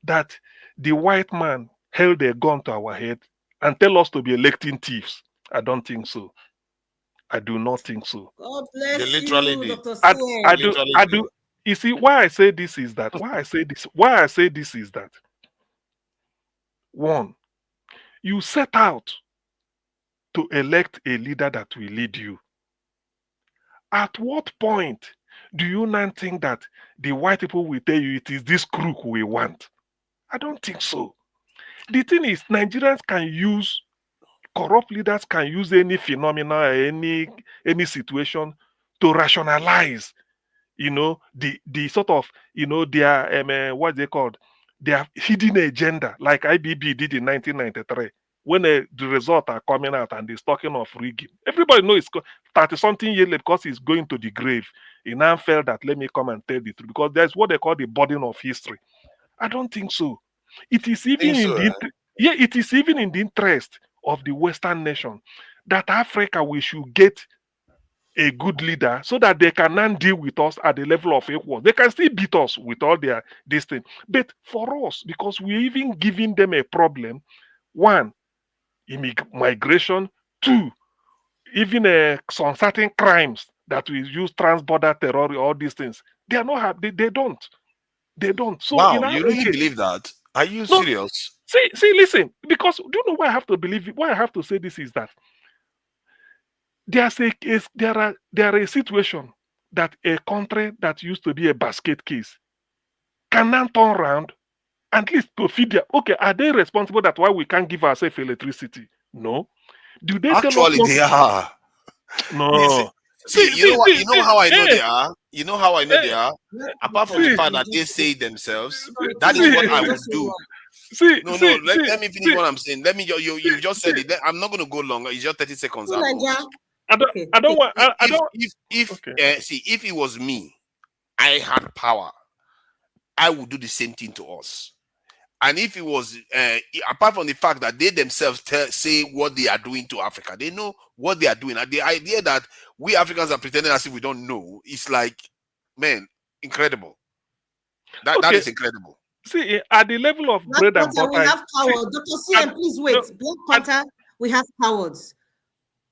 that the white man held a gun to our head and tell us to be electing thieves. I don't think so. I do not think so. God bless they literally you, did. Dr. I do. You see, why I say this is that. Why I say this is that. One, you set out to elect a leader that will lead you. At what point do you now think that the white people will tell you it is this crook we want? I don't think so. The thing is, Nigerians can use, corrupt leaders can use any phenomena, any situation to rationalize, the sort of, their, what they called, their hidden agenda, like IBB did in 1993. When the results are coming out and he's talking of rigging, everybody knows it's 30-something years later because he's going to the grave. He now felt that let me come and tell the truth because there's what they call the burden of history. I don't think so. It is even it is even in the interest of the Western nation that Africa we should get a good leader so that they can now deal with us at the level of equal. They can still beat us with all their this thing. But for us, because we're even giving them a problem, one, migration, two, even some certain crimes that we use transborder terror, all these things, they are not they don't. They don't. So wow, you really believe that? Are you serious? See, listen, because do you know why I have to believe it? Why I have to say this is that there are a situation that a country that used to be a basket case can now turn around at least to feed their are they responsible that why we can't give ourselves electricity? No. Do they actually they are? No. You know how I know they are? You know how I know they are? Apart from the fact that they say themselves, that is what I would do. Let me finish what I'm saying. Let me you just said it. I'm not going to go longer. It's just 30 seconds. If it was me, I had power, I would do the same thing to us. And if it was, apart from the fact that they themselves say what they are doing to Africa, they know what they are doing. And the idea that we Africans are pretending as if we don't know, it's like, man, incredible. That is incredible. See, at the level of bread and butter, we have cowards. Dr. CM, please wait. Black Panther, we have cowards.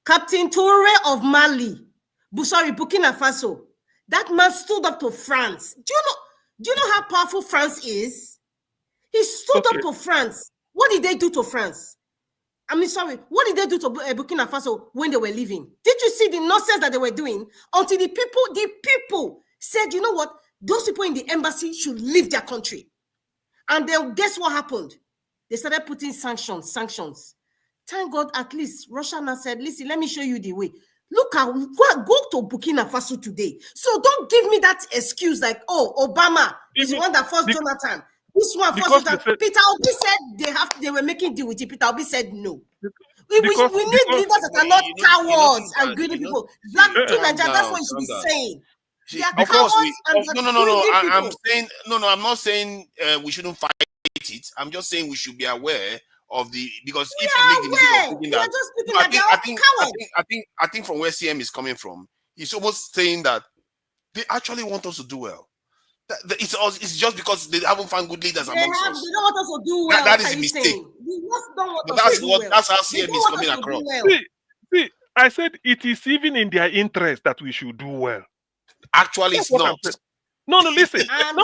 Captain Traore of Mali, Burkina Faso. That man stood up to France. Do you know how powerful France is? He stood up to France. What did they do to France? What did they do to Burkina Faso when they were leaving? Did you see the nonsense that they were doing? Until the people said, you know what? Those people in the embassy should leave their country. And then guess what happened? They started putting sanctions. Thank God, at least Russia now said, listen, let me show you the way. Look at, go to Burkina Faso today. So don't give me that excuse like, oh, Obama is the one that forced Jonathan. This one forced Jonathan. Peter Obi said they were making deal with it. Peter Obi said no. We need leaders that are not cowards and greedy people. Black people, that's what you should be saying. Of course, I'm saying I'm not saying we shouldn't fight it. I'm just saying we should be aware of the, because if you make the mistake of thinking that, I think from where CM is coming from, he's almost saying that they actually want us to do well. It's just because they haven't found good leaders amongst us. They don't want us to do well. That is a mistake. That's how CM is coming across. See, I said it is even in their interest that we should do well. Actually, it's not. No, listen. No.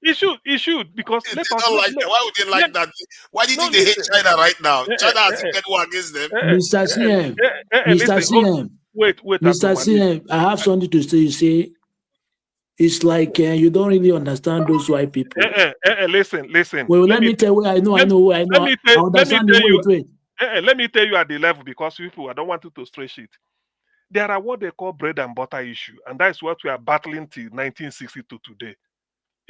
It should because they don't like that. Why would they like that? Why do you think they hate China right now? China has to get war against them. Mr. CM, wait, Mr. CM, I have something to say. You see, it's like you don't really understand those white people. Listen. Well, let me tell you. I know. I understand the way. Let me tell you at the level, because people, I don't want you to stretch it. There are what they call bread and butter issue, and that is what we are battling till 1960 to today.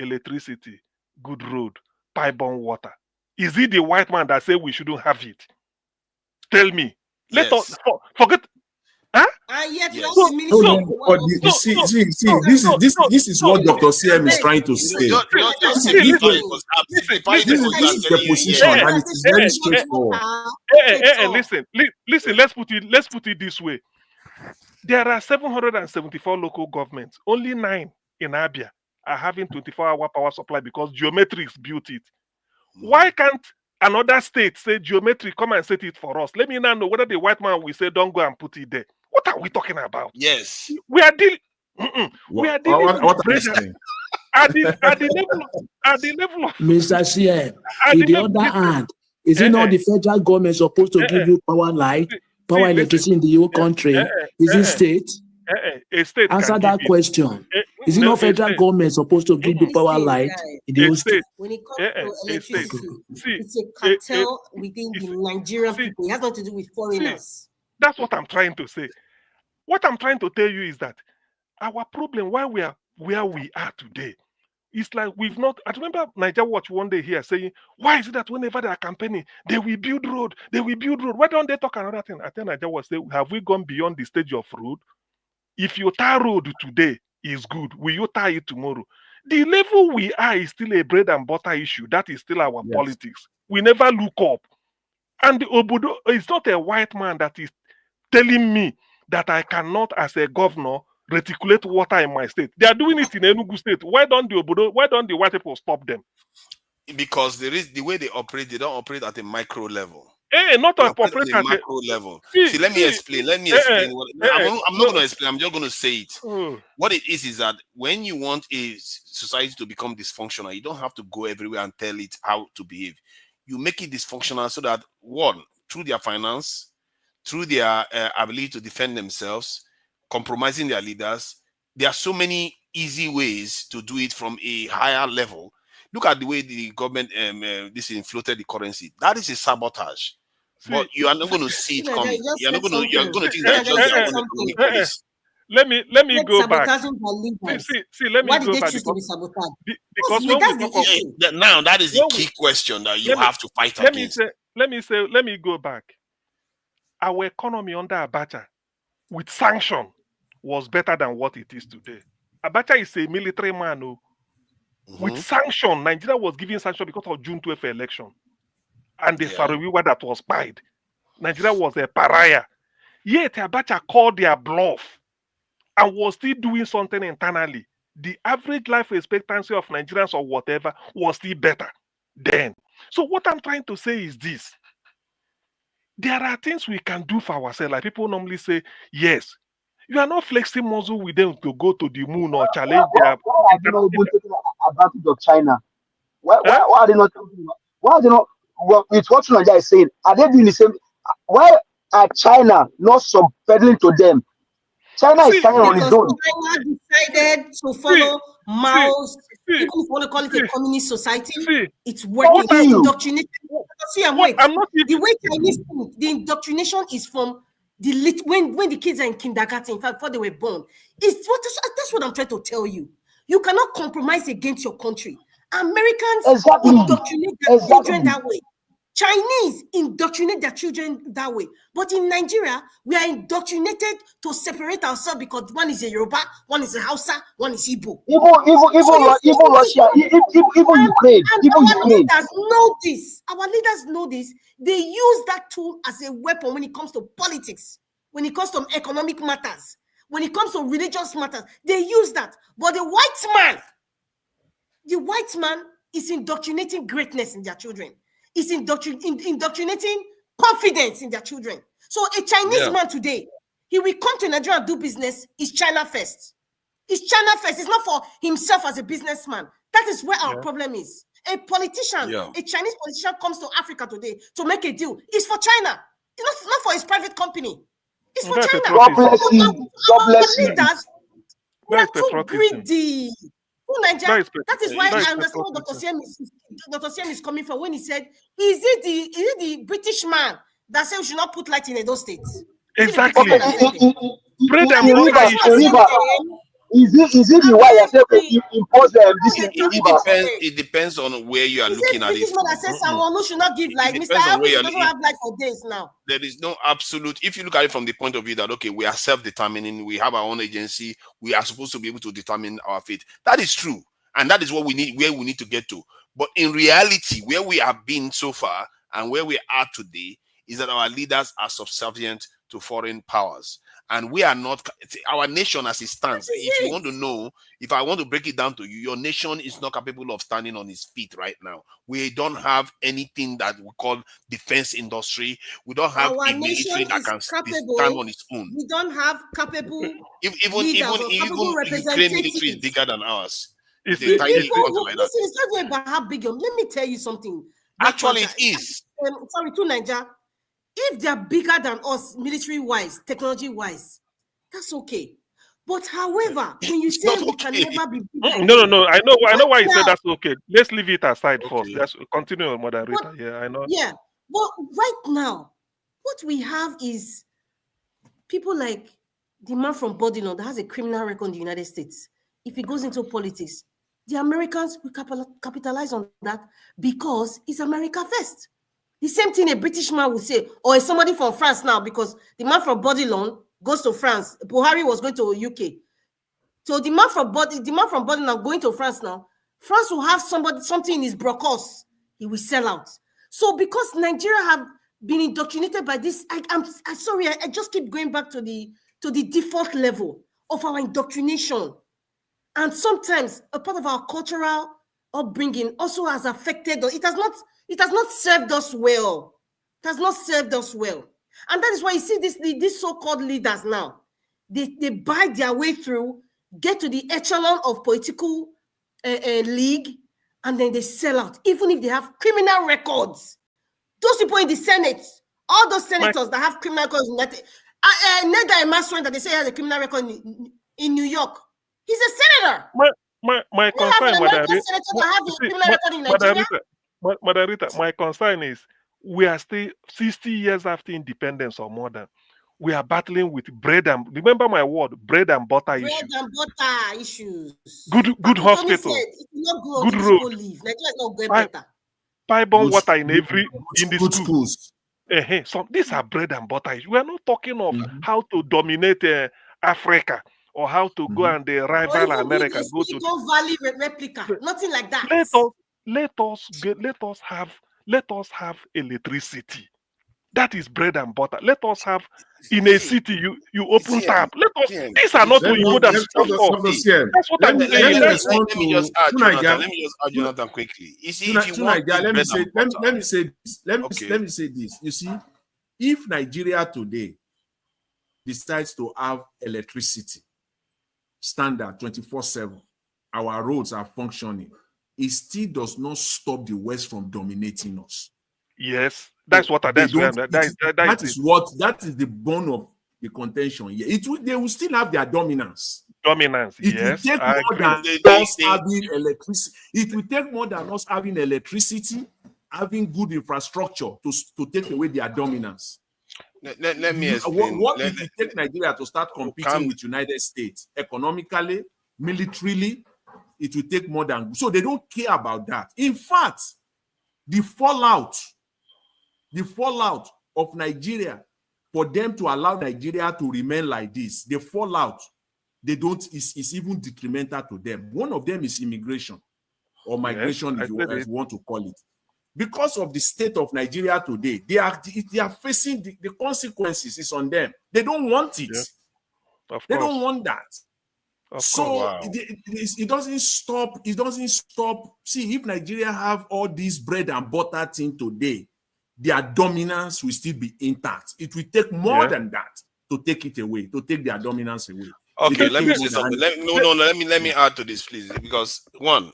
Electricity, good road, pipe-borne water. Is it the white man that say we shouldn't have it? Tell me. Let us forget. Huh? This is what Dr. CM is trying to say. This is the position, and it is very straightforward. Listen. Let's put it this way. There are 774 local governments. Only 9 in Abia are having 24-hour power supply because Geometrics built it. Why can't another state say Geometry, come and set it for us? Let me now know whether the white man will say don't go and put it there. What are we talking about? Yes. We are dealing with pressure. At the level of Mr. CM, in the other hand, is it not the federal government supposed to give you power electricity in the whole country? Is it state? A state answer that question. Is it not federal government supposed to give the power light in the whole state? When it comes to electricity, it's a cartel within the Nigerian people. It has nothing to do with foreigners. That's what I'm trying to say. What I'm trying to tell you is that our problem, why we are where we are today, it's like we've not. I remember Niger Watch one day here saying, why is it that whenever they are campaigning, they will build road? Why don't they talk another thing? I tell Niger Watch, say, have we gone beyond the stage of road? If you tar road today is good, will you tar it tomorrow? The level we are is still a bread and butter issue. That is still our politics. We never look up. And the Obodo is not a white man that is telling me that I cannot, as a governor, reticulate water in my state. They are doing it in Enugu state. Why don't the white people stop them? Because there is the way they operate, they don't operate at a micro level. Not at a macro level. See, let me explain. I'm not going to explain. I'm just going to say it. What it is that when you want a society to become dysfunctional, you don't have to go everywhere and tell it how to behave. You make it dysfunctional so that, one, through their finance, through their ability to defend themselves, compromising their leaders, there are so many easy ways to do it from a higher level. Look at the way the government floated the currency. That is a sabotage. But you are not going to see it coming. You're going to think that just their own economic policy. Let me go back. See, let me Why did go they back. choose to be sabotaged? Because when we talk of, now that is the key question that you have to fight against. Let me go back. Our economy under Abacha with sanction was better than what it is today. Abacha is a military man. With sanction, Nigeria was giving sanction because of June 12th election. And the Farowiwa that was spied. Nigeria was a pariah. Yet Abacha called their bluff and was still doing something internally. The average life expectancy of Nigerians or whatever was still better then. So what I'm trying to say is this. There are things we can do for ourselves. Like people normally say, yes, you are not flexing muscle with them to go to the moon or challenge their... Why are they not even taking advantage of China? Why are they not talking about... Why are they not... With what Nigeria is saying, are they doing the same? Why are China not subpedaling to them? China is standing on its own. China decided to follow Mao's, even if you want to call it a communist society, it's working. It's indoctrination. See, and wait. The way Chinese think, the indoctrination is from the when the kids are in kindergarten, in fact, before they were born. That's what I'm trying to tell you. You cannot compromise against your country. Americans indoctrinate their children that way. Chinese indoctrinate their children that way. But in Nigeria, we are indoctrinated to separate ourselves because one is a Yoruba, one is a Hausa, one is Igbo. Even Russia, even Ukraine. Our leaders know this. Our leaders know this. They use that tool as a weapon when it comes to politics, when it comes to economic matters, when it comes to religious matters. They use that. But the white man is indoctrinating greatness in their children. Is indoctrinating confidence in their children. So a Chinese man today, he will come to Nigeria and do business. It's China first. It's China first. It's not for himself as a businessman. That is where our problem is. A politician, a Chinese politician comes to Africa today to make a deal. It's for China. It's not for his private company. It's for China. God bless you. God bless you. We are too greedy. That is why I understand what Dr. Siem is coming from when he said, is it the British man that said we should not put light in those states? Exactly. Is it the way I said they impose this? It depends on where you are looking at it. This man that says someone who should not give light. Mr. Elvis doesn't have light for days now. There is no absolute. If you look at it from the point of view that we are self-determining, we have our own agency, we are supposed to be able to determine our fate. That is true, and that is what we need. Where we need to get to. But in reality, where we have been so far and where we are today is that our leaders are subservient to foreign powers. And we are not, our nation as it stands. If you want to know, if I want to break it down to you, your nation is not capable of standing on its feet right now. We don't have anything that we call defense industry. We don't have a military that can stand on its own. We don't have capable even Ukraine military is bigger than ours. It's not about how big. Let me tell you something. Actually, it is. Sorry, to Nigeria. If they're bigger than us, military-wise, technology-wise, that's okay. But however, when you say we can never be bigger, no, I know why you said that's okay. Let's leave it aside first. Let's continue, Madam Rita. Yeah, I know. Yeah, but right now, what we have is people like the man from Bodilon that has a criminal record in the United States. If he goes into politics, the Americans will capitalize on that because it's America first. The same thing a British man will say, or somebody from France now, because the man from Bodilon goes to France. Buhari was going to UK. So the man from Bodilon going to France now, France will have something in his brocos. He will sell out. So because Nigeria have been indoctrinated by this, I'm sorry, I just keep going back to the default level of our indoctrination. And sometimes a part of our cultural upbringing also has affected us. It has not served us well. It has not served us well. And that is why you see these so-called leaders now. They buy their way through, get to the echelon of political league, and then they sell out, even if they have criminal records. Those people in the Senate, all those senators that have criminal records, Neda Emaswen that they say has a criminal record in New York, he's a senator. My concern, Madam Rita, my concern is we are still 60 years after independence or more than. We are battling with remember my word, bread and butter issues. Bread and butter issues. Good hospital. Good road. Pipe-on water in the schools. So these are bread and butter issues. We are not talking of how to dominate Africa or how to go and rival America. Go to Valley replica. Nothing like that. Let us have electricity. That is bread and butter. Let us have in a city you open tap. Let us. These are not what you would have. That's what I'm saying. Let me just add, Jonathan, quickly. You see, if you want, let me say this. Let me say this. You see, if Nigeria today decides to have electricity standard 24/7, our roads are functioning, it still does not stop the West from dominating us. Yes, that's what that is the bone of the contention here. They will still have their dominance. Dominance, It yes. will take I more agree. than us having electricity. It will take more than us having electricity, having good infrastructure to take away their dominance. Let me explain. What if you take Nigeria to start competing with United States economically, militarily? It will take more than, so they don't care about that. In fact, the fallout of Nigeria, for them to allow Nigeria to remain like this, the fallout, is even detrimental to them. One of them is immigration or migration, Yes, if you want to call it. Because of the state of Nigeria today, they are facing the consequences is on them. They don't want it. Yeah. They don't want that. Wow. It doesn't stop. It doesn't stop. See, if Nigeria have all this bread and butter thing today, their dominance will still be intact. It will take more than that to take it away, to take their dominance away. Okay, let me say something. Let me add to this, please, because one,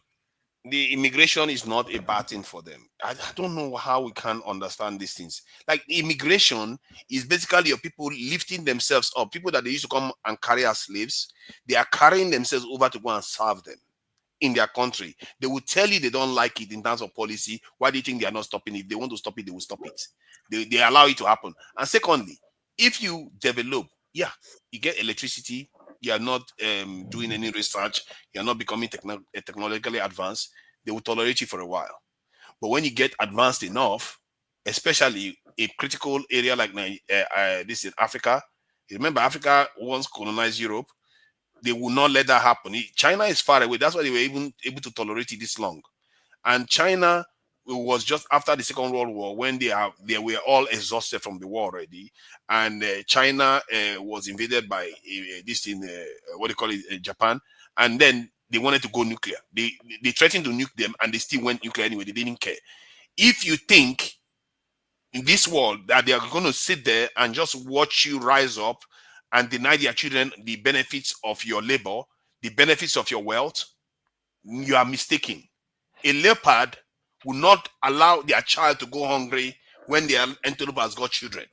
the immigration is not a bad thing for them. I don't know how we can understand these things. Like, immigration is basically your people lifting themselves up. People that they used to come and carry as slaves, they are carrying themselves over to go and serve them in their country. They will tell you they don't like it in terms of policy. Why do you think they are not stopping it? If they want to stop it, they will stop it. They allow it to happen. And secondly, if you develop, you get electricity, you are not doing any research, you are not becoming technologically advanced, they will tolerate you for a while. But when you get advanced enough, especially a critical area like this in Africa, remember Africa once colonized Europe, they will not let that happen. China is far away. That's why they were even able to tolerate it this long. And China was just after the Second World War when they were all exhausted from the war already, and China was invaded by Japan, and then they wanted to go nuclear. They threatened to nuke them, and they still went nuclear anyway. They didn't care. If you think in this world that they are going to sit there and just watch you rise up and deny their children the benefits of your labor, the benefits of your wealth, you are mistaken. A leopard will not allow their child to go hungry when their antelope has got children.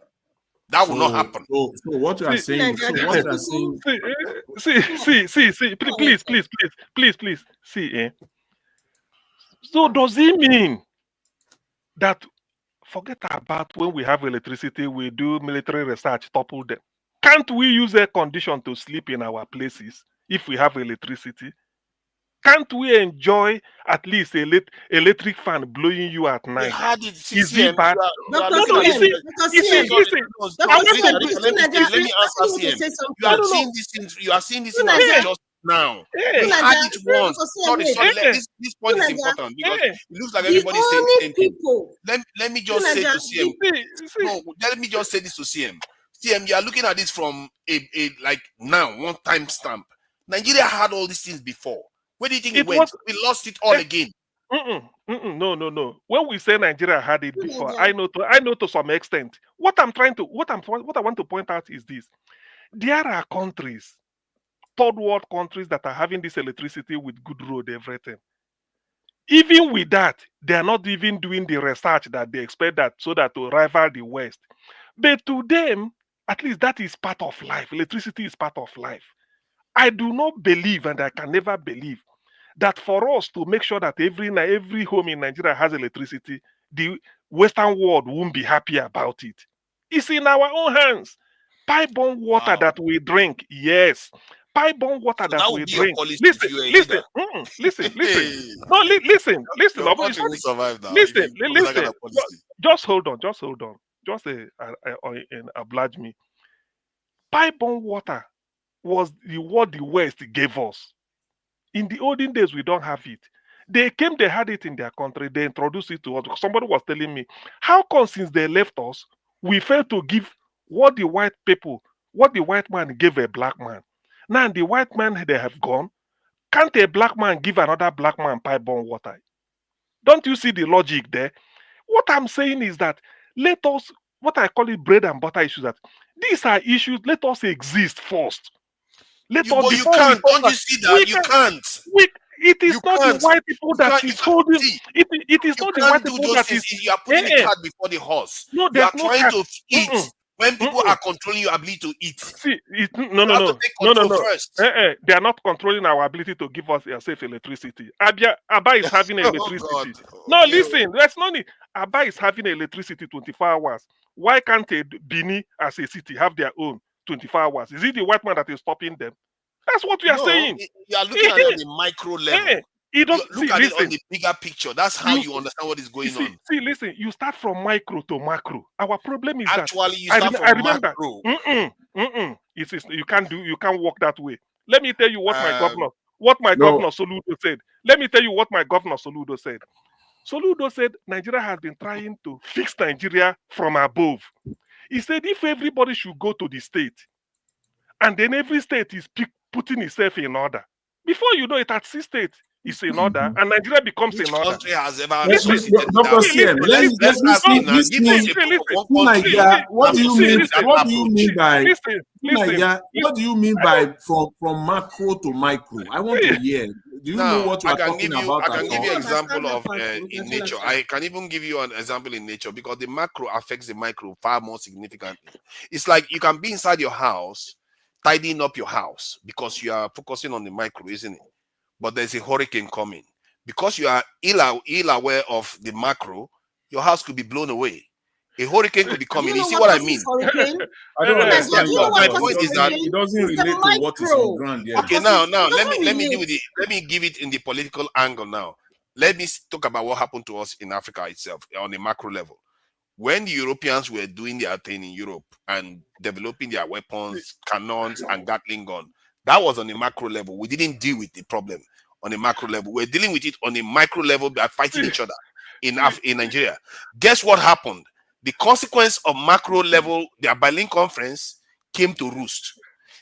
That will not happen. So what you are saying? Please. See, so does it mean that forget about when we have electricity, we do military research, topple them? Can't we use air condition to sleep in our places if we have electricity? Can't we enjoy at least electric fan blowing you at night? Is it bad? Let me answer CM. You are seeing this just now. We had it once. Sorry. This point is important because it looks like everybody's saying the same thing. Let me just say to CM. No, let me just say this to CM. CM, you are looking at this from a like now, one time stamp. Nigeria had all these things before. Where do you think it went? We lost it all again. No. When we say Nigeria had it before, I know to some extent. What I want to point out is this: there are countries, third world countries, that are having this electricity with good road, everything. Even with that, they are not even doing the research that they expect so that to rival the West. But to them, at least that is part of life. Electricity is part of life. I do not believe, and I can never believe, that for us to make sure that every home in Nigeria has electricity, the Western world won't be happy about it. It's in our own hands. Pipe-borne water that we drink, yes. Pipe-borne water that we drink. Listen. No, listen. Listen. Just hold on. Just oblige me. Pipe-borne water was what the West gave us. In the olden days, we don't have it. They had it in their country, they introduced it to us. Somebody was telling me, how come since they left us, we failed to give what the white man gave a black man? Now the white man, they have gone. Can't a black man give another black man pipe-borne water? Don't you see the logic there? What I'm saying is that let us, what I call it bread and butter issues, that these are issues, let us exist first. You can't. Don't you see that? You can't. It is not the white people that is holding. It is not the white people that is. You are putting the cart before the horse. No, you are trying to eat when people are controlling your ability to eat. See, You have to take control first. They are not controlling our ability to give us safe electricity. Aba is having electricity. No, listen, there's no need. Aba is having electricity 24 hours. Why can't Bini as a city have their own 24 hours? Is it the white man that is stopping them? That's what we are saying. You are looking at it on the micro level. Look at it on the bigger picture. That's how you understand what is going on. See, listen, you start from micro to macro. Our problem is actually you start from macro. You can't walk that way. Let me tell you what my governor Soludo said. Let me tell you what my governor Soludo said. Soludo said Nigeria has been trying to fix Nigeria from above. He said if everybody should go to the state, and then every state is putting itself in order. Before you know it, at 6 states is in order, and Nigeria becomes in order. Country has ever what do you mean by what do you mean by from macro to micro? I want to hear. Do you know what you are talking about? I can give you an example of in nature. I can even give you an example in nature because the macro affects the micro far more significantly. It's like you can be inside your house, tidying up your house because you are focusing on the micro, isn't it? But there's a hurricane coming. Because you are ill aware of the macro, your house could be blown away. A hurricane could be coming. You see what I mean? I don't understand. My point is that it doesn't relate to what is on ground yet. Okay, now let me give it in the political angle now. Let me talk about what happened to us in Africa itself on a macro level. When the Europeans were doing their thing in Europe and developing their weapons, cannons, and Gatling gun, that was on a macro level. We didn't deal with the problem on a macro level. We're dealing with it on a micro level by fighting each other in Nigeria. Guess what happened? The consequence of macro level, their Berlin conference came to roost.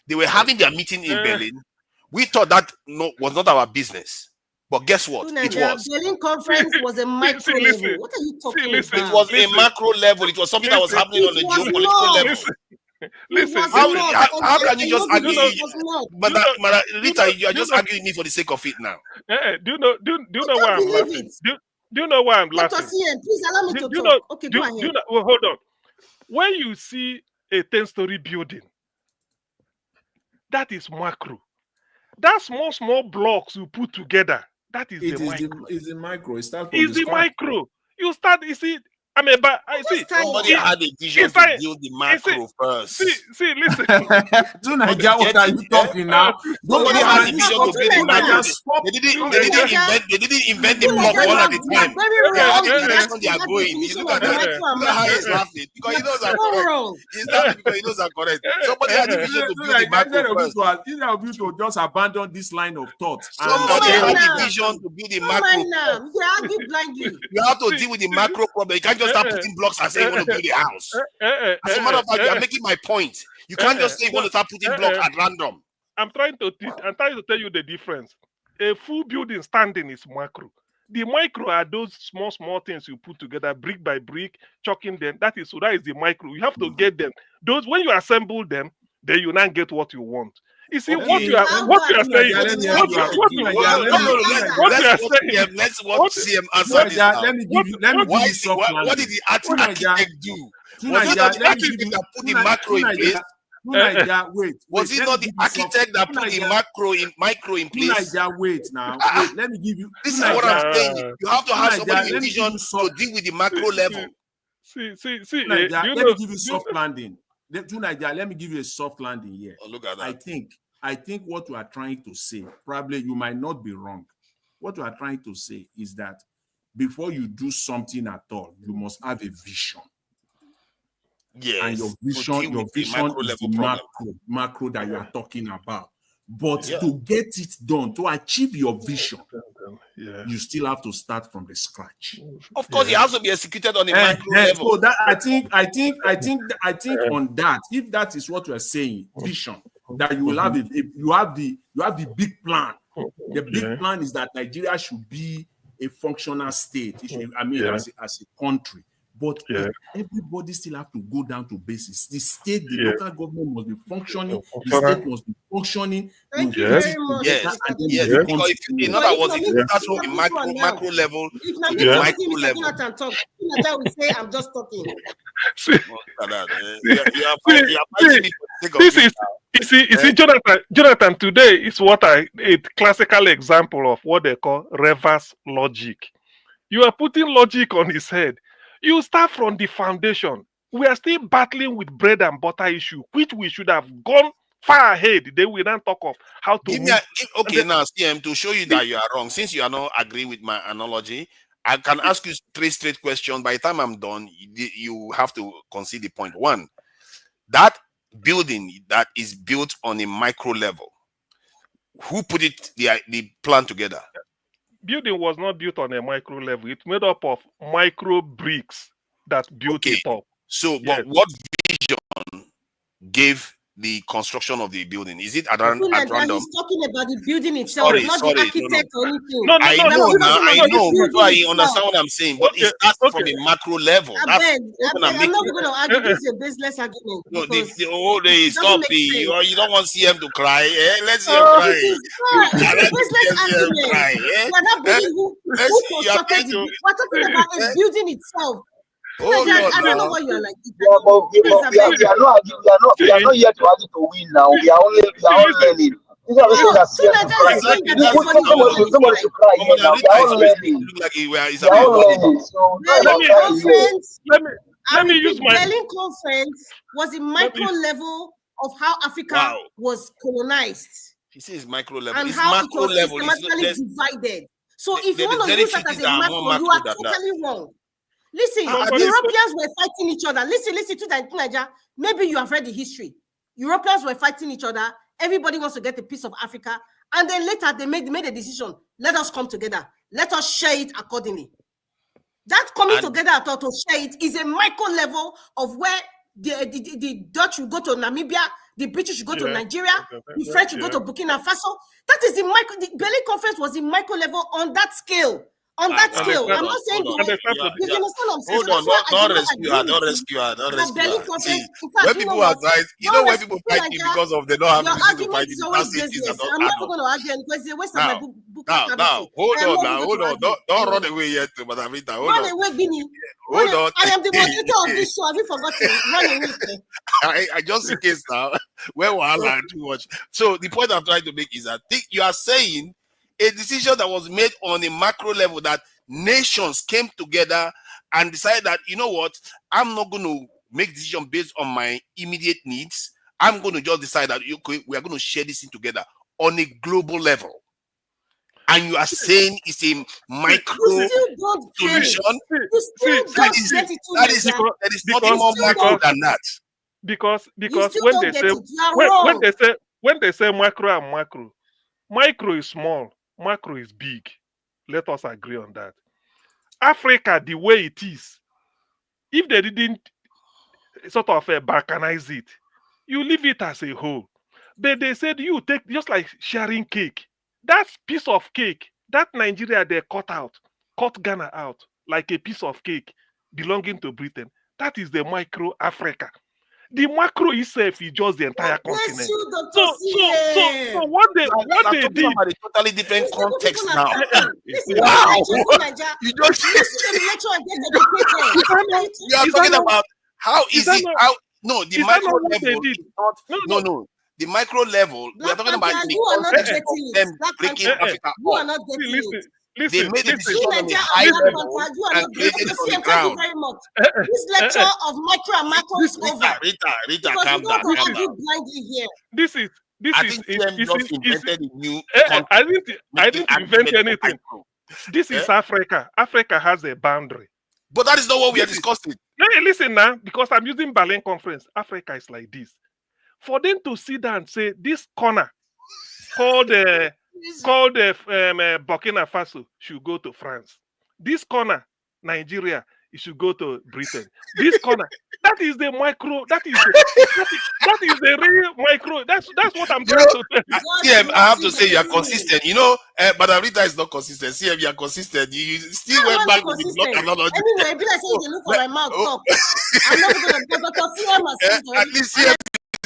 They were having their meeting in Berlin. We thought that was not our business. But guess what? It was. The Berlin conference was a micro level. What are you talking about? It was a macro level. It was something that was happening on a geopolitical level. How can you just argue? Rita, you are just arguing me for the sake of it now. Do you know why I'm laughing? Do you know why I'm laughing? Please allow me to talk. Okay, go ahead. Well, hold on. When you see a 10-story building, that is macro. That small blocks you put together, that is the micro. It's the micro. It's the micro. You start, you see. I mean, but I see somebody had a vision to build the macro first. See, listen. What are you talking now? Somebody had a vision to build the macro. They didn't invent the block all at the time. They are going. You look at how he's laughing because he knows that correct. He's laughing because he knows that correct. Somebody had a vision to build the macro first. These are people to just abandon this line of thought. Somebody had a vision to build the macro. You have to deal with the macro problem. You can't just start putting blocks and say you want to build the house. As a matter of fact, you are making my point. You can't just say you want to start putting blocks at random. I'm trying to tell you the difference. A full building standing is macro. The micro are those small things you put together, brick by brick, chucking them. That is the micro. You have to get them. Those when you assemble them, then you now get what you want. You see what you are saying. Let's watch CM answer this now. Let me give you soft what did the architect do? Was it not the architect that put the macro in place? Was it not the architect that put the micro in place? Wait now. Let me give you. This is what I'm saying. You have to have somebody with vision to deal with the macro level. See. Let me give you soft landing. Let me give you a soft landing here. Oh, look at that. I think what you are trying to say, probably you might not be wrong. What you are trying to say is that before you do something at all, you must have a vision. Yes. And your vision is the macro that you are talking about. But to get it done, to achieve your vision, you still have to start from the scratch. Of course, it has to be executed on a micro level. So that I think on that, if that is what you are saying, vision, that you will have it. You have the big plan. The big plan is that Nigeria should be a functional state. As a country. But everybody still have to go down to basics. The state, the local government must be functioning. The state must be functioning. Thank you very much. Yes. Because in other words, if you start from the macro level to the micro level. That will say, I'm just talking. You are fighting me for the sake of this me is now. you see, Jonathan, today is what a classical example of what they call reverse logic. You are putting logic on his head. You start from the foundation. We are still battling with bread and butter issue, which we should have gone far ahead. Then we don't talk of how to Give me now, CM, to show you that you are wrong. Since you are not agreeing with my analogy, I can ask you 3 straight questions. By the time I'm done, you have to concede the point. 1, that building that is built on a micro level, who put the plan together? Building was not built on a micro level. It's made up of micro bricks that built it up. So, Yes. but what vision gave the construction of the building? Is it at random? He's talking about the building itself, Sorry, not sorry, the architect or anything. I know now. I know. So I understand what I'm saying, but Okay, it starts from a macro level. I'm not going to argue. This is a business argument. No, because stop it. You don't want CM to cry. Let's see him cry. Business argument. We're not building who constructed it. We're talking about a building itself. I don't know what you're like. We are not here to argue to win now. We are all learning. These are the things that somebody should cry here now. We are all learning. We are all learning. So let me use my Berlin Conference was a micro level of how Africa was colonized. He says micro level. And it's how macro it was level. systematically divided. So if you want to use that as a macro, you are totally wrong. Listen, Europeans were fighting each other. Listen to Nigeria. Maybe you have read the history. Europeans were fighting each other. Everybody wants to get a piece of Africa. And then later they made a decision. Let us come together. Let us share it accordingly. That coming together at all to share it is a micro level of where the Dutch will go to Namibia, the British will go to Nigeria, the French will go to Burkina Faso. That is the Berlin Conference was the micro level on that scale. On that scale, I'm not saying you understand what I'm saying. Hold on, don't rescue her. See, when people are right, when people fight you because of they don't have reason to fight you, I'm not going to argue because it's a waste of my book. Now, hold on. Don't run away yet, Madam Rita. Run away, Guinea. Hold on. I am the moderator of this show. Have you forgotten? Run away. I just in case now, where will I learn too much? So the point I'm trying to make is that you are saying a decision that was made on a macro level, that nations came together and decided that, you know what, I'm not going to make decision based on my immediate needs. I'm going to just decide that we are going to share this thing together on a global level. And you are saying it's a micro solution. That is nothing more macro than that. Because when they say macro and macro is small, macro is big. Let us agree on that. Africa, the way it is, if they didn't sort of balkanize it, you leave it as a whole. But they said you take, just like sharing cake. That piece of cake, that Nigeria they cut Ghana out like a piece of cake belonging to Britain. That is the micro Africa. The macro itself is just the entire continent. So what they did about a totally different context now. Wow! You just you are talking about how easy the micro level is not no. The micro level, we are talking about the context of them breaking Africa up. They made a decision on a high level and created it on the ground. Thank you very much. This lecture of micro and macro is over. Rita, calm down. I think just invented a new I didn't invent anything. This is Africa. Africa has a boundary. But that is not what we are discussing. Hey, listen now, because I'm using Berlin Conference. Africa is like this. For them to sit down and say this corner called Burkina Faso should go to France. This corner, Nigeria, it should go to Britain. This corner, that is the micro. That is the real micro. That's what I'm trying to tell you. CM, I have to say you are consistent. Madam Rita is not consistent. CM, you are consistent. You still went back to the block analogy. Anyway, be like saying you look for my mouth talk. I'm not going to go to CM. At least CM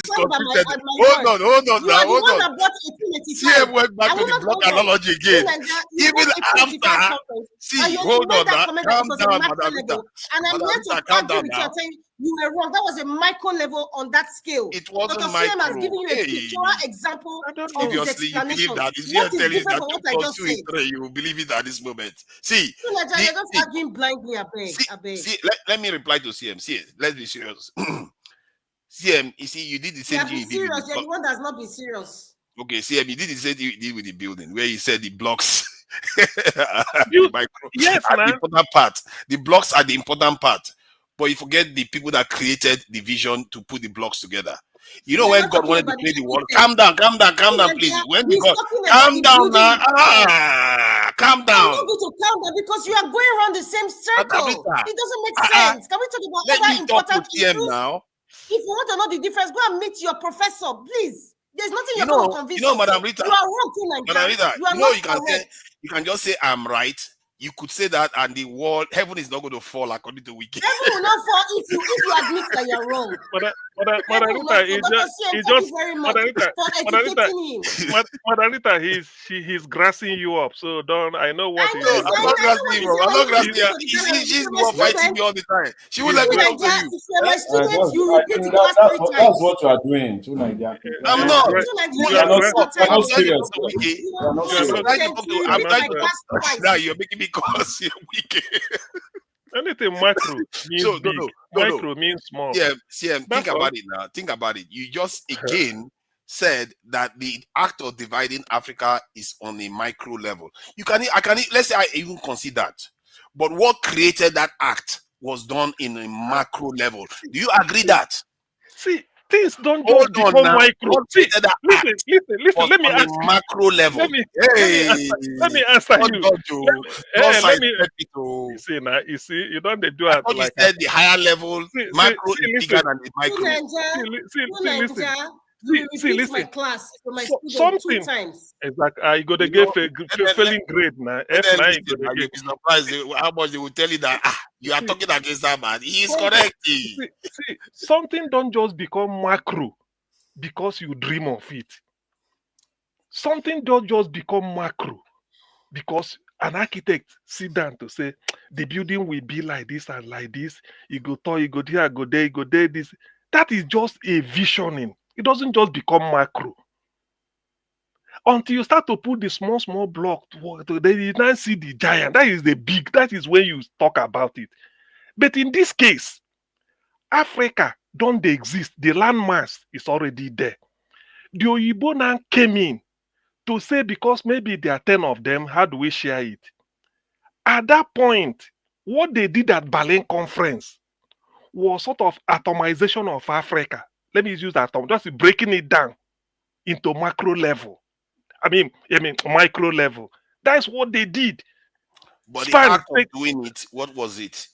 consistent. at my Hold word. on You are now, the hold one on. that brought CM 1885. went back I to will the not block hold on. analogy again. You Even brought 1885 after, conference, see, and you hold made on that now. comment that Calm it was a down, macro Madam Rita. level. And I'm Madam here to Rita, calm argue down with you now. and tell you you were wrong. That was a micro level on that scale. It wasn't Dr. CM has micro. given you a Hey. pictorial example of his Seriously, you believe explanation. that? Is What here is telling you different that from 2 what I plus just 2 is said? 3? You will believe it at this moment. See, You're just arguing blindly, I beg. see, let me reply to CM. See, let's be serious. CM, you see, you did the You same have thing been you did with serious. the You're block. the one that's not been serious. Okay, CM, you did the same thing you did with the building, where you said the blocks the micro Yes, are the man. important part. The blocks are the important part. But you forget the people that created the vision to put the blocks together. You know, We're when not God talking wanted to about create the the world, architect. calm down, please. When the He's God, talking about calm the down building now. itself. Calm I'm down. not going to calm down because you are going around the same circle. Rita, It doesn't make sense. Can we talk about let other me talk to important TM issues? now. If you want to know the difference, go and meet your professor, please. There's nothing You you're going to know, convince us. Madam Rita. You are wrong, too, Madam Naija. Rita, You are you know, not you can say, correct. you can just say I'm right. You could say that, and the world, heaven is not going to fall according to Wiki. Heaven will not fall if you admit that you're wrong. Madam Rita, Thank you very much for educating him. Madam Rita, he's grassing you up. So I know what he's doing. I'm not grasping him. I'm not grasping her. She's the one fighting me all the time. She will let me talk to you. If you're my student, you I repeat think the class 3 times. that's what you are doing, too, Naija. I'm not. You are not serious. You are not serious. Now you're making me cause you're weak. Anything macro means So big. no. Micro means small. Yeah, think That's all. about it now. Think about it. You just again said that the act of dividing Africa is on a micro level. Let's say I even consider that. But what created that act was done in a macro level. Do you agree that? See, things don't just become micro. See, listen. Let me ask you. Macro level. Let me answer you. You see, you don't do it like you said the higher level, macro is bigger than the micro. Repeat my class for my student 2 times. Exactly. You go to get failing grade now. F9. You'll be surprised how much they will tell you that you are talking against that man. He is correct. See, something don't just become macro because you dream of it. Something don't just become macro because an architect sit down to say the building will be like this and like this. You go there, you go there, this. That is just a visioning. It doesn't just become macro. Until you start to put the small block, then you now see the giant. That is the big. That is when you talk about it. But in this case, Africa don't exist. The landmass is already there. The Oyibo now came in to say because maybe there are 10 of them, how do we share it? At that point, what they did at Berlin Conference was sort of atomization of Africa. Let me use that term, just breaking it down into macro level. I mean micro level. That's what they did. But the act of doing it, what was it?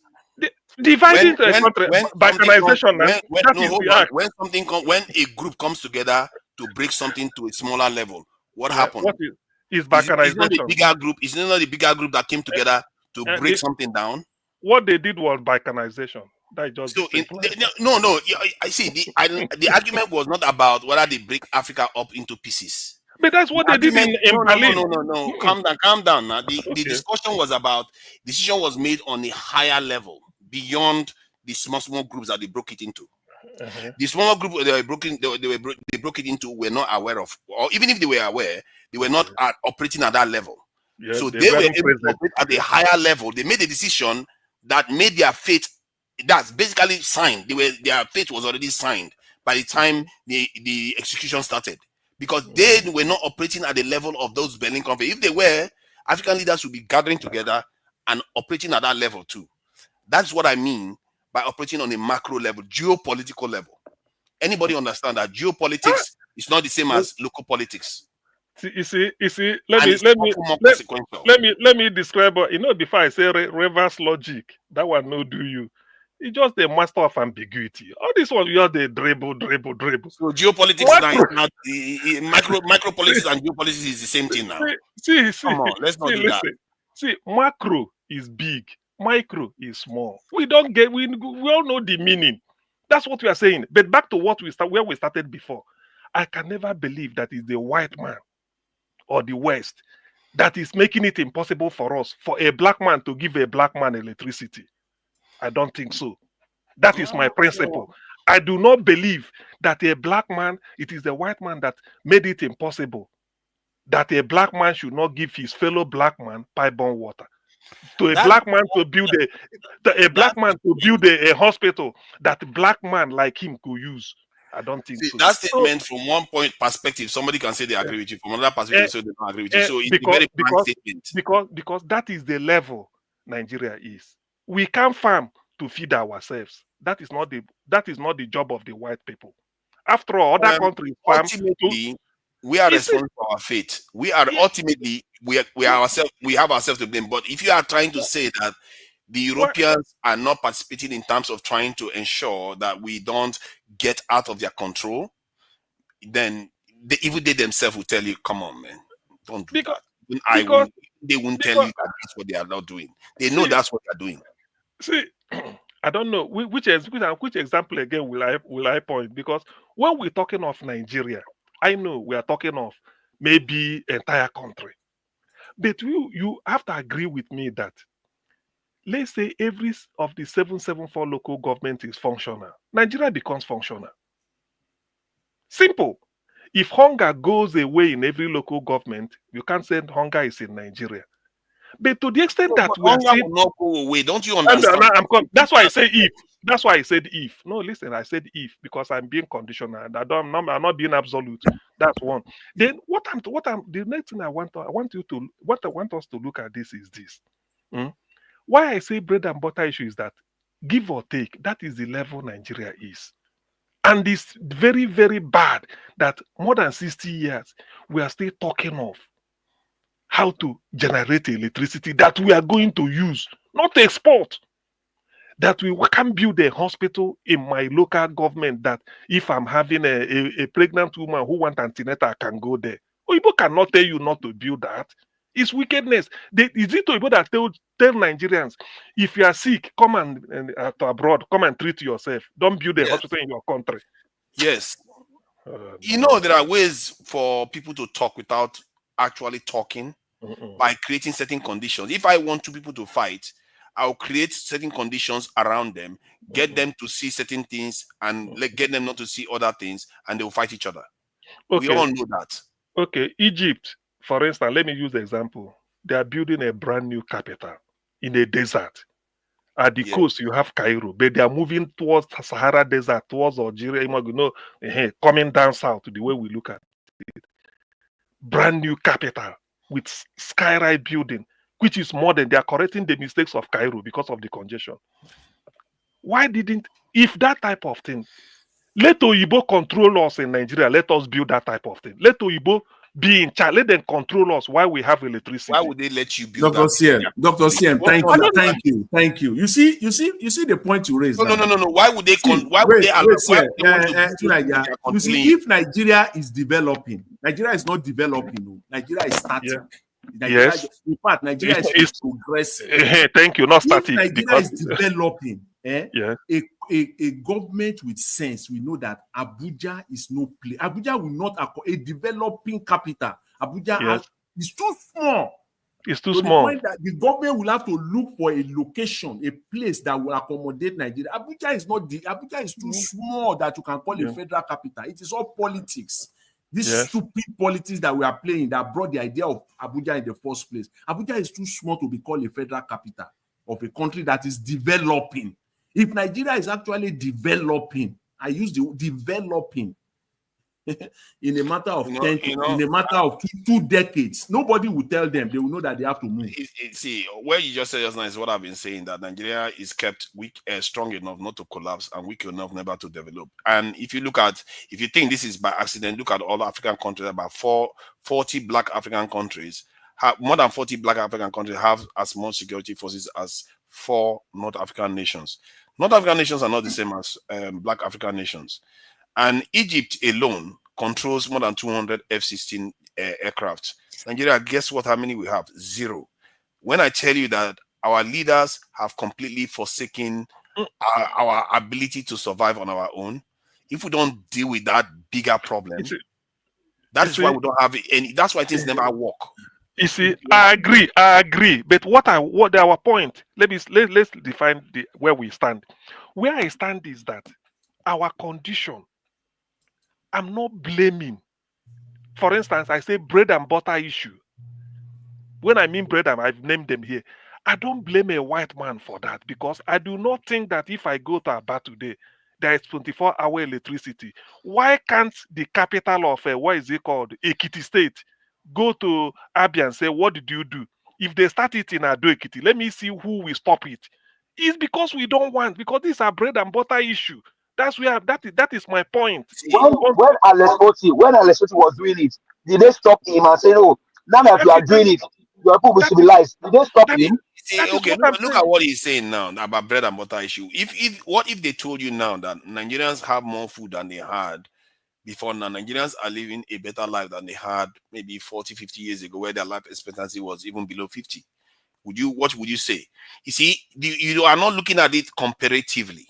Dividing the country by organization. When a group comes together to break something to a smaller level, what happened? What is balkanization? It's not the bigger group. It's not the bigger group that came together to break something down. What they did was balkanization. That just no. I see. The argument was not about whether they break Africa up into pieces. But that's what they did in Berlin. No. Calm down now. The discussion was about, decision was made on a higher level beyond the small groups that they broke it into. The smaller group they broke it into were not aware of, or even if they were aware, they were not operating at that level. Yeah, so they were able to operate at a higher level. They made a decision that made their fate, that's basically signed. Their fate was already signed by the time the execution started, because they were not operating at the level of those Berlin Conference. If they were, African leaders would be gathering together and operating at that level too. That's what I mean by operating on a macro level, geopolitical level. Anybody understand that geopolitics is not the same as local politics? You see. Let me describe. Before I say reverse logic, that one no do you. It's just the master of ambiguity. All this one, you are the dribble. So geopolitics now micro politics and geopolitics is the same thing now. See. Come on, let's not do that. See, macro is big, micro is small. We all know the meaning. That's what we are saying. But back to where we started before. I can never believe that it's the white man or the West that is making it impossible for us, for a black man to give a black man electricity. I don't think so. That is my principle. I do not believe that a black man, it is the white man that made it impossible that a black man should not give his fellow black man pipe-borne water. To a black man to build a hospital that a black man like him could use. I don't think so. That statement, from one point perspective, somebody can say they agree with you. From another perspective, say they don't agree with you. So it's a very bad statement. Because that is the level Nigeria is. We can't farm to feed ourselves. That is not the job of the white people. After all, other countries farm. Ultimately, we are responsible for our fate. We are ultimately we have ourselves to blame. But if you are trying to say that the Europeans are not participating in terms of trying to ensure that we don't get out of their control, then even they themselves will tell you, come on, man, don't do that. They won't tell you that that's what they are not doing. They know that's what they're doing. See, I don't know which example again will I point, because when we're talking of Nigeria, I know we are talking of maybe entire country. But you have to agree with me that, let's say every of the 774 local government is functional, Nigeria becomes functional. Simple. If hunger goes away in every local government, you can't say hunger is in Nigeria. But to the extent that we hunger will not go away, don't you understand? That's why I say if. That's why I said if. No, listen, I said if because I'm being conditional. I'm not being absolute. That's one. Then the next thing I want us to look at this is this. Why I say bread and butter issue is that give or take, that is the level Nigeria is. And it's very, very bad that more than 60 years we are still talking of how to generate electricity that we are going to use, not export. That we can build a hospital in my local government that if I'm having a pregnant woman who wants antenatal, I can go there. Oyibo cannot tell you not to build that. It's wickedness. Is it Oyibo that tell Nigerians, if you are sick, come and to abroad, come and treat yourself. Don't build a hospital in your country. Yes. You know, there are ways for people to talk without actually talking by creating certain conditions. If I want two people to fight, I'll create certain conditions around them, get them to see certain things and get them not to see other things, and they will fight each other. Okay. We all know that. Okay, Egypt, for instance, let me use the example. They are building a brand new capital in a desert. At the coast, you have Cairo, but they are moving towards the Sahara Desert, towards Algeria, coming down south to the way we look at it. Brand new capital with skyrise building, which is modern. They are correcting the mistakes of Cairo because of the congestion. Why didn't, if that type of thing, let Oyibo control us in Nigeria, let us build that type of thing. Let Oyibo be in charge, let them control us while we have electricity. Why would they let you build Dr. CM, thank you. You see the point you raised. No. Why would they You see, if Nigeria is developing, Nigeria is not developing. Nigeria is static. Yes. In fact, Nigeria is progressive. Thank you, not static. If Nigeria is developing, a government with sense, we know that Abuja is no place. Abuja will not a developing capital. Abuja is too small. It's too small. The point that the government will have to look for a location, a place that will accommodate Nigeria. Abuja is too small that you can call a federal capital. It is all politics. This stupid politics that we are playing that brought the idea of Abuja in the first place. Abuja is too small to be called a federal capital of a country that is developing. If Nigeria is actually developing, I use the developing in a matter of in a matter of two decades, nobody will tell them. They will know that they have to move. See, what you just said just now is what I've been saying, that Nigeria is kept weak, strong enough not to collapse and weak enough never to develop. And if you think this is by accident, look at all African countries. About 40 black African countries more than 40 black African countries have as much security forces as 4 North African nations. North African nations are not the same as black African nations. And Egypt alone controls more than 200 F-16 aircraft. Nigeria, guess what? How many we have? 0. When I tell you that our leaders have completely forsaken our ability to survive on our own, if we don't deal with that bigger problem, that is why we don't have any. That's why things never work. You see, I agree. But what our point? Let's define where we stand. Where I stand is that our condition. I'm not blaming. For instance, I say bread and butter issue. When I mean bread, I've named them here. I don't blame a white man for that because I do not think that if I go to Aba today, there is 24-hour electricity. Why can't the capital of what is it called, Ekiti State, go to Abia and say, what did you do? If they start it in Ado Ekiti, let me see who will stop it. It's because we don't want, because these are bread and butter issue. That's where that is my point. When Alex Oti was doing it, did they stop him and say, no, now that you are doing it, you are people will civilize? Did they stop him? Okay, look at what he's saying now about bread and butter issue. What if they told you now that Nigerians have more food than they had before now? Nigerians are living a better life than they had maybe 40, 50 years ago, where their life expectancy was even below 50. What would you say? You see, you are not looking at it comparatively.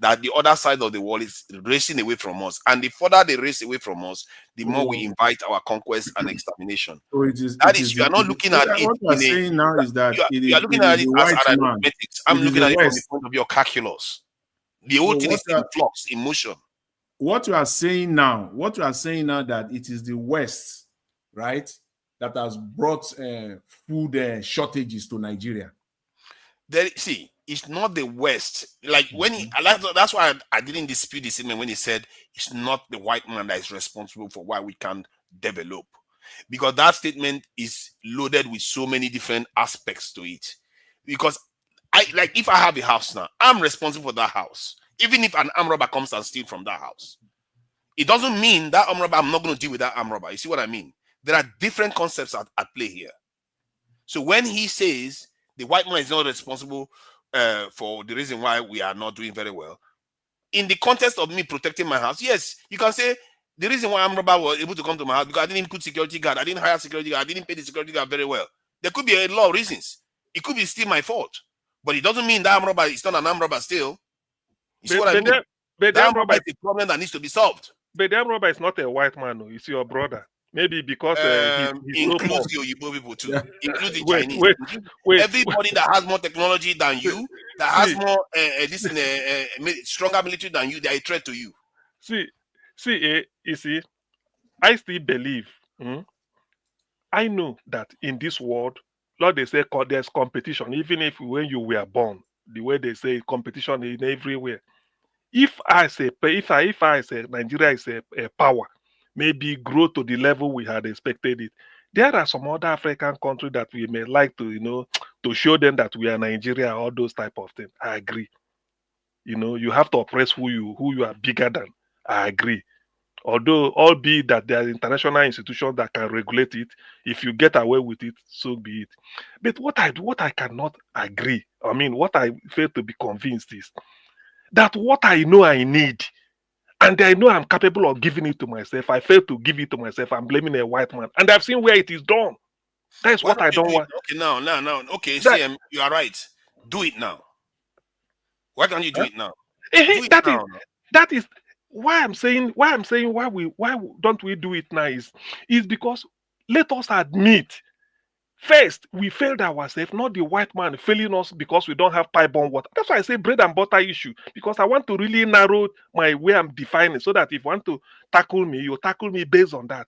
That the other side of the world is racing away from us, and the further they race away from us, the more we invite our conquest and extermination. So you are not looking at it. What you are saying now is that you are looking at it as arithmetics. I'm looking at it from the point of your calculus. The whole thing is in flux, in motion. What you are saying now that it is the West, right, that has brought food shortages to Nigeria. It's not the West. Like that's why I didn't dispute the statement when he said it's not the white man that is responsible for why we can't develop, because that statement is loaded with so many different aspects to it. Because if I have a house now, I'm responsible for that house. Even if an armed robber comes and steals from that house, it doesn't mean that armed robber, I'm not going to deal with that armed robber. You see what I mean? There are different concepts at play here. So when he says the white man is not responsible for the reason why we are not doing very well, in the context of me protecting my house, yes, you can say the reason why armed robber was able to come to my house because I didn't put security guard, I didn't hire security guard, I didn't pay the security guard very well. There could be a lot of reasons. It could be still my fault, but it doesn't mean that armed robber is not an armed robber still. You see what I mean? That armed robber is a problem that needs to be solved. But the armed robber is not a white man, no. It's your brother. Maybe because he's includes the Oyibo people too. Includes the Chinese. Everybody that has more technology than you, that has more stronger military than you, they are a threat to you. You see, I still believe. I know that in this world, Lord, they say there's competition. Even if when you were born, the way they say competition in everywhere. If I say Nigeria is a power, maybe grow to the level we had expected it. There are some other African countries that we may like to, to show them that we are Nigeria, all those type of things. I agree. You have to oppress who you are bigger than. I agree. Although, albeit that there are international institutions that can regulate it, if you get away with it, so be it. But what I cannot agree, what I fail to be convinced is that what I know I need, and I know I'm capable of giving it to myself, I fail to give it to myself, I'm blaming a white man. And I've seen where it is done. That's what I don't want. Okay, now. Okay, CM, you are right. Do it now. Why can't you do it now? That is why I'm saying why don't we do it now is because let us admit first we failed ourselves, not the white man failing us because we don't have pipe-borne water. That's why I say bread and butter issue, because I want to really narrow my way I'm defining so that if you want to tackle me, you tackle me based on that.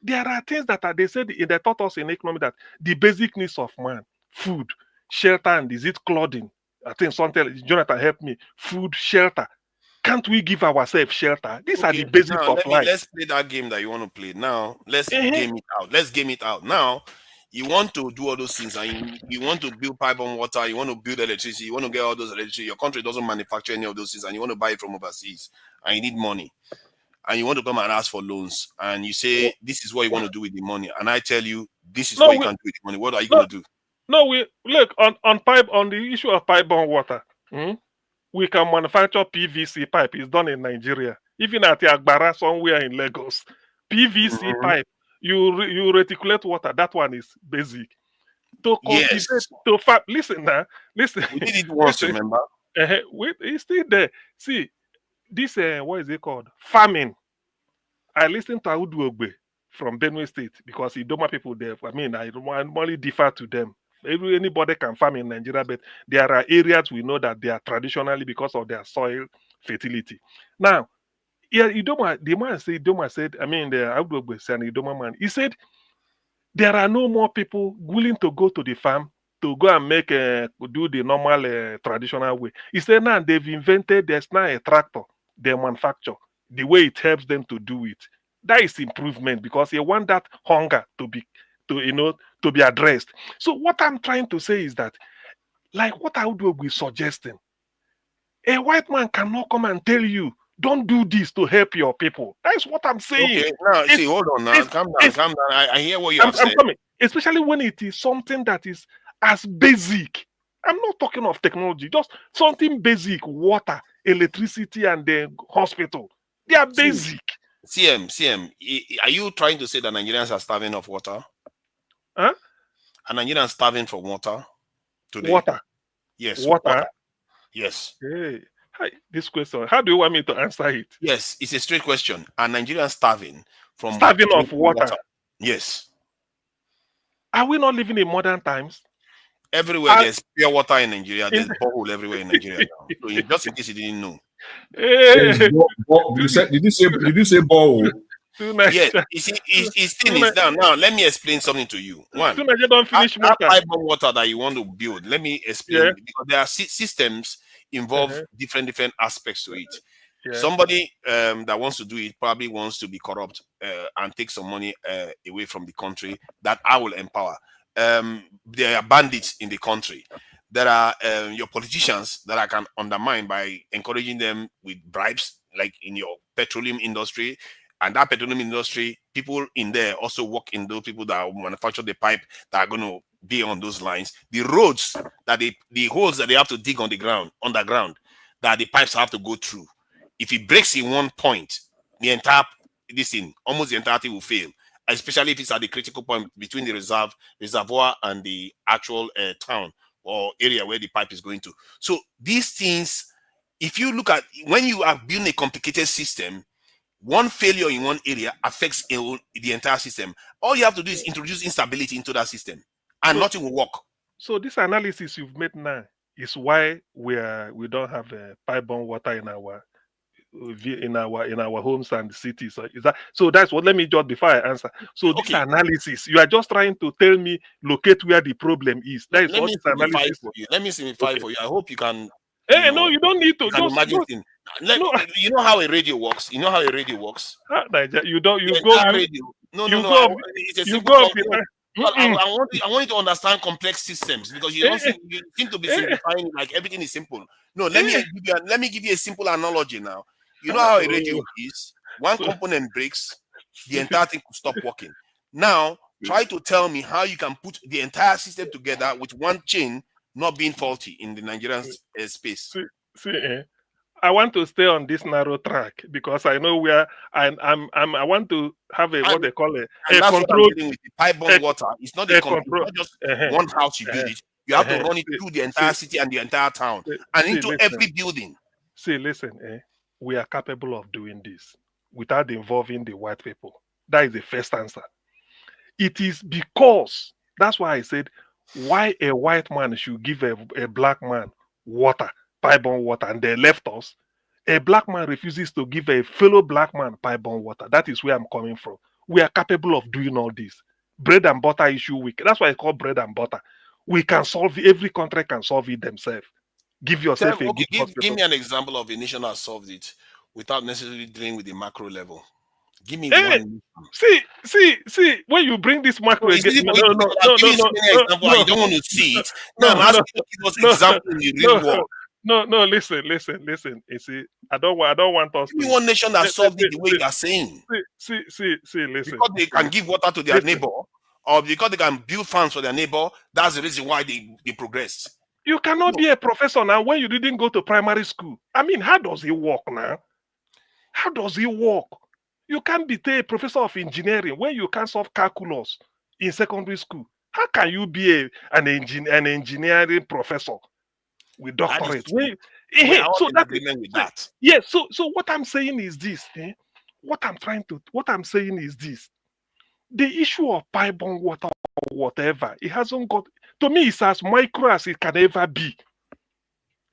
There are things that they said they taught us in economy that the basic needs of man, food, shelter, and is it clothing? I think something Jonathan helped me. Food, shelter. Can't we give ourselves shelter? These are the basics of life. Let's play that game that you want to play. Now, let's game it out. Let's game it out. Now, you want to do all those things, and you want to build pipe on water, you want to build electricity, you want to get all those electricity. Your country doesn't manufacture any of those things, and you want to buy it from overseas, and you need money. And you want to come and ask for loans, and you say, this is what you want to do with the money. And I tell you, this is what you can do with the money. What are you going to do? No, we look on the issue of pipe-borne water. We can manufacture PVC pipe. It's done in Nigeria. Even at Agbara, somewhere in Lagos. PVC pipe. You reticulate water. That one is basic. To cultivate, listen. We did it once, remember? Wait, it's still there. See, this what is it called? Farming. I listened to Audu Ogbe from Benue State because Idoma people there. I mean, I only defer to them. Anybody can farm in Nigeria, but there are areas we know that they are traditionally because of their soil fertility. Now, yeah, Idoma, the man said, Idoma said, I mean, the Audu Ogbe said, Idoma man, he said, there are no more people willing to go to the farm to go and make do the normal traditional way. He said now they've invented, there's now a tractor they manufacture, the way it helps them to do it. That is improvement because you want that hunger to be to be addressed. So what I'm trying to say is that, like what I would be suggesting, a white man cannot come and tell you don't do this to help your people. That's what I'm saying. Okay, now see, hold on now. Calm down. I hear what you have said. I'm coming. Especially when it is something that is as basic. I'm not talking of technology, just something basic, water, electricity, and the hospital. They are basic. CM, are you trying to say that Nigerians are starving of water? Huh? Are Nigerians starving for water today? Water. Yes. Water. Yes. Hey, this question. How do you want me to answer it? Yes, it's a straight question. Are Nigerians starving of water? Yes. Are we not living in modern times? Everywhere there's pure water in Nigeria. There's borehole everywhere in Nigeria now. So just in case you didn't know. Hey. Did you say borehole? Yes, you see, his thing is down. Now, let me explain something to you. One, that pipe-borne water that you want to build, let me explain. Because there are systems involve different aspects to it. Somebody that wants to do it probably wants to be corrupt and take some money away from the country that I will empower. There are bandits in the country. There are your politicians that I can undermine by encouraging them with bribes, like in your petroleum industry. And that petroleum industry, people in there also work in those people that manufacture the pipe that are going to be on those lines. The roads that the holes that they have to dig on the ground, underground, that the pipes have to go through. If it breaks in one point, the entire almost the entirety will fail. Especially if it's at the critical point between the reservoir and the actual town or area where the pipe is going to. So these things, if you look at when you are building a complicated system, one failure in one area affects the entire system. All you have to do is introduce instability into that system, and nothing will work. So this analysis you've made now is why we don't have pipe-borne water in our homes and cities. So is that so? That's what. Let me just before I answer. So this analysis, you are just trying to tell me locate where the problem is. That is what this analysis for you. Let me simplify for you. I hope you can. Hey, no, you don't need to. Just imagine. You know how a radio works. You know how a radio works. You don't. You go. Radio. No. It's a simple concept. I want you to understand complex systems because you seem to be simplifying like everything is simple. No, let me give you a simple analogy now. You know how a radio is. One component breaks, the entire thing could stop working. Now, try to tell me how you can put the entire system together with one chain not being faulty in the Nigerian space. I want to stay on this narrow track because I know where I want to have what they call a control with the pipe-borne water. It's not a control. Not just one house you build it. You have to run it through the entire city and the entire town and into every building. Listen, we are capable of doing this without involving the white people. That is the first answer. It is because that's why I said why a white man should give a black man water, pipe-borne water, and they left us. A black man refuses to give a fellow black man pipe-borne water. That is where I'm coming from. We are capable of doing all this. Bread and butter issue, that's why I call bread and butter. We can solve it. Every country can solve it themselves. Give yourself a good give me an example of a nation that solved it without necessarily dealing with the macro level. Give me one. See, when you bring this macro again, you don't want to see it. No, I'm asking you to give us example in the real world. No, listen. You see, I don't want us to. One nation that solved it the way you are saying. See, listen. Because they can give water to their neighbor, or because they can build farms for their neighbor, that's the reason why they progressed. You cannot be a professor now when you didn't go to primary school. I mean, how does it work now? How does it work? You can't be a professor of engineering when you can't solve calculus in secondary school. How can you be an engineering professor with doctorate? We are all So in that agreement with that. yeah. So what I'm saying is this. What I'm saying is this. The issue of pipe-borne water or whatever, it hasn't got, to me, it's as micro as it can ever be.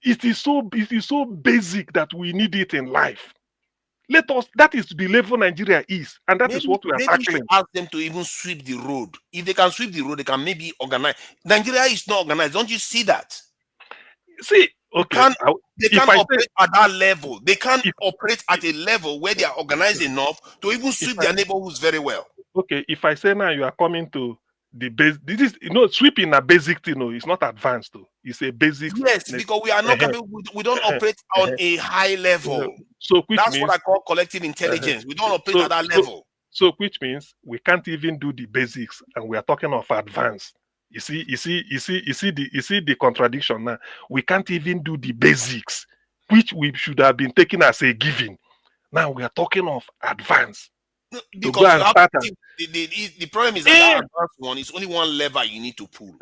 It is so basic that we need it in life. That is the level Nigeria is, and that is what we are Maybe you should tackling. ask them to even sweep the road. If they can sweep the road, they can maybe organize. Nigeria is not organized. Don't you see that? See, okay. They can't operate at that level. They can't operate at a level where they are organized enough to even sweep their neighborhoods very well. Okay, if I say now you are coming to the base, this is sweeping a basic thing. It's not advanced though. It's a basic. Yes, because we are not capable. We don't operate on a high level. So that's what I call collective intelligence. We don't operate at that level. So which means we can't even do the basics, and we are talking of advanced. You see the contradiction now. We can't even do the basics, which we should have been taking as a given. Now we are talking of advance. Because the problem is that advanced one is only one lever you need to pull.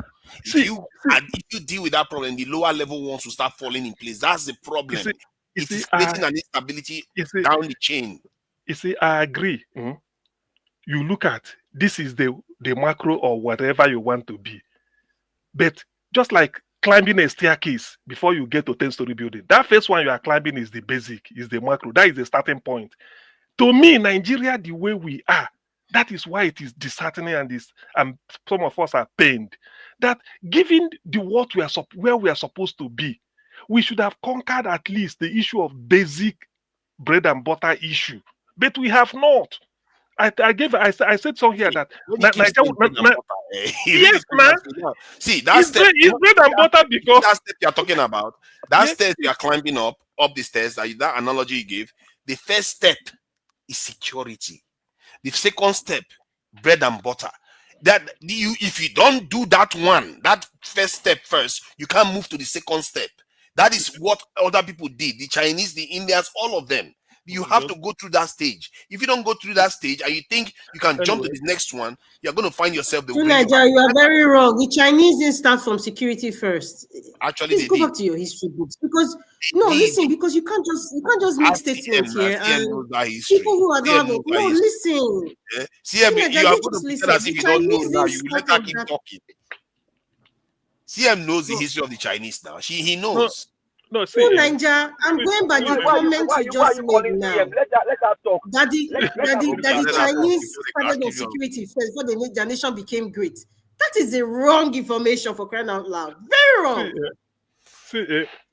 If you deal with that problem, the lower level ones will start falling in place. That's the problem. It is creating an instability down the chain. You see, I agree. You look at this is the macro or whatever you want to be. But just like climbing a staircase before you get to 10-story building, that first one you are climbing is the basic, is the macro. That is the starting point. To me, Nigeria, the way we are, that is why it is disheartening, and some of us are pained. That given where we are supposed to be, we should have conquered at least the issue of basic bread and butter issue. But we have not. I said so here that yes, man. See, that's bread and butter because that step you are talking about. That stairs you are climbing up the stairs. That analogy you gave. The first step is security. The second step, bread and butter. If you don't do that first step first, you can't move to the second step. That is what other people did. The Chinese, the Indians, all of them. You have to go through that stage. If you don't go through that stage and you think you can jump to the next one, you're going to find yourself the way. Nigeria, you are very wrong. The Chinese didn't start from security first. Actually, please go back to your history books because because you can't just make statements here and people who are not listen. CM, you are going to listen as if you don't know now. You let her keep talking. CM knows the history of the Chinese now. He knows. Nigeria, I'm going by the comments you just made now. That the Chinese started on security first before the nation became great. That is the wrong information for crying out loud. Very wrong.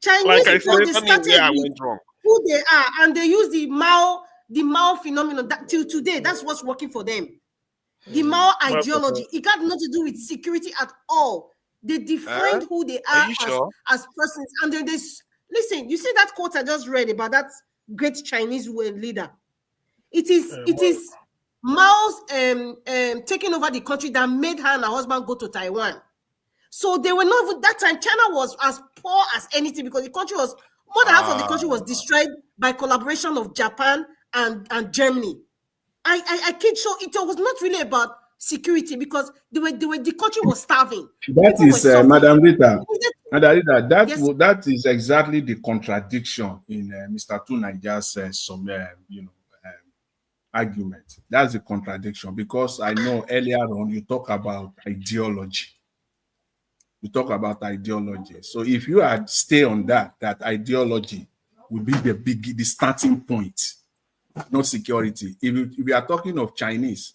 Chinese like people started who they are, and they use the Mao phenomenon till today. That's what's working for them. The Mao ideology. It got nothing to do with security at all. They defined who they are as persons, and then they listen. You see that quote I just read about that great Chinese leader. It is Mao's taking over the country that made her and her husband go to Taiwan. So they were not that time. China was as poor as anything because the country was more than half of the country was destroyed by collaboration of Japan and Germany. I kid so it was not really about security because the country was starving. That is Madam Rita. That is exactly the contradiction in Mr. Tunaja's argument. That's the contradiction because I know earlier on you talk about ideology. So if you had stay on that ideology will be the starting point, not security. If we are talking of Chinese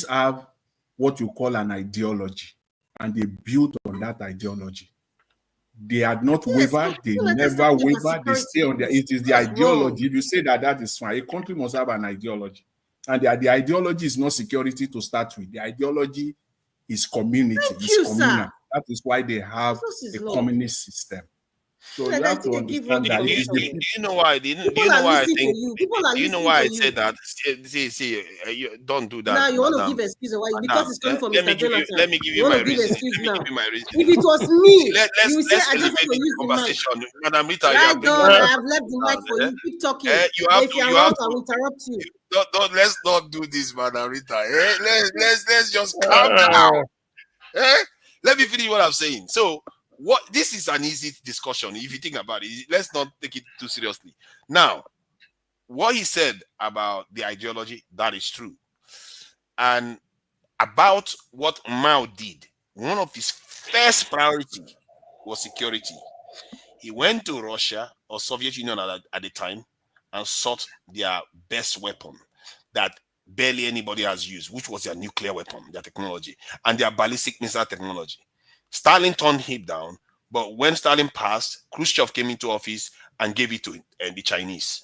have what you call an ideology, and they built on that ideology. They had not wavered, they never wavered, they stay on there. It is the ideology. If you say that is fine. A country must have an ideology. And the ideology is not security to start with. The ideology is community. It's communal. That is why they have a communist system. So you have to understand that. Do you know why? Do you know why I think? Do you know why I said that? See, don't do that. Now you want to give excuse why? Because it's coming from Mr. Jonathan. Let me give you my reason. If it was me, you would say I just want to use the mic. Madam Rita, I have left the mic for you. Keep talking. If you're wrong, I will interrupt you. Let's not do this, Madam Rita. Let's just calm down. Let me finish what I'm saying. So what this is an easy discussion if you think about it. Let's not take it too seriously. Now, what he said about the ideology, that is true. And about what Mao did, one of his first priority was security. He went to Russia or Soviet Union at the time and sought their best weapon that barely anybody has used, which was their nuclear weapon, their technology, and their ballistic missile technology. Stalin turned him down, but when Stalin passed, Khrushchev came into office and gave it to the Chinese.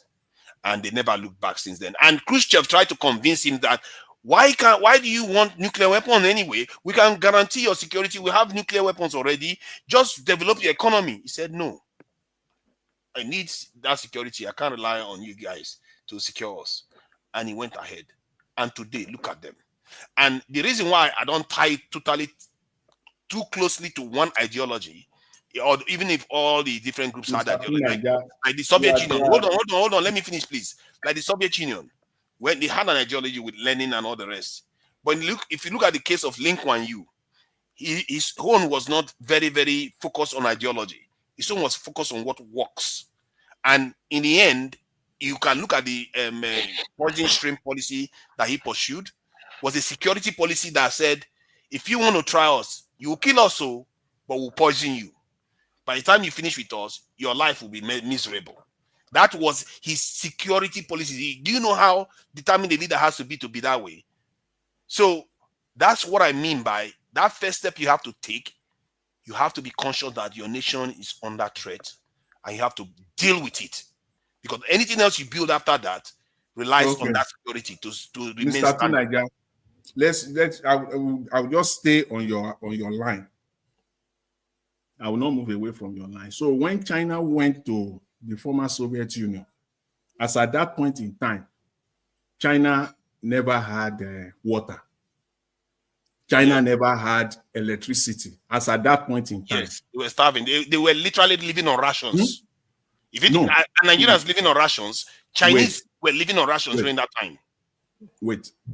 And they never looked back since then. And Khrushchev tried to convince him that why do you want nuclear weapons anyway? We can guarantee your security. We have nuclear weapons already. Just develop your economy. He said, no. I need that security. I can't rely on you guys to secure us. And he went ahead. And today, look at them. And the reason why I don't tie totally too closely to one ideology, or even if all the different groups had ideology, like the Soviet Union. Hold on. Let me finish, please. Like the Soviet Union, when they had an ideology with Lenin and all the rest. But if you look at the case of Lin Kuan Yew, his own was not very, very focused on ideology. His own was focused on what works. And in the end, you can look at the poison stream policy that he pursued, was a security policy that said, if you want to try us, you will kill us, but we'll poison you. By the time you finish with us, your life will be miserable. That was his security policy. Do you know how determined a leader has to be that way? So that's what I mean by that first step you have to take. You have to be conscious that your nation is under threat and you have to deal with it. Because anything else you build after that relies on that security to remain standing. I'll just stay on your line. I will not move away from your line. So when China went to the former Soviet Union, as at that point in time, China never had water. China never had electricity. As at that point in time, yes, they were starving. They were literally living on rations. If Nigerians living on rations, Chinese were living on rations during that time.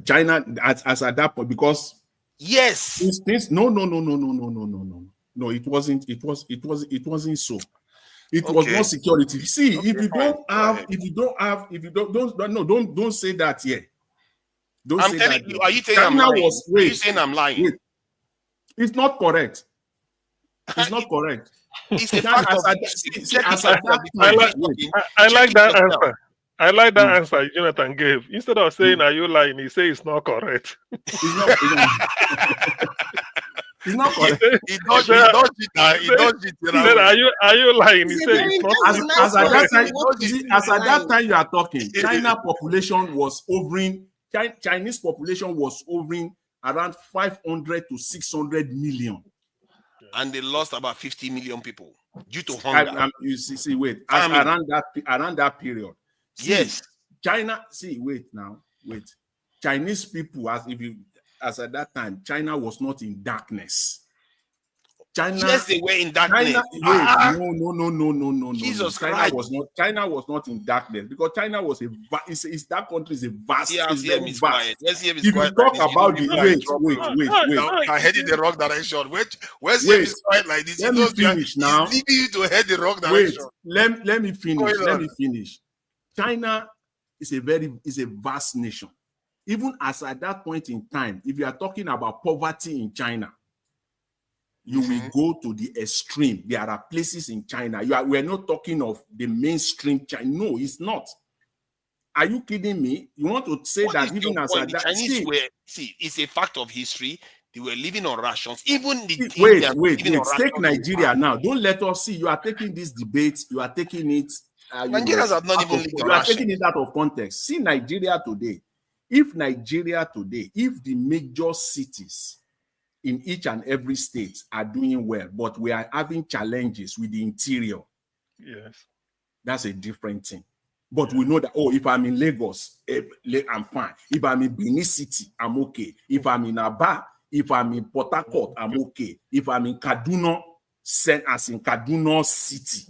China as at that point, because yes, no, it wasn't. It wasn't so. It was not security. See, if you don't say that here. Don't I'm say telling that you, are you saying China I'm lying? Are you saying I'm lying? It's not correct. It's not correct. It's a fact of I like that answer. I like that answer Jonathan gave. Instead of saying, are you lying? He says it's not correct. It's not correct. He don't cheat. Are you lying? He says it's not as at that time you are talking, China population was hovering. Chinese population was hovering around 500 to 600 million. And they lost about 50 million people due to hunger. Around that period. Yes. China, Chinese people, as at that time, China was not in darkness. Yes, they were in darkness. No. Jesus Christ. China was not in darkness because China was that country is a vast. Let's see him is quiet. If you talk about the wait. I headed the wrong direction. Where's him is quiet like this? Let me finish now. He's leading you to head the wrong direction. Let me finish. China is a vast nation. Even as at that point in time, if you are talking about poverty in China, you will go to the extreme. There are places in China. We're not talking of the mainstream China. No, it's not. Are you kidding me? You want to say that even as at that Chinese it's a fact of history. They were living on rations. Even the wait. Take Nigeria now. Don't let us see. You are taking this debate. You are taking it. Nigerians have not even lived on rations. You are taking it out of context. See Nigeria today. If the major cities in each and every state are doing well, but we are having challenges with the interior. Yes. That's a different thing. But we know that, if I'm in Lagos, I'm fine. If I'm in Benin City, I'm okay. If I'm in Aba, if I'm in Port Harcourt, I'm okay. If I'm in Kaduna, as in Kaduna City,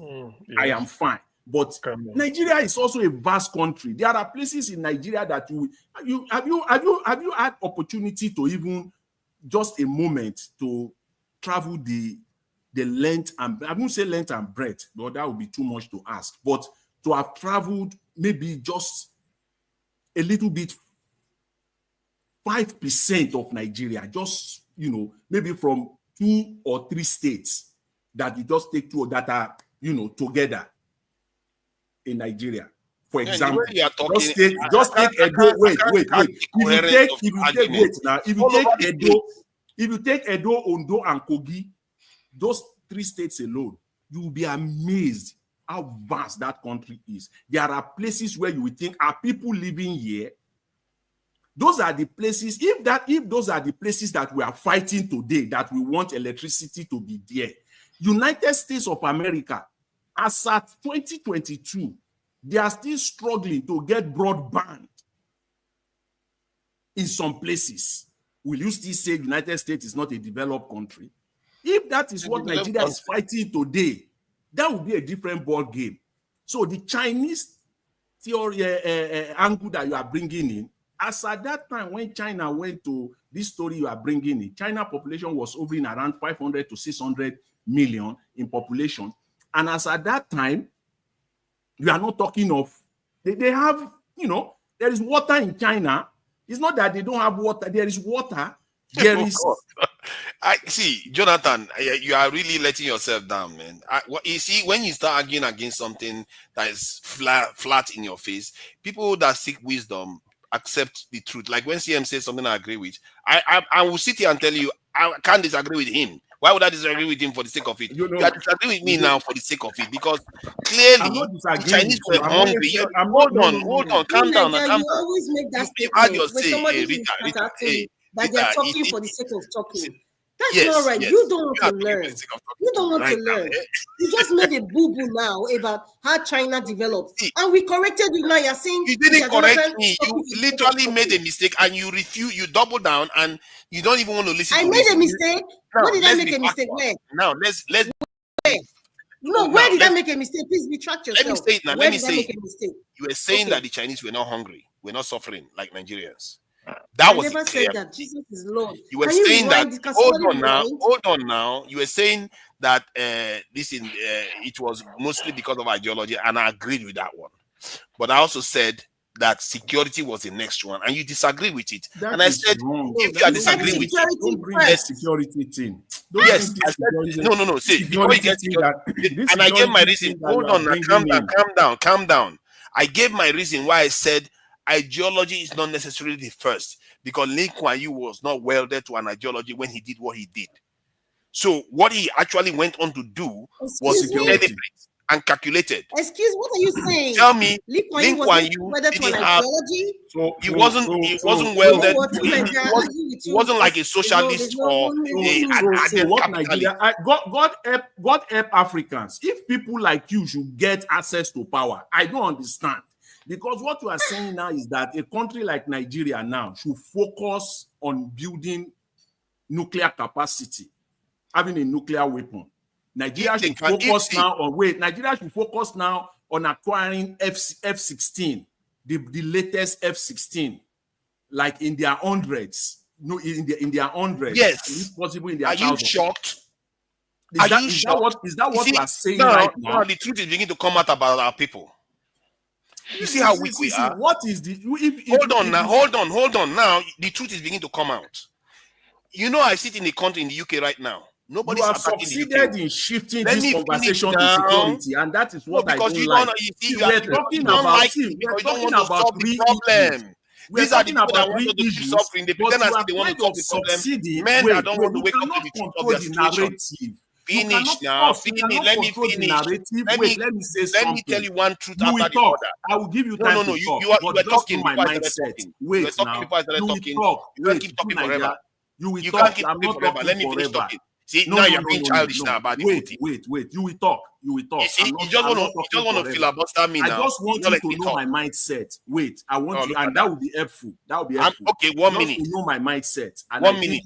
I am fine. But Nigeria is also a vast country. There are places in Nigeria that have you had opportunity to even just a moment to travel the the length and I won't say length and breadth, but that would be too much to ask. But to have traveled maybe just a little bit, 5% of Nigeria, just maybe from 2 or 3 states that you just take two that are together in Nigeria. For example, just take Edo. Wait. If you take Edo, Ondo, and Kogi, those 3 states alone, you will be amazed how vast that country is. There are places where you would think, are people living here? Those are the places. If those are the places that we are fighting today, that we want electricity to be there, United States of America, as at 2022, they are still struggling to get broadband in some places. Will you still say United States is not a developed country? If that is what Nigeria is fighting today, that would be a different ball game. So the Chinese theory angle that you are bringing in, as at that time when China went to this story you are bringing in, China population was hovering around 500 to 600 million in population. And as at that time, we are not talking of, they have, there is water in China. It's not that they don't have water. There is water. There is. I see, Jonathan, you are really letting yourself down, man. You see, when you start arguing against something that is flat in your face, people that seek wisdom accept the truth. Like when CM says something I agree with, I will sit here and tell you I can't disagree with him. Why would I disagree with him for the sake of it? You are disagreeing with me now for the sake of it, because clearly the Chinese were hungry. Hold on, calm down. You always make that statement when somebody is attacking that they're talking for the sake of talking. That's not right. You don't want to learn. You don't want to learn. You just made a boo-boo now about how China developed. And we corrected you now. You're saying you didn't correct me. You literally made a mistake and you refuse, you double down and you don't even want to listen. I made a mistake. What did I make a mistake? Where? Now let's No, where did I make a mistake? Please retract yourself. Let me say it now. Let me say it. You were saying that the Chinese were not hungry, we're not suffering like Nigerians. That was never said that. Jesus is Lord. You were saying that. Hold on now. You were saying that it was mostly because of ideology, and I agreed with that one. But I also said that security was the next one, and you disagree with it. And I said, if you are disagreeing with it, don't bring the security thing. Yes, I said, no. See, before you get security, and I gave my reason. Hold on, now, calm down. I gave my reason why I said ideology is not necessarily the first, because Lee Kuan Yew was not welded to an ideology when he did what he did. So what he actually went on to do was deliberate and calculated. Excuse, what are you saying? Tell me, Lee Kuan Yew didn't have. So he wasn't welded. He wasn't like a socialist or what Nigeria. God help Africans. If people like you should get access to power, I don't understand. Because what you are saying now is that a country like Nigeria now should focus on building nuclear capacity, having a nuclear weapon. Nigeria should focus now on acquiring F-16, the latest F-16, like in their hundreds. No, in their hundreds. Yes. If possible, in their thousands. Are you shocked? Is that what you are saying right now? The truth is beginning to come out about our people. You see how weak we are. What is the? Hold on. Now the truth is beginning to come out. You know, I sit in a country in the UK right now. Nobody has succeeded in shifting this conversation to security, and that is what I don't like. We're talking about three problem. These are the people that want to keep suffering. They pretend as if they want to solve the problem. Men that don't want to wake up to the truth of their situation. Finish now. Let me finish. Let me tell you one truth after the other. I will give you time to talk. You are talking before I started talking. You were talking before I started talking. You can't keep talking forever. You can't keep talking forever. Let me finish talking. See, now you're being childish now about the wait. You will talk. You see, you just want to filibuster me now. I just want you to know my mindset. Wait, I want you, and that will be helpful. That will be helpful. Okay, 1 minute. You know my mindset. And 1 minute.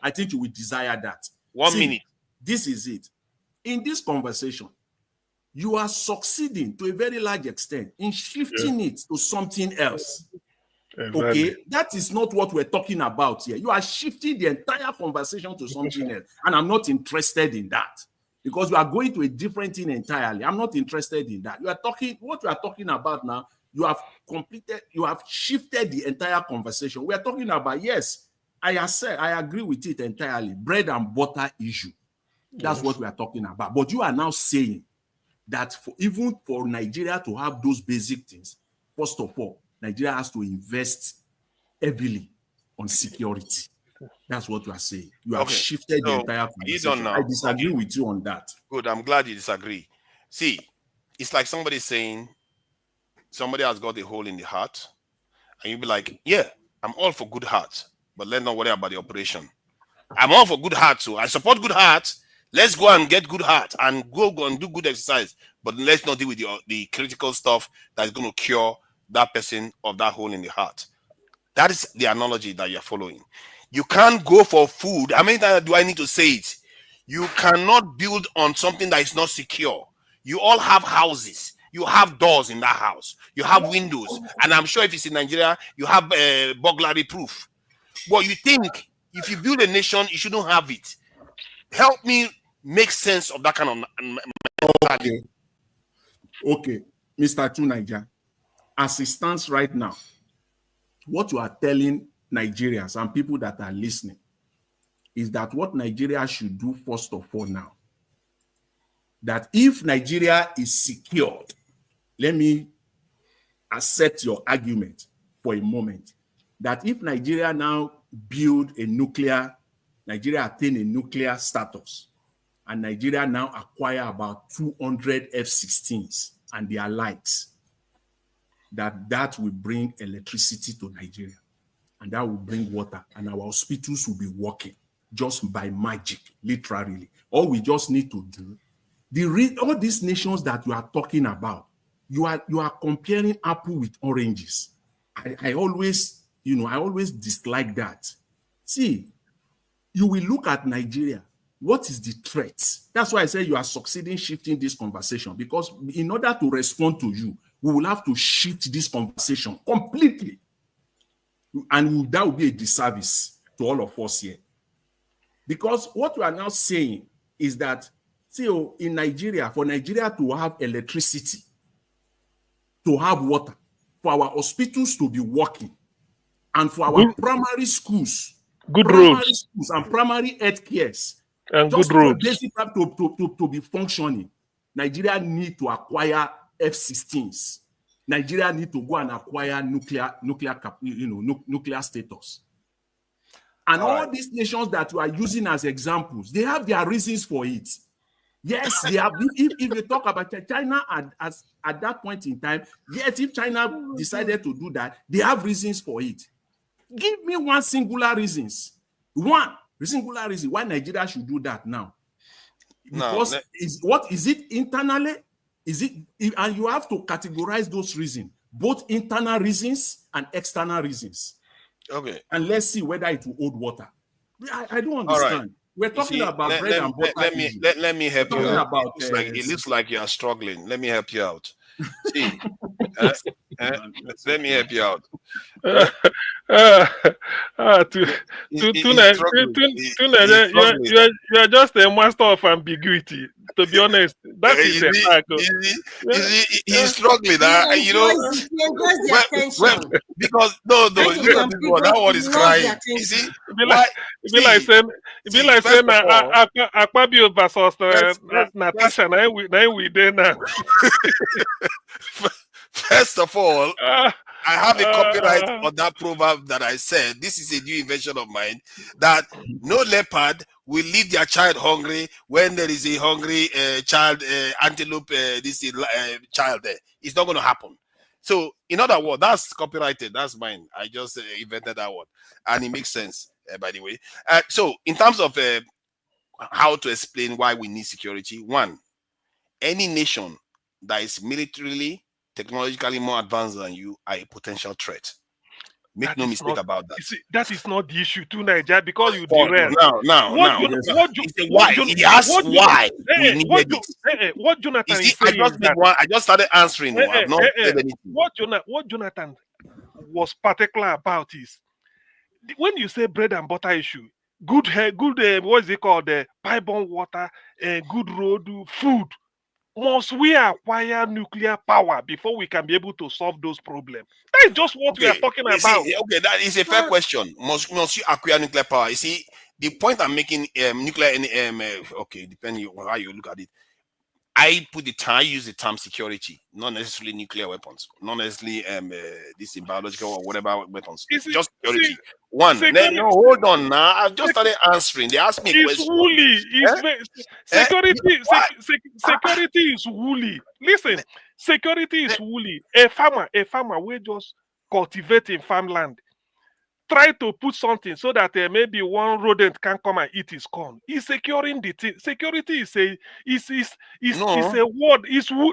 I think you will desire that. 1 minute. This is it. In this conversation, you are succeeding to a very large extent in shifting it to something else. Okay, that is not what we're talking about here. You are shifting the entire conversation to something else, and I'm not interested in that. because you are going to a different thing entirely. I'm not interested in that. What you are talking about now, you have shifted the entire conversation. We are talking about, yes, I agree with it entirely. Bread and butter issue. That's what we are talking about. But you are now saying that even for Nigeria to have those basic things, first of all, Nigeria has to invest heavily on security. That's what you are saying. You have shifted the entire conversation. I disagree with you on that. Good. I'm glad you disagree. See, it's like somebody saying somebody has got a hole in the heart, and you'll be like, yeah, I'm all for good heart, but let's not worry about the operation. I'm all for good heart, so I support good heart. Let's go and get good heart and go and do good exercise, but let's not deal with the critical stuff that's going to cure that person of that hole in the heart. That is the analogy that you're following. You can't go for food. How many times do I need to say it? You cannot build on something that is not secure. You all have houses. You have doors in that house. You have windows. And I'm sure if it's in Nigeria, you have burglary proof. But you think if you build a nation, you shouldn't have it. Help me make sense of that kind of mentality. Okay, Mr. Tunaija, as it stands right now, what you are telling Nigerians and people that are listening is that what Nigeria should do first of all now, that if Nigeria is secured, let me accept your argument for a moment, that if Nigeria now Nigeria attain a nuclear status, and Nigeria now acquire about 200 F-16s and their likes, that will bring electricity to Nigeria, and that will bring water, and our hospitals will be working just by magic, literally. All we just need to do, all these nations that you are talking about, you are comparing apple with oranges. I always dislike that. See, you will look at Nigeria. What is the threat? That's why I say you are succeeding shifting this conversation, because in order to respond to you, we will have to shift this conversation completely. And that will be a disservice to all of us here. Because what we are now saying is that, see, in Nigeria, for Nigeria to have electricity, to have water, for our hospitals to be working, and for our primary schools, and primary health cares, and just good roads, basic to be functioning, Nigeria need to acquire F-16s. Nigeria need to go and acquire nuclear status. And all these nations that you are using as examples, they have their reasons for it. Yes, they have. If you talk about China at that point in time, yet if China decided to do that, they have reasons for it. Give me one singular reason why Nigeria should do that now. Because is it internally? And you have to categorize those reasons, both internal reasons and external reasons. Okay. And let's see whether it will hold water. I don't understand. Right. We're talking about bread and butter. Let me help you out. It looks like you are struggling. Let me help you out. See, let me help you out. You are just a master of ambiguity. To be honest, that is a fact. He's struggling. Because that one is crying. You see, be like saying Akpabio versus Natasha. Now we there now. First of all, I have a copyright on that proverb that I said. This is a new invention of mine, that no leopard will leave their child hungry when there is a hungry child, antelope, child there. It's not going to happen. So, in other words, that's copyrighted. That's mine. I just invented that one. And it makes sense, by the way. So, in terms of how to explain why we need security, one, any nation that is militarily, technologically more advanced than you are a potential threat. Make no mistake about that. See, that is not the issue to Nigeria, because you derail. What Jonathan is saying I just started answering. I've not said anything. What Jonathan was particular about is, when you say bread and butter issue, good hair, good what is it called? Pipe-borne water, good road, food. Must we acquire nuclear power before we can be able to solve those problems? That is just what we are Okay, talking you about. see, okay, that is a fair question. Must you acquire nuclear power? You see, the point I'm making, nuclear, okay, depending on how you look at it, I use the term security, not necessarily nuclear weapons, not necessarily this in biological or whatever weapons. Just security. No, hold on now. I've just started answering. They asked me a It's question. woolly. Security is woolly. Listen, security is woolly. A farmer will just cultivate in farmland. Try to put something so that maybe one rodent can come and eat his corn. He's securing the thing. Security is a word.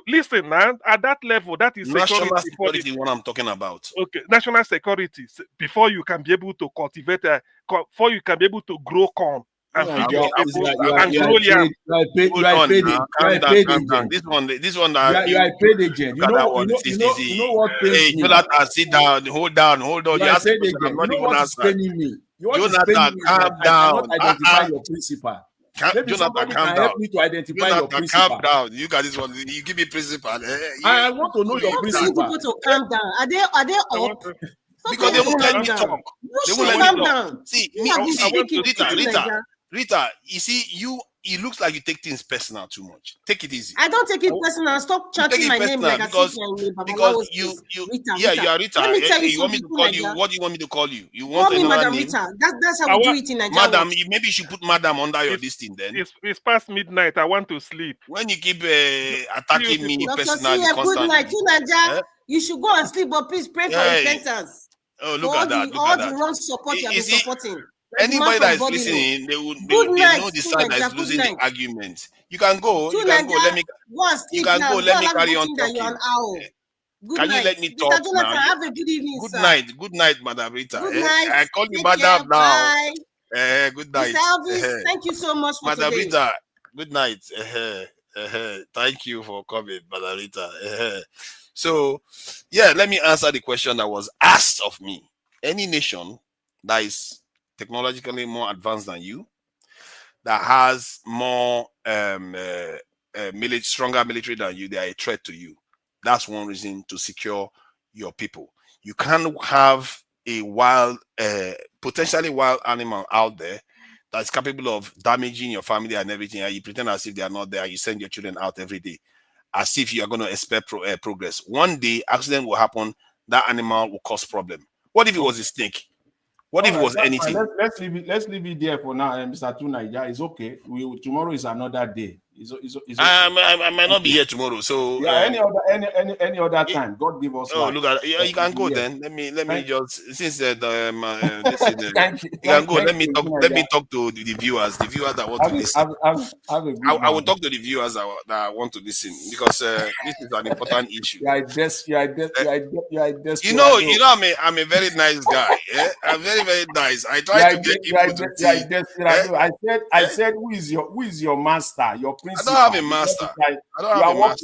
Listen, man, at that level, that is security. National security, what I'm talking about. Okay, national security. Before you can be able to cultivate, before you can be able to grow corn and feed your people and grow yam. Calm down. This one, you are a paid agent. You know what pains me. Jonathan, sit down. Hold on. You are a paid agent. You know what is paining me. Jonathan, calm down. I cannot identify your principal. Maybe somebody can help me to identify your principal. Calm down. You got this one. You give me principal. I want to know your principal. People to calm down. Are they up? Because they won't let me talk. They won't let me talk. See, Rita, you see, it looks like you take things personal too much. Take it easy. I don't take it personal. Stop chanting my name like because you are Rita. Let me tell you, you want me to call you? What do you want me to call you? You want call me Madam Rita. That's how we do it in Nigeria. Madam, maybe you should put Madam under your listing then. It's past midnight. I want to sleep. When you keep attacking me personally, good night. You should go and sleep, but please pray for repentance. Oh, look at that. All the wrong support you have been supporting. Anybody that is listening, they know the side that is losing the argument. You can go. Let me carry on talking. Can you let me talk Mr. Jonathan, now? have a good evening, Good sir. night. Good night, Madam Rita. Good night. I call you Take Madam care. now. Bye. Good night. Mr. Elvis, thank you so much for Madam today. Rita, good night. Thank you for coming, Madam Rita. So, yeah, let me answer the question that was asked of me. Any nation that is technologically more advanced than you, that has more stronger military than you, they are a threat to you. That's one reason to secure your people. You can't have a potentially wild animal out there that's capable of damaging your family and everything, and you pretend as if they are not there. You send your children out every day as if you are going to expect progress. One day, accident will happen. That animal will cause problem. What if it was a snake? What if it was anything? Let's leave it there for now, Mr. Tunaija. It's okay. Tomorrow is another day. It's okay. I might not be here tomorrow, so any other time. God give us. Oh, look at you can go then. Let me just since you can go. Let me talk to the viewers. The viewers that want to listen. I will talk to the viewers that want to listen because this is an important issue. You know, I'm a very nice guy. Yeah? I'm very, very nice. I try to get people to see. I said, who is your master? Your principal. I don't have a master.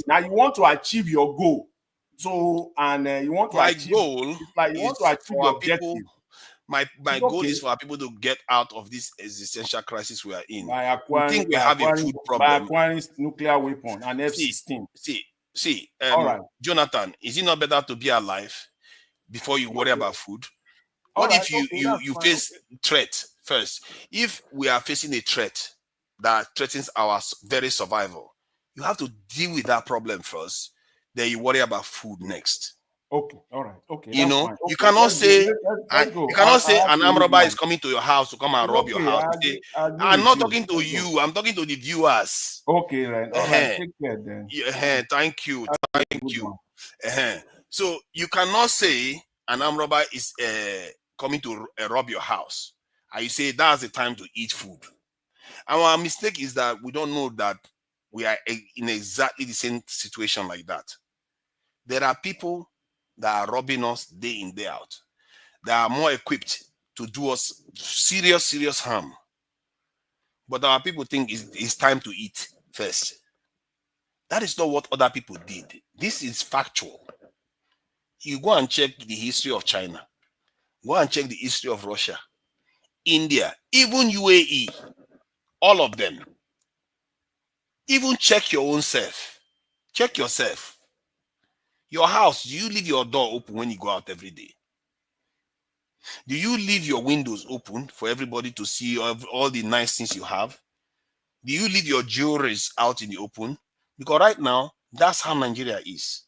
Now you want to achieve your goal. So you want to achieve goal. You want to achieve your objective. My goal is for our people to get out of this existential crisis we are in. We think we have a food problem. By acquiring nuclear weapon and F-16. See, all right. Jonathan, is it not better to be alive before you worry about food? What if you face threat first? If we are facing a threat that threatens our very survival, you have to deal with that problem first. Then you worry about food next. Okay, all right, okay. You know, fine. you cannot say an armed robber is to coming to your house to come and rob your house. I'm not talking to you. I'm talking to the viewers. Okay, right. All right. Take care then. Thank you. So you cannot say an armed robber is coming to rob your house, and you say that's the time to eat food. Our mistake is that we don't know that we are in exactly the same situation like that. There are people that are robbing us day in, day out. They are more equipped to do us serious harm. But our people think it's time to eat first. That is not what other people did. This is factual. You go and check the history of China. Go and check the history of Russia. India, even UAE, all of them. Even check your own self. Check yourself. Your house, do you leave your door open when you go out every day? Do you leave your windows open for everybody to see all the nice things you have? Do you leave your jewelries out in the open? Because right now, that's how Nigeria is.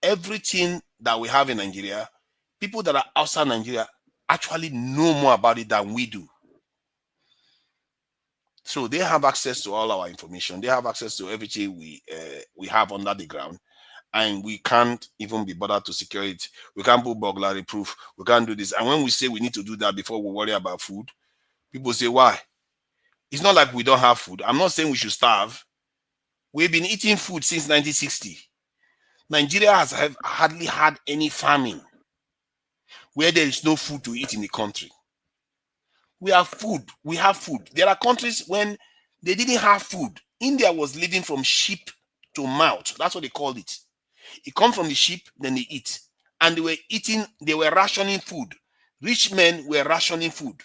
Everything that we have in Nigeria, people that are outside Nigeria actually know more about it than we do. So they have access to all our information. They have access to everything we have under the ground, and we can't even be bothered to secure it. We can't put burglary proof. We can't do this. And when we say we need to do that before we worry about food, people say, why? It's not like we don't have food. I'm not saying we should starve. We've been eating food since 1960. Nigeria has hardly had any famine where there is no food to eat in the country. We have food. We have food. There are countries when they didn't have food. India was living from sheep to mouth. That's what they called it. It comes from the sheep, then they eat. And they were rationing food. Rich men were rationing food.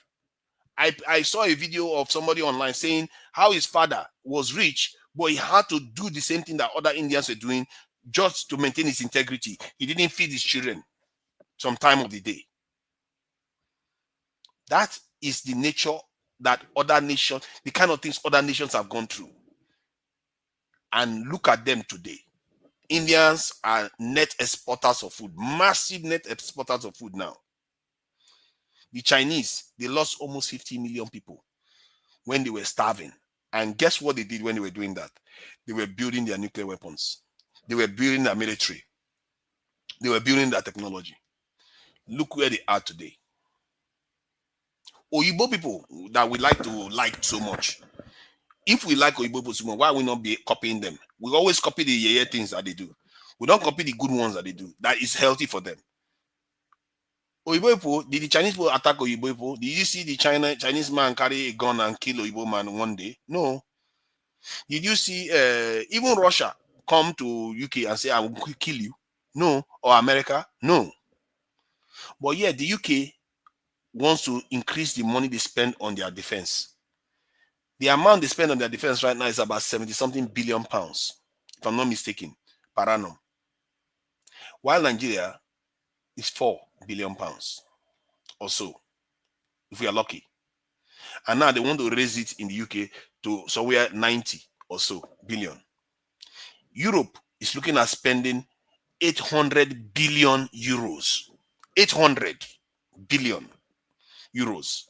I saw a video of somebody online saying how his father was rich, but he had to do the same thing that other Indians were doing just to maintain his integrity. He didn't feed his children some time of the day. That is the nature that other nations, the kind of things other nations have gone through. And look at them today. Indians are net exporters of food, massive net exporters of food now. The Chinese, they lost almost 50 million people when they were starving. And guess what they did when they were doing that? They were building their nuclear weapons. They were building their military. They were building their technology. Look where they are today. Oyibo people that we like so much. If we like Oyibo people so much, why will we not be copying them? We always copy the yeye things that they do. We don't copy the good ones that they do. That is healthy for them. Oyibo people, did the Chinese people attack Oyibo people? Did you see the Chinese man carry a gun and kill Oyibo man one day? No. Did you see even Russia come to UK and say, I will kill you? No. Or America? No. But yeah, the UK wants to increase the money they spend on their defense. The amount they spend on their defense right now is about 70-something billion pounds, if I'm not mistaken, per annum. While Nigeria is 4 billion pounds or so, if we are lucky. And now they want to raise it in the UK to somewhere 90 or so billion. Europe is looking at spending 800 billion euros. 800 billion euros.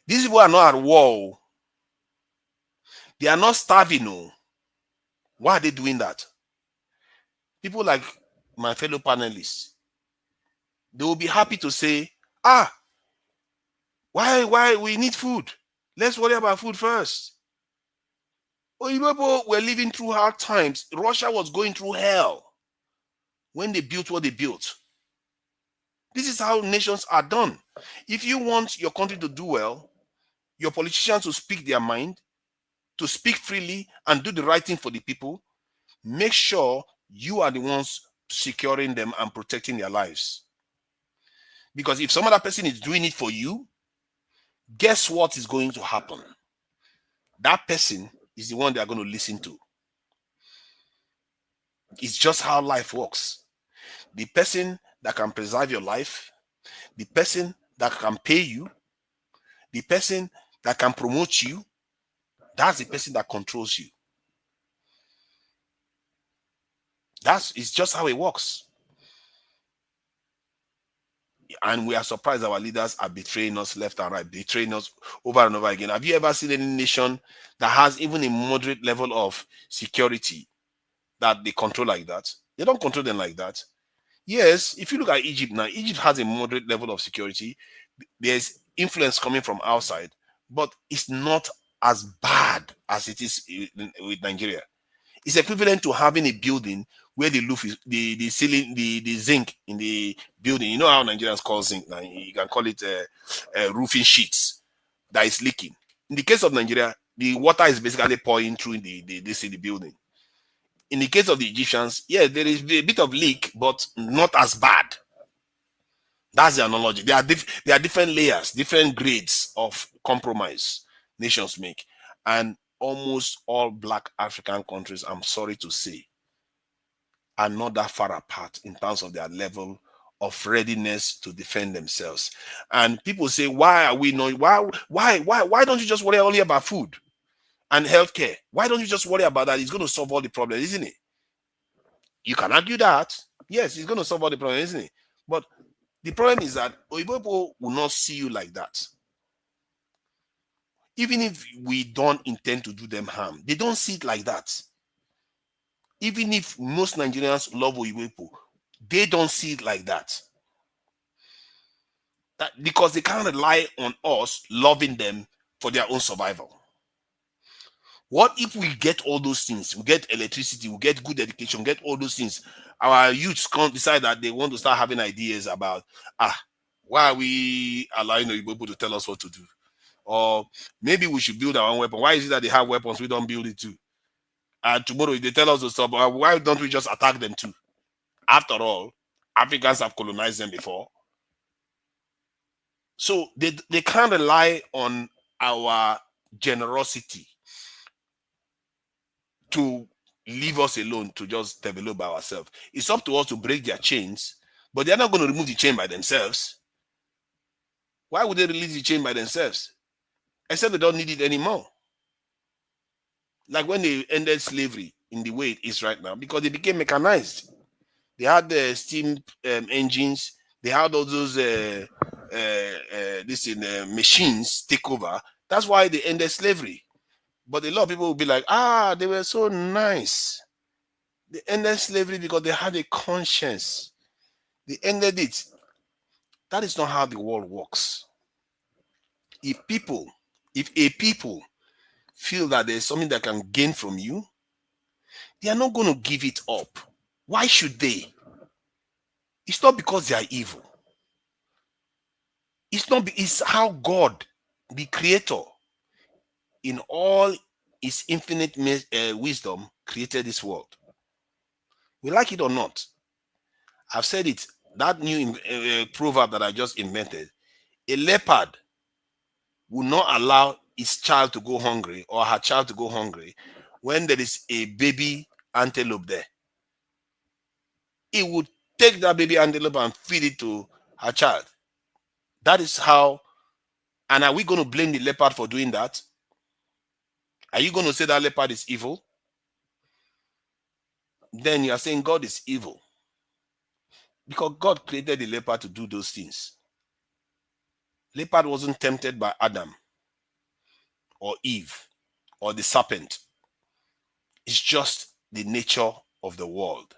These people are not at war. They are not starving. No. Why are they doing that? People like my fellow panelists, they will be happy to say, why we need food? Let's worry about food first. People were living through hard times. Russia was going through hell when they built what they built. This is how nations are done. If you want your country to do well, your politicians to speak their mind, to speak freely and do the right thing for the people, make sure you are the ones securing them and protecting their lives. Because if some other person is doing it for you, guess what is going to happen? That person is the one they are going to listen to. It's just how life works. The person that can preserve your life, the person that can pay you, the person that can promote you, that's the person that controls you. It's just how it works. And we are surprised our leaders are betraying us left and right, betraying us over and over again. Have you ever seen any nation that has even a moderate level of security that they control like that? They don't control them like that. Yes, if you look at Egypt now, Egypt has a moderate level of security. There's influence coming from outside, but it's not as bad as it is with Nigeria. It's equivalent to having a building where the roof is the ceiling, the zinc in the building. You know how Nigerians call zinc now. You can call it roofing sheets that is leaking. In the case of Nigeria, the water is basically pouring through the building. In the case of the Egyptians, yeah, there is a bit of leak, but not as bad. That's the analogy. There are different layers, different grades of compromise nations make. And almost all Black African countries, I'm sorry to say, are not that far apart in terms of their level of readiness to defend themselves. And people say, why are we not, why don't you just worry only about food and healthcare? Why don't you just worry about that? It's going to solve all the problems, isn't it? You can argue that. Yes, it's going to solve all the problems, isn't it? But the problem is that Oyibo people will not see you like that. Even if we don't intend to do them harm, they don't see it like that. Even if most Nigerians love Oyibo people, they don't see it like that. Because they can't rely on us loving them for their own survival. What if we get all those things? We get electricity, we get good education, get all those things. Our youths can't decide that they want to start having ideas about, why are we allowing the people to tell us what to do? Or maybe we should build our own weapon. Why is it that they have weapons, we don't build it too? And tomorrow, if they tell us to stop, why don't we just attack them too? After all, Africans have colonized them before. So they can't rely on our generosity to leave us alone to just develop by ourselves. It's up to us to break their chains, but they're not going to remove the chain by themselves. Why would they release the chain by themselves? Except they don't need it anymore. Like when they ended slavery in the way it is right now, because they became mechanized. They had the steam engines. They had all those machines take over. That's why they ended slavery. But a lot of people will be like, they were so nice. They ended slavery because they had a conscience. They ended it. That is not how the world works. If a people feel that there's something that can gain from you, they are not going to give it up. Why should they? It's not because they are evil. It's how God, the creator, in all his infinite wisdom, created this world. We like it or not. I've said it. That new proverb that I just invented, a leopard will not allow his child to go hungry or her child to go hungry when there is a baby antelope there. It would take that baby antelope and feed it to her child. That is how. And are we going to blame the leopard for doing that? Are you going to say that leopard is evil? Then you are saying God is evil. Because God created the leopard to do those things. Leopard wasn't tempted by Adam or Eve or the serpent. It's just the nature of the world.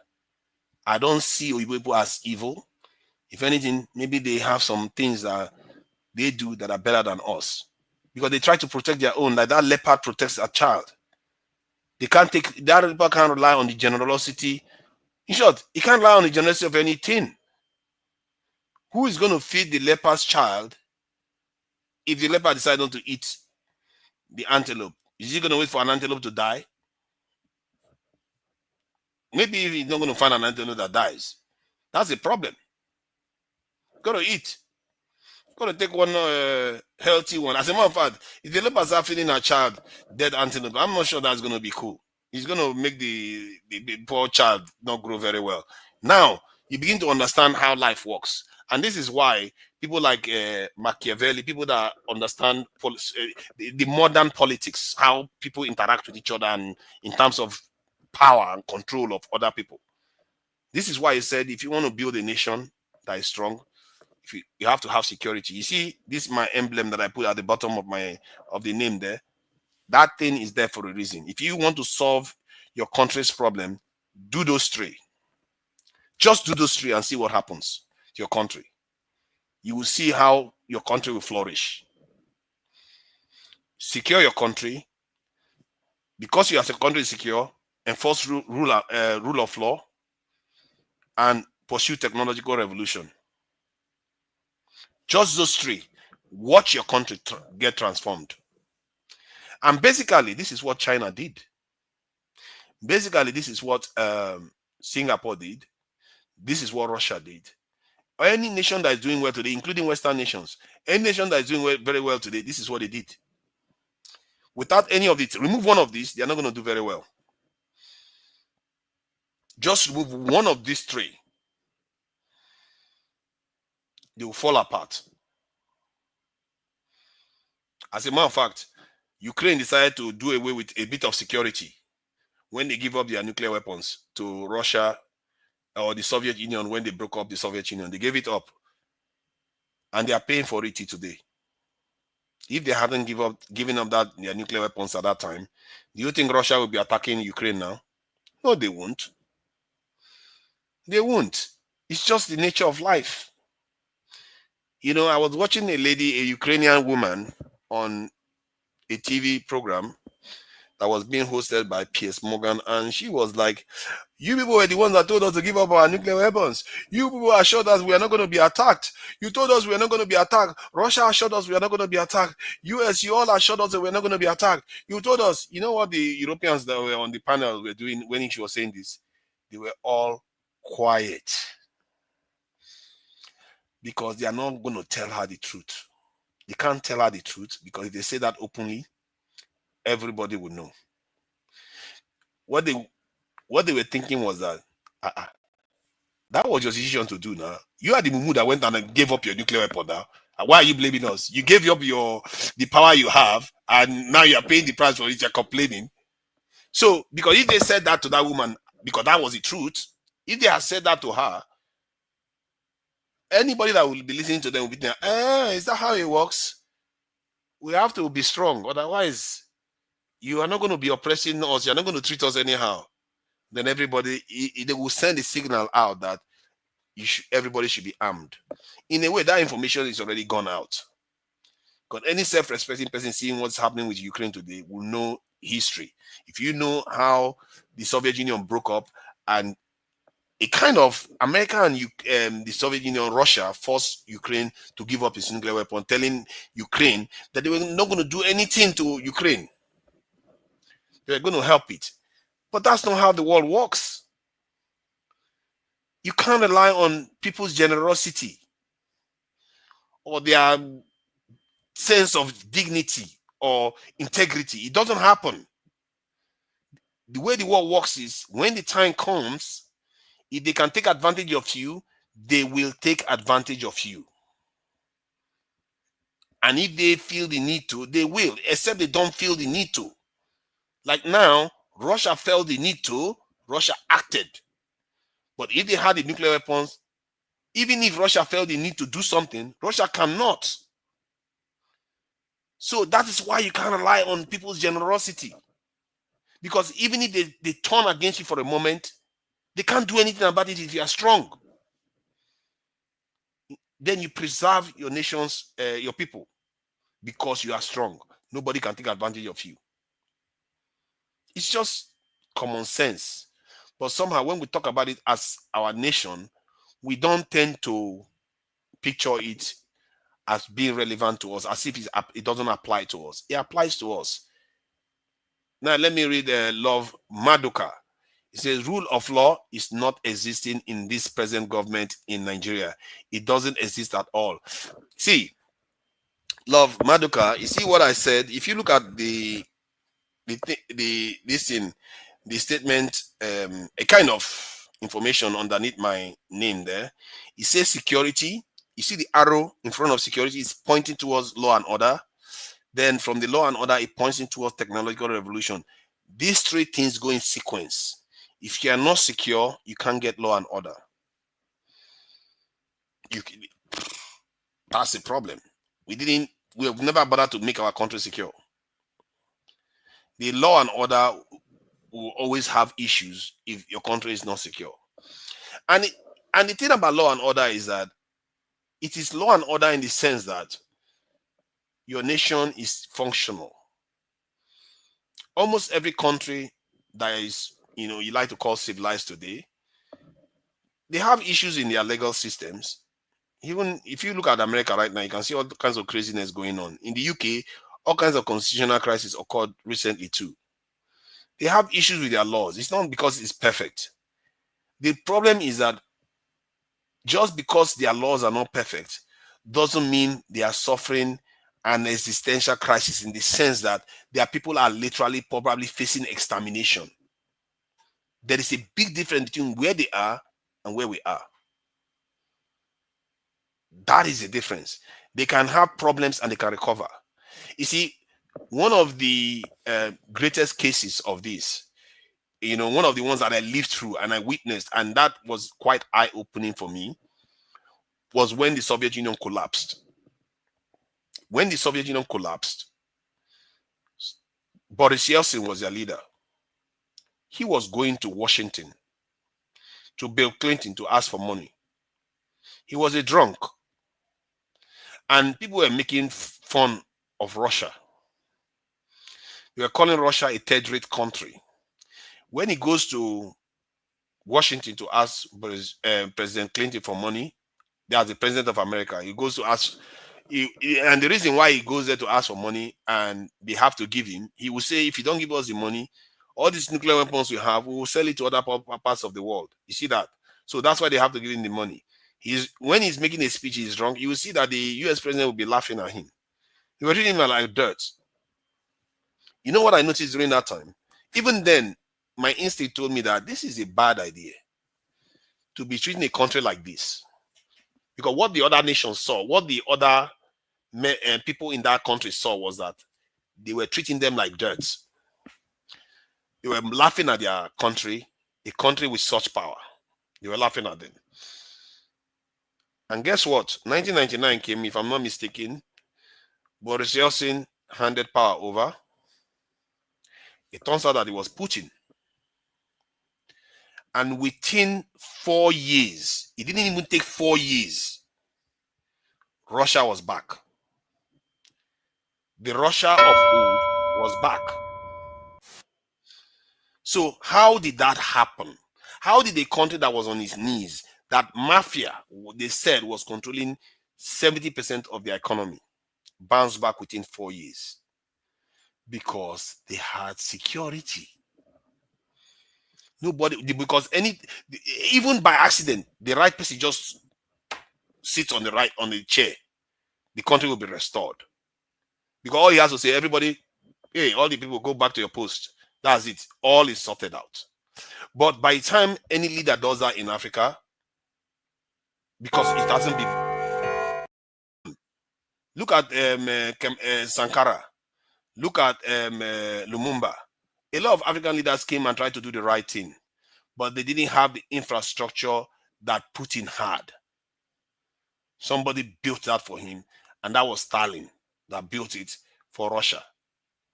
I don't see people as evil. If anything, maybe they have some things that they do that are better than us. Because they try to protect their own, like that leopard protects a child. That leopard can't rely on the generosity. In short, it can't rely on the generosity of anything. Who is going to feed the leopard's child if the leopard decides not to eat the antelope? Is he going to wait for an antelope to die? Maybe he's not going to find an antelope that dies. That's a problem. Got to eat. Got to take one healthy one. As a matter of fact, if the leopards are feeding a child dead antelope, I'm not sure that's going to be cool. It's going to make the poor child not grow very well. Now, you begin to understand how life works. And this is why people like Machiavelli, people that understand the modern politics, how people interact with each other and in terms of power and control of other people. This is why he said, if you want to build a nation that is strong, you have to have security. You see, this is my emblem that I put at the bottom of the name there. That thing is there for a reason. If you want to solve your country's problem, do those three. Just do those three and see what happens to your country. You will see how your country will flourish. Secure your country. Because your country is secure, enforce rule of law and pursue technological revolution. Just those three. Watch your country get transformed. And basically, this is what China did. Basically, this is what Singapore did. This is what Russia did. or any nation that is doing well today, including Western nations, any nation that is doing very well today, this is what they did. Without any of it, remove one of these, they are not going to do very well. Just remove one of these three, they will fall apart. As a matter of fact, Ukraine decided to do away with a bit of security when they give up their nuclear weapons to Russia or the Soviet Union. When they broke up the Soviet Union, they gave it up, and they are paying for it today. If they hadn't given up their nuclear weapons at that time, do you think Russia will be attacking Ukraine now? No, they won't. They won't. It's just the nature of life. You know, I was watching a lady, a Ukrainian woman, on a TV program that was being hosted by Piers Morgan, and she was like, you people were the ones that told us to give up our nuclear weapons. You people assured us we are not going to be attacked. You told us we are not going to be attacked. Russia assured us we are not going to be attacked. US, you all assured us that we are not going to be attacked. You told us. You know what the Europeans that were on the panel were doing when she was saying this? They were all quiet, because they are not going to tell her the truth. They can't tell her the truth, because if they say that openly, everybody would know. What they were thinking was that that was your decision to do now. You are the mumu that went and gave up your nuclear weapon now. Why are you blaming us? You gave up the power you have, and now you are paying the price for it. You're complaining. So, because if they said that to that woman, because that was the truth, if they had said that to her, anybody that will be listening to them will be thinking, is that how it works? We have to be strong. Otherwise, you are not going to be oppressing us. You're not going to treat us anyhow. Then everybody, they will send a signal out that everybody should be armed. In a way, that information is already gone out. Because any self-respecting person seeing what's happening with Ukraine today will know history. If you know how the Soviet Union broke up, and a kind of America and the Soviet Union, Russia, forced Ukraine to give up its nuclear weapon, telling Ukraine that they were not going to do anything to Ukraine. They were going to help it. But that's not how the world works. You can't rely on people's generosity or their sense of dignity or integrity. It doesn't happen. The way the world works is, when the time comes, if they can take advantage of you, they will take advantage of you. And if they feel the need to, they will, except they don't feel the need to. Like now, Russia felt the need to, Russia acted. But if they had the nuclear weapons, even if Russia felt the need to do something, Russia cannot. So that is why you can't rely on people's generosity. Because even if they turn against you for a moment, they can't do anything about it if you are strong. Then you preserve your nations, your people, because you are strong. Nobody can take advantage of you. It's just common sense. But somehow when we talk about it as our nation, we don't tend to picture it as being relevant to us, as if it doesn't apply to us. It applies to us. Now let me read Love Maduka. It says, rule of law is not existing in this present government in Nigeria. It doesn't exist at all. See, Love Maduka, you see what I said? If you look at the statement, a kind of information underneath my name there, it says security. You see the arrow in front of security is pointing towards law and order. Then from the law and order, it points towards technological revolution. These three things go in sequence. If you are not secure, you can't get law and order. That's the problem. We have never bothered to make our country secure. The law and order will always have issues if your country is not secure. And the thing about law and order is that it is law and order in the sense that your nation is functional. Almost every country that is, you like to call civilized today, they have issues in their legal systems. Even if you look at America right now, you can see all kinds of craziness going on. In the UK, all kinds of constitutional crises occurred recently too. They have issues with their laws. It's not because it's perfect. The problem is that just because their laws are not perfect doesn't mean they are suffering an existential crisis, in the sense that their people are literally probably facing extermination. There is a big difference between where they are and where we are. That is the difference. They can have problems and they can recover. You see, one of the greatest cases of this, one of the ones that I lived through and I witnessed, and that was quite eye-opening for me, was when the Soviet Union collapsed. When the Soviet Union collapsed, Boris Yeltsin was their leader. He was going to Washington to Bill Clinton to ask for money. He was a drunk. And people were making fun of Russia. They were calling Russia a third-rate country. When he goes to Washington to ask President Clinton for money, that's the president of America, he goes to ask, and the reason why he goes there to ask for money and they have to give him, he will say, if you don't give us the money, all these nuclear weapons we have, we will sell it to other parts of the world. You see that? So that's why they have to give him the money. When he's making a speech, he's drunk. You will see that the US president will be laughing at him. He was treating him like dirt. You know what I noticed during that time? Even then, my instinct told me that this is a bad idea to be treating a country like this. Because what the other nations saw, what the other people in that country saw, was that they were treating them like dirt. They were laughing at their country, a country with such power. They were laughing at them. And guess what? 1999 came, if I'm not mistaken. Boris Yeltsin handed power over. It turns out that it was Putin. And within 4 years, it didn't even take 4 years, Russia was back. The Russia of old was back. So how did that happen? How did a country that was on its knees, that mafia, they said, was controlling 70% of the economy, bounce back within 4 years? Because they had security. Nobody, because even by accident, the right person just sits on the chair, the country will be restored. Because all he has to say, everybody, hey, all the people go back to your post. That's it. All is sorted out. But by the time any leader does that in Africa, because it hasn't been. Look at Sankara. Look at Lumumba. A lot of African leaders came and tried to do the right thing, but they didn't have the infrastructure that Putin had. Somebody built that for him, and that was Stalin that built it for Russia.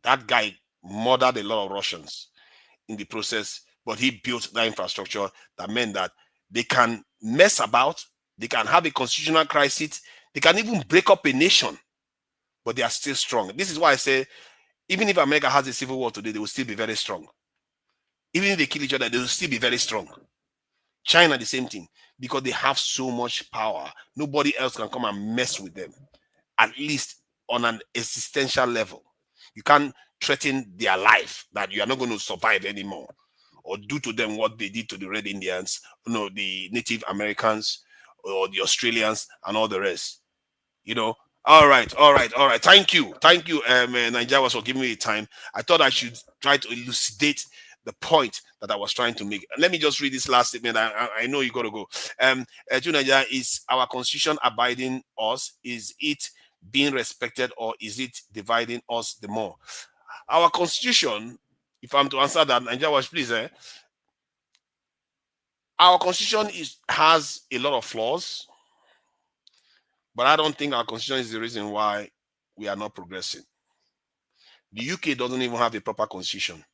That guy murdered a lot of Russians in the process, but he built that infrastructure that meant that they can mess about, they can have a constitutional crisis, they can even break up a nation, but they are still strong. This is why I say, even if America has a civil war today, they will still be very strong. Even if they kill each other, they will still be very strong. China, the same thing, because they have so much power. Nobody else can come and mess with them, at least on an existential level. You can't threaten their life that you are not going to survive anymore, or do to them what they did to the Red Indians, the Native Americans, or the Australians, and all the rest. All right. Thank you, Nigeria, for giving me the time. I thought I should try to elucidate the point that I was trying to make. Let me just read this last statement. I know you got to go. Nigeria, is our constitution abiding us? Is it being respected, or is it dividing us the more? Our constitution, if I'm to answer that, Nigeria, please. Our constitution has a lot of flaws, but I don't think our constitution is the reason why we are not progressing. The UK doesn't even have a proper constitution.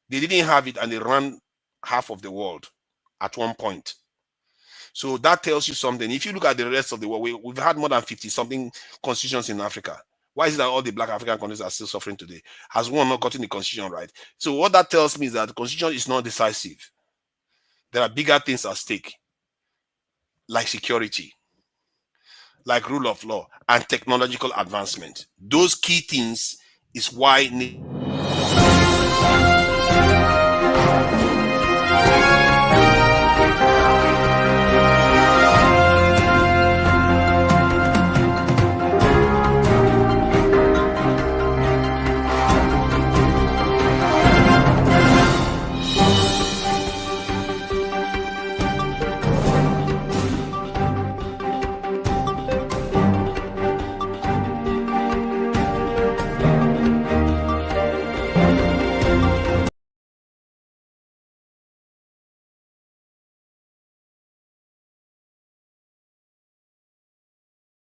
They didn't have it, and they ran half of the world at one point. So that tells you something. If you look at the rest of the world, we've had more than 50-something constitutions in Africa. Why is it that all the Black African countries are still suffering today? Has one not gotten the constitution right? So what that tells me is that the constitution is not decisive. There are bigger things at stake, like security, like rule of law, and technological advancement. Those key things is why